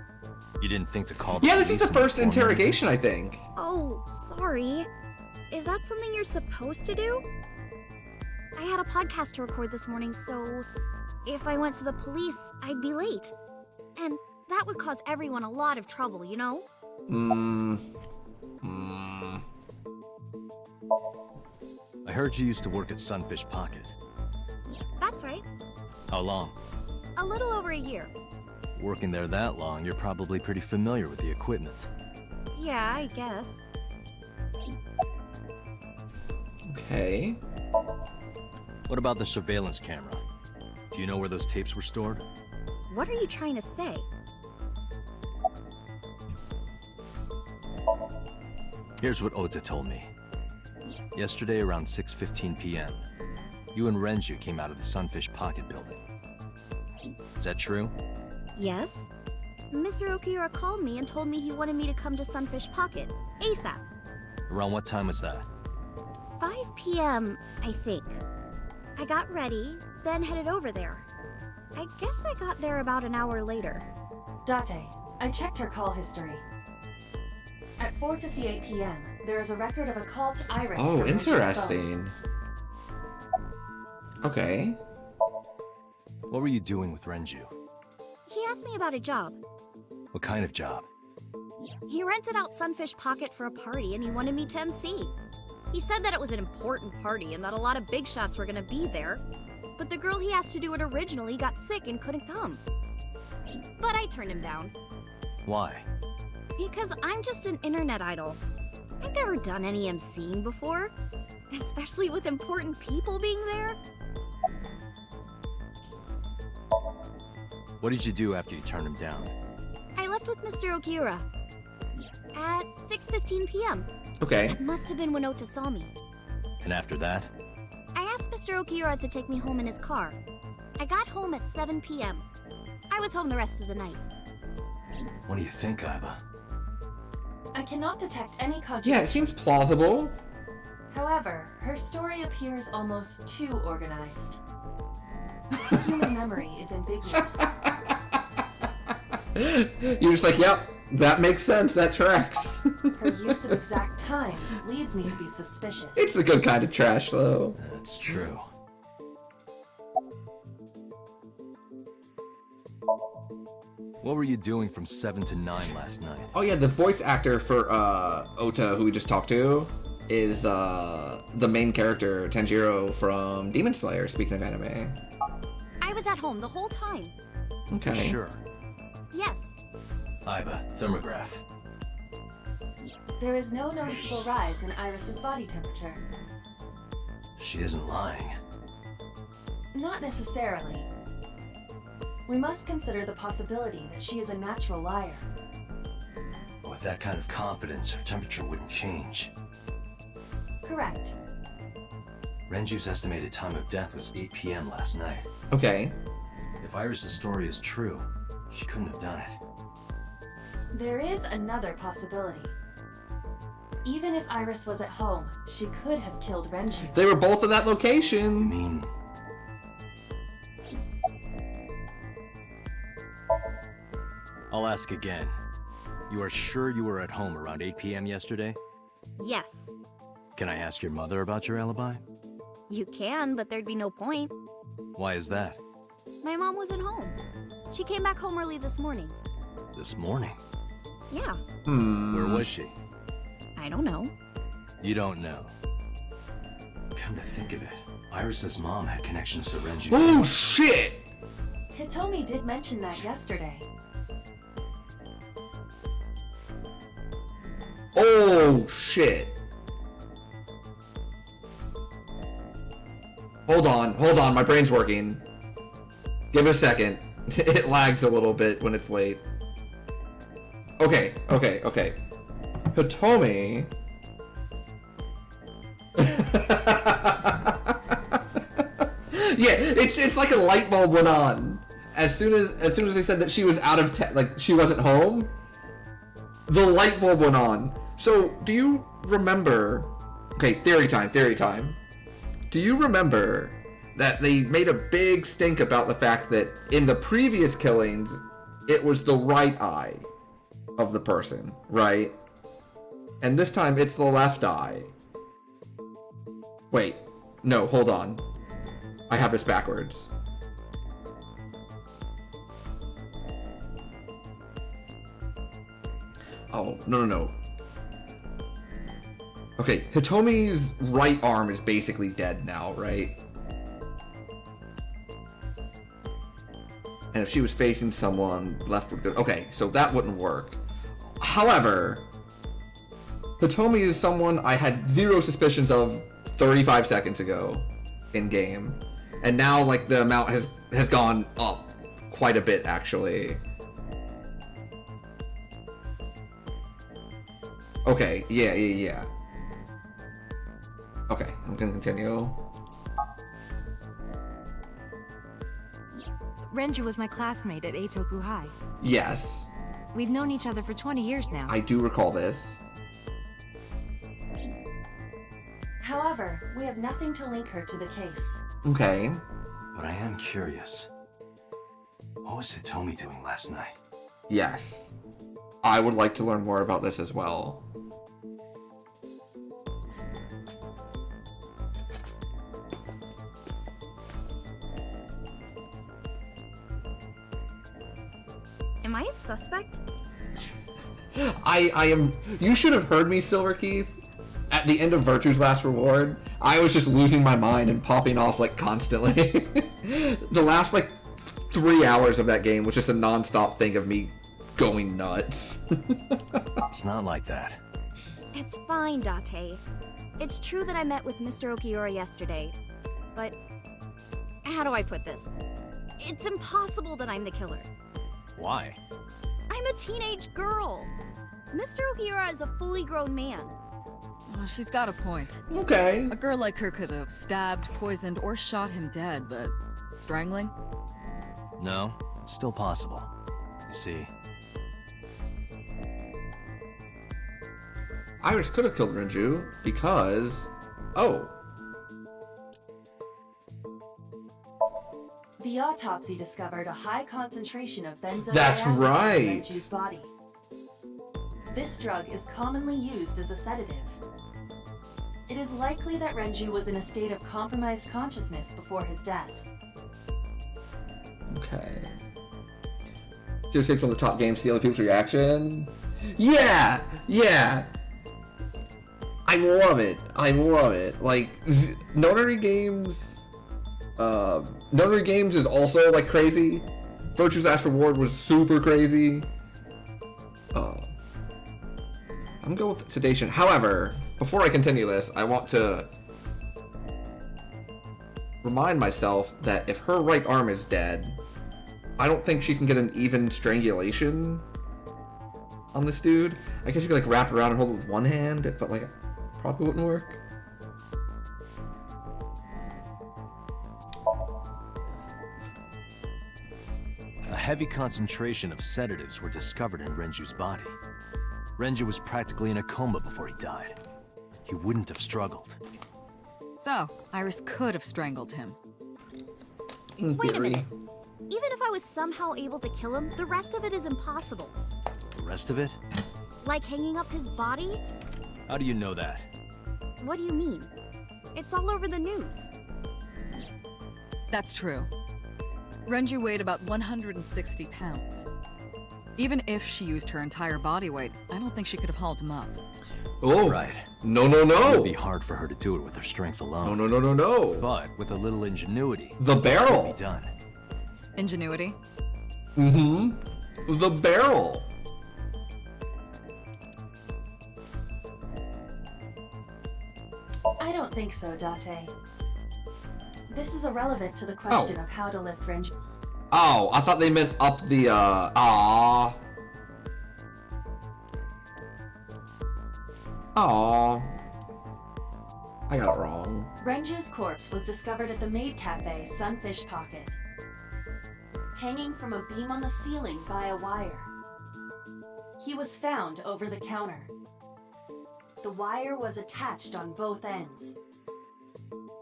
You didn't think to call Yeah, this is the first interrogation, I think. Oh, sorry. Is that something you're supposed to do? I had a podcast to record this morning, so if I went to the police, I'd be late. And that would cause everyone a lot of trouble, you know? I heard you used to work at Sunfish Pocket. That's right. How long? A little over a year. Working there that long, you're probably pretty familiar with the equipment. Yeah, I guess. Okay. What about the surveillance camera? Do you know where those tapes were stored? What are you trying to say? Here's what Ota told me. Yesterday around 6:15 p.m., you and Renju came out of the Sunfish Pocket building. Is that true? Yes. Mr. Okiura called me and told me he wanted me to come to Sunfish Pocket, ASAP. Around what time was that? 5 p.m., I think. I got ready, then headed over there. I guess I got there about an hour later. Date, I checked her call history. At 4:58 p.m., there is a record of a call to Iris. Oh, from Renju's interesting. Okay. What were you doing with Renju? He asked me about a job. What kind of job? He rented out Sunfish Pocket for a party and he wanted me to MC. He said that it was an important party and that a lot of big shots were gonna be there, but the girl he asked to do it originally got sick and couldn't come. But I turned him down. Why? Because I'm just an internet idol. I've never done any MCing before, especially with important people being there. What did you do after you turned him down? I left with Mr. Okiura at 6:15 p.m. Okay. It must have been when Ota saw me. And after that? I asked Mr. Okiura to take me home in his car. I got home at 7 p.m. I was home the rest of the night. What do you think, Iba? I cannot detect any contradictions. Yeah, it seems plausible. However, her story appears almost too organized. Human memory is ambiguous. You're just like, yep, that makes sense, that tracks. Her use of exact times leads me to be suspicious. It's the good kind of trash, though. That's true. What were you doing from 7 to 9 last night? Oh yeah, the voice actor for Ota, who we just talked to, is the main character, Tanjiro, from Demon Slayer, speaking of anime. I was at home the whole time. Okay. Sure. Yes. Iba, thermograph. There is no noticeable rise in Iris's body temperature. She isn't lying. Not necessarily. We must consider the possibility that she is a natural liar. But with that kind of confidence, her temperature wouldn't change. Correct. Renju's estimated time of death was 8 p.m. last night. Okay. If Iris' story is true, she couldn't have done it. There is another possibility. Even if Iris was at home, she could have killed Renju. They were both in that location. You mean... I'll ask again. You are sure you were at home around 8 p.m. yesterday? Yes. Can I ask your mother about your alibi? You can, but there'd be no point. Why is that? My mom wasn't home. She came back home early this morning. This morning? Yeah. Where was she? I don't know. You don't know. Come to think of it, Iris's mom had connections to Renju. Oh shit! Hitomi did mention that yesterday. Oh shit! Hold on, my brain's working. Give it a second. It lags a little bit when it's late. Okay. Hitomi... Yeah, it's like a light bulb went on. As soon as they said that she was out of like she wasn't home, the light bulb went on. So, do you remember... Okay, theory time. Do you remember that they made a big stink about the fact that in the previous killings, it was the right eye of the person, right? And this time, it's the left eye. Wait. No, hold on. I have this backwards. Oh, no. Okay, Hitomi's right arm is basically dead now, right? And if she was facing someone, left would go... Okay, so that wouldn't work. However, Hitomi is someone I had zero suspicions of 35 seconds ago in-game. And now, like, the amount has gone up quite a bit, actually. Okay, yeah. Okay, I'm gonna continue. Renju was my classmate at Eitoku High. Yes. We've known each other for 20 years now. I do recall this. However, we have nothing to link her to the case. Okay. But I am curious. What was Hitomi doing last night? Yes. I would like to learn more about this as well. Am I a suspect? I am... You should have heard me, Silver Keith. At the end of Virtue's Last Reward, I was just losing my mind and popping off, like, constantly. The last, like, 3 hours of that game was just a non-stop thing of me going nuts. It's not like that. It's fine, Date. It's true that I met with Mr. Okiura yesterday, but... How do I put this? It's impossible that I'm the killer. Why? I'm a teenage girl. Mr. Okiura is a fully grown man. Oh, she's got a point. Okay. A girl like her could have stabbed, poisoned, or shot him dead, but strangling? No, it's still possible. You see, Iris could have killed Renju because... Oh. The autopsy discovered a high concentration of benzodiazepine That's right. in Renju's body. This drug is commonly used as a sedative. It is likely that Renju was in a state of compromised consciousness before his death. Okay. Do escape from the top game, stealing people's reaction? Yeah! Yeah! I love it. I love it. Like, Notary Games... Notary Games is also, like, crazy. Virtue's Last Reward was super crazy. I'm going with sedation. However, before I continue this, I want to remind myself that if her right arm is dead, I don't think she can get an even strangulation on this dude. I guess you could like wrap around and hold it with one hand, but like probably wouldn't work. a heavy concentration of sedatives were discovered in Renju's body. Renju was practically in a coma before he died. He wouldn't have struggled. So, Iris could have strangled him. Wait a minute. Even if I was somehow able to kill him, the rest of it is impossible. The rest of it? Like hanging up his body? How do you know that? What do you mean? It's all over the news. That's true. Renju weighed about 160 pounds. Even if she used her entire body weight, I don't think she could have hauled him up. Oh, right. No, no, no. It would be hard for her to do it with her strength alone. No, no, no, no, no. But with a little ingenuity, the barrel it could be done. Ingenuity? Mm-hmm. The barrel. I don't think so, Date. This is irrelevant to the question of how to lift Renju. Oh, I thought they meant up the, Aww. I got it wrong. Renju's corpse was discovered at the maid cafe Sunfish Pocket, hanging from a beam on the ceiling by a wire. He was found over the counter. The wire was attached on both ends.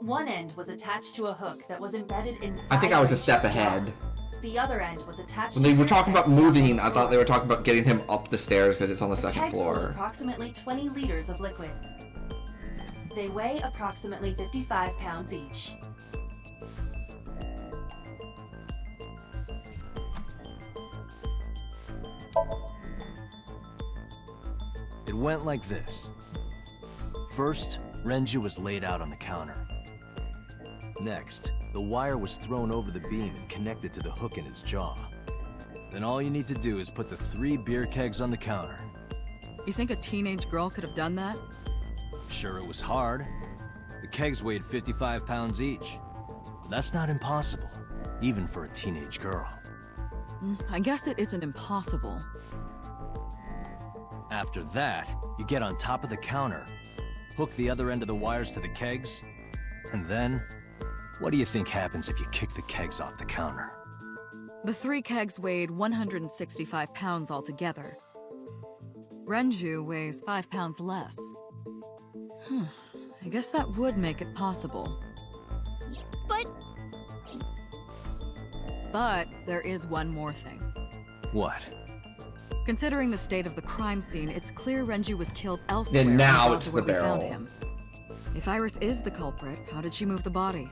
One end was attached to a hook that was embedded inside. I think I was a Renju's step jaw. ahead. The other end was attached When they to were talking about parapets down moving, the I thought floor. they were talking about getting him up the stairs because it's on the second Kegs hold floor. approximately 20 liters of liquid. They weigh approximately 55 pounds each. It went like this. First, Renju was laid out on the counter. Next, the wire was thrown over the beam and connected to the hook in his jaw. Then all you need to do is put the 3 beer kegs on the counter. You think a teenage girl could have done that? Sure, it was hard. The kegs weighed 55 pounds each. But that's not impossible, even for a teenage girl. I guess it isn't impossible. After that, you get on top of the counter, hook the other end of the wires to the kegs, and then, what do you think happens if you kick the kegs off the counter? The 3 kegs weighed 165 pounds altogether. Renju weighs 5 pounds less. I guess that would make it possible. But there is one more thing. What? Considering the state of the crime scene, it's clear Renju was killed elsewhere. And now not it's where the we found barrel. him. If Iris is the culprit, how did she move the body?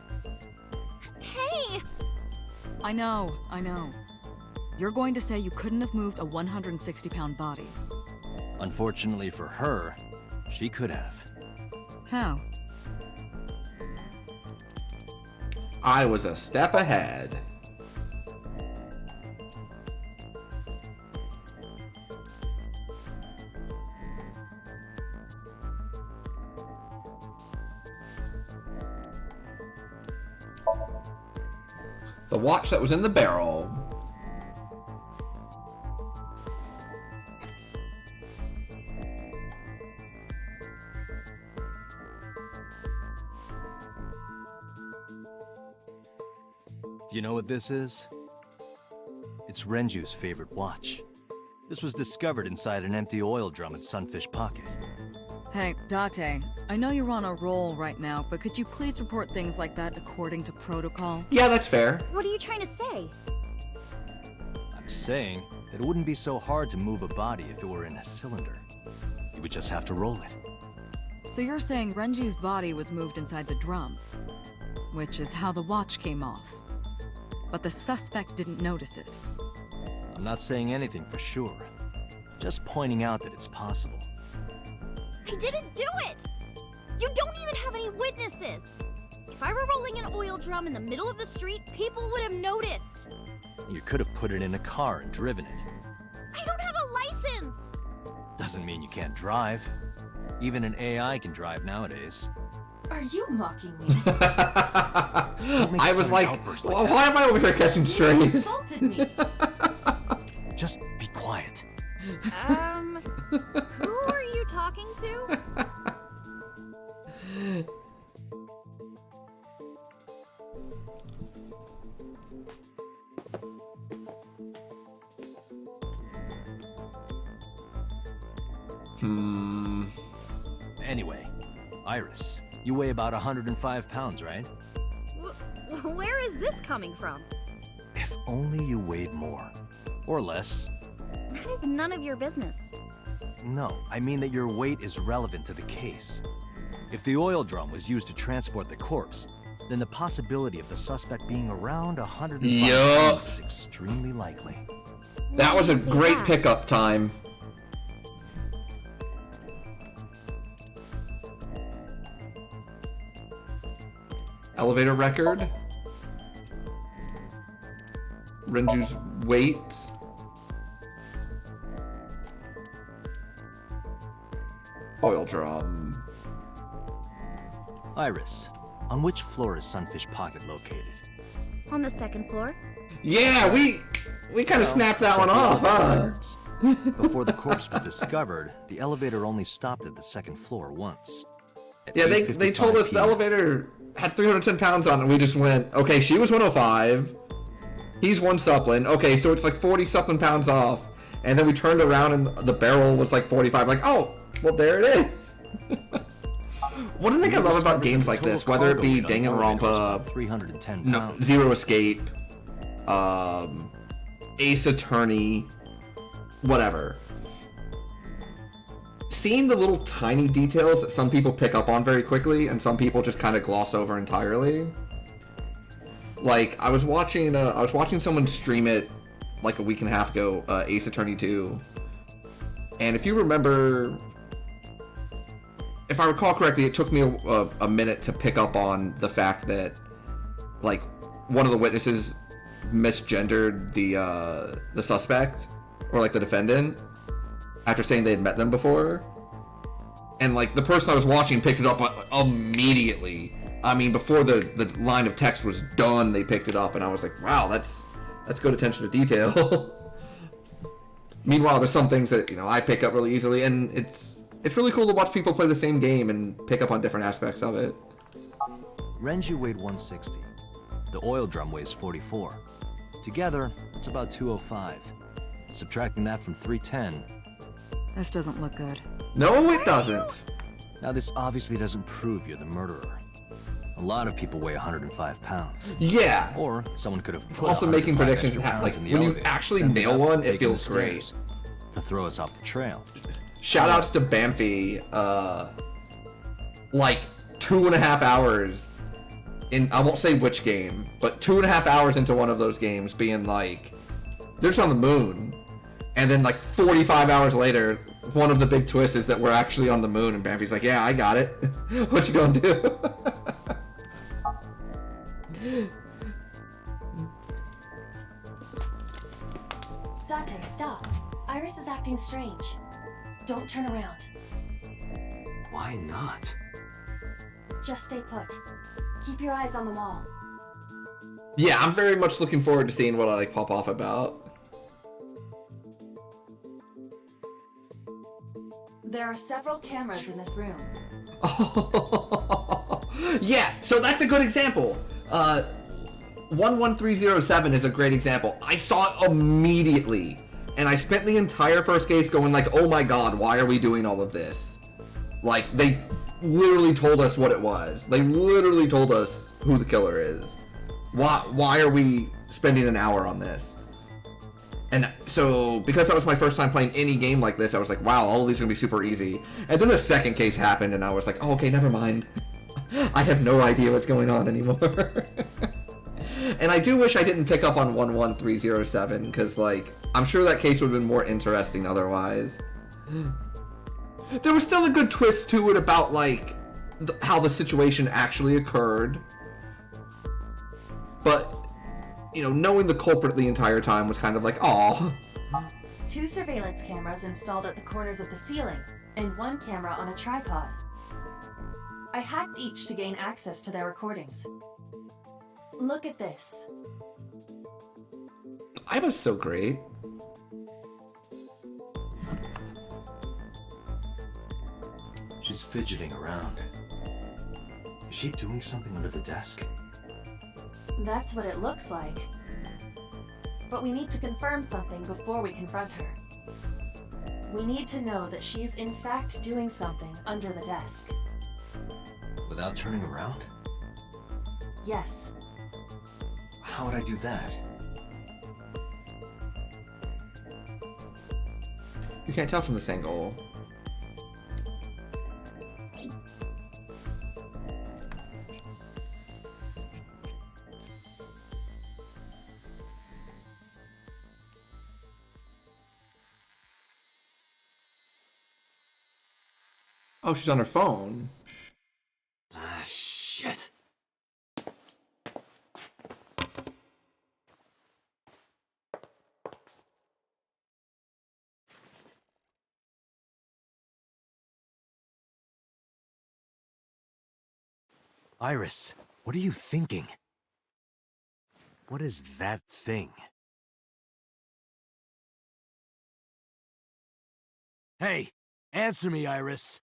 Hey! I know. You're going to say you couldn't have moved a 160-pound body. Unfortunately for her, she could have. How? I was a step ahead. The watch that was in the barrel. Do you know what this is? It's Renju's favorite watch. This was discovered inside an empty oil drum in Sunfish Pocket. Hey, Date, I know you're on a roll right now, but could you please report things like that according to protocol? Yeah, that's fair. What are you trying to say? I'm saying that it wouldn't be so hard to move a body if it were in a cylinder. You would just have to roll it. So you're saying Renju's body was moved inside the drum, which is how the watch came off. But the suspect didn't notice it. I'm not saying anything for sure. Just pointing out that it's possible. I didn't do it! You don't even have any witnesses! If I were rolling an oil drum in the middle of the street, people would have noticed! You could have put it in a car and driven it. I don't have a license! Doesn't mean you can't drive. Even an AI can drive nowadays. Are you mocking me? I was like, well, why am I over here catching You strays? insulted me. Just be quiet. Who are you talking to? Anyway, Iris, you weigh about 105 pounds, right? Where is this coming from? If only you weighed more. Or less. That is none of your business. No, I mean that your weight is relevant to the case. If the oil drum was used to transport the corpse, then the possibility of the suspect being around 105 pounds is extremely likely. That was a great pickup time. Elevator record. Renju's weight. Oil drum. Iris, on which floor is Sunfish Pocket located? On the second floor? Yeah, we kind of snapped that one off, huh? Before the corpse was discovered, the elevator only stopped at the second floor once. At Yeah, they told us the 8:55 elevator had 310 pounds on it, and we just went, okay, she was 105, he's 1 supplin, okay, so it's like 40 supplin pounds off, and then we turned around and the barrel was like 45, like, oh, well, there it is. One thing I love about games like this, whether it be Danganronpa, 310 no, pounds. Zero Escape, Ace Attorney, whatever, seeing the little tiny details that some people pick up on very quickly and some people just kind of gloss over entirely. Like, I was watching someone stream it like a week and a half ago, Ace Attorney 2, and if you remember, if I recall correctly, it took me a minute to pick up on the fact that, like, one of the witnesses misgendered the suspect, or like the defendant, after saying they had met them before. And like the person I was watching picked it up immediately. I mean, before the line of text was done, they picked it up, and I was like, wow, that's good attention to detail. Meanwhile, there's some things that, you know, I pick up really easily, and it's really cool to watch people play the same game and pick up on different aspects of it. Renju weighed 160. The oil drum weighs 44. Together, it's about 205. Subtracting that from 310. This doesn't look good. No, it doesn't. Now, this obviously doesn't prove you're the murderer. A lot of people weigh 105 pounds. Yeah. Or someone could have put Also 105 making predictions extra like pounds in the when you elevator, actually sent nail up, one, it taken feels the great. stairs to throw us off the trail. Shoutouts to Bamfy, like 2.5 hours in, I won't say which game, but 2.5 hours into one of those games being like, they're just on the moon. And then like 45 hours later, one of the big twists is that we're actually on the moon, and Bamfy's like, yeah, I got it. What you gonna do? Date, stop. Iris is acting strange. Don't turn around. Why not? Just stay put. Keep your eyes on the wall. Yeah, I'm very much looking forward to seeing what I like pop off about. There are several cameras in this room. Yeah, so that's a good example. 11307 is a great example. I saw it immediately, and I spent the entire first case going like, oh my god, why are we doing all of this? Like, they literally told us what it was. They literally told us who the killer is. Why are we spending an hour on this? And so, because that was my first time playing any game like this, I was like, wow, all of these are going to be super easy. And then the second case happened, and I was like, oh, okay, never mind. I have no idea what's going on anymore. And I do wish I didn't pick up on 11307, because, like, I'm sure that case would have been more interesting otherwise. There was still a good twist to it about, like, how the situation actually occurred. But, you know, knowing the culprit the entire time was kind of like, aw. 2 surveillance cameras installed at the corners of the ceiling, and 1 camera on a tripod. I hacked each to gain access to their recordings. Look at this. I was so great. She's fidgeting around. Is she doing something under the desk? That's what it looks like. But we need to confirm something before we confront her. We need to know that she's in fact doing something under the desk. Without turning around? Yes. How would I do that? You can't tell from this angle. Oh, she's on her phone. Ah, shit. Iris, what are you thinking? What is that thing? Hey, answer me, Iris.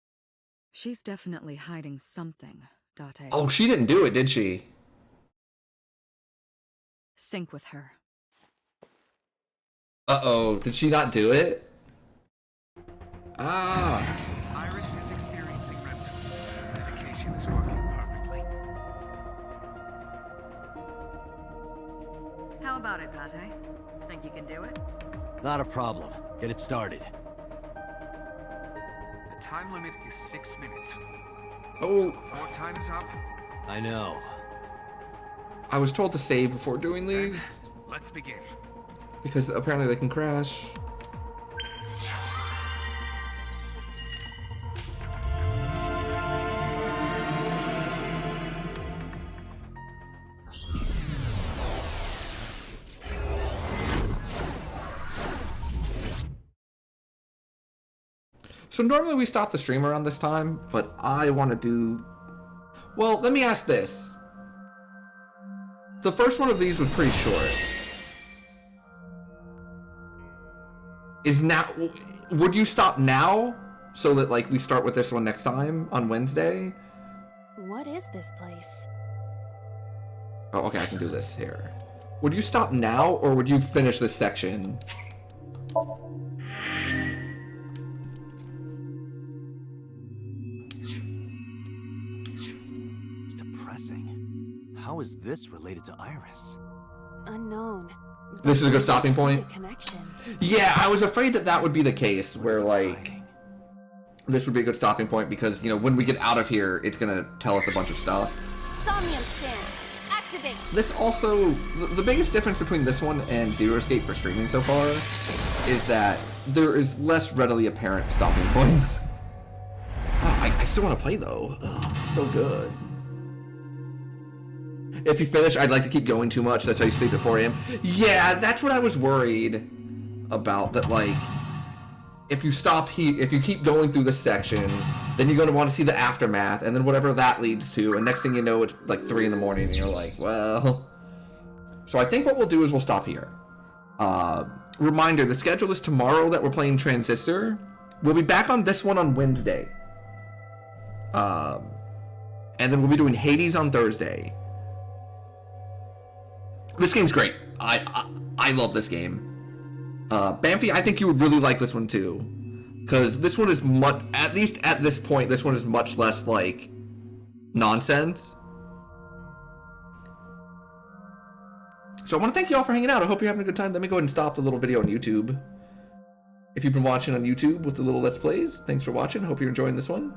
She's definitely hiding something, Date. Oh, she didn't do it, did she? Sync with her. Uh-oh, did she not do it? Ah. Iris is experiencing REM sleep. Medication is working perfectly. How about it, Date? Think you can do it? Not a problem. Get it started. The time limit is 6 minutes. Oh. So before time is up, I know. I was told to save before doing these. Let's begin. Because apparently they can crash. So normally we stop the stream around this time, but I want to do... Well, let me ask this. The first one of these was pretty short. Would you stop now? So that, like, we start with this one next time on Wednesday? What is this place? Oh, okay, I can do this here. Would you stop now, or would you finish this section? It's depressing. How is this related to Iris? Unknown. This is a good stopping point? Connection. Yeah, I was afraid that that would be the case, where, like, this would be a good stopping point, because, you know, when we get out of here, it's gonna tell us a bunch of stuff. Somnium scan. Activate. This also, the biggest difference between this one and Zero Escape for streaming so far is that there is less readily apparent stopping points. Oh, I still want to play, though. Oh, so good. If you finish, I'd like to keep going too much. That's how you sleep at 4 a.m. Yeah, that's what I was worried about. That, like, if you stop here, if you keep going through this section, then you're going to want to see the aftermath, and then whatever that leads to, and next thing you know, it's like 3 in the morning, and you're like, well... So I think what we'll do is we'll stop here. Reminder, the schedule is tomorrow that we're playing Transistor. We'll be back on this one on Wednesday. And then we'll be doing Hades on Thursday. This game's great. I love this game. Bamfi, I think you would really like this one too, because this one is much, at least at this point, this one is much less like nonsense. So I want to thank you all for hanging out. I hope you're having a good time. Let me go ahead and stop the little video on YouTube. If you've been watching on YouTube with the little Let's Plays, thanks for watching. I hope you're enjoying this one.